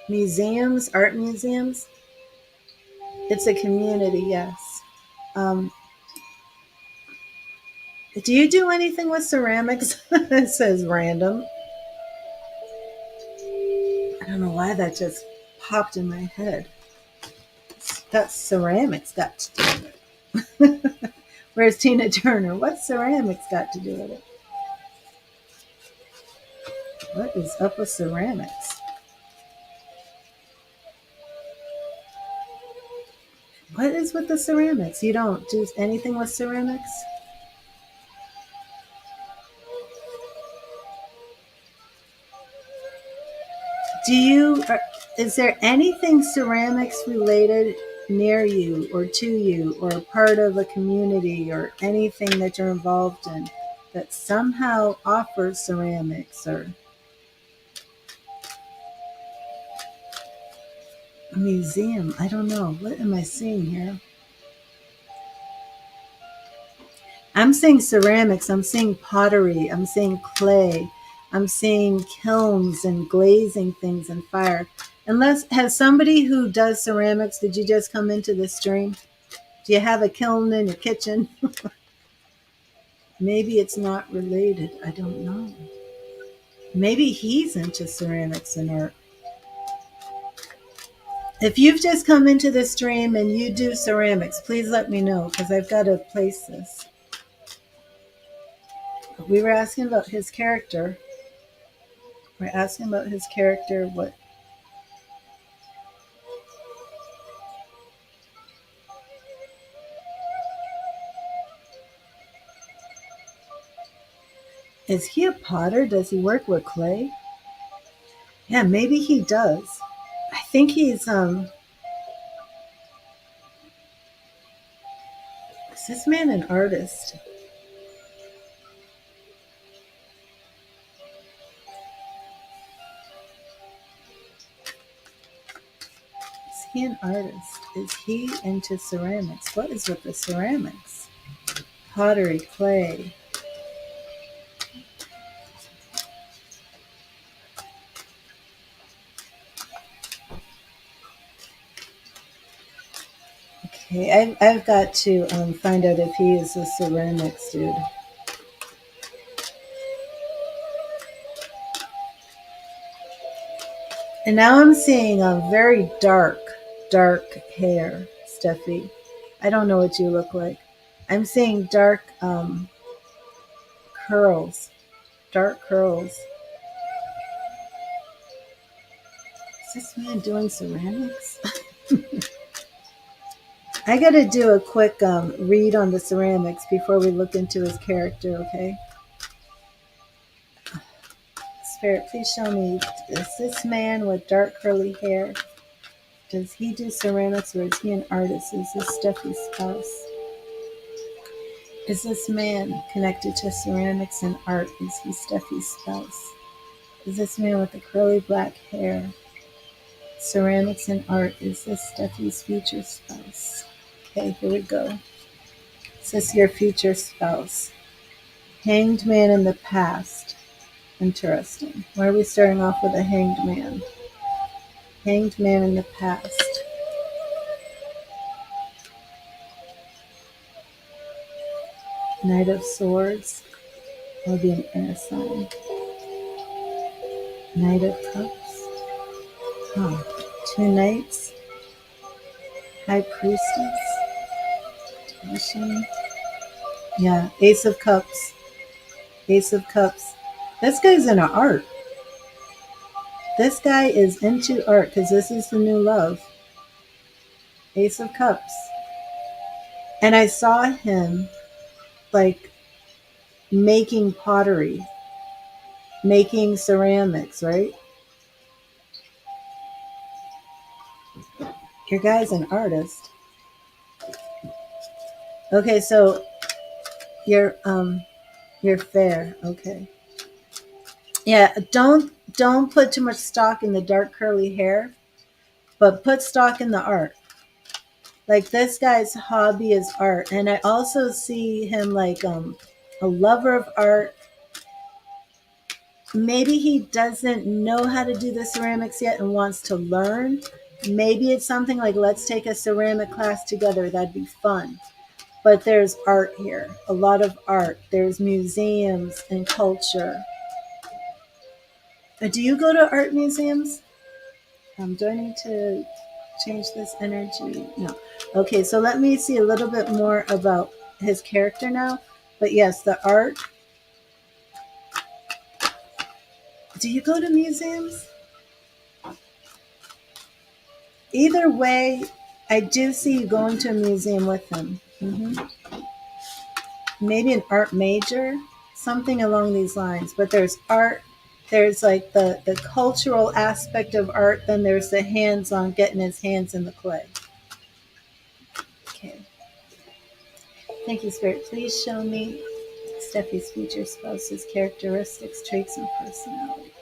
Museums, art museums? It's a community, yes. Um, do you do anything with ceramics? It says random. I don't know why that just popped in my head. That's ceramics got to do with it. Where's Tina Turner? What's ceramics got to do with it? What is up with ceramics? What is with the ceramics? You don't do anything with ceramics? Is there anything ceramics related near you or to you or part of a community or anything that you're involved in that somehow offers ceramics or a museum? I don't know. What am I seeing here? I'm seeing ceramics, I'm seeing pottery, I'm seeing clay, I'm seeing kilns and glazing things and fire. Unless, has somebody who does ceramics, did you just come into this stream? Do you have a kiln in your kitchen? Maybe it's not related. I don't know. Maybe he's into ceramics and art. If you've just come into this stream and you do ceramics, please let me know because I've got to place this. We were asking about his character. We're asking about his character. What is he a potter? Does he work with clay? Yeah, maybe he does. I think is this man an artist? Is he an artist? Is he into ceramics? What is with the ceramics? Pottery, clay. Okay, I've got to find out if he is a ceramics dude. And now I'm seeing a very dark, dark hair, Steffi. I don't know what you look like. I'm seeing dark curls, dark curls. Is this man doing ceramics? I got to do a quick read on the ceramics before we look into his character, okay? Spirit, please show me, is this man with dark curly hair, does he do ceramics or is he an artist? Is this Steffi's spouse? Is this man connected to ceramics and art? Is he Steffi's spouse? Is this man with the curly black hair, ceramics and art, is this Steffi's future spouse? Okay, here we go. Is this your future spouse? Hanged man in the past. Interesting. Why are we starting off with a hanged man? Hanged man in the past. Knight of Swords. Will be an air sign. Knight of Cups. Huh. Two knights. High Priestess. Devotion. Yeah. Ace of Cups. Ace of Cups. This guy's into art. This guy is into art because this is the new love. Ace of Cups. And I saw him like making pottery, making ceramics, right? Your guy's an artist. Okay, so you're fair. Okay. Yeah, don't put too much stock in the dark curly hair, but put stock in the art. Like this guy's hobby is art, and I also see him like a lover of art. Maybe he doesn't know how to do the ceramics yet and wants to learn. Maybe it's something like, let's take a ceramic class together. That'd be fun. But there's art here, a lot of art. There's museums and culture. Do you go to art museums? Do I need to change this energy? No. Okay, so let me see a little bit more about his character now. But yes, the art. Do you go to museums? Either way, I do see you going to a museum with him. Maybe an art major, something along these lines. But there's art, there's like the cultural aspect of art, then there's the hands-on, getting his hands in the clay. Okay. Thank you, Spirit. Please show me Steffi's future spouse's characteristics, traits, and personality.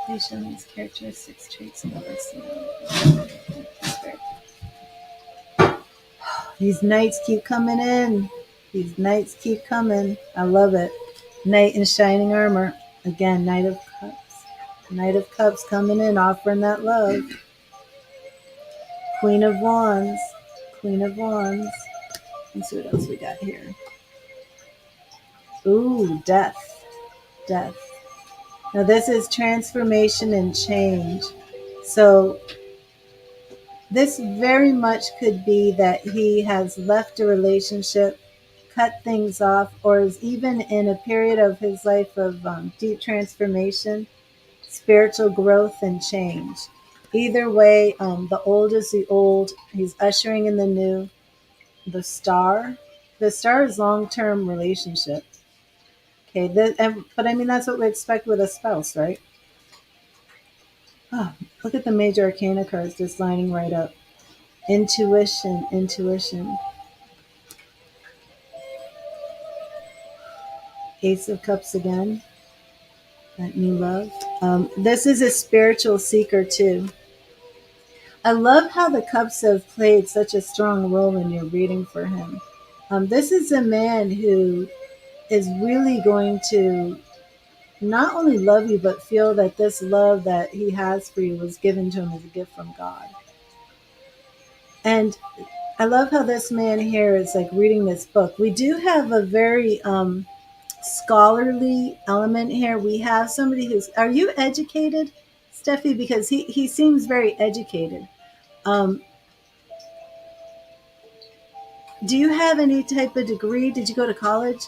Please show me his characteristics, traits, and personality. Thank you, Spirit. These nights keep coming in. These nights keep coming. I love it. Knight in shining armor. Again, Knight of Cups. Knight of Cups coming in, offering that love. Queen of Wands. Queen of Wands. Let's see what else we got here. Ooh, Death. Death. Now this is transformation and change. So this very much could be that he has left a relationship, cut things off, or is even in a period of his life of deep transformation, spiritual growth, and change. Either way, the old is the old. He's ushering in the new. The star. The star is long-term relationship. Okay, but I mean, that's what we expect with a spouse, right? Oh, look at the major arcana cards just lining right up. Intuition, intuition. Ace of Cups again. That new love. This is a spiritual seeker too. I love how the cups have played such a strong role in your reading for him. This is a man who is really going to not only love you, but feel that this love that he has for you was given to him as a gift from God. And I love how this man here is like reading this book. We do have a very scholarly element here. We have somebody who's, are you educated, Steffi, because he seems very educated. Um, do you have any type of degree? Did you go to college?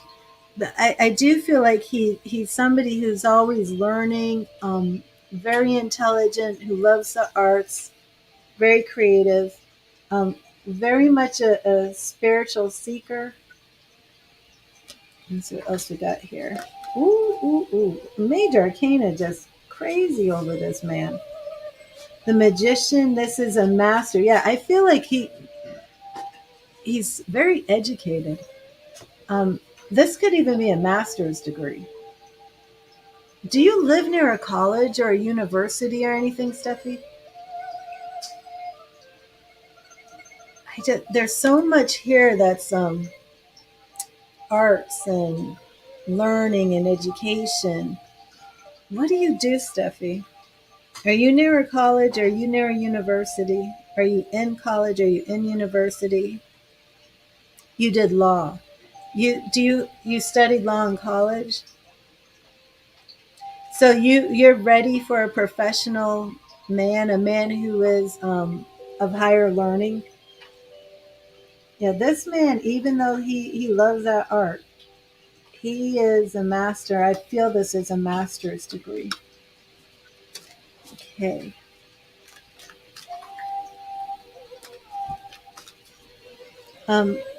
I do feel like he's somebody who's always learning, very intelligent, who loves the arts, very creative, um, very much a spiritual seeker. Let's see what else we got here. Ooh, ooh, ooh. Major Arcana just crazy over this man. The Magician, this is a master. Yeah, I feel like he's very educated. This could even be a master's degree. Do you live near a college or a university or anything, Steffi? There's so much here that's arts and learning and education. What do you do, Steffi? Are you near a college? Are you near a university? Are you in college? Are you in university? You did law. You studied law in college? So you're ready for a professional man, a man who is of higher learning. Yeah, this man, even though he loves that art, he is a master. I feel this is a master's degree. Okay.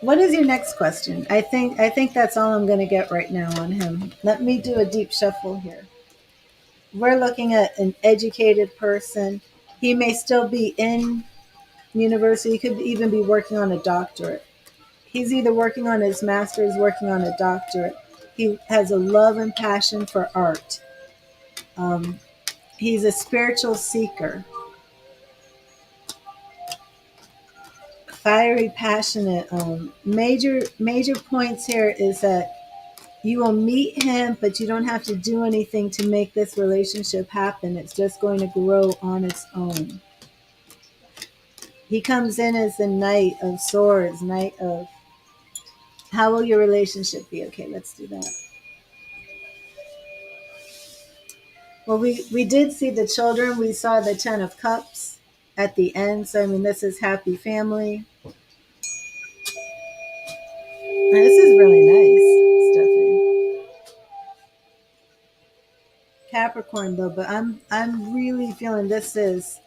What is your next question? I think that's all I'm going to get right now on him. Let me do a deep shuffle here. We're looking at an educated person. He may still be in university. He could even be working on a doctorate. He's either working on his master's, working on a doctorate. He has a love and passion for art. Um, he's a spiritual seeker, fiery, passionate. Major points here is that you will meet him, but you don't have to do anything to make this relationship happen. It's just going to grow on its own. He comes in as the Knight of Swords, Knight of. How will your relationship be? Okay, let's do that. Well, we did see the children. We saw the Ten of Cups at the end. So, I mean, this is happy family. This is really nice, Stephanie. Capricorn, though, but I'm really feeling this is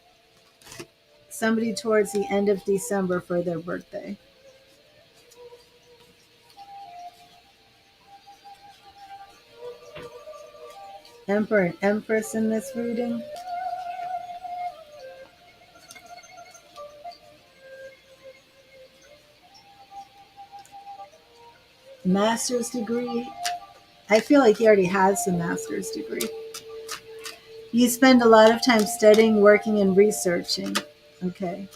somebody towards the end of December for their birthday. Emperor and Empress in this reading. Master's degree. I feel like he already has a master's degree. You spend a lot of time studying, working, and researching. Okay.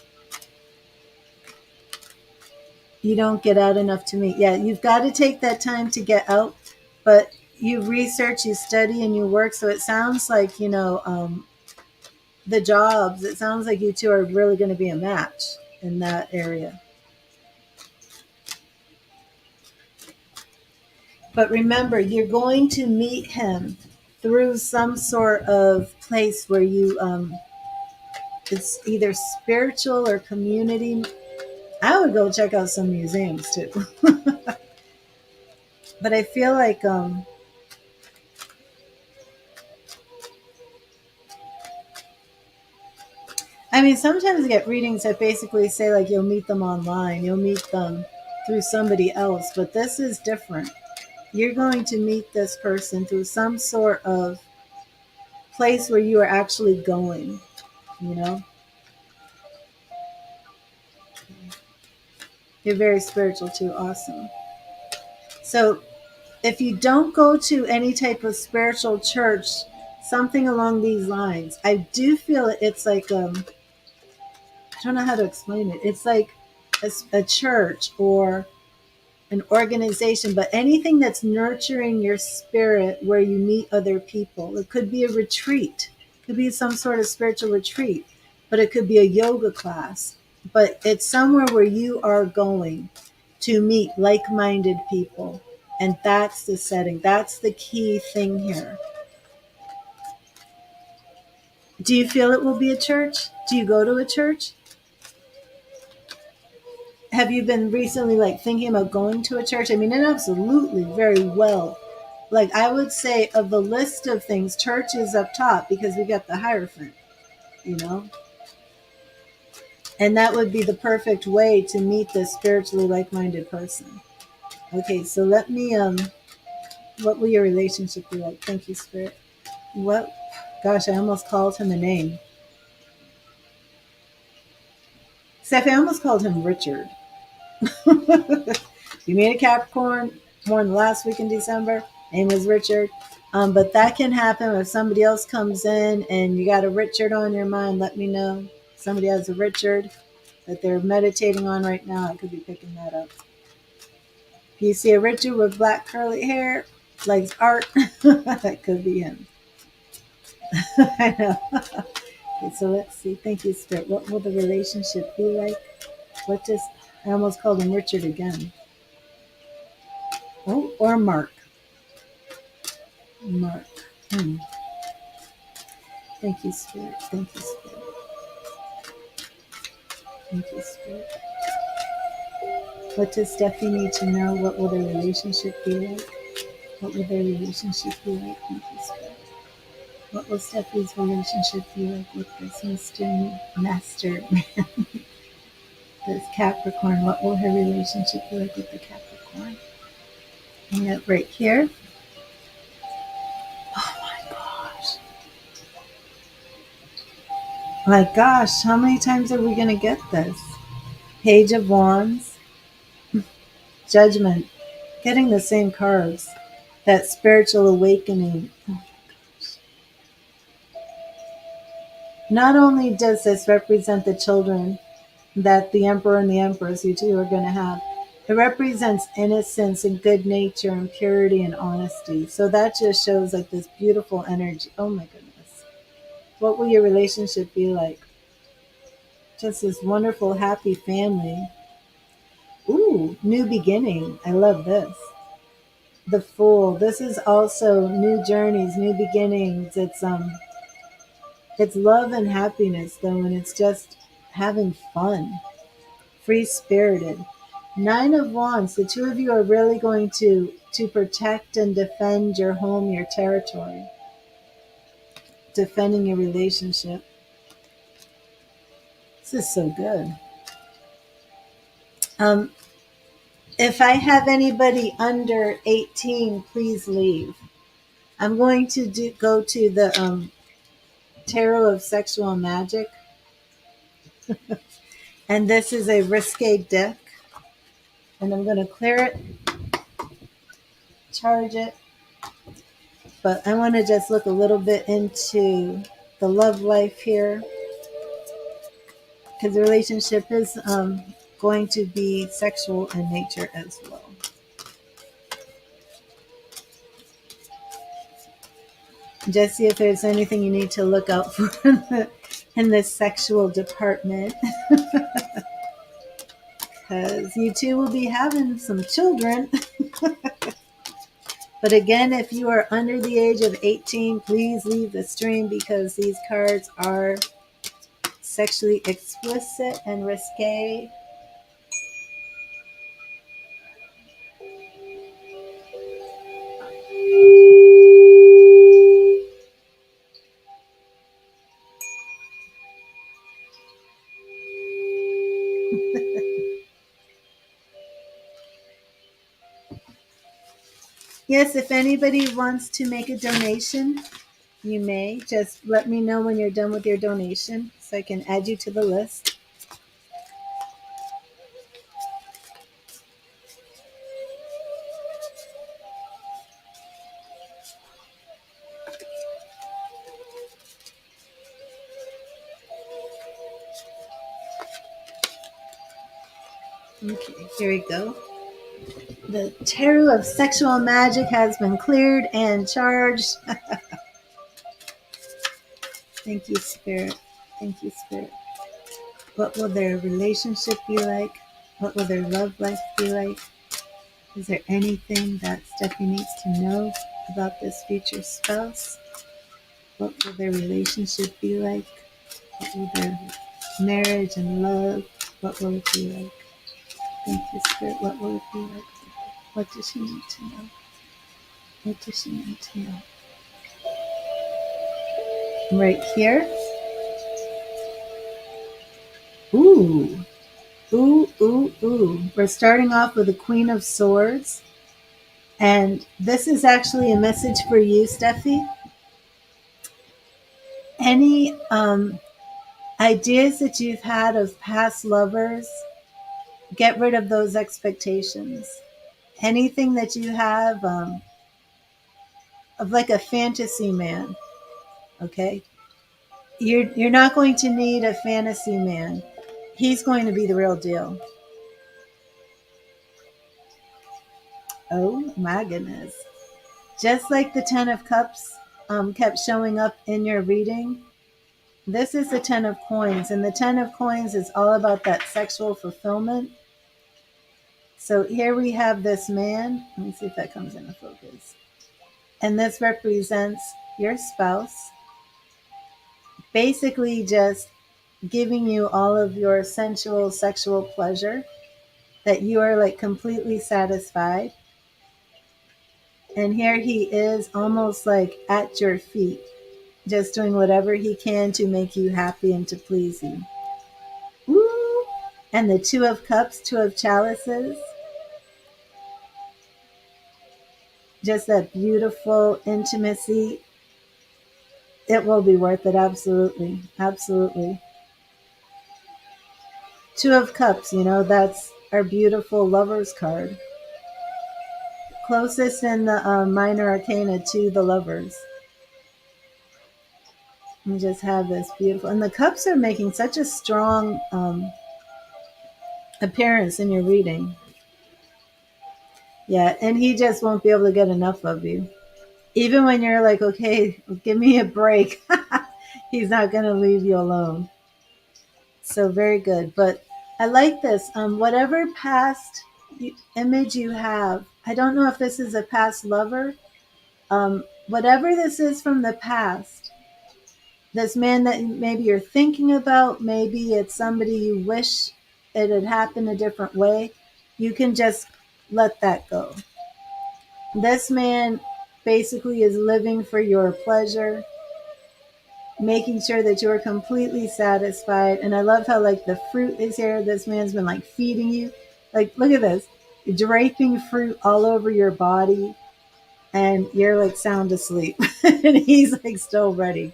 You don't get out enough to meet. Yeah, you've got to take that time to get out, but you research, you study, and you work. So it sounds like, the jobs, it sounds like you two are really going to be a match in that area. But remember, you're going to meet him through some sort of place where it's either spiritual or community. I would go check out some museums too. But I feel like I mean, sometimes I get readings that basically say like you'll meet them online, you'll meet them through somebody else, but this is different. You're going to meet this person through some sort of place where you are actually going, you know? You're very spiritual too. Awesome. So if you don't go to any type of spiritual church, something along these lines, I do feel it's like I don't know how to explain it. It's like a church or an organization, but anything that's nurturing your spirit where you meet other people. It could be a retreat, it could be some sort of spiritual retreat, but it could be a yoga class. But it's somewhere where you are going to meet like minded people. And that's the setting, that's the key thing here. Do you feel it will be a church? Do you go to a church? Have you been recently like thinking about going to a church? I mean, it absolutely very well. Like I would say of the list of things, church is up top because we got the Hierophant, you know? And that would be the perfect way to meet this spiritually like-minded person. Okay, so let me what will your relationship be like? Thank you, Spirit. What gosh, I almost called him a name. Steph, I almost called him Richard. You meet a Capricorn born the last week in December. Name is Richard. But that can happen if somebody else comes in and you got a Richard on your mind. Let me know. Somebody has a Richard that they're meditating on right now. I could be picking that up. If you see a Richard with black curly hair, like art, that could be him. I know. Okay, so let's see. Thank you, Spirit. What will the relationship be like? What does I almost called him Richard again? Oh, or Mark. Mark. Hmm. Thank you, Spirit. Thank you, Spirit. Thank you, Spirit. What does Steffi need to know? What will their relationship be like? What will their relationship be like? Thank you, Spirit. What will Steffi's relationship be like with this Mr. Master, this Capricorn? What will her relationship be like with the Capricorn? And yet right here. Oh my gosh. My gosh, how many times are we going to get this? Page of Wands, Judgment, getting the same cards. That spiritual awakening. Not only does this represent the children that the Emperor and the Empress, you two, are going to have, it represents innocence and good nature and purity and honesty. So that just shows like this beautiful energy. Oh my goodness. What will your relationship be like? Just this wonderful, happy family. Ooh, new beginning. I love this. The Fool. This is also new journeys, new beginnings. It's love and happiness though, and it's just having fun, free spirited. Nine of Wands. The two of you are really going to protect and defend your home, your territory, defending your relationship. This is so good. Um, if I have anybody under 18, please leave. I'm going to go to the Tarot of Sexual Magic. And this is a risque deck. And I'm going to clear it, charge it. But I want to just look a little bit into the love life here. Because the relationship is going to be sexual in nature as well. Just see if there's anything you need to look out for in the sexual department. Because you two will be having some children. But again, if you are under the age of 18, please leave the stream because these cards are sexually explicit and risque. Yes, if anybody wants to make a donation, you may. Just let me know when you're done with your donation so I can add you to the list. Okay, here we go. The Tarot of Sexual Magic has been cleared and charged. Thank you, Spirit. Thank you, Spirit. What will their relationship be like? What will their love life be like? Is there anything that Stephanie needs to know about this future spouse? What will their relationship be like? What will their marriage and love, what will it be like? Thank you, Spirit. What will it be like? What does she need to know? What does she need to know? Right here. Ooh. Ooh, ooh, ooh. We're starting off with the Queen of Swords. And this is actually a message for you, Steffi. Any ideas that you've had of past lovers, get rid of those expectations. Anything that you have of like a fantasy man, okay? You're not going to need a fantasy man. He's going to be the real deal. Oh my goodness. Just like the Ten of Cups kept showing up in your reading, this is the Ten of Coins. And the Ten of Coins is all about that sexual fulfillment. So here we have this man. Let me see if that comes into focus. And this represents your spouse, basically just giving you all of your sensual sexual pleasure, that you are like completely satisfied. And here he is almost like at your feet, just doing whatever he can to make you happy and to please you. Woo! And the Two of Cups, Two of Chalices, just that beautiful intimacy. It will be worth it. Absolutely. Absolutely. Two of Cups, that's our beautiful Lovers card. Closest in the minor arcana to the Lovers. We just have this beautiful, and the cups are making such a strong appearance in your reading. Yeah, and he just won't be able to get enough of you. Even when you're like, okay, give me a break, he's not going to leave you alone. So very good. But I like this. Whatever past image you have, I don't know if this is a past lover. Whatever this is from the past, this man that maybe you're thinking about, maybe it's somebody you wish it had happened a different way, you can just let that go. This man basically is living for your pleasure, making sure that you're completely satisfied. And I love how like the fruit is here. This man's been like feeding you. Like, look at this, draping fruit all over your body, and you're like sound asleep and he's like still ready.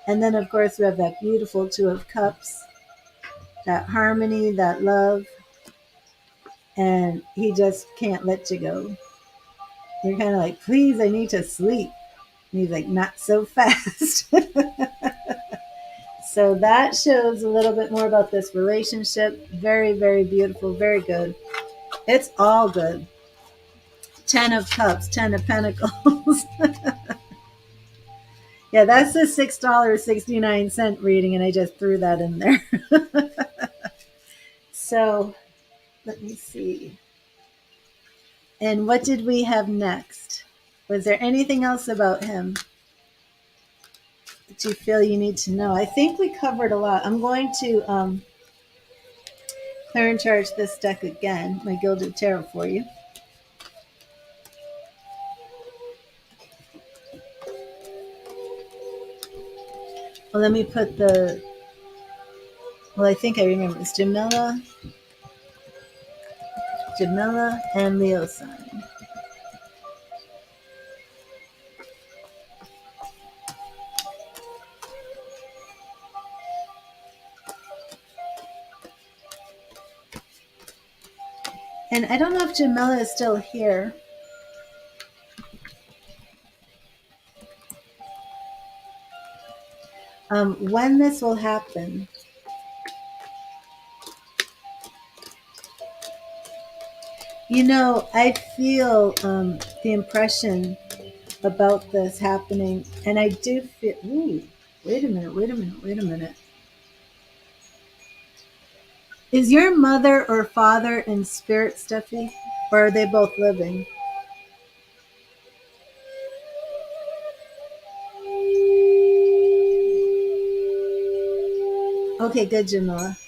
And then, of course, we have that beautiful Two of Cups, that harmony, that love, and he just can't let you go. You're kind of like, please, I need to sleep. And he's like, not so fast. So that shows a little bit more about this relationship. Very, very beautiful, very good. It's all good. 10 of Cups, 10 of Pentacles. Yeah, that's the $6.69 reading, and I just threw that in there. So let me see. And what did we have next? Was there anything else about him that you feel you need to know? I think we covered a lot. I'm going to clear and charge this deck again, my Gilded Tarot, for you. Well, let me put I think I remember. It's Jamila, and Leo sign. And I don't know if Jamila is still here. When this will happen. I feel the impression about this happening, and I do feel, ooh, wait a minute. Is your mother or father in spirit, Steffi? Or are they both living? Okay, good, Jamila.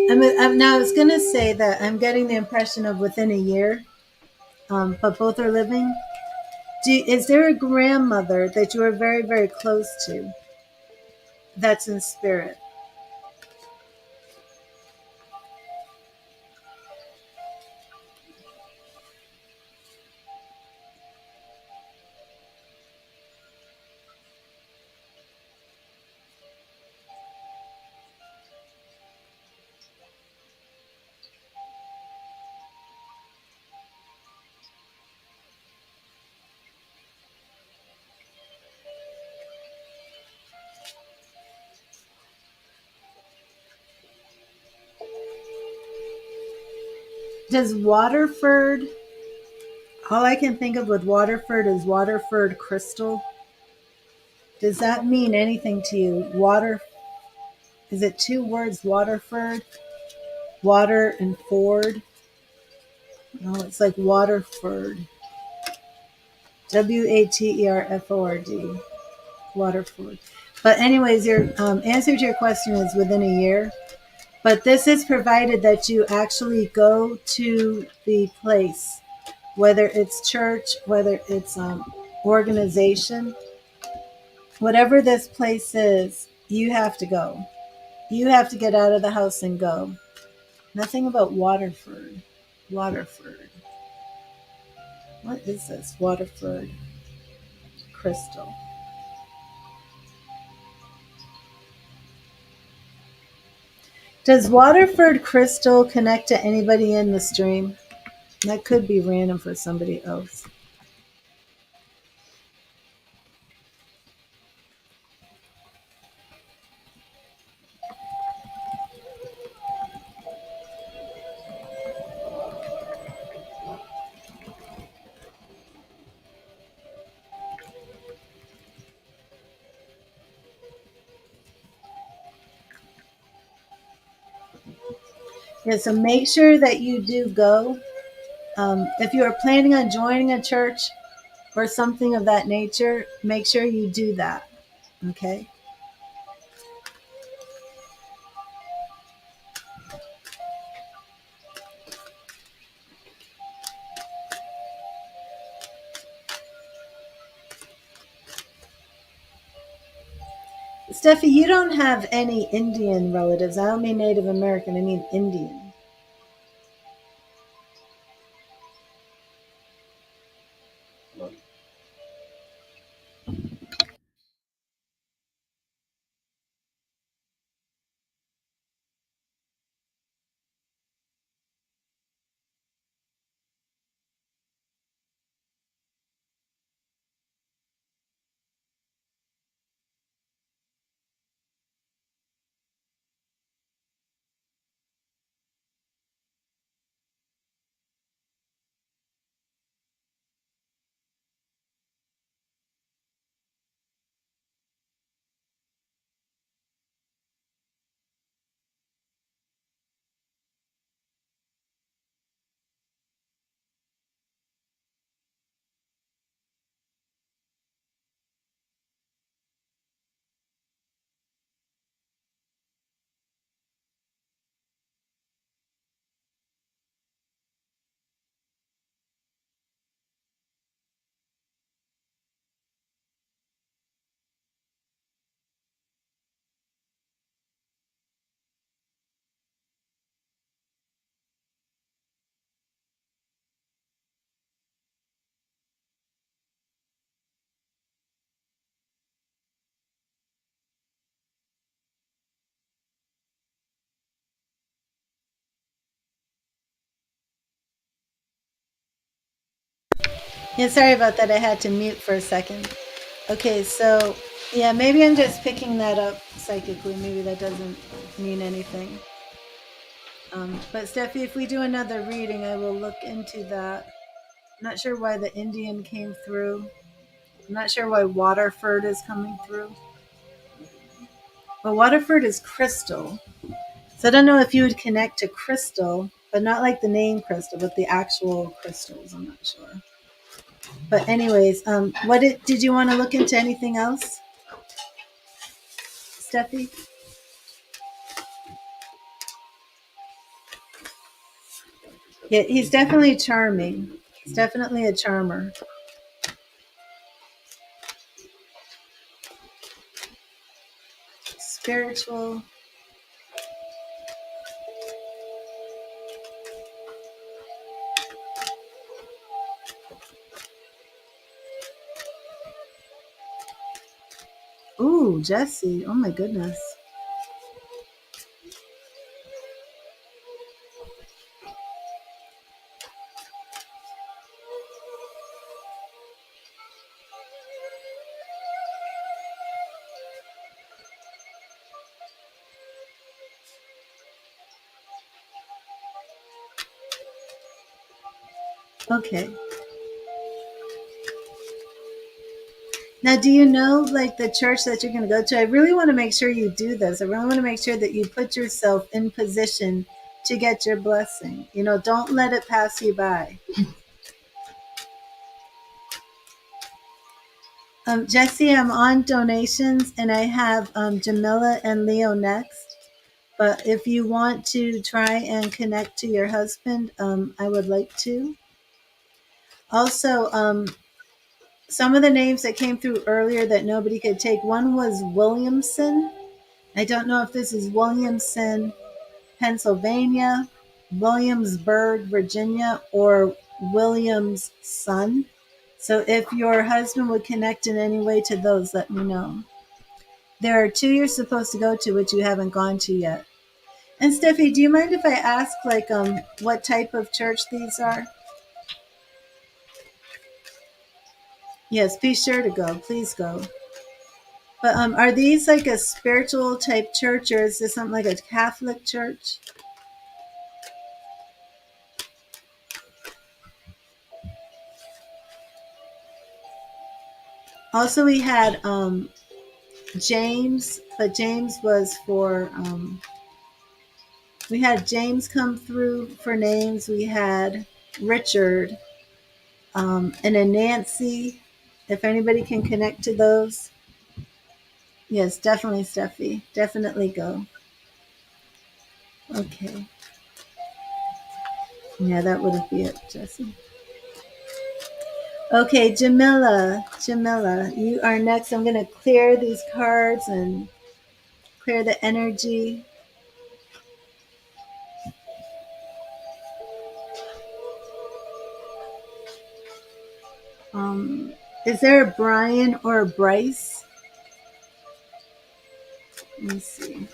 Now I was going to say that I'm getting the impression of within a year, but both are living. Is there a grandmother that you are very, very close to that's in spirit? Does Waterford, all I can think of with Waterford is Waterford crystal. Does that mean anything to you? Is it two words, Waterford? Water and Ford? No, it's like Waterford. Waterford. Waterford. But anyways, your answer to your question is within a year. But this is provided that you actually go to the place, whether it's church, whether it's organization, whatever this place is, you have to go. You have to get out of the house and go. Nothing about Waterford. Waterford. What is this? Waterford crystal. Does Waterford crystal connect to anybody in the stream? That could be random for somebody else. Yeah, so make sure that you do go. If you are planning on joining a church or something of that nature, make sure you do that. Okay. Steffi, you don't have any Indian relatives. I don't mean Native American, I mean Indian. Yeah, sorry about that. I had to mute for a second. Okay, so yeah, maybe I'm just picking that up psychically. Maybe that doesn't mean anything. But Steffi, if we do another reading, I will look into that. I'm not sure why the Indian came through. I'm not sure why Waterford is coming through. But Waterford is crystal. So I don't know if you would connect to crystal, but not like the name crystal, but the actual crystals. I'm not sure. But anyways, did you want to look into anything else? Steffi? Yeah, he's definitely charming. He's definitely a charmer. Spiritual. Ooh, Jesse. Oh my goodness. Okay. Now, do you know like the church that you're going to go to? I really want to make sure you do this. I really want to make sure that you put yourself in position to get your blessing. You know, don't let it pass you by. Jesse, I'm on donations and I have Jamila and Leo next. But if you want to try and connect to your husband, I would like to. Also, some of the names that came through earlier that nobody could take, one was Williamson. I don't know if this is Williamson, Pennsylvania, Williamsburg, Virginia, or Williams' son. So if your husband would connect in any way to those, let me know. There are two you're supposed to go to, which you haven't gone to yet. And Steffi, do you mind if I ask, like, what type of church these are? Yes, be sure to go. Please go. But are these like a spiritual type church, or is this something like a Catholic church? Also, we had James, but James was for we had James come through for names. We had Richard, and a Nancy. If anybody can connect to those, yes, definitely, Steffi. Definitely go. Okay. Yeah, that would be it, Jesse. Okay, Jamila. Jamila, you are next. I'm going to clear these cards and clear the energy. Um, is there a Brian or a Bryce? Let me see.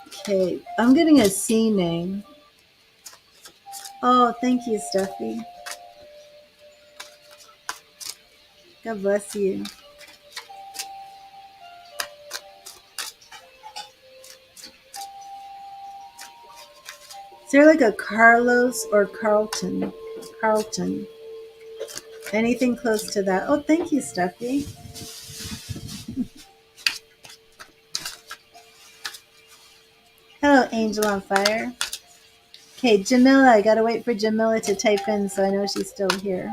Okay, I'm getting a C name. Oh, thank you, Steffi. God bless you. Is there like a Carlos or Carlton? Carlton. Anything close to that? Oh, thank you, Steffi. Hello, Angel on Fire. Okay, Jamila. I gotta wait for Jamila to type in so I know she's still here.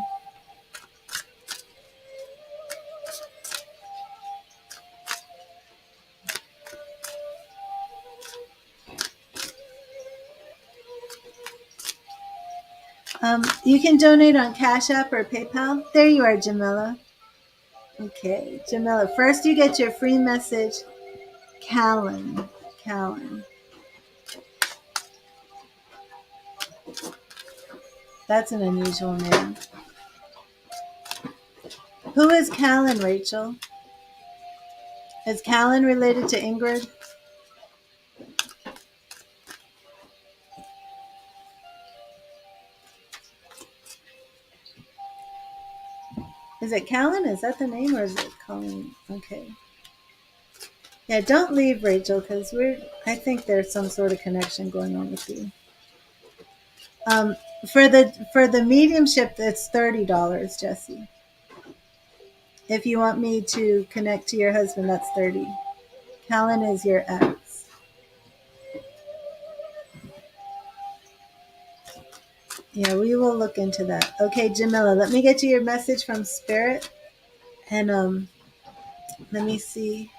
You can donate on Cash App or PayPal. There you are, Jamila. Okay, Jamila. First, you get your free message. Callan. Callan. That's an unusual name. Who is Callan, Rachel? Is Callan related to Ingrid? Is it Callan? Is that the name, or is it Colleen? Okay. Yeah, don't leave, Rachel, because I think there's some sort of connection going on with you. Um, for the mediumship, it's $30, Jesse. If you want me to connect to your husband, that's $30. Callan is your ex. Yeah, we will look into that. Okay, Jamila, let me get you your message from Spirit. And let me see.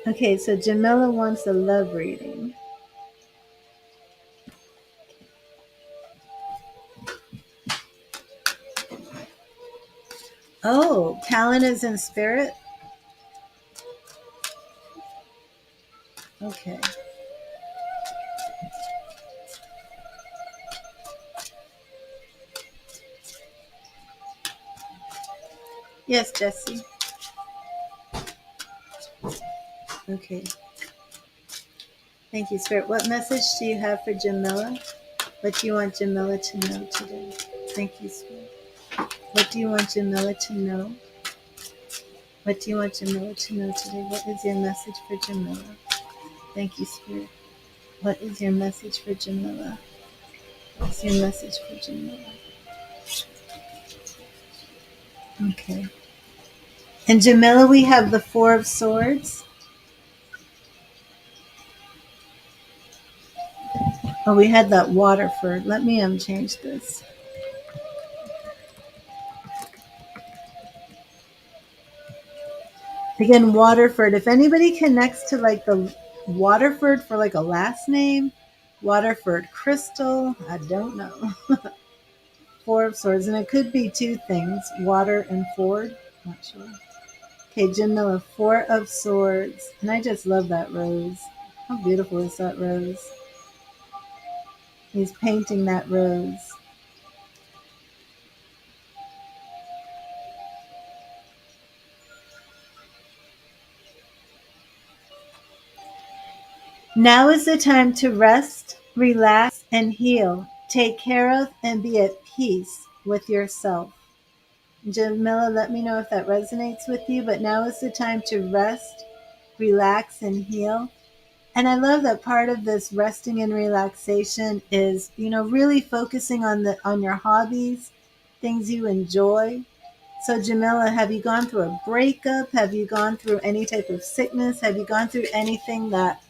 Okay, so Jamila wants a love reading. Oh, Talon is in spirit? Okay. Yes, Jesse. Okay. Thank you, Spirit. What message do you have for Jamila? What do you want Jamila to know today? Thank you, Spirit. What do you want Jamila to know? What do you want Jamila to know today? What is your message for Jamila? Thank you, Spirit. What is your message for Jamila? What's your message for Jamila? Okay. And Jamila, we have the Four of Swords. Oh, we had that Waterford. Let me change this. Again, Waterford. If anybody connects to like the Waterford for like a last name, Waterford Crystal, I don't know. Four of Swords. And it could be two things, water and Ford. Not sure. Okay, Jamila, Four of Swords. And I just love that rose. How beautiful is that rose? He's painting that rose. Now is the time to rest, relax, and heal. Take care of and be at peace with yourself. Jamila, let me know if that resonates with you, but now is the time to rest, relax, and heal. And I love that part of this resting and relaxation is, really focusing on your hobbies, things you enjoy. So Jamila, have you gone through a breakup? Have you gone through any type of sickness? Have you gone through anything that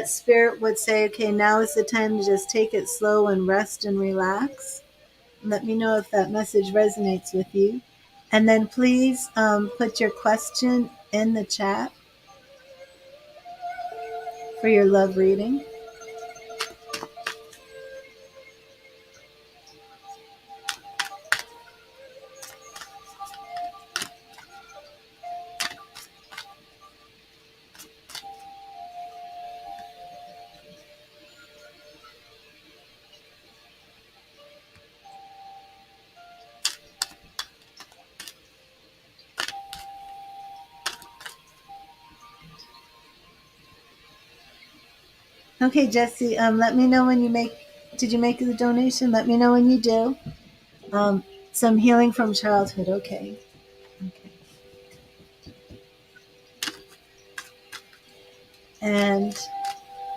spirit would say, okay, now is the time to just take it slow and rest and relax? Let me know if that message resonates with you. And then please put your question in the chat for your love reading. Okay, Jesse, let me know when did you make the donation? Let me know when you do. Some healing from childhood. Okay. Okay. And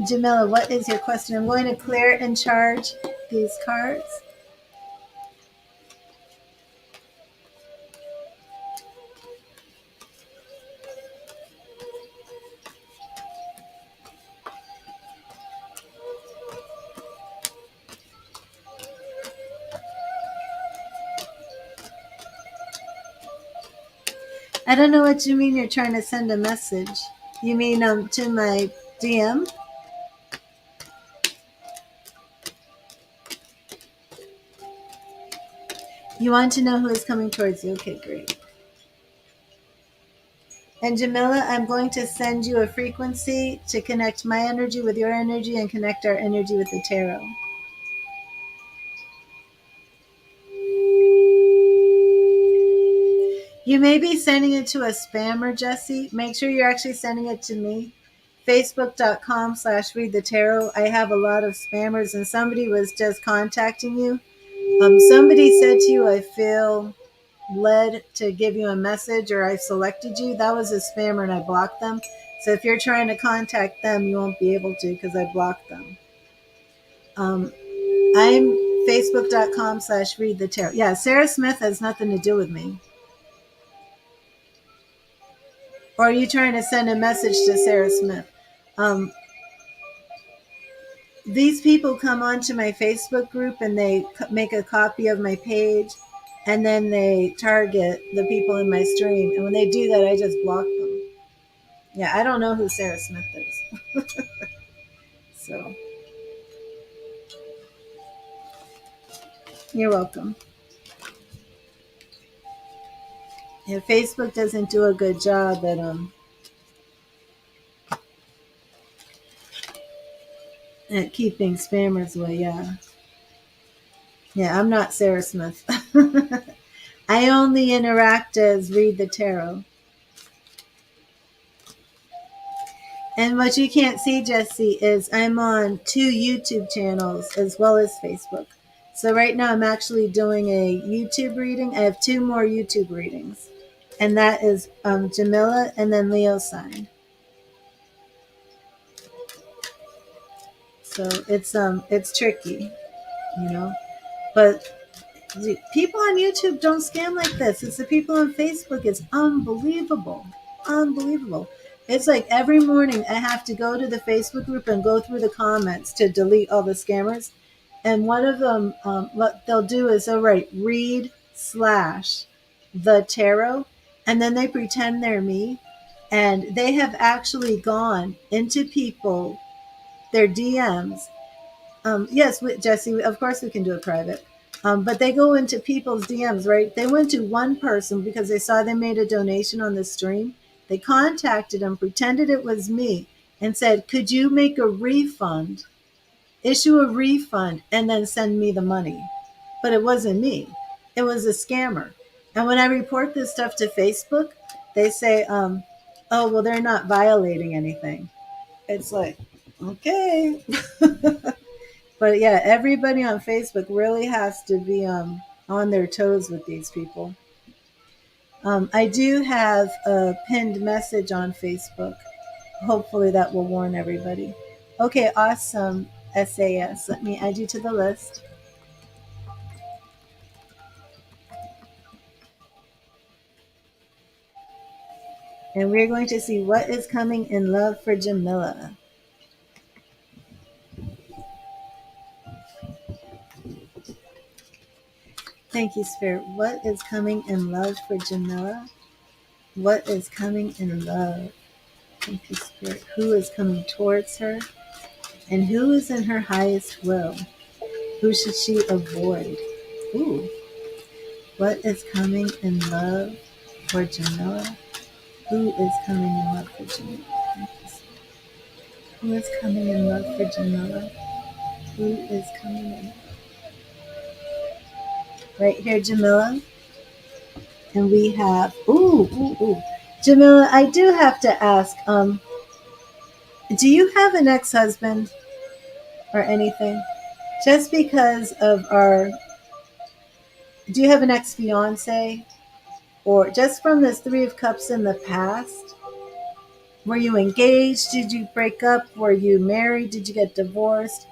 Jamila, what is your question? I'm going to clear and charge these cards. I don't know what you mean you're trying to send a message. You mean to my DM? You want to know who is coming towards you. Okay, great. And Jamila, I'm going to send you a frequency to connect my energy with your energy and connect our energy with the tarot. You may be sending it to a spammer, Jesse. Make sure you're actually sending it to me. Facebook.com/read the tarot. I have a lot of spammers, and somebody was just contacting you. Somebody said to you, I feel led to give you a message, or I selected you. That was a spammer and I blocked them. So if you're trying to contact them, you won't be able to because I blocked them. I'm Facebook.com/read the tarot. Yeah, Sarah Smith has nothing to do with me. Or are you trying to send a message to Sarah Smith? Um, these people come onto my Facebook group and they make a copy of my page, and then they target the people in my stream. And when they do that, I just block them. Yeah, I don't know who Sarah Smith is. So you're welcome. Yeah, Facebook doesn't do a good job at keeping spammers away. Yeah. Yeah, I'm not Sarah Smith. I only interact as Read the Tarot. And what you can't see, Jesse, is I'm on 2 YouTube channels as well as Facebook. So right now I'm actually doing a YouTube reading. I have 2 more YouTube readings. And that is Jamila and then Leo sign. So it's tricky, you know. But people on YouTube don't scam like this. It's the people on Facebook. It's unbelievable. Unbelievable. It's like every morning I have to go to the Facebook group and go through the comments to delete all the scammers. And one of them, what they'll do is they'll write read slash the tarot, and then they pretend they're me. And they have actually gone into people, their DMs. Yes, Jesse, of course we can do it private. But they go into people's DMs, right? They went to one person because they saw they made a donation on the stream. They contacted them, pretended it was me, and said, could you make a refund, issue a refund, and then send me the money? But it wasn't me. It was a scammer. And when I report this stuff to Facebook, they say, oh, well, they're not violating anything. It's like, okay. But yeah, everybody on Facebook really has to be on their toes with these people. I do have a pinned message on Facebook. Hopefully that will warn everybody. Okay, awesome, SAS. Let me add you to the list. And we're going to see what is coming in love for Jamila. Thank you, Spirit. What is coming in love for Jamila? What is coming in love? Thank you, Spirit. Who is coming towards her? And who is in her highest will? Who should she avoid? Ooh. What is coming in love for Jamila? Who is coming in love for Jamila? Who is coming in love for Jamila? Who is coming in? Right here, Jamila. And we have, ooh. Jamila, I do have to ask, do you have an ex-husband or anything? Just because of our, do you have an ex-fiance? Or just from this 3 of Cups in the past? Were you engaged? Did you break up? Were you married? Did you get divorced?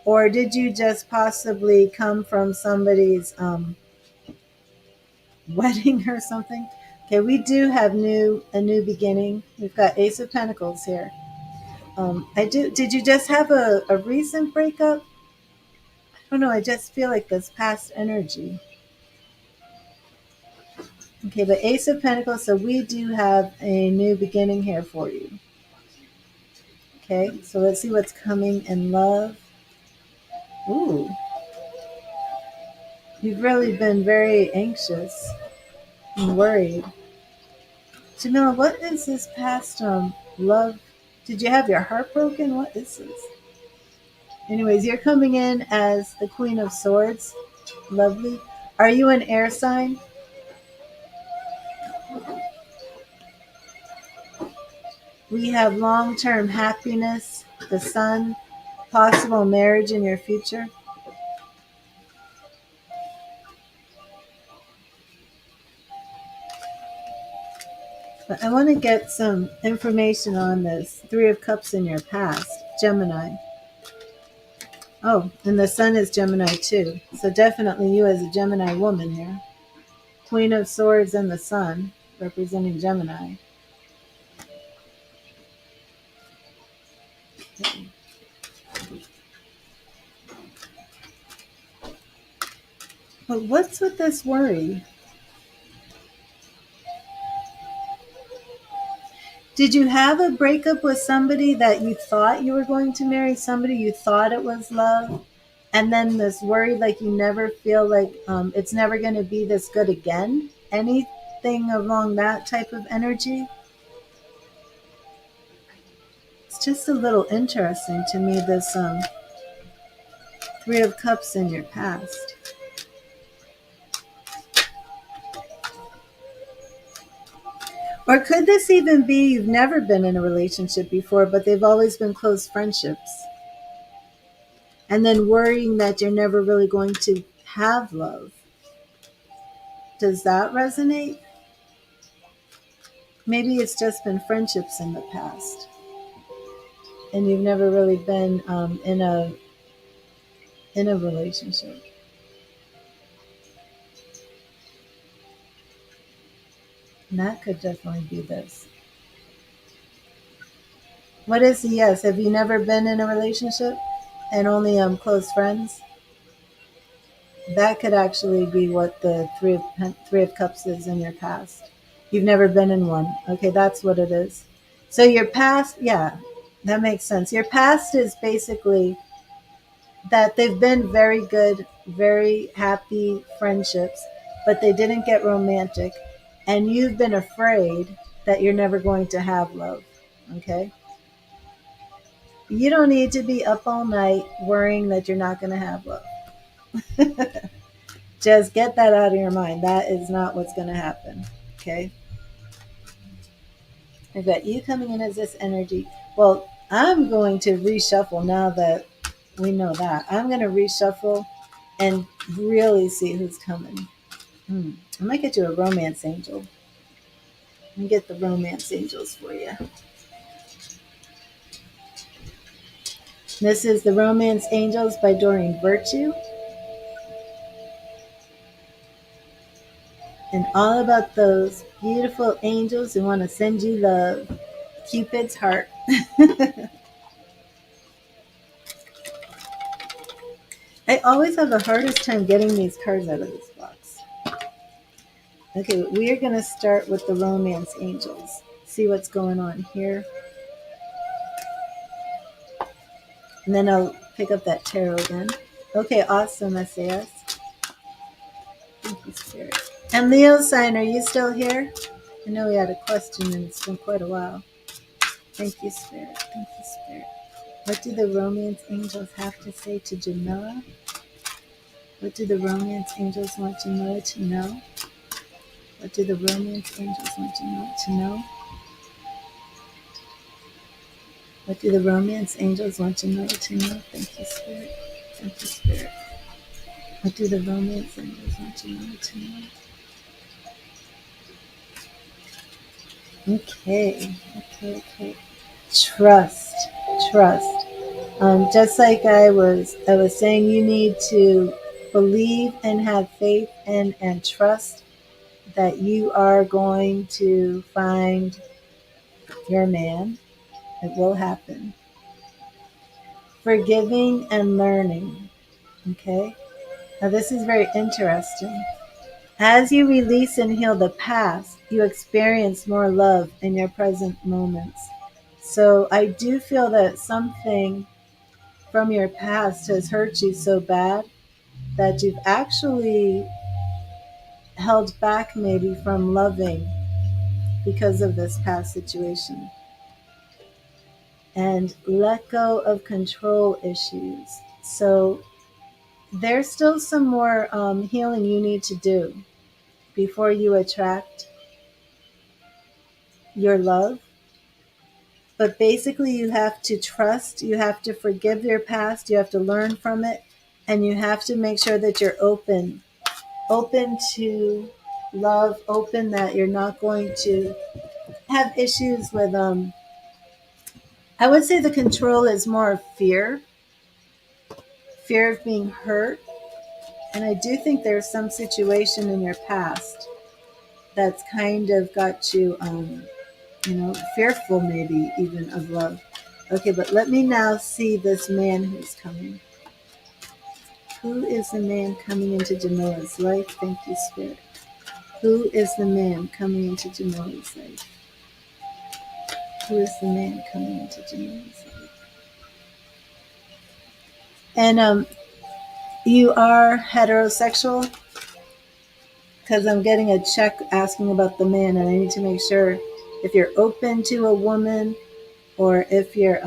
Or did you just possibly come from somebody's wedding or something? Okay, we do have a new beginning. We've got Ace of Pentacles here. I do. Did you just have a recent breakup? I don't know. I just feel like this past energy. Okay, but Ace of Pentacles. So we do have a new beginning here for you. Okay, so let's see what's coming in love. Ooh, you've really been very anxious and worried. Jamila, what is this past love? Did you have your heart broken? What is this? Anyways, you're coming in as the Queen of Swords. Lovely. Are you an air sign? We have long-term happiness, the sun, possible marriage in your future. But I want to get some information on this Three of Cups in your past, Gemini. Oh, and the sun is Gemini too. So definitely you as a Gemini woman here. Queen of Swords and the sun, representing Gemini. Okay. But what's with this worry? Did you have a breakup with somebody that you thought you were going to marry, somebody you thought it was love, and then this worry like you never feel like it's never going to be this good again? Anything along that type of energy? It's just a little interesting to me, this Three of Cups in your past. Or could this even be you've never been in a relationship before, but they've always been close friendships? And then worrying that you're never really going to have love. Does that resonate? Maybe it's just been friendships in the past, and you've never really been in a relationship. And that could definitely be this. What is the yes? Have you never been in a relationship and only close friends? That could actually be what the Three of Cups is in your past. You've never been in one. Okay, that's what it is. So your past, yeah, that makes sense. Your past is basically that they've been very good, very happy friendships, but they didn't get romantic, and you've been afraid that you're never going to have love. Okay? You don't need to be up all night worrying that you're not going to have love. Just get that out of your mind. That is not what's going to happen. Okay? I've got you coming in as this energy. Well, I'm going to reshuffle now that we know that. I'm going to reshuffle and really see who's coming. I might get you a romance angel. Let me get the romance angels for you. This is the Romance Angels by Doreen Virtue. And all about those beautiful angels who want to send you love. Cupid's heart. I always have the hardest time getting these cards out of this box. Okay, we are going to start with the Romance Angels. See what's going on here. And then I'll pick up that tarot again. Okay, awesome, SAS. Thank you, Spirit. And Leo sign, are you still here? I know we had a question and it's been quite a while. Thank you, Spirit. Thank you, Spirit. What do the Romance Angels have to say to Jamila? What do the Romance Angels want Jamila to know? What do the Romance Angels want Jamila to know? What do the Romance Angels want Jamila to know? Thank you, Spirit. Thank you, Spirit. What do the Romance Angels want Jamila to know? Okay. Trust. Just like I was saying, you need to believe and have faith and trust that you are going to find your man. It will happen. Forgiving and learning. Okay. Now this is very interesting. As you release and heal the past, you experience more love in your present moments. So I do feel that something from your past has hurt you so bad that you've actually held back maybe from loving because of this past situation. And let go of control issues. So there's still some more healing you need to do before you attract your love. But basically, you have to trust, you have to forgive your past, you have to learn from it, and you have to make sure that you're open to love, open that you're not going to have issues with I would say the control is more of fear of being hurt. And I do think there's some situation in your past that's kind of got you fearful maybe even of love. Okay, but let me now see this man who's coming. Who is the man coming into Jamila's life? Thank you, Spirit. Who is the man coming into Jamila's life? Who is the man coming into Jamila's life? And you are heterosexual? Because I'm getting a check asking about the man, and I need to make sure if you're open to a woman, or if you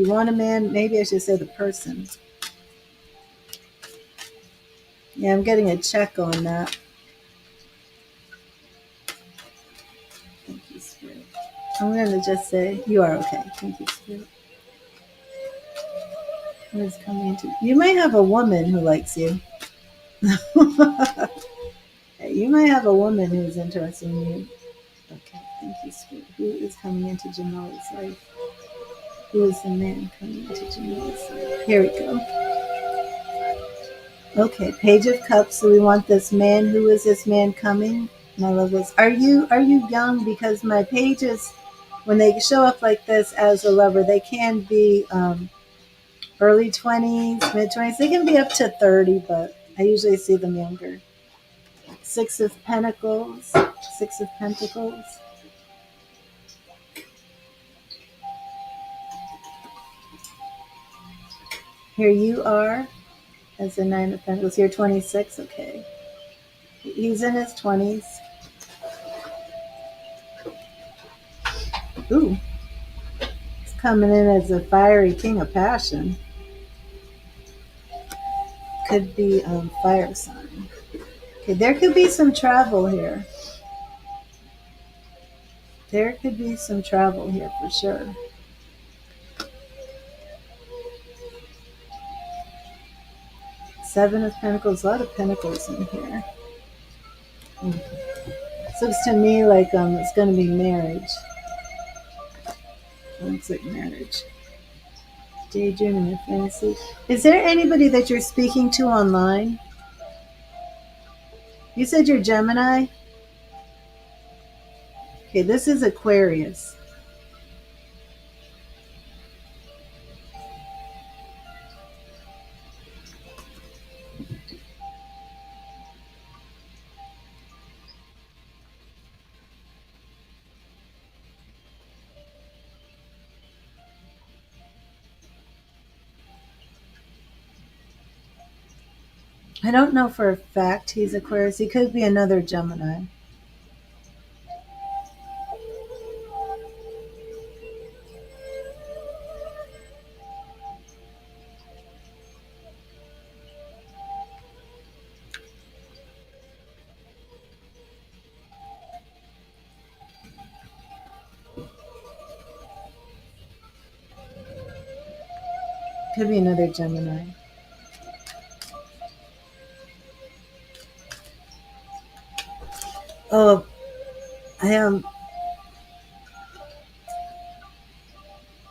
want a man. Maybe I should say the person. Yeah, I'm getting a check on that. Thank you, Spirit. I'm going to just say you are okay. Thank you, Spirit. What is coming into you? Might have a woman who likes you. You might have a woman who's interested in you. Okay, thank you, Spirit. Who is coming into Jamala's life? Who is the man coming into Jamala's life? Here we go. Okay, Page of Cups. So we want this man. Who is this man coming? And I love this. Are you young? Because my pages, when they show up like this as a lover, they can be early 20s, mid 20s. They can be up to 30, but I usually see them younger. Six of Pentacles. Six of Pentacles. Here you are as the Nine of Pentacles. You're 26. Okay. He's in his 20s. Ooh. He's coming in as a fiery king of passion. Could be fire sign. Okay, there could be some travel here. There could be some travel here for sure. Seven of Pentacles, a lot of Pentacles in here. Looks to me like it's going to be marriage. Looks like marriage. Daydreaming and fantasy. Is there anybody that you're speaking to online? You said you're Gemini? Okay, this is Aquarius. I don't know for a fact he's Aquarius. He could be another Gemini. Could be another Gemini. Oh, I am.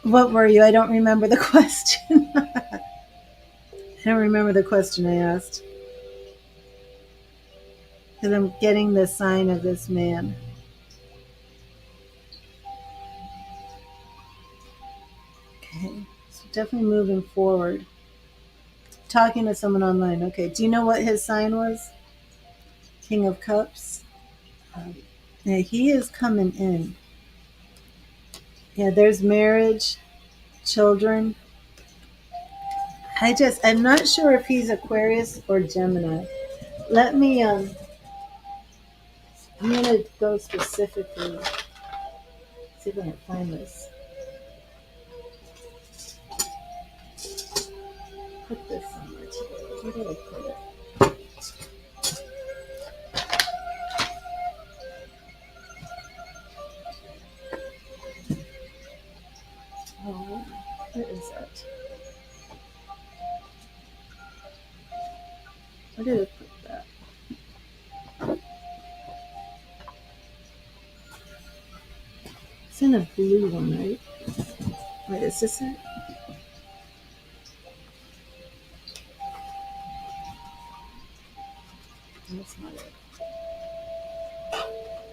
What were you? I don't remember the question. I don't remember the question I asked. Because I'm getting the sign of this man. Okay. So definitely moving forward. Talking to someone online. Okay. Do you know what his sign was? King of Cups. Yeah, he is coming in. Yeah, there's marriage, children. I'm not sure if he's Aquarius or Gemini. Let me I'm going to go specifically, see if I can find this. Put this somewhere today. Where did I put it? Oh, where is that? Where did I put that? It's in a blue one, right? Wait, is this it? That's not it.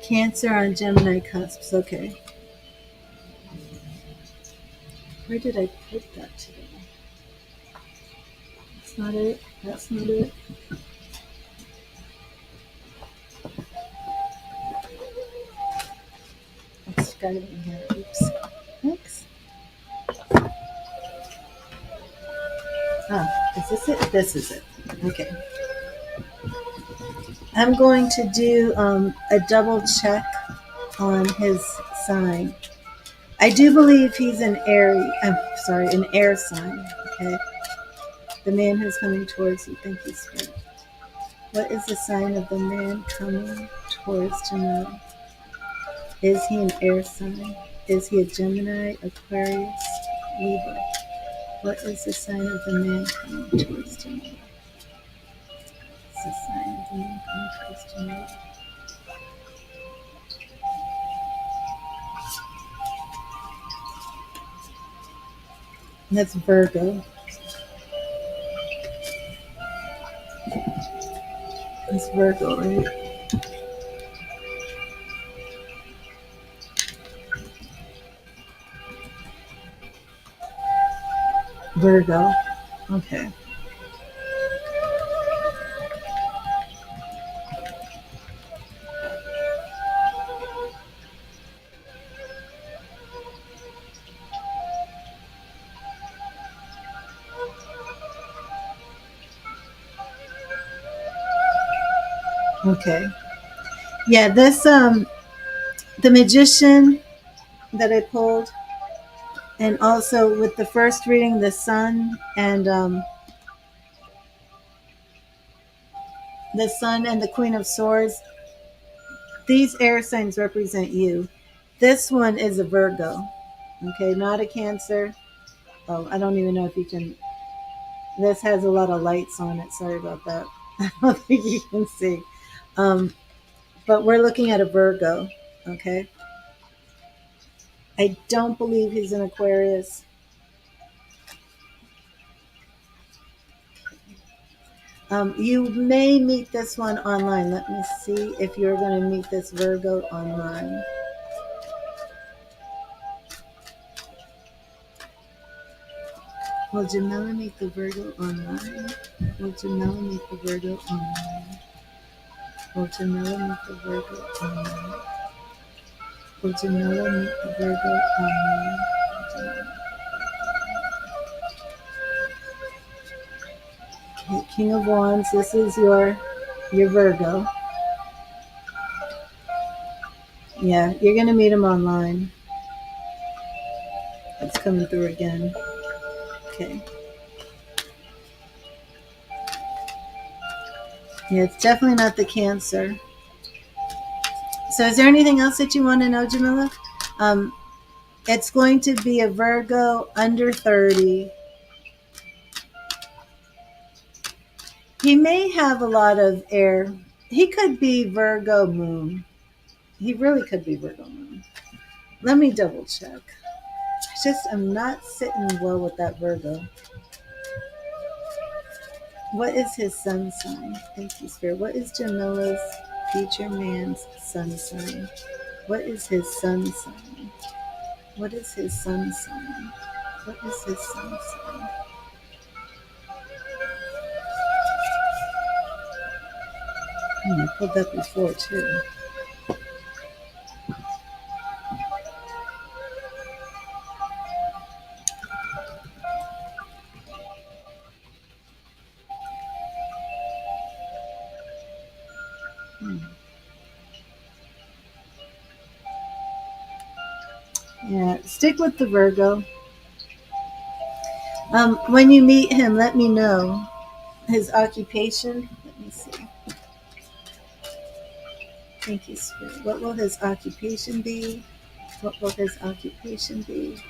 Cancer on Gemini cusps. Okay. Where did I put that today? That's not it. That's not it. It's got it in here. Oops. Thanks. Ah, is this it? This is it. Okay. I'm going to do a double check on his sign. I do believe he's an an air sign. Okay. The man who's coming towards you. Thank you, Spirit. What is the sign of the man coming towards Gemini? Is he an air sign? Is he a Gemini, Aquarius, Libra? What is the sign of the man coming towards Gemini? What's the sign of the man coming towards Gemini? That's Virgo. It's Virgo, right? Virgo. Okay. Okay. Yeah, this the magician that I pulled, and also with the first reading, the sun and the Queen of Swords. These air signs represent you. This one is a Virgo. Okay, not a Cancer. Oh, I don't even know if you can. This has a lot of lights on it. Sorry about that. I don't think you can see. Um, but we're looking at a Virgo. Okay. I don't believe he's an Aquarius. You may meet this one online. Let me see if you're going to meet this Virgo online. Will Jamila meet the Virgo online? Will Jamila meet the Virgo online? Will Jamila meet the Virgo online? Will Jamila meet the Virgo online? Okay, King of Wands, this is your Virgo. Yeah, you're going to meet him online. It's coming through again. Okay. Yeah, it's definitely not the Cancer. So is there anything else that you want to know, Jamila? It's going to be a Virgo under 30. He may have a lot of air. He could be Virgo moon. He really could be Virgo moon. Let me double check. I'm not sitting well with that Virgo. What is his sun sign? Thank you, Spirit. What is Jamila's future man's sun sign? What is his sun sign? What is his sun sign? What is his sun sign? I pulled that before too. Yeah, stick with the Virgo. When you meet him, let me know his occupation. Let me see. Thank you, Spirit. What will his occupation be? What will his occupation be?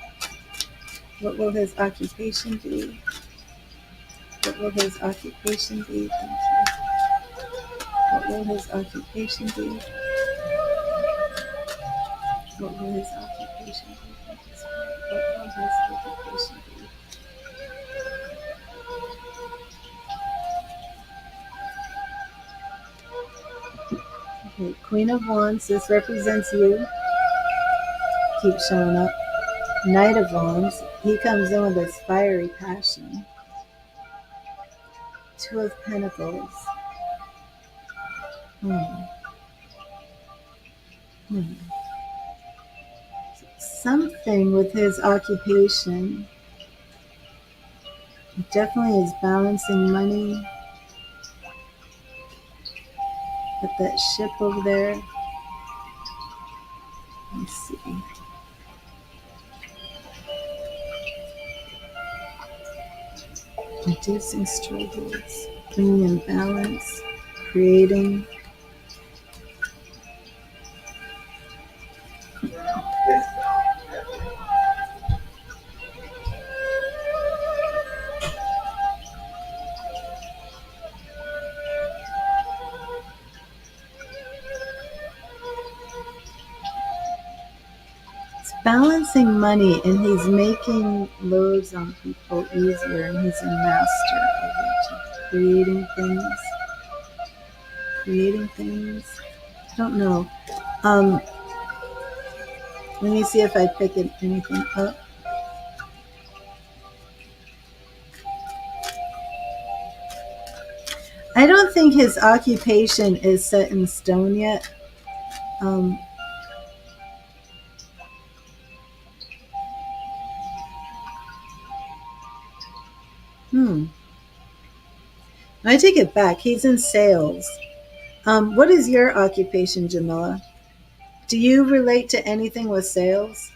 What will his occupation be? What will his occupation be? Thank you. What will his occupation be? What will his occupation be? Thank you, Spirit. What will his occupation be? Okay, Queen of Wands, this represents you. Keep showing up. Knight of Wands, he comes in with his fiery passion. Two of Pentacles. Hmm. Hmm. Something with his occupation. Definitely is balancing money. Put that ship over there. Let's see. Reducing struggles. Bringing in balance. Creating. It's balancing money, and he's making loads on people easier, and he's a master of it. Creating things. Creating things. I don't know. Let me see if I pick anything up. I don't think his occupation is set in stone yet. Um, I take it back. He's in sales. What is your occupation, Jamila? Do you relate to anything with sales?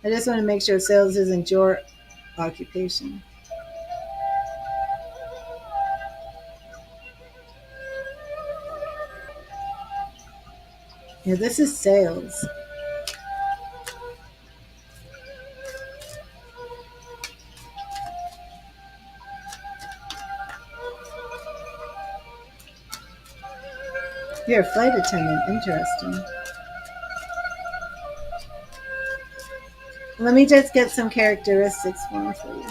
I just want to make sure sales isn't your occupation. Yeah, this is sales. You're a flight attendant. Interesting. Let me just get some characteristics for you.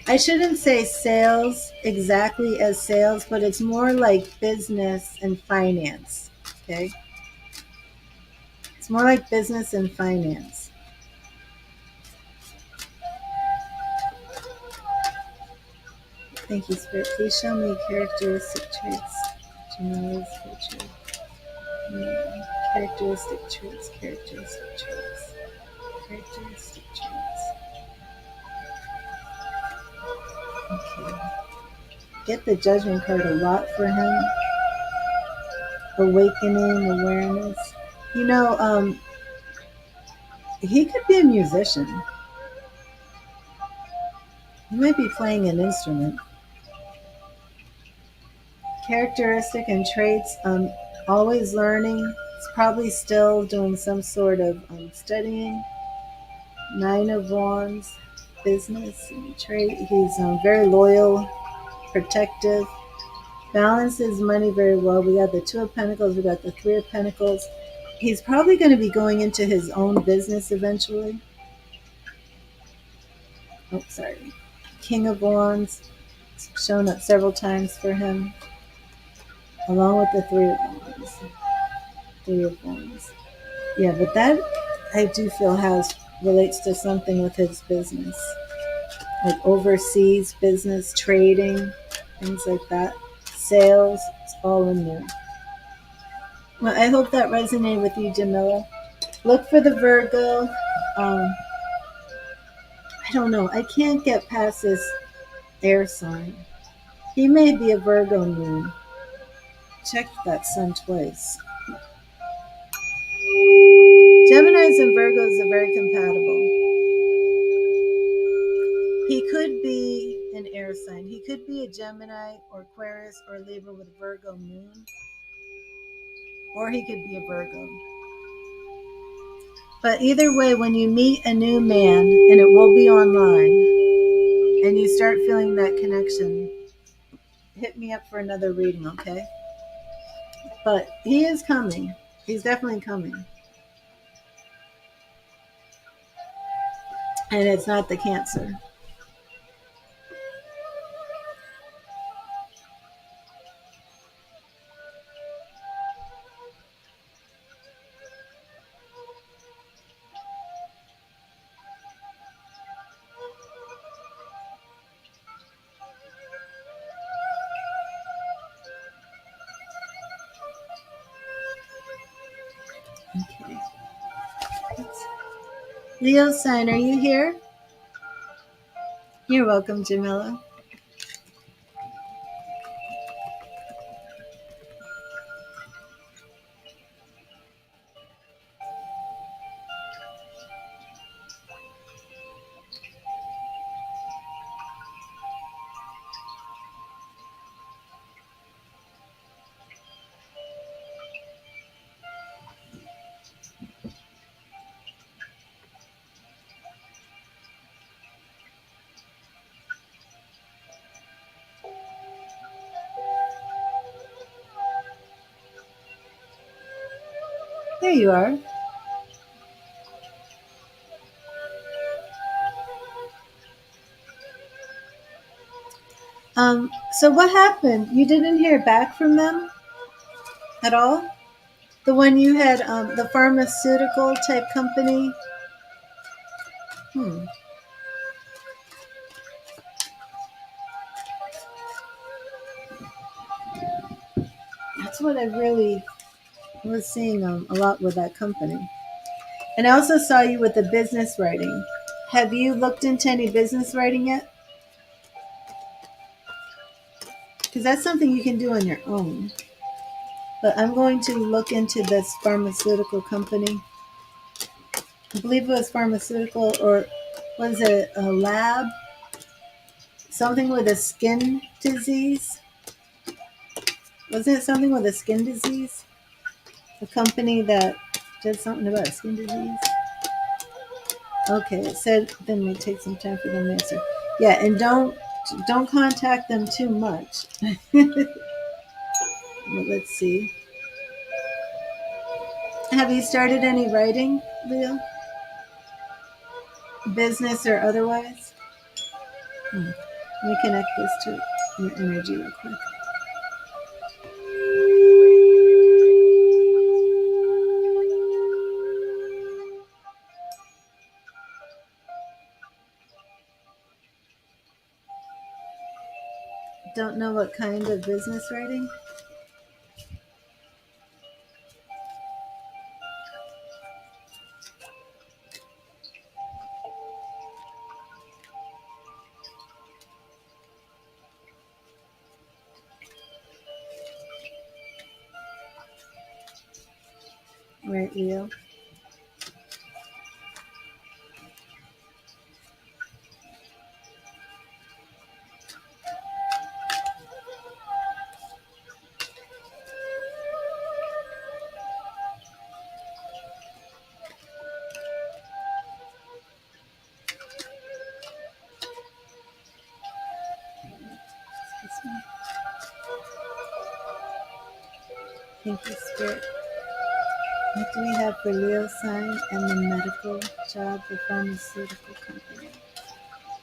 I shouldn't say sales exactly as sales, but it's more like business and finance. Okay? It's more like business and finance. Thank you, Spirit. Please show me characteristic traits. Jamila's future. Characteristic traits. Characteristic traits. Characteristic traits. Okay. Get the Judgment card a lot for him. Awakening, awareness. You know, he could be a musician. He might be playing an instrument. Characteristic and traits, always learning. He's probably still doing some sort of studying. Nine of Wands, business and trait. He's very loyal, protective, balances money very well. We got the Two of Pentacles, we got the Three of Pentacles. He's probably going to be going into his own business eventually. Oh, sorry. King of Wands, shown up several times for him, along with the Three of Wands. Three of Wands. Yeah, but that I do feel relates to something with his business. like overseas business, trading, things like that. Sales, it's all in there. Well, I hope that resonated with you, Jamila. Look for the Virgo. I don't know. I can't get past this air sign. He may be a Virgo moon. Check that sun twice. Geminis and Virgos are very compatible. He could be an air sign. He could be a Gemini or Aquarius or Libra with Virgo moon. Or he could be a Virgo. But either way, when you meet a new man, and it will be online, and you start feeling that connection, hit me up for another reading, okay? But he is coming. He's definitely coming. And it's not the Cancer. Okay. Leo sign, are you here? You're welcome, Jamila. There you are. So what happened? You didn't hear back from them at all? The one you had, the pharmaceutical type company? Hmm. That's what I really was seeing a lot with that company. And I also saw you with the business writing. Have you looked into any business writing yet? Because that's something you can do on your own. But I'm going to look into this pharmaceutical company. I believe it was pharmaceutical, or was it a lab? Something with a skin disease? Wasn't it something with a skin disease? A company that did something about skin disease? Okay, it said then it may take some time for them to answer. Yeah, and don't contact them too much. Well, let's see. Have you started any writing, Leo? Business or otherwise? Let me connect this to your energy real quick. Don't know what kind of business writing? Right, Leo? Thank you, Spirit. What do we have for Leo sign and the medical job, the pharmaceutical company?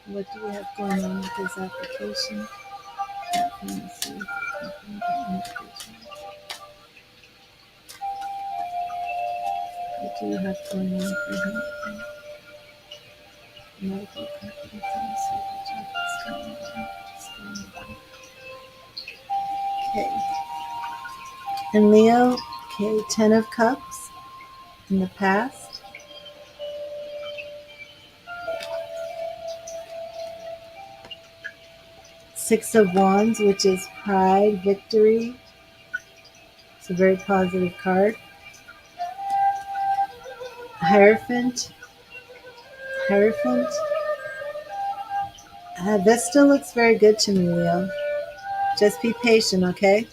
What do we have going on with his application? That pharmaceutical company, that medical job. What do we have going on for him? Medical company, pharmaceutical chocolates, coming on. Okay. And Leo, okay, 10 of Cups in the past. Six of Wands, which is pride, victory. It's a very positive card. Hierophant. Hierophant. This still looks very good to me, Leo. Just be patient, okay?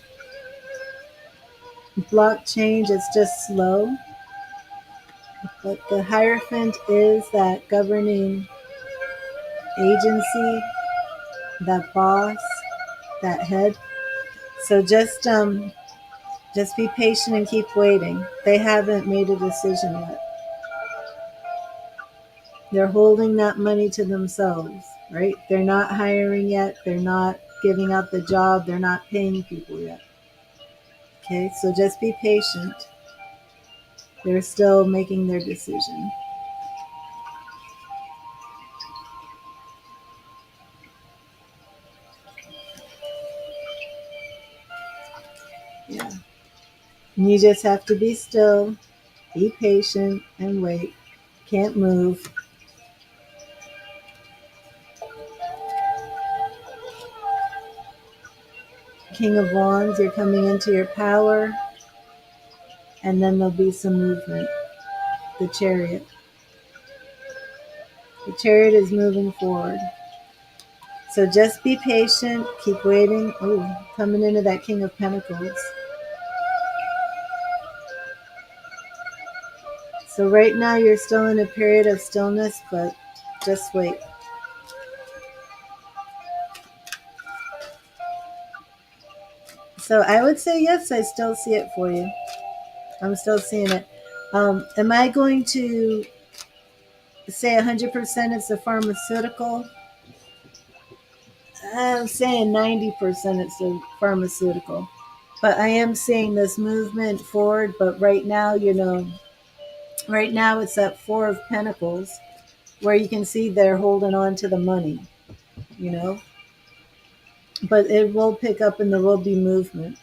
Block change is just slow. But the Hierophant is that governing agency, that boss, that head. So just be patient and keep waiting. They haven't made a decision yet. They're holding that money to themselves, right? They're not hiring yet. They're not giving out the job. They're not paying people yet. Okay, so just be patient. They're still making their decision. Yeah. And you just have to be still, be patient, and wait. Can't move. King of Wands, you're coming into your power, and then there'll be some movement. The Chariot. The Chariot is moving forward. So just be patient, keep waiting. Ooh, coming into that King of Pentacles. So right now you're still in a period of stillness, but just wait. So I would say yes, I still see it for you. I'm still seeing it. Am I going to say 100% it's a pharmaceutical? I'm saying 90% it's a pharmaceutical. But I am seeing this movement forward. But right now, right now it's that Four of Pentacles where you can see they're holding on to the money, you know. But it will pick up and there will be movement.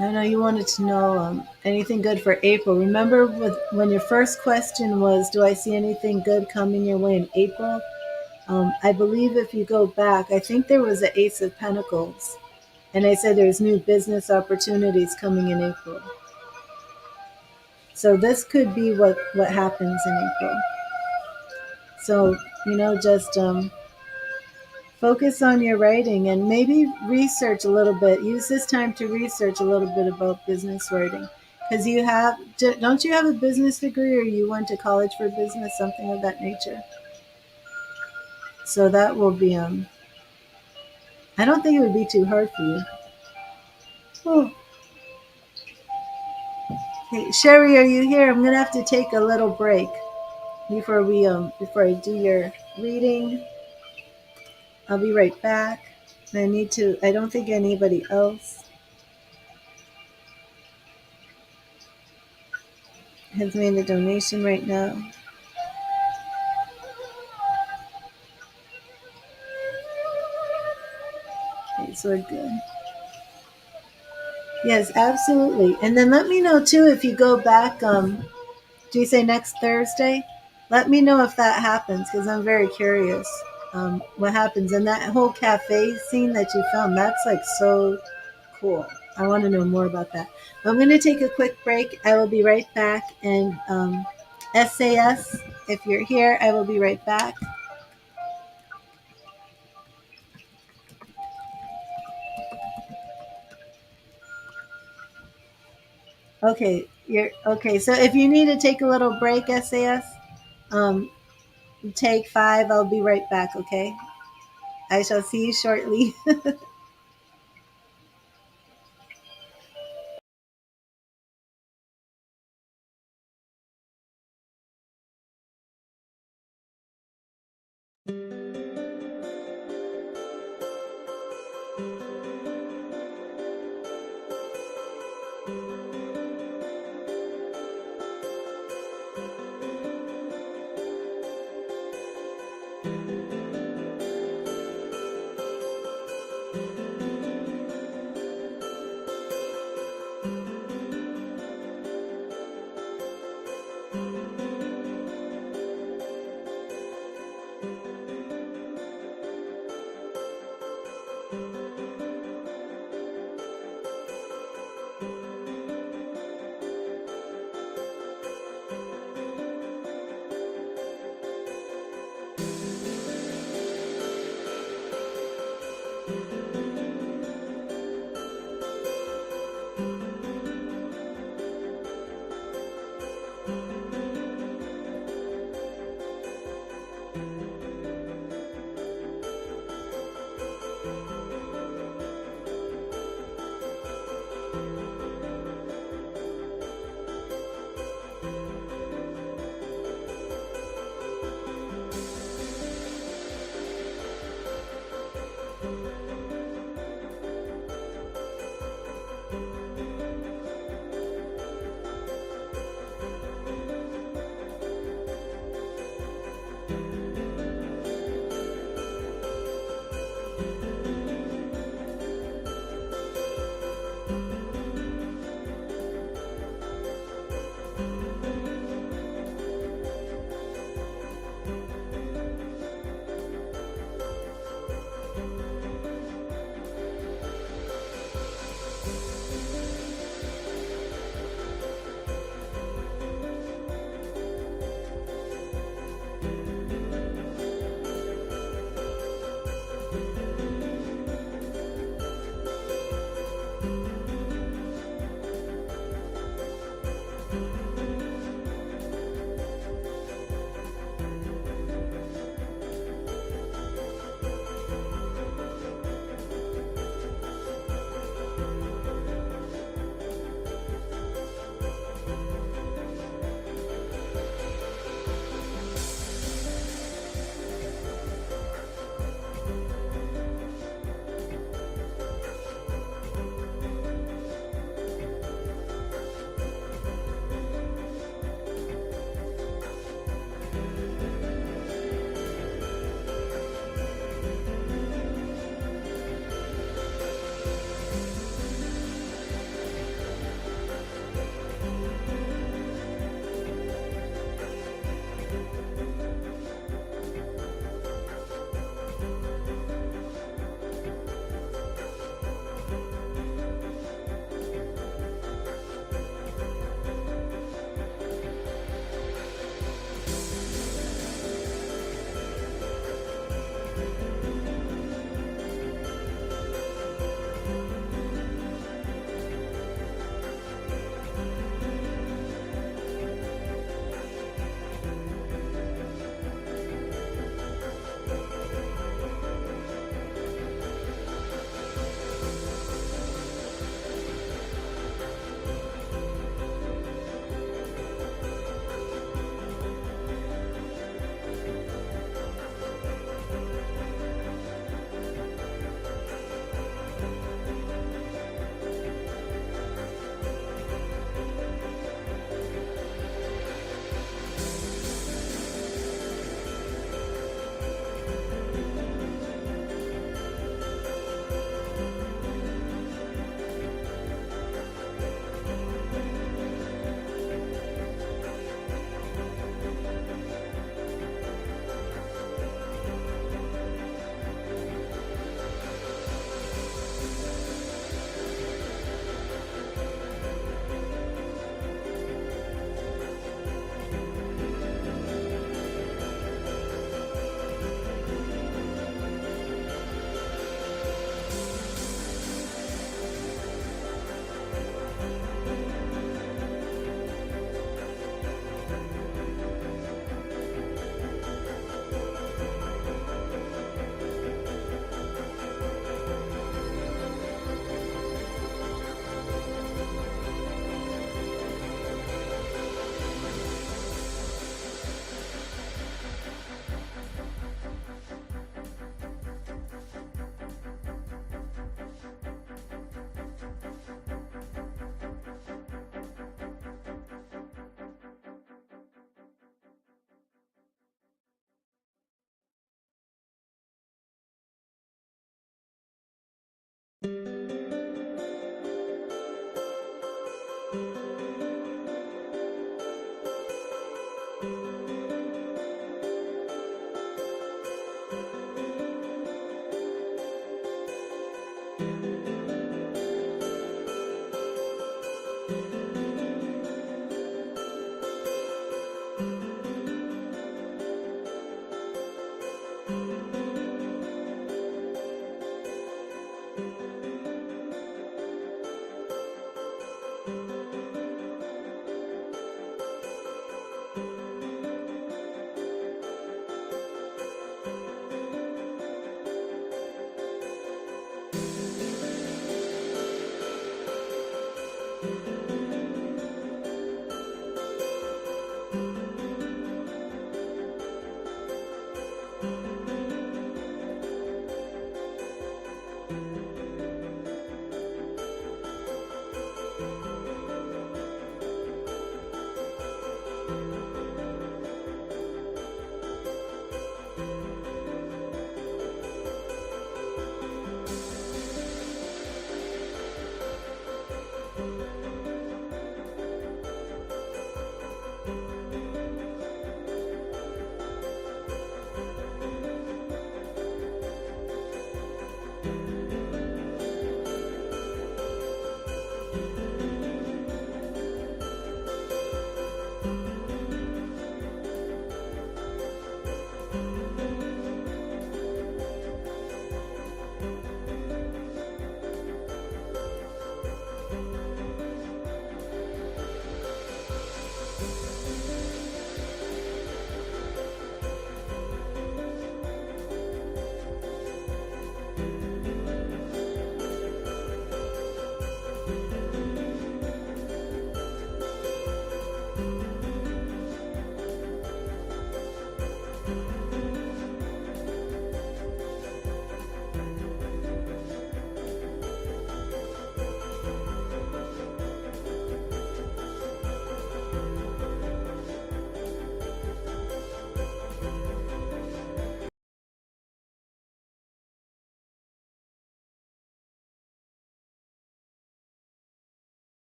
I know you wanted to know anything good for April. Remember when your first question was, do I see anything good coming your way in April? I believe if you go back, I think there was an Ace of Pentacles. And I said there's new business opportunities coming in April. So this could be what happens in April. So, just focus on your writing and maybe research a little bit. Use this time to research a little bit about business writing. Because don't you have a business degree or you went to college for business, something of that nature? So that will be, I don't think it would be too hard for you. Oh. Hey, Sherry, are you here? I'm going to have to take a little break before I do your reading. I'll be right back. I don't think anybody else has made a donation right now. Okay, so we're good. Yes, absolutely. And then let me know too if you go back. Do you say next Thursday? Let me know if that happens because I'm very curious what happens. And that whole cafe scene that you filmed, that's like so cool. I want to know more about that. I'm going to take a quick break. I will be right back. And SAS, if you're here, I will be right back. Okay, you're okay. So if you need to take a little break, SAS, um, take 5. I'll be right back. Okay. I shall see you shortly.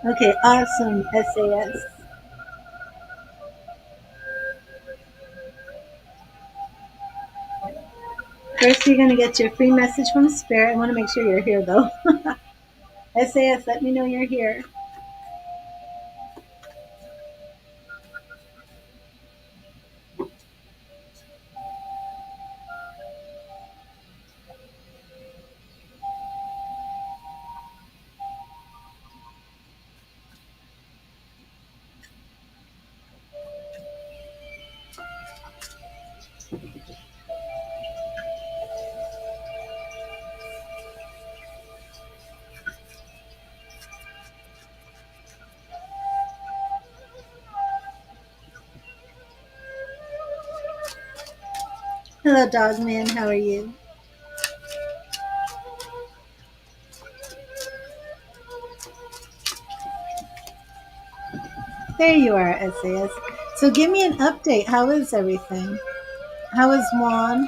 Okay, awesome, SAS. First, you're going to get your free message from Spirit. I want to make sure you're here, though. SAS, let me know you're here. Hello, Dogman. How are you? There you are, SAS. So give me an update. How is everything? How is Juan?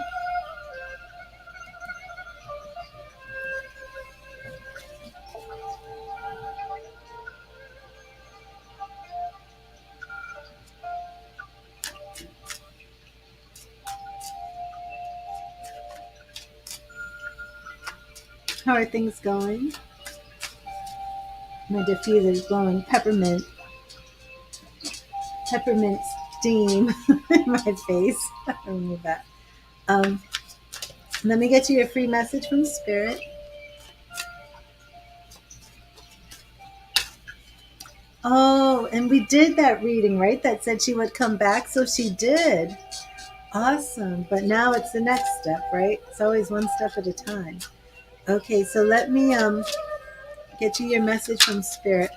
How are things going? My diffuser is blowing peppermint steam in my face. I'll remove that. Um, Let me get you your free message from Spirit. Oh, and we did that reading, right? That said she would come back, so she did. Awesome. But now it's the next step, right? It's always one step at a time. Okay, so let me get you your message from Spirit.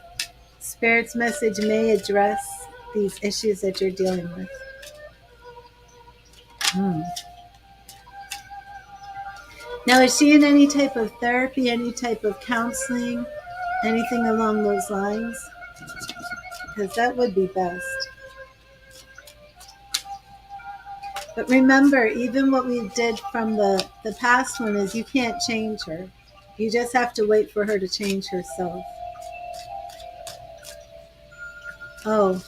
Spirit's message may address these issues that you're dealing with. Hmm. Now, is she in any type of therapy, any type of counseling, anything along those lines? Because that would be best. But remember, even what we did from the past one is you can't change her. You just have to wait for her to change herself. Oh,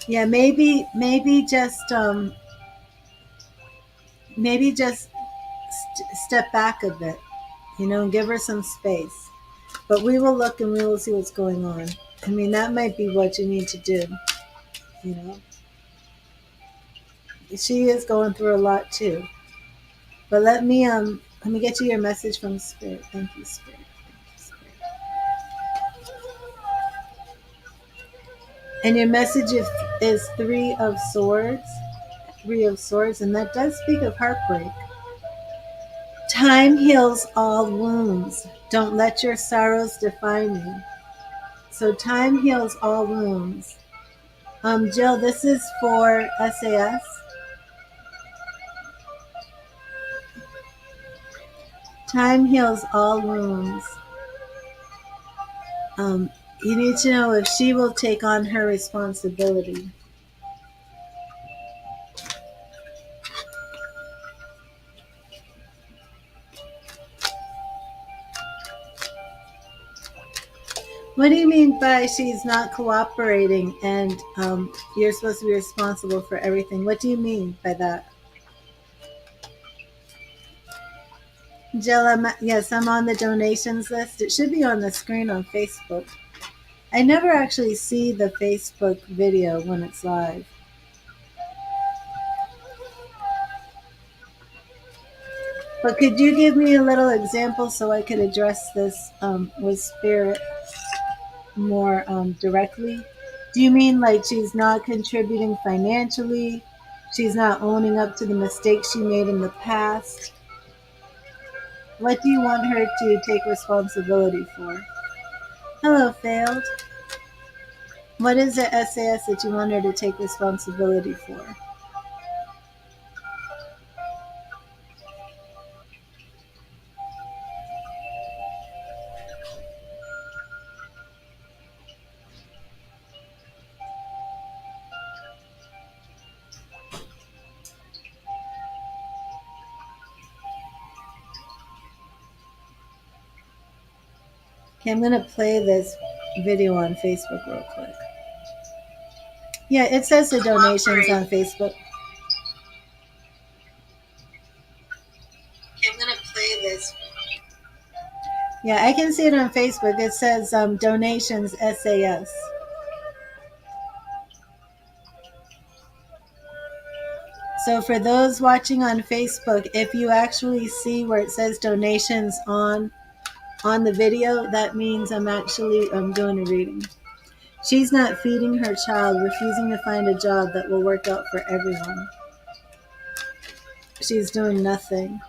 yeah, maybe just step back a bit, and give her some space. But we will look and we will see what's going on. I mean, that might be what you need to do. You know, she is going through a lot too. But let me get you your message from Spirit. Thank you, Spirit. Thank you, Spirit. And your message is Three of Swords. Three of Swords, and that does speak of heartbreak. Time heals all wounds. Don't let your sorrows define you. So time heals all wounds. Jill, this is for SAS. Time heals all wounds. You need to know if she will take on her responsibility. What do you mean by she's not cooperating and you're supposed to be responsible for everything? What do you mean by that? Jill, yes, I'm on the donations list. It should be on the screen on Facebook. I never actually see the Facebook video when it's live. But could you give me a little example so I could address this with Spirit more directly? Do you mean like she's not contributing financially? She's not owning up to the mistakes she made in the past? What do you want her to take responsibility for? Hello, Failed. What is the SAS that you want her to take responsibility for? Okay, I'm going to play this video on Facebook real quick. Yeah, it says the donations on Facebook. Okay, I'm going to play this. Yeah, I can see it on Facebook. It says donations SAS. So for those watching on Facebook, if you actually see where it says donations on the video, that means I'm doing a reading. She's not feeding her child, refusing to find a job that will work out for everyone. She's doing nothing.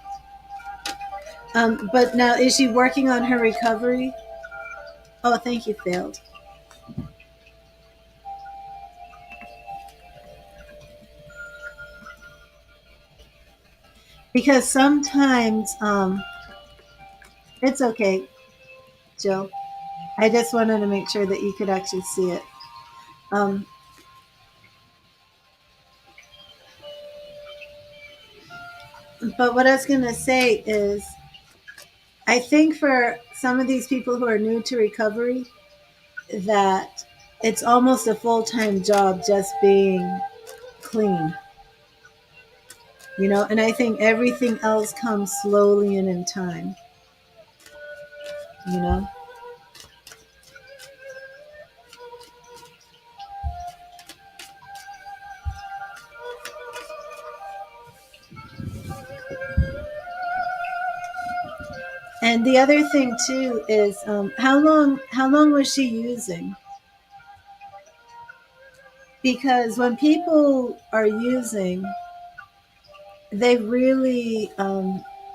But now, is she working on her recovery? Oh, thank you, Failed. Because sometimes, it's okay, Jill. I just wanted to make sure that you could actually see it. But what I was going to say is, I think for some of these people who are new to recovery, that it's almost a full-time job just being clean. And I think everything else comes slowly and in time. you know and the other thing too is how long was she using? Because when people are using, they really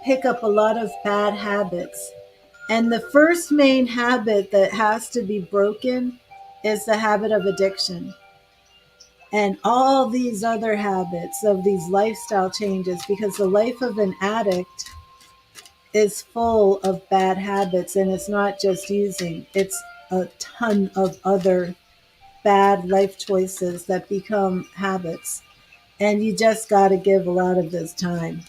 pick up a lot of bad habits. And the first main habit that has to be broken is the habit of addiction. And all these other habits of these lifestyle changes, because the life of an addict is full of bad habits. And it's not just using, it's a ton of other bad life choices that become habits. And you just got to give a lot of this time.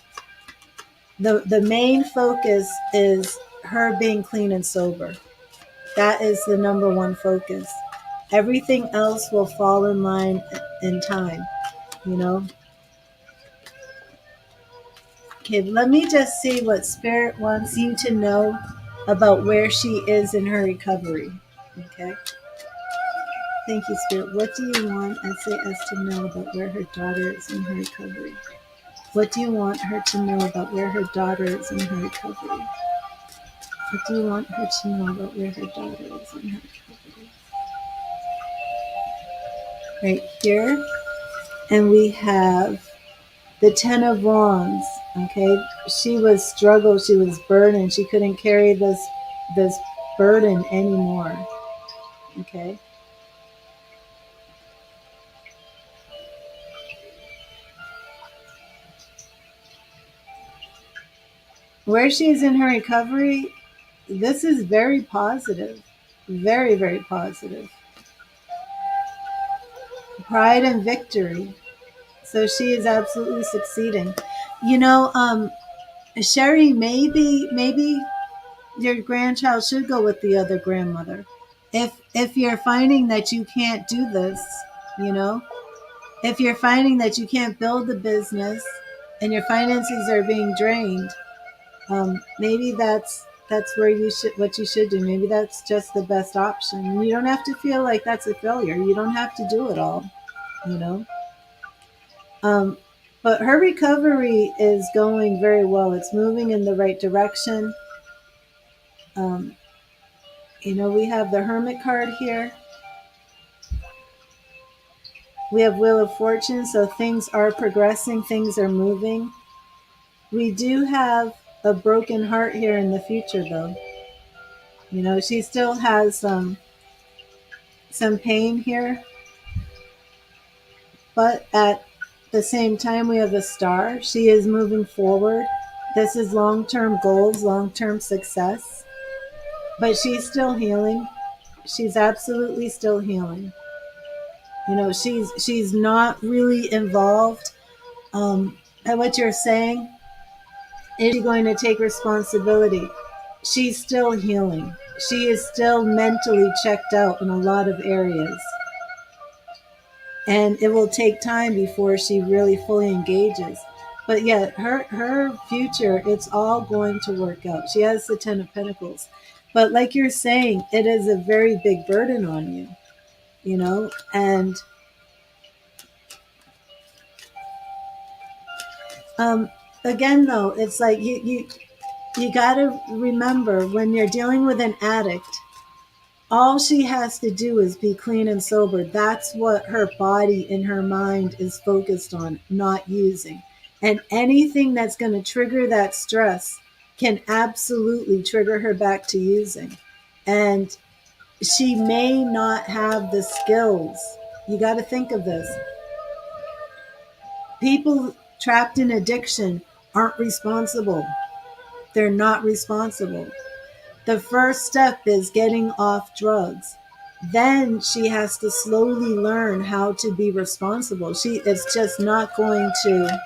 The main focus is her being clean and sober. That is the number one focus. Everything else will fall in line in time, you know? Okay, let me just see what Spirit wants you to know about where she is in her recovery. Okay? Thank you, Spirit. What do you want SAS to know about where her daughter is in her recovery? What do you want her to know about where her daughter is in her recovery? What do you want her to know about where her daughter is in her recovery? Right here. And we have The Ten of Wands. Okay, she was struggled, she was burdened, she couldn't carry this burden anymore. Okay. Where she is in her recovery, this is very positive. Very, very positive. Pride and victory. So she is absolutely succeeding. You know, Sherry, maybe your grandchild should go with the other grandmother. If you're finding that you can't do this, you know, if you're finding that you can't build the business and your finances are being drained, maybe that's where you should what you should do. Maybe that's just the best option. You don't have to feel like that's a failure. You don't have to do it all, you know. Um, but her recovery is going very well. It's moving in the right direction. Um, you know, we have the Hermit card here. We have Wheel of Fortune, so things are progressing, things are moving. We do have a broken heart here in the future, though. You know, she still has some pain here, but at the same time, we have a star. She is moving forward. This is long-term goals, long-term success, but she's still healing. She's absolutely still healing. You know, she's not really involved. And what you're saying, is she going to take responsibility? She's still healing. She is still mentally checked out in a lot of areas. And it will take time before she really fully engages. But yet her future, it's all going to work out. She has the Ten of Pentacles. But like you're saying, it is a very big burden on you, you know? And um again though, it's like you got to remember when you're dealing with an addict, all she has to do is be clean and sober. That's what her body and her mind is focused on, not using. And anything that's going to trigger that stress can absolutely trigger her back to using. And she may not have the skills. You got to think of this. People trapped in addiction aren't responsible. They're not responsible. The first step is getting off drugs. Then she has to slowly learn how to be responsible. It's just not going to,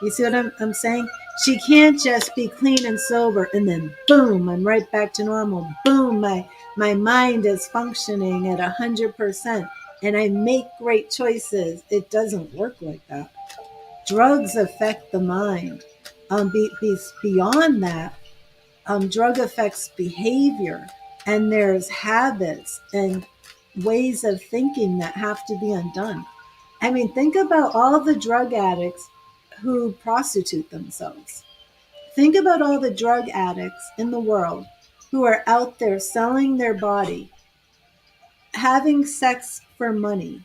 you see what I'm saying? She can't just be clean and sober and then boom, I'm right back to normal. Boom, my mind is functioning at 100% and I make great choices. It doesn't work like that. Drugs affect the mind. Beyond that, drug affects behavior, and there's habits and ways of thinking that have to be undone. I mean, think about all the drug addicts who prostitute themselves. Think about all the drug addicts in the world who are out there selling their body, having sex for money,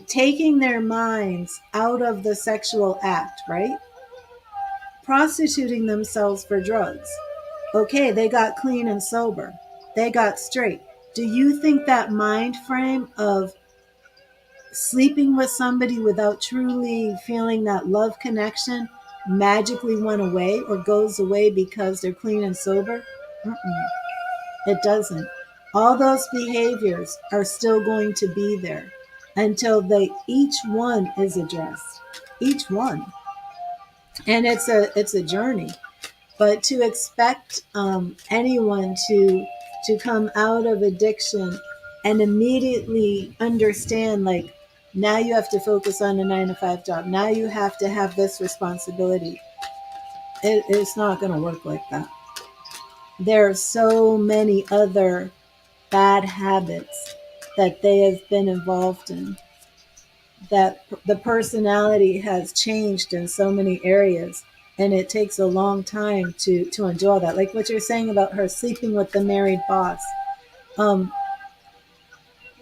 taking their minds out of the sexual act, right? Prostituting themselves for drugs. Okay, they got clean and sober. They got straight. Do you think that mind frame of sleeping with somebody without truly feeling that love connection magically went away or goes away because they're clean and sober? Mm-mm, it doesn't. All those behaviors are still going to be there until each one is addressed. Each one. And it's a journey. But to expect anyone to come out of addiction and immediately understand, like, now you have to focus on a 9 to 5 job, now you have to have this responsibility, it's not going to work like that. There are so many other bad habits that they have been involved in, that the personality has changed in so many areas, and it takes a long time to undo that. Like what you're saying about her sleeping with the married boss. um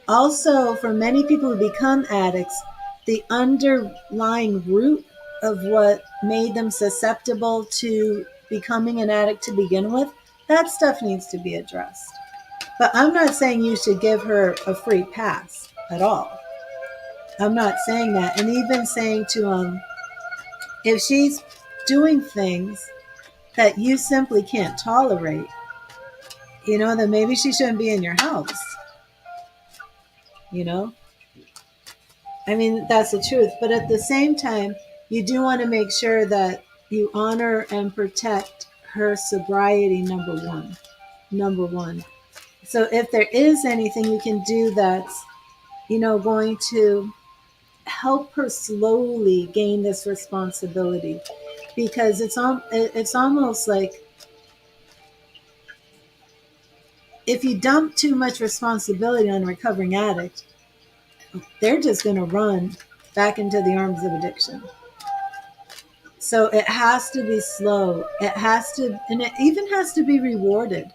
Also, for many people who become addicts, the underlying root of what made them susceptible to becoming an addict to begin with, that stuff needs to be addressed. But I'm not saying you should give her a free pass at all. I'm not saying that. And even saying to if she's doing things that you simply can't tolerate, then maybe she shouldn't be in your house. You know, I mean, that's the truth. But at the same time, you do want to make sure that you honor and protect her sobriety, number one. Number one. So if there is anything you can do that's, going to help her slowly gain this responsibility, because it's almost like if you dump too much responsibility on a recovering addict, they're just going to run back into the arms of addiction. So it has to be slow. It has to, and it even has to be rewarded.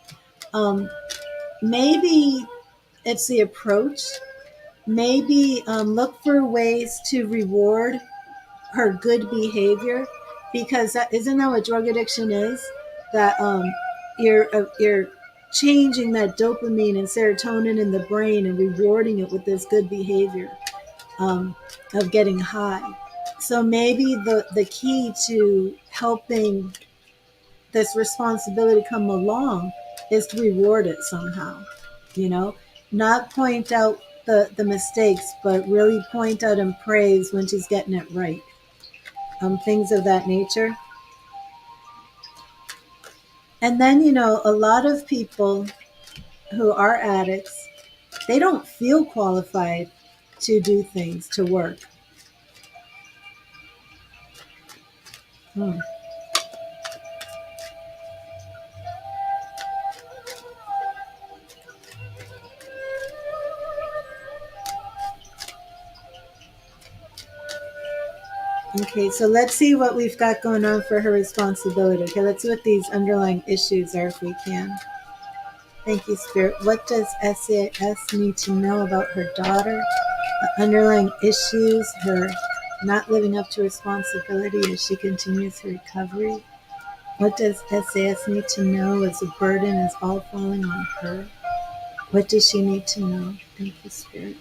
Maybe it's the approach. Maybe look for ways to reward her good behavior, because isn't that what drug addiction is? That you're changing that dopamine and serotonin in the brain and rewarding it with this good behavior of getting high. So maybe the key to helping this responsibility come along is to reward it somehow, not point out the mistakes, but really point out and praise when she's getting it right. Things of that nature. And then, a lot of people who are addicts, they don't feel qualified to do things, to work. Okay, so let's see what we've got going on for her responsibility. Okay, let's see what these underlying issues are if we can. Thank you, Spirit. What does SAS need to know about her daughter? The underlying issues, her not living up to responsibility as she continues her recovery. What does SAS need to know as the burden is all falling on her? What does she need to know? Thank you, Spirit.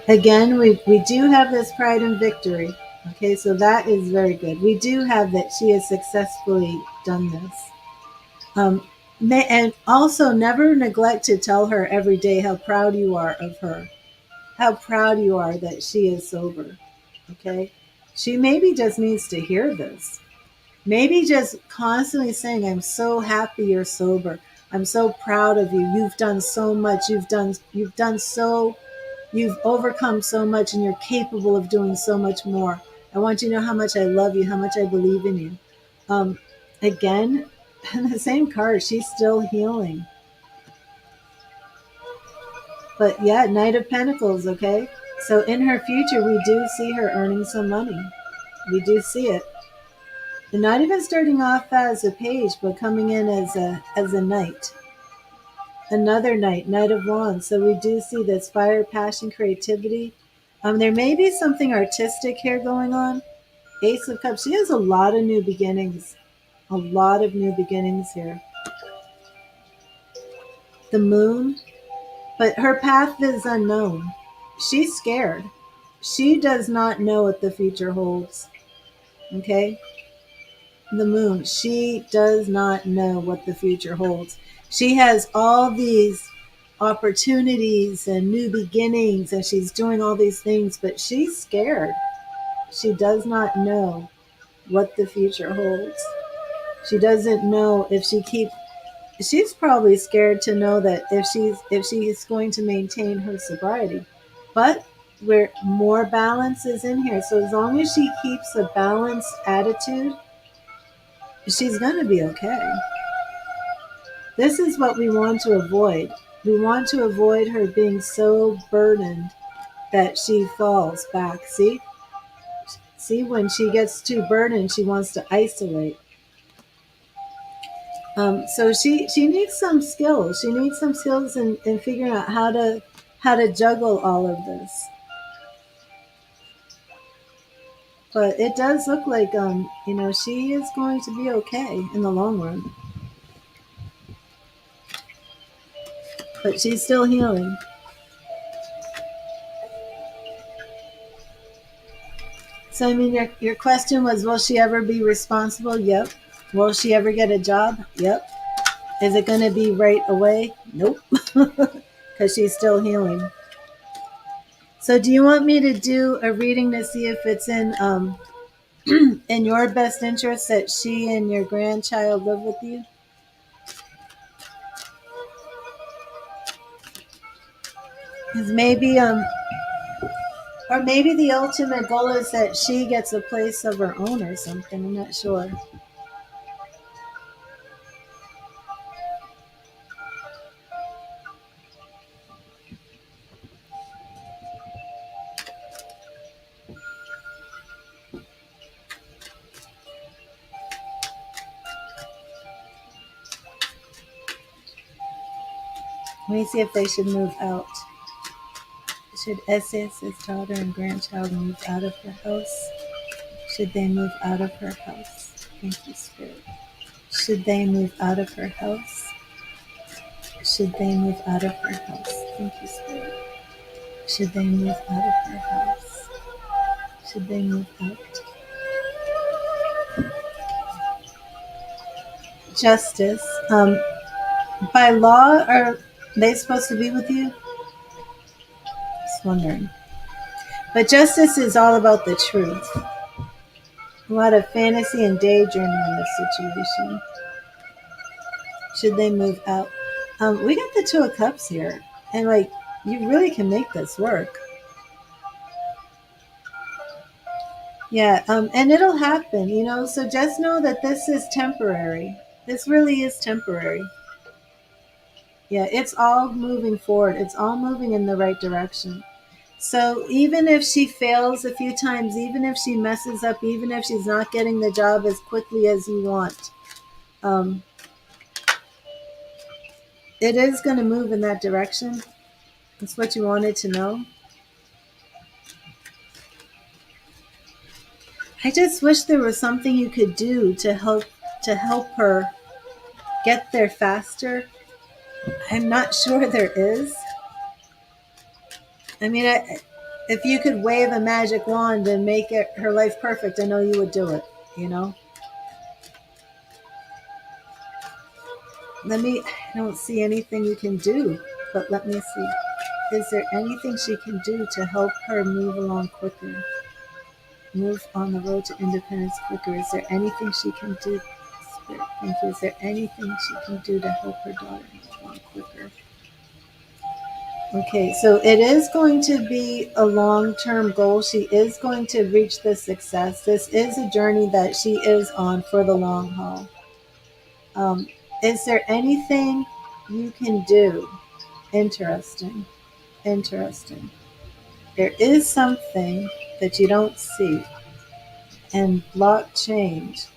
Again, we do have this pride and victory. Okay, so that is very good. We do have that she has successfully done this. And also never neglect to tell her every day how proud you are of her, how proud you are that she is sober. Okay, she maybe just needs to hear this. Maybe just constantly saying, I'm so happy you're sober. I'm so proud of you. You've done so much. You've overcome so much, and you're capable of doing so much more. I want you to know how much I love you, how much I believe in you. Again, the same card, she's still healing. But yeah, Knight of Pentacles, okay? So in her future, we do see her earning some money. We do see it. And not even starting off as a page, but coming in as a knight. Another knight, Knight of Wands. So we do see this fire, passion, creativity. There may be something artistic here going on. Ace of Cups. She has a lot of new beginnings. A lot of new beginnings here. The Moon. But her path is unknown. She's scared. She does not know what the future holds. Okay? The Moon. She does not know what the future holds. She has all these opportunities and new beginnings, and she's doing all these things, but she's scared. She does not know what the future holds. She doesn't know if she's probably scared to know that if she's going to maintain her sobriety. But where more balance is in here. So as long as she keeps a balanced attitude, she's going to be okay. This is what we want to avoid. We want to avoid her being so burdened that she falls back. See, when she gets too burdened, she wants to isolate. So she needs some skills. She needs some skills in figuring out how how to juggle all of this. But it does look like, she is going to be okay in the long run. But she's still healing. So, I mean, your question was, will she ever be responsible? Yep. Will she ever get a job? Yep. Is it going to be right away? Nope. Because she's still healing. So, do you want me to do a reading to see if it's in your best interest that she and your grandchild live with you? Because maybe or maybe the ultimate goal is that she gets a place of her own or something. I'm not sure. Let me see if they should move out. Should Esse's daughter and grandchild move out of her house? Should they move out of her house? Thank you, Spirit. Should they move out of her house? Should they move out of her house? Thank you, Spirit. Should they move out of her house? Should they move out? Justice. By law, are they supposed to be with you? Just wondering. But justice is all about the truth. A lot of fantasy and daydreaming in this situation. Should they move out? We got the Two of Cups here. And you really can make this work. Yeah, and it'll happen, so just know that this is temporary. This really is temporary. Yeah, it's all moving forward. It's all moving in the right direction. So even if she fails a few times, even if she messes up, even if she's not getting the job as quickly as you want, um, it is going to move in that direction. That's what you wanted to know. I just wish there was something you could do to help her get there faster. I'm not sure there is. I mean, if you could wave a magic wand and make her life perfect, I know you would do it. I don't see anything you can do, but let me see. Is there anything she can do to help her move along quicker? Move on the road to independence quicker. Is there anything she can do? Spirit, thank you. Is there anything she can do to help her daughter move along quicker? Okay, so it is going to be a long-term goal. She is going to reach the success. This is a journey that she is on for the long haul. Is there anything you can do? Interesting. Interesting. There is something that you don't see. And block change.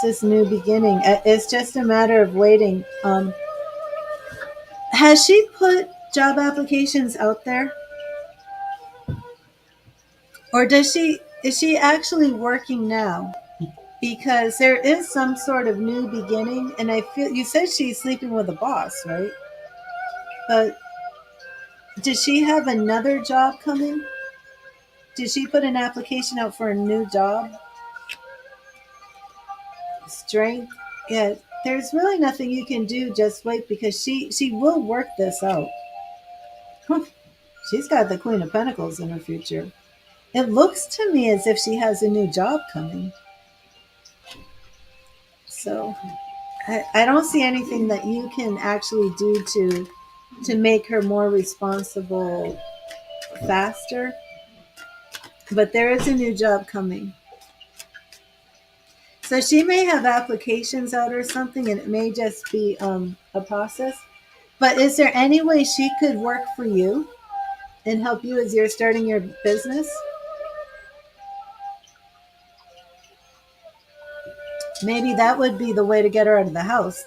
This is new beginning. It's just a matter of waiting. Has she put job applications out there? Or is she actually working now? Because there is some sort of new beginning, and I feel you said she's sleeping with a boss, right? But does she have another job coming? Did she put an application out for a new job? Strength? Yeah, there's really nothing you can do. Just wait, because she will work this out. She's got the Queen of Pentacles in her future. It looks to me as if she has a new job coming. So I don't see anything that you can actually do to make her more responsible faster. But there is a new job coming. So she may have applications out or something, and it may just be a process. But is there any way she could work for you and help you as you're starting your business? Maybe that would be the way to get her out of the house.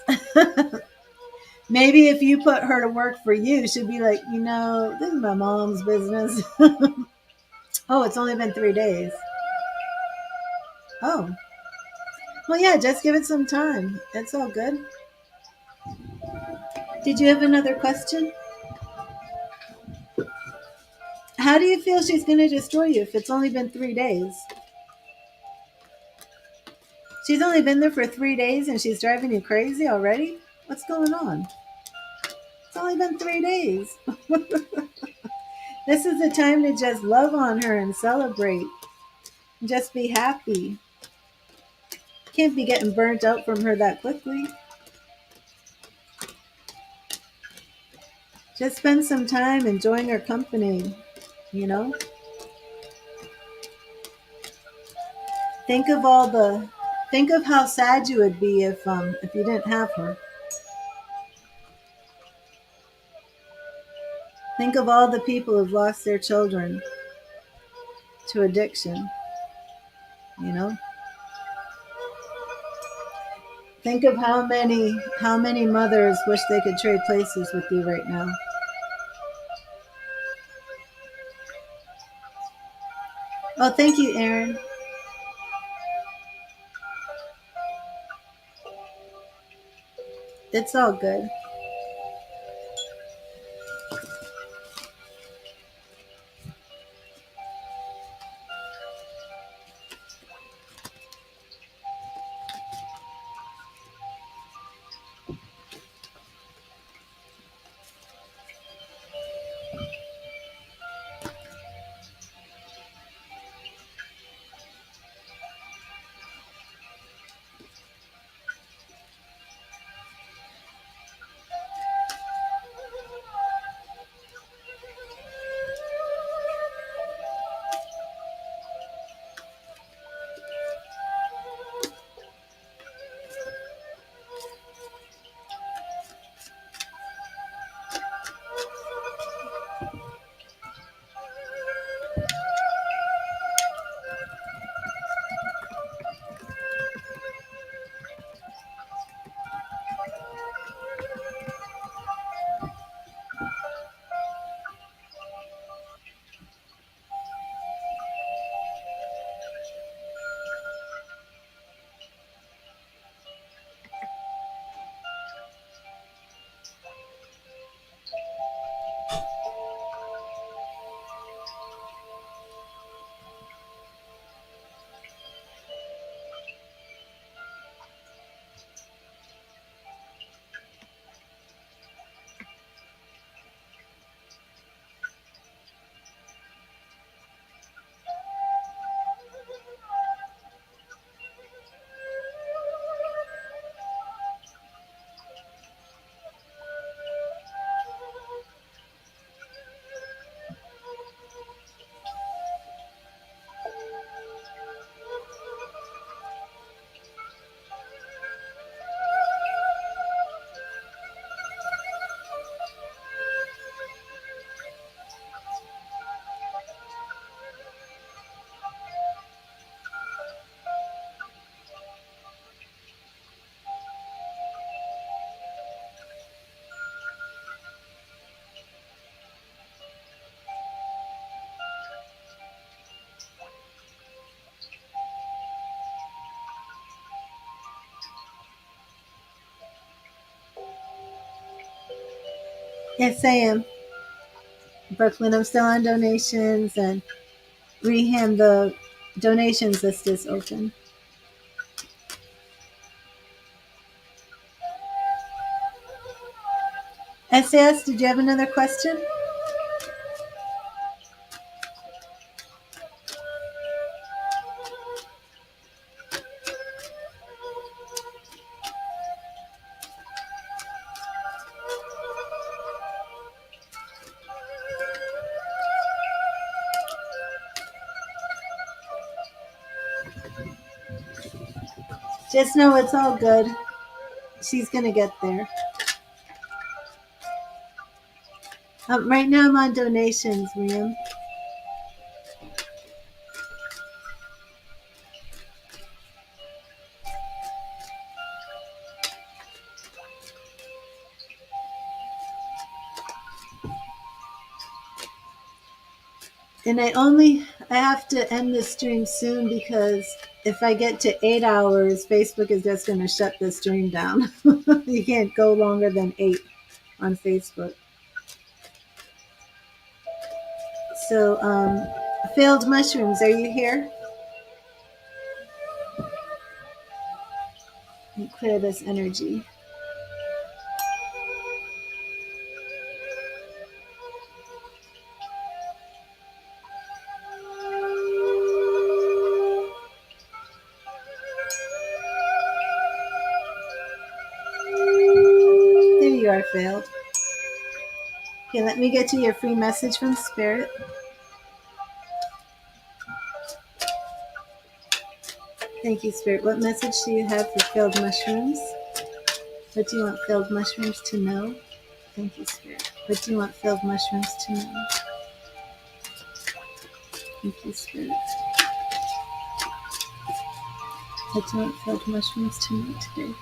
Maybe if you put her to work for you, she'd be like, this is my mom's business. Oh, it's only been 3 days. Oh, well, yeah, just give it some time. It's all good. Did you have another question? How do you feel she's going to destroy you if it's only been 3 days? She's only been there for 3 days and she's driving you crazy already? What's going on? It's only been 3 days. This is the time to just love on her and celebrate. And just be happy. Can't be getting burnt out from her that quickly. Just spend some time enjoying her company, you know? Think of how sad you would be if you didn't have her. Think of all the people who've lost their children to addiction, you know? Think of how many mothers wish they could trade places with you right now. Oh, thank you, Aaron. It's all good. Yes, I am. Brooklyn, I'm still on donations, and Reham, the donations list is open. SAS, did you have another question? Just know it's all good. She's going to get there. Right now I'm on donations, Liam. And I have to end this stream soon because if I get to 8 hours, Facebook is just going to shut the stream down. You can't go longer than 8 on Facebook. So, failed mushrooms, are you here? Let me clear this energy. There you are, failed. Okay, let me get to your free message from Spirit. Thank you, Spirit. What message do you have for failed mushrooms? What do you want failed mushrooms to know? Thank you, Spirit. What do you want failed mushrooms to know? Thank you, Spirit. What do you want failed mushrooms to know today?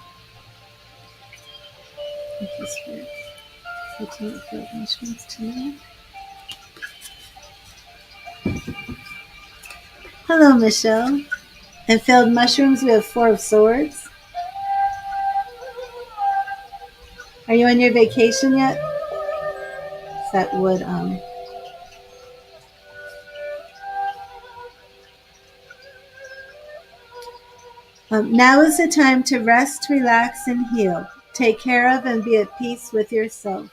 Thank you, Spirit. What do you want failed mushrooms to know? Hello, Michelle. And failed mushrooms, we have 4 of Swords. Are you on your vacation yet? That would, now is the time to rest, relax, and heal. Take care of and be at peace with yourself.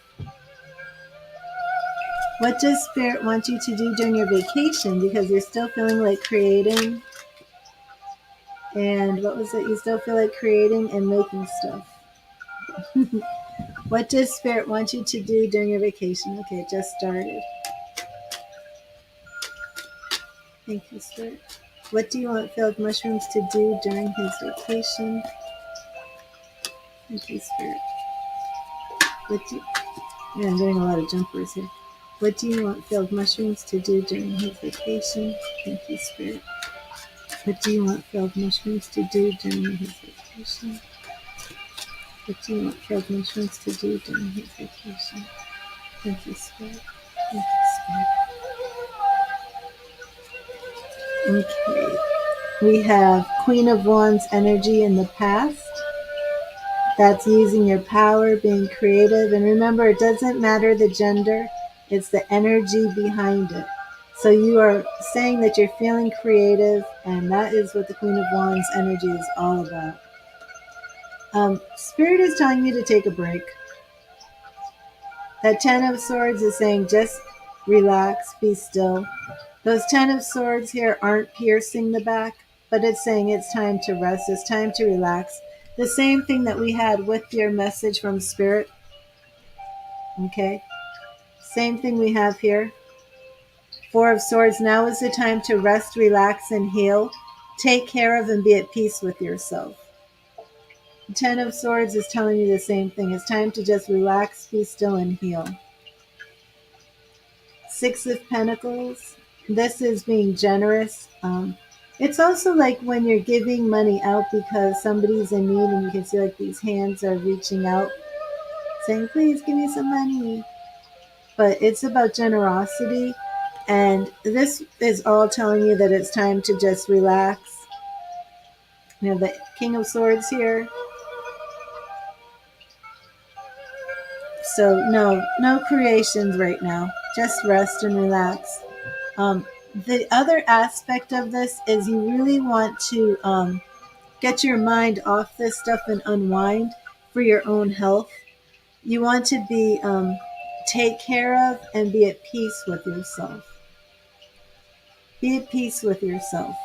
What does Spirit want you to do during your vacation? Because you're still feeling like creating. And what was it? You still feel like creating and making stuff. What does Spirit want you to do during your vacation? Okay, it just started. Thank you, Spirit. What do you want failed mushrooms to do during his vacation? Thank you, Spirit. Yeah, I'm getting a lot of jumpers here. What do you want failed mushrooms to do during his vacation? Thank you, Spirit. What do you want failed mushrooms to do during his vacation? What do you want failed mushrooms to do during his vacation? Thank you, Spirit. Thank you, Spirit. Okay. We have Queen of Wands energy in the past. That's using your power, being creative. And remember, it doesn't matter the gender. It's the energy behind it. So you are saying that you're feeling creative, and that is what the Queen of Wands energy is all about. Spirit is telling you to take a break. That 10 of Swords is saying just relax, be still. Those 10 of Swords here aren't piercing the back, but it's saying it's time to rest, it's time to relax. The same thing that we had with your message from Spirit. Okay? Same thing we have here. 4 of Swords, now is the time to rest, relax, and heal. Take care of and be at peace with yourself. 10 of Swords is telling you the same thing. It's time to just relax, be still, and heal. 6 of Pentacles, this is being generous. It's also like when you're giving money out because somebody's in need and you can see like these hands are reaching out saying, please give me some money. But it's about generosity. And this is all telling you that it's time to just relax. We have the King of Swords here. So no creations right now. Just rest and relax. The other aspect of this is you really want to get your mind off this stuff and unwind for your own health. You want to be take care of and be at peace with yourself. Be at peace with yourself.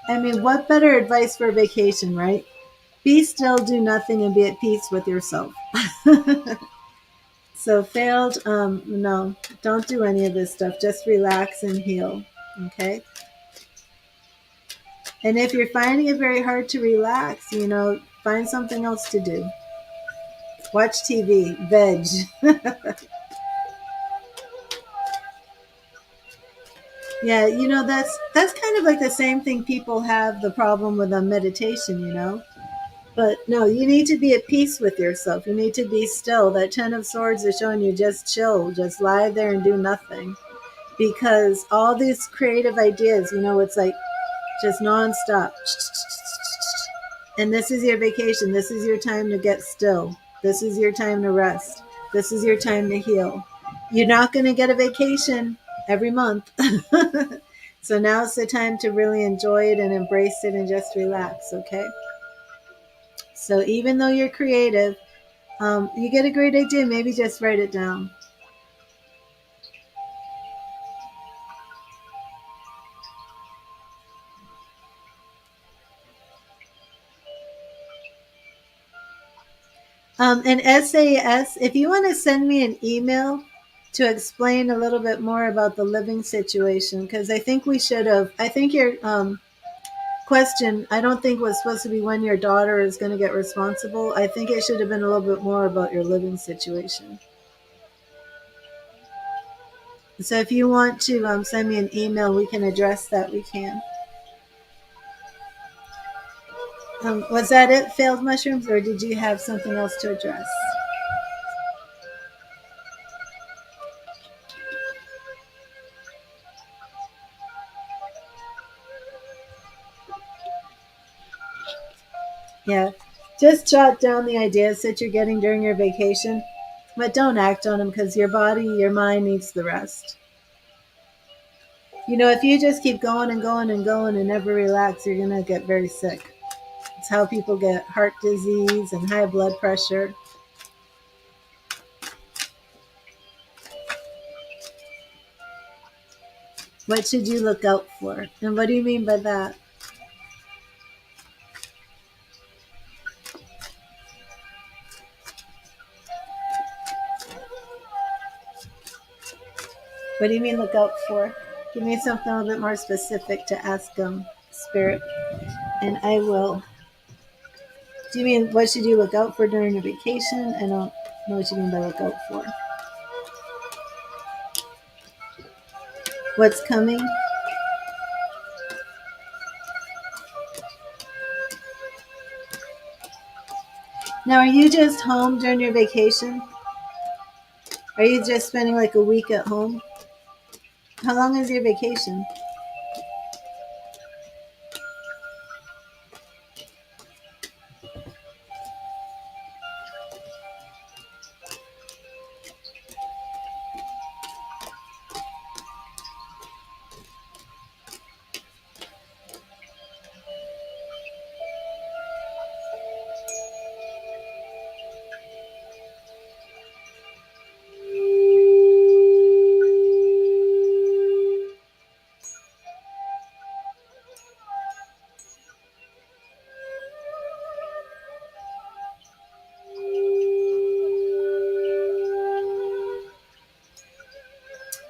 I mean, what better advice for a vacation, right? Be still, do nothing, and be at peace with yourself. So failed, no, don't do any of this stuff. Just relax and heal, okay? And if you're finding it very hard to relax, find something else to do. Watch TV, veg. Yeah, that's kind of like the same thing people have the problem with meditation, But no, you need to be at peace with yourself. You need to be still. That 10 of Swords is showing you just chill. Just lie there and do nothing. because all these creative ideas, it's like just nonstop. And this is your vacation. This is your time to get still. This is your time to rest. This is your time to heal. You're not going to get a vacation every month. So now's the time to really enjoy it and embrace it and just relax, okay? So even though you're creative, you get a great idea, maybe just write it down. And SAS, if you want to send me an email to explain a little bit more about the living situation, because I think we should have, I think your question, I don't think was supposed to be when your daughter is going to get responsible. I think it should have been a little bit more about your living situation. So if you want to send me an email, we can address that. We can. Was that it, failed mushrooms, or did you have something else to address? Yeah. Just jot down the ideas that you're getting during your vacation, but don't act on them because your body, your mind needs the rest. If you just keep going and going and going and never relax, you're going to get very sick. It's how people get heart disease and high blood pressure. What should you look out for? And what do you mean by that? What do you mean look out for? Give me something a little bit more specific to ask Spirit, and I will. Do you mean what should you look out for during a vacation? I don't know what you mean by look out for. What's coming? Now, are you just home during your vacation? Are you just spending like a week at home? How long is your vacation?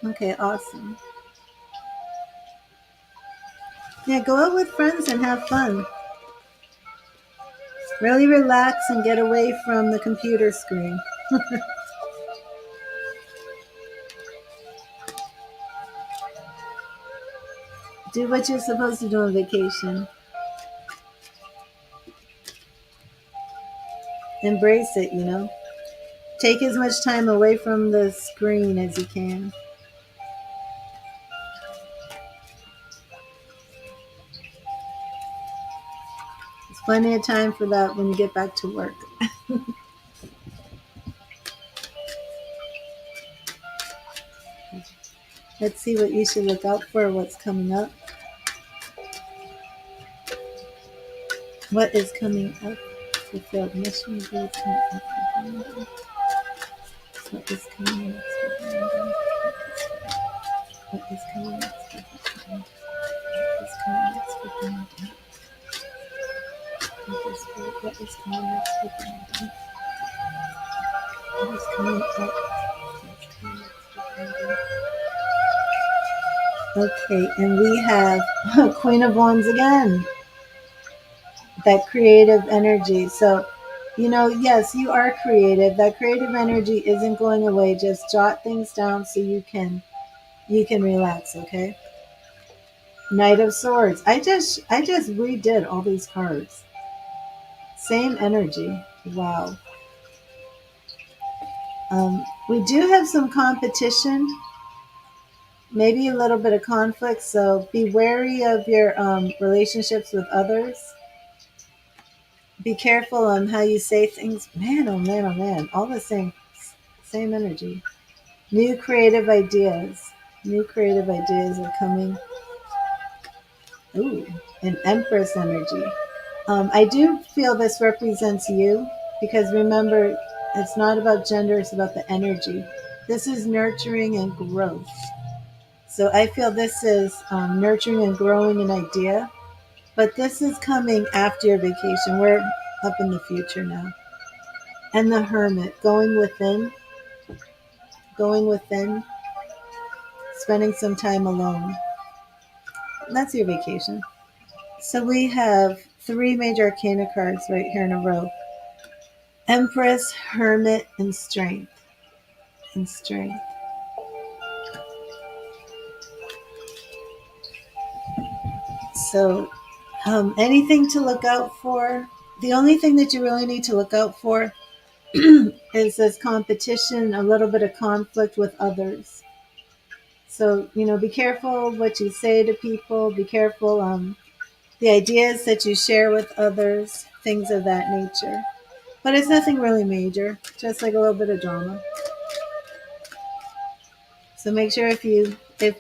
Okay, awesome. Yeah, go out with friends and have fun. Really relax and get away from the computer screen. Do what you're supposed to do on vacation. Embrace it. Take as much time away from the screen as you can. There's plenty of time for that when you get back to work. Let's see what you should look out for, what's coming up. What is coming up? The failed mission is coming up. What is coming up? What is coming up? What is coming up? What is coming up? What is coming up? Okay, and we have Queen of Wands again. That creative energy. So, yes, you are creative. That creative energy isn't going away. Just jot things down so you can relax, okay? Knight of Swords. I just redid all these cards. Same energy. Wow. We do have some competition. maybe a little bit of conflict. So be wary of your relationships with others. Be careful on how you say things. Man, oh man, oh man. All the same energy. New creative ideas. New creative ideas are coming. Ooh, an Empress energy. I do feel this represents you because remember, it's not about gender, it's about the energy. This is nurturing and growth. So I feel this is nurturing and growing an idea, but this is coming after your vacation. We're up in the future now. And the Hermit, going within, spending some time alone. That's your vacation. So we have three major arcana cards right here in a row. Empress, Hermit, and Strength. And Strength. So, anything to look out for? The only thing that you really need to look out for is this competition, a little bit of conflict with others. So, be careful what you say to people. Be careful the ideas that you share with others, things of that nature. But it's nothing really major, just like a little bit of drama. So make sure if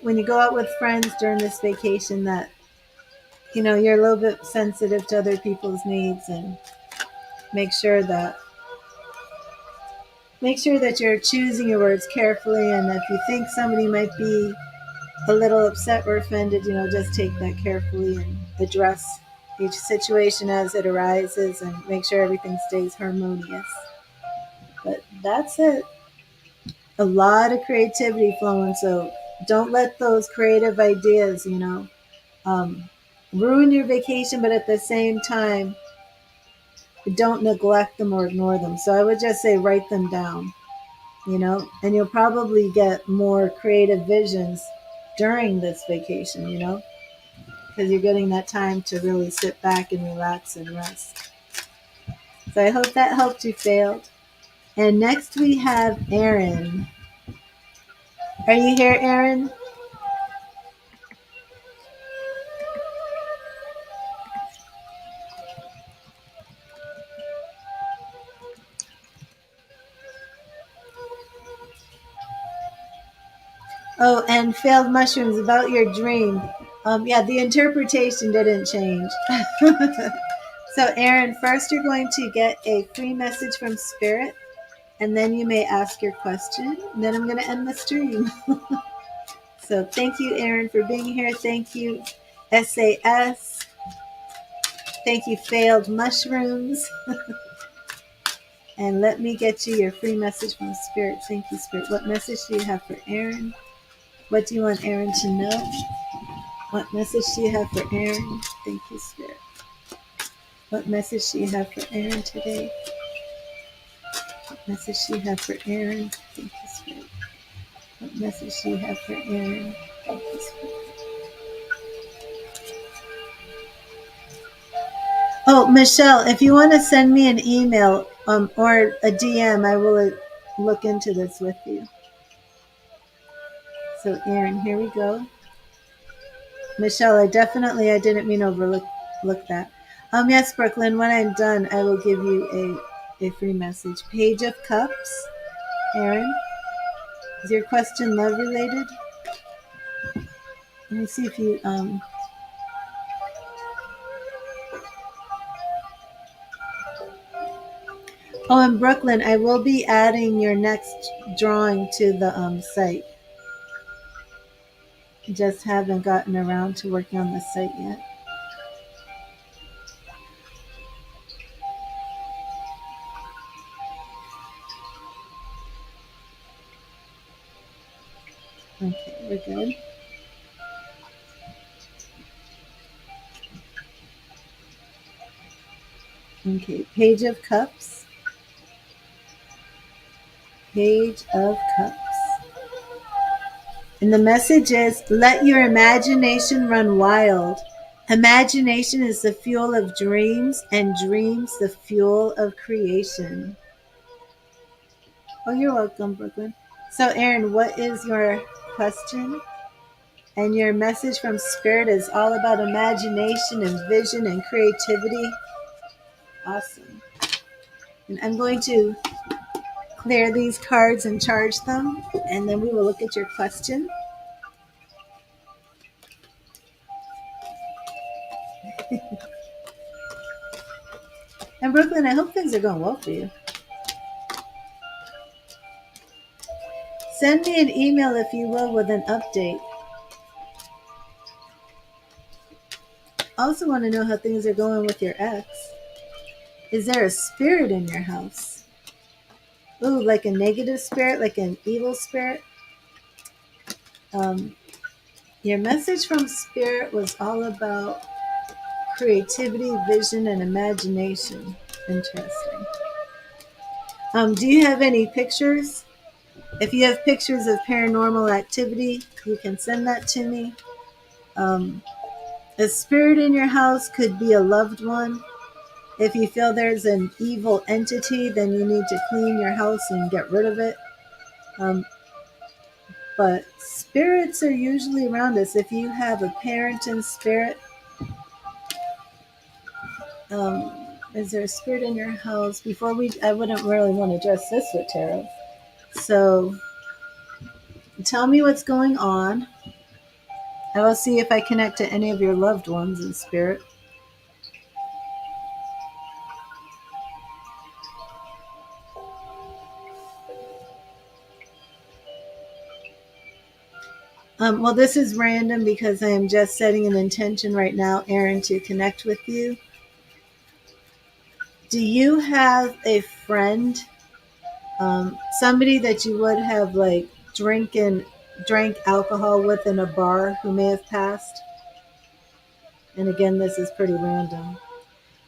when you go out with friends during this vacation that you're a little bit sensitive to other people's needs, and make sure that you're choosing your words carefully. And if you think somebody might be a little upset or offended, just take that carefully and address each situation as it arises and make sure everything stays harmonious. But that's it. A lot of creativity flowing. So don't let those creative ideas, um, ruin your vacation, but at the same time, don't neglect them or ignore them. So I would just say write them down, and you'll probably get more creative visions during this vacation, because you're getting that time to really sit back and relax and rest. So I hope that helped you, Failed. And next we have Aaron. Are you here, Aaron? Oh, and Failed Mushrooms, about your dream. Yeah, the interpretation didn't change. So, Aaron, first you're going to get a free message from Spirit, and then you may ask your question. And then I'm going to end the stream. So, thank you, Aaron, for being here. Thank you, SAS. Thank you, Failed Mushrooms. And let me get you your free message from Spirit. Thank you, Spirit. What message do you have for Aaron? What do you want Aaron to know? What message do you have for Aaron? Thank you, Spirit. What message do you have for Aaron today? What message do you have for Aaron? Thank you, Spirit. What message do you have for Aaron? Thank you, Spirit. Oh, Michelle, if you want to send me an email or a DM, I will look into this with you. So, Aaron, here we go. Michelle, I didn't mean to overlook that. Yes, Brooklyn, when I'm done, I will give you a free message. Page of Cups. Aaron, is your question love related? Let me see if you Oh, in Brooklyn, I will be adding your next drawing to the site. Just haven't gotten around to working on the site yet. Okay, we're good. Okay, Page of Cups. Page of Cups. And the message is, let your imagination run wild. Imagination is the fuel of dreams, and dreams the fuel of creation. Oh, you're welcome, Brooklyn. So, Aaron, what is your question? And your message from Spirit is all about imagination and vision and creativity. Awesome. And I'm going to clear these cards and charge them, and then we will look at your question. And Brooklyn, I hope things are going well for you. Send me an email, if you will, with an update. I also want to know how things are going with your ex. Is there a spirit in your house? Ooh, like a negative spirit, like an evil spirit? Um, your message from Spirit was all about creativity, vision, and imagination. Interesting. Do you have any pictures? If you have pictures of paranormal activity, you can send that to me. Um, a spirit in your house could be a loved one. If you feel there's an evil entity, then you need to clean your house and get rid of it. But spirits are usually around us. If you have a parent in spirit, is there a spirit in your house? I wouldn't really want to address this with tarot. So tell me what's going on. I will see if I connect to any of your loved ones in spirit. Well, this is random because I am just setting an intention right now, Aaron, to connect with you. Do you have a friend, somebody that you would have like drank alcohol with in a bar who may have passed? And again, this is pretty random.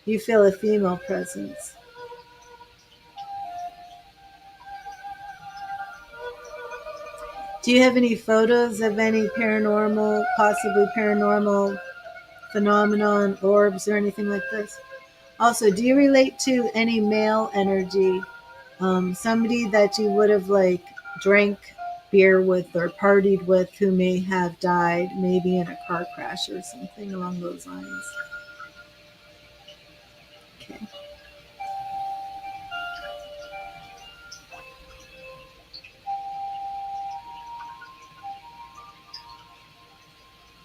You feel a female presence. Do you have any photos of any paranormal, possibly paranormal phenomenon, orbs, or anything like this? Also, do you relate to any male energy? Somebody that you would have like drank beer with or partied with who may have died, maybe in a car crash or something along those lines. Okay.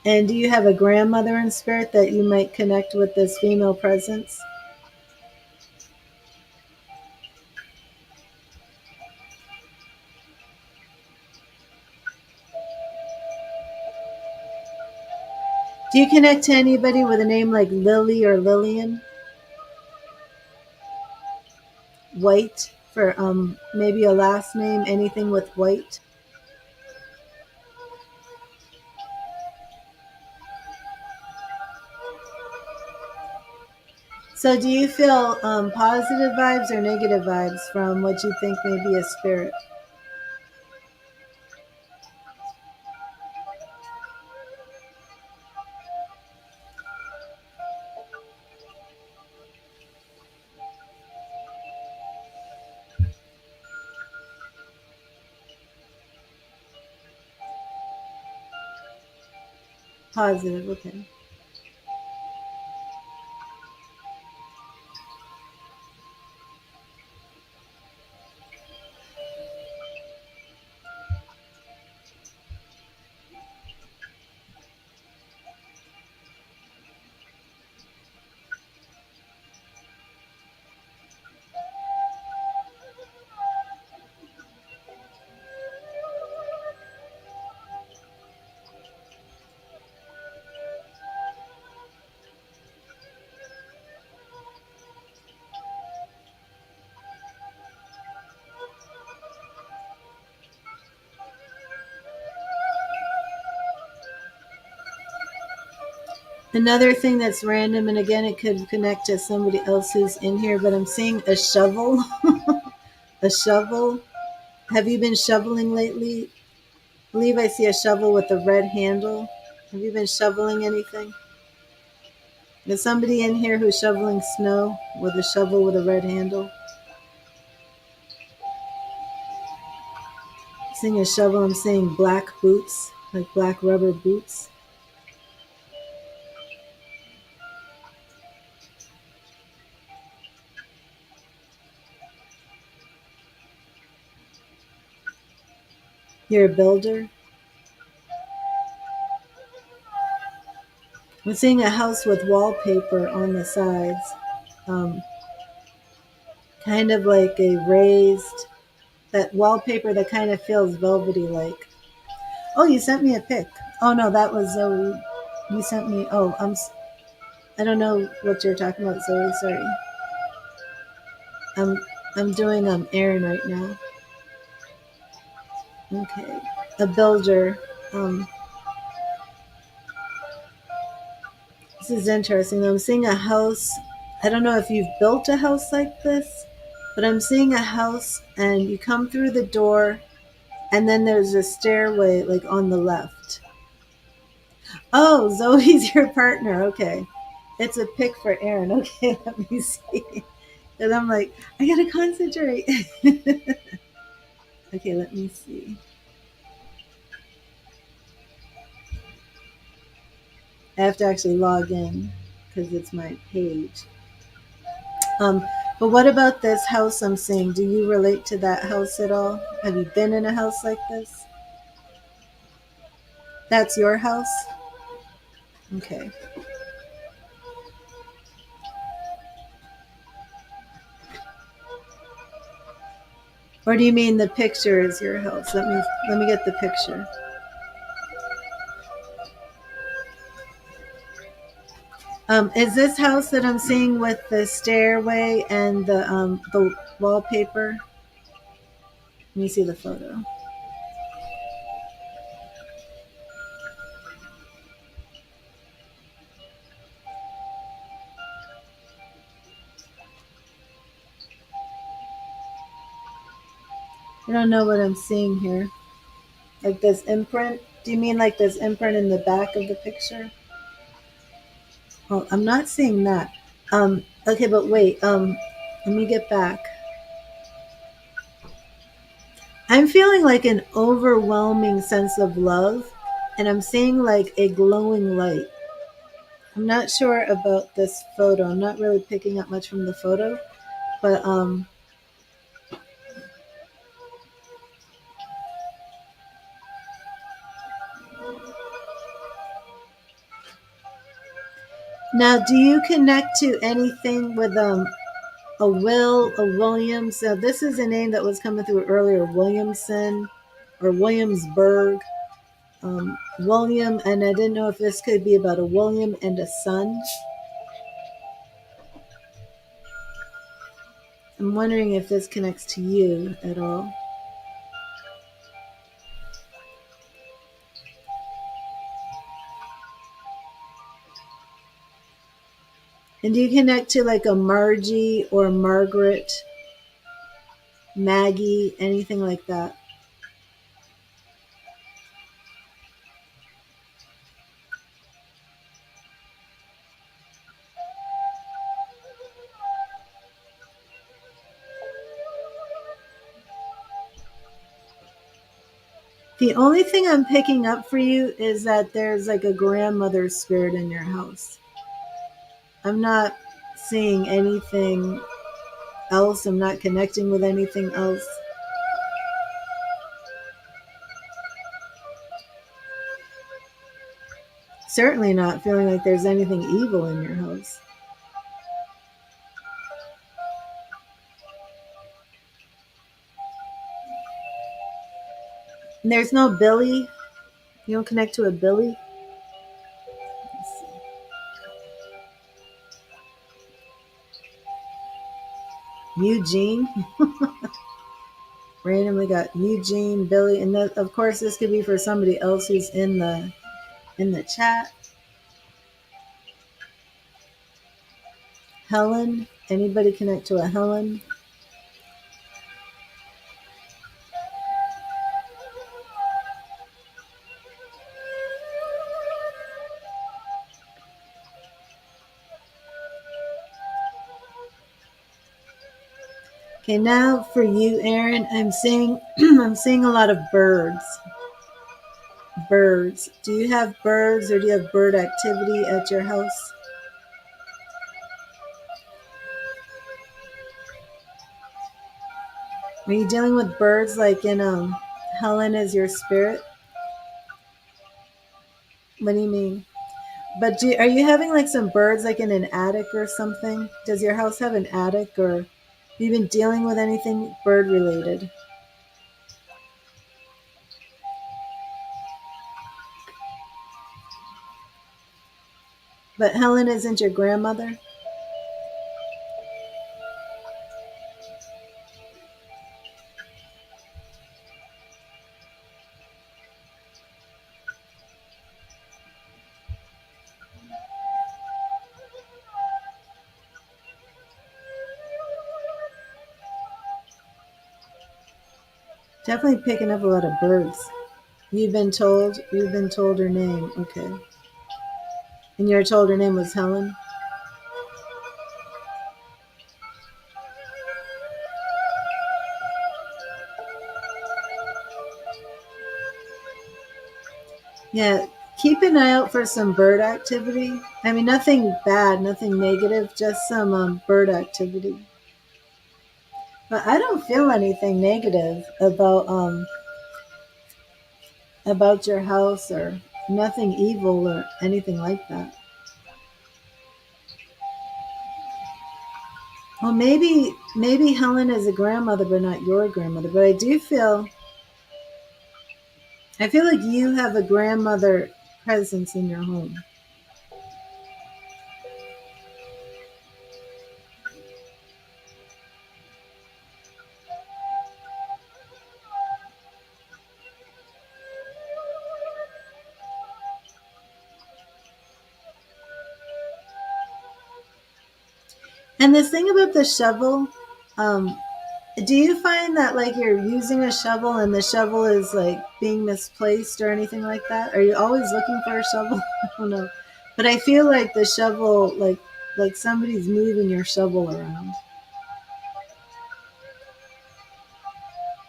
And do you have a grandmother in spirit that you might connect with this female presence? Do you connect to anybody with a name like Lily or Lillian? White for maybe a last name, anything with white? So do you feel positive vibes or negative vibes from what you think may be a spirit? Positive, okay. Another thing that's random, and again, it could connect to somebody else who's in here, but I'm seeing a shovel. A shovel. Have you been shoveling lately? I believe I see a shovel with a red handle. Have you been shoveling anything? There's somebody in here who's shoveling snow with a shovel with a red handle. Seeing a shovel, I'm seeing black boots, like black rubber boots. You're a builder. I'm seeing a house with wallpaper on the sides, um, kind of like a raised, that wallpaper that kind of feels velvety like. Oh, you sent me a pic. Oh no, that was Zoe. You sent me. Oh, I don't know what you're talking about, Zoe. Sorry. I'm I'm doing Aaron right now. Okay, a builder. Um, this is interesting. I'm seeing a house. I don't know if you've built a house like this, but I'm seeing a house, and you come through the door, and then there's a stairway like on the left. Oh, Zoe's your partner. Okay, it's a pic for Aaron. Okay, let me see. And I'm like, I gotta concentrate. Okay, let me see. I have to actually log in because it's my page. Um, but what about this house I'm seeing? Do you relate to that house at all? Have you been in a house like this? That's your house? Okay. Or do you mean the picture is your house? Let me get the picture. Is this house that I'm seeing with the stairway and the wallpaper? Let me see the photo. I don't know what I'm seeing here. Like this imprint? Do you mean like this imprint in the back of the picture? Oh, I'm not seeing that. Okay, but wait. Let me get back. I'm feeling like an overwhelming sense of love, and I'm seeing like a glowing light. I'm not sure about this photo. I'm not really picking up much from the photo, but now do you connect to anything with a Will, a Williams? So this is a name that was coming through earlier, Williamson or Williamsburg. William, and I didn't know if this could be about a William and a son. I'm wondering if this connects to you at all. And do you connect to like a Margie or Margaret, Maggie, anything like that? The only thing I'm picking up for you is that there's like a grandmother spirit in your house. I'm not seeing anything else. I'm not connecting with anything else. Certainly not feeling like there's anything evil in your house. And there's no Billy. You don't connect to a Billy. Eugene. Randomly got Eugene, Billy, and of course this could be for somebody else who's in the chat. Helen. Anybody connect to a Helen? Okay, now for you, Aaron, I'm seeing I'm seeing a lot of birds. birds. Do you have birds or do you have bird activity at your house? Are you dealing with birds like in Helen is your spirit? What do you mean? But are you having like some birds like in an attic or something? Does your house have an attic, or have you been dealing with anything bird related? But Helen isn't your grandmother? Definitely picking up a lot of birds. You've been told her name. Okay. And you're told her name was Helen? Yeah. Keep an eye out for some bird activity. I mean, nothing bad, nothing negative, just some bird activity. But I don't feel anything negative about your house, or nothing evil or anything like that. Well, maybe Helen is a grandmother, but not your grandmother. But I feel like you have a grandmother presence in your home. And this thing about the shovel, um, do you find that like you're using a shovel and the shovel is like being misplaced or anything like that? Are you always looking for a shovel? I don't know. But I feel like the shovel, like somebody's moving your shovel around.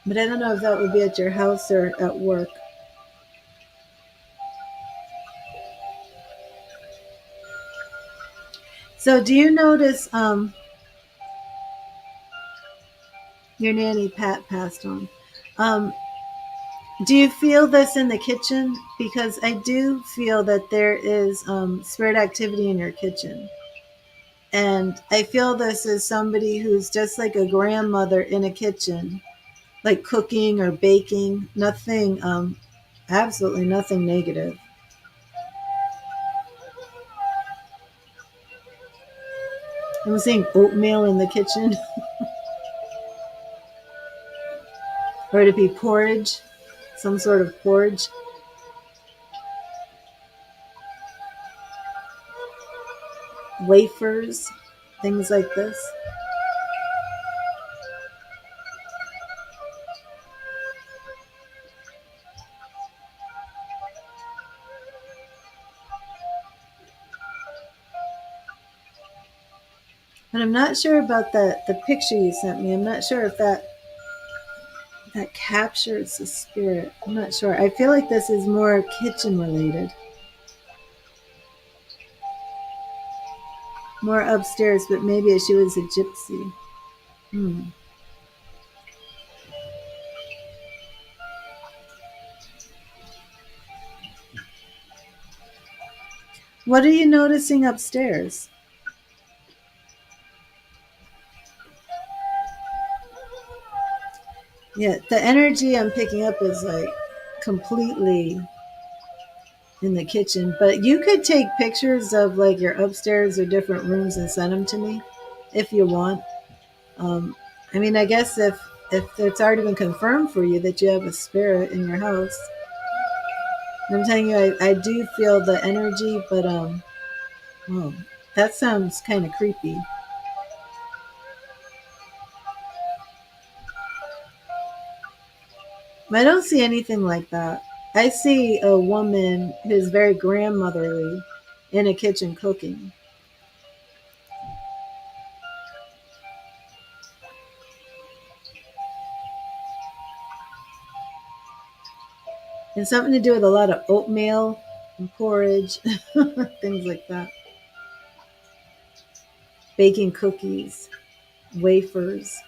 But I don't know if that would be at your house or at work. So do you notice your nanny Pat passed on? Um, do you feel this in the kitchen? Because I do feel that there is spirit activity in your kitchen. And I feel this is somebody who's just like a grandmother in a kitchen, like cooking or baking. Nothing, absolutely nothing negative. I'm seeing oatmeal in the kitchen, or to be porridge, some sort of porridge, wafers, things like this. But I'm not sure about the picture you sent me. I'm not sure if that captures the spirit. I'm not sure. I feel like this is more kitchen related, more upstairs, but maybe she was a gypsy. Hmm. What are you noticing upstairs? Yeah, the energy I'm picking up is like completely in the kitchen. But you could take pictures of like your upstairs or different rooms and send them to me if you want. Um, I mean, I guess if it's already been confirmed for you that you have a spirit in your house, I'm telling you, I do feel the energy, but oh, that sounds kind of creepy. I don't see anything like that. I see a woman who's very grandmotherly in a kitchen cooking. And something to do with a lot of oatmeal and porridge, things like that. Baking cookies, wafers.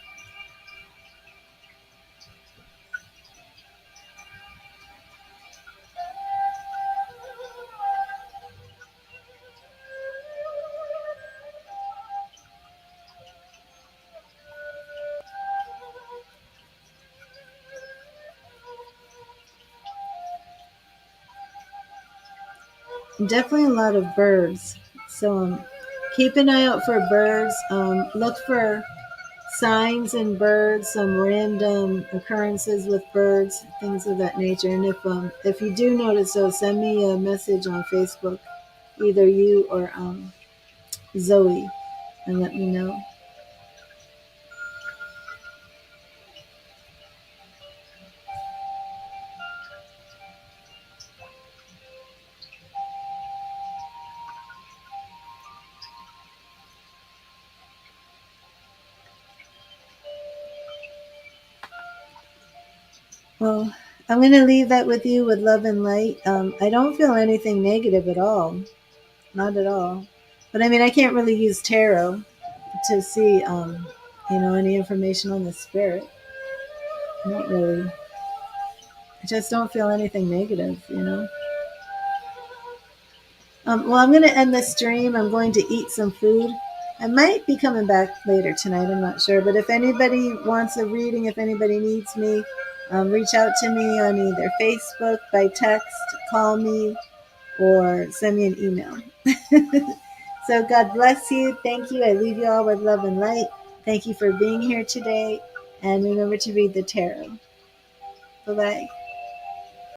Definitely a lot of birds. So keep an eye out for birds. Look for signs in birds, some random occurrences with birds, things of that nature. And if you do notice those, send me a message on Facebook, either you or Zoe, and let me know. Well, I'm going to leave that with you with love and light. I don't feel anything negative at all, not at all. But I mean, I can't really use tarot to see, any information on the spirit. Not really. I just don't feel anything negative. Well, I'm going to end this stream. I'm going to eat some food. I might be coming back later tonight. I'm not sure. But if anybody wants a reading, if anybody needs me, reach out to me on either Facebook, by text, call me, or send me an email. So God bless you. Thank you. I leave you all with love and light. Thank you for being here today. And remember to read the tarot. Bye-bye.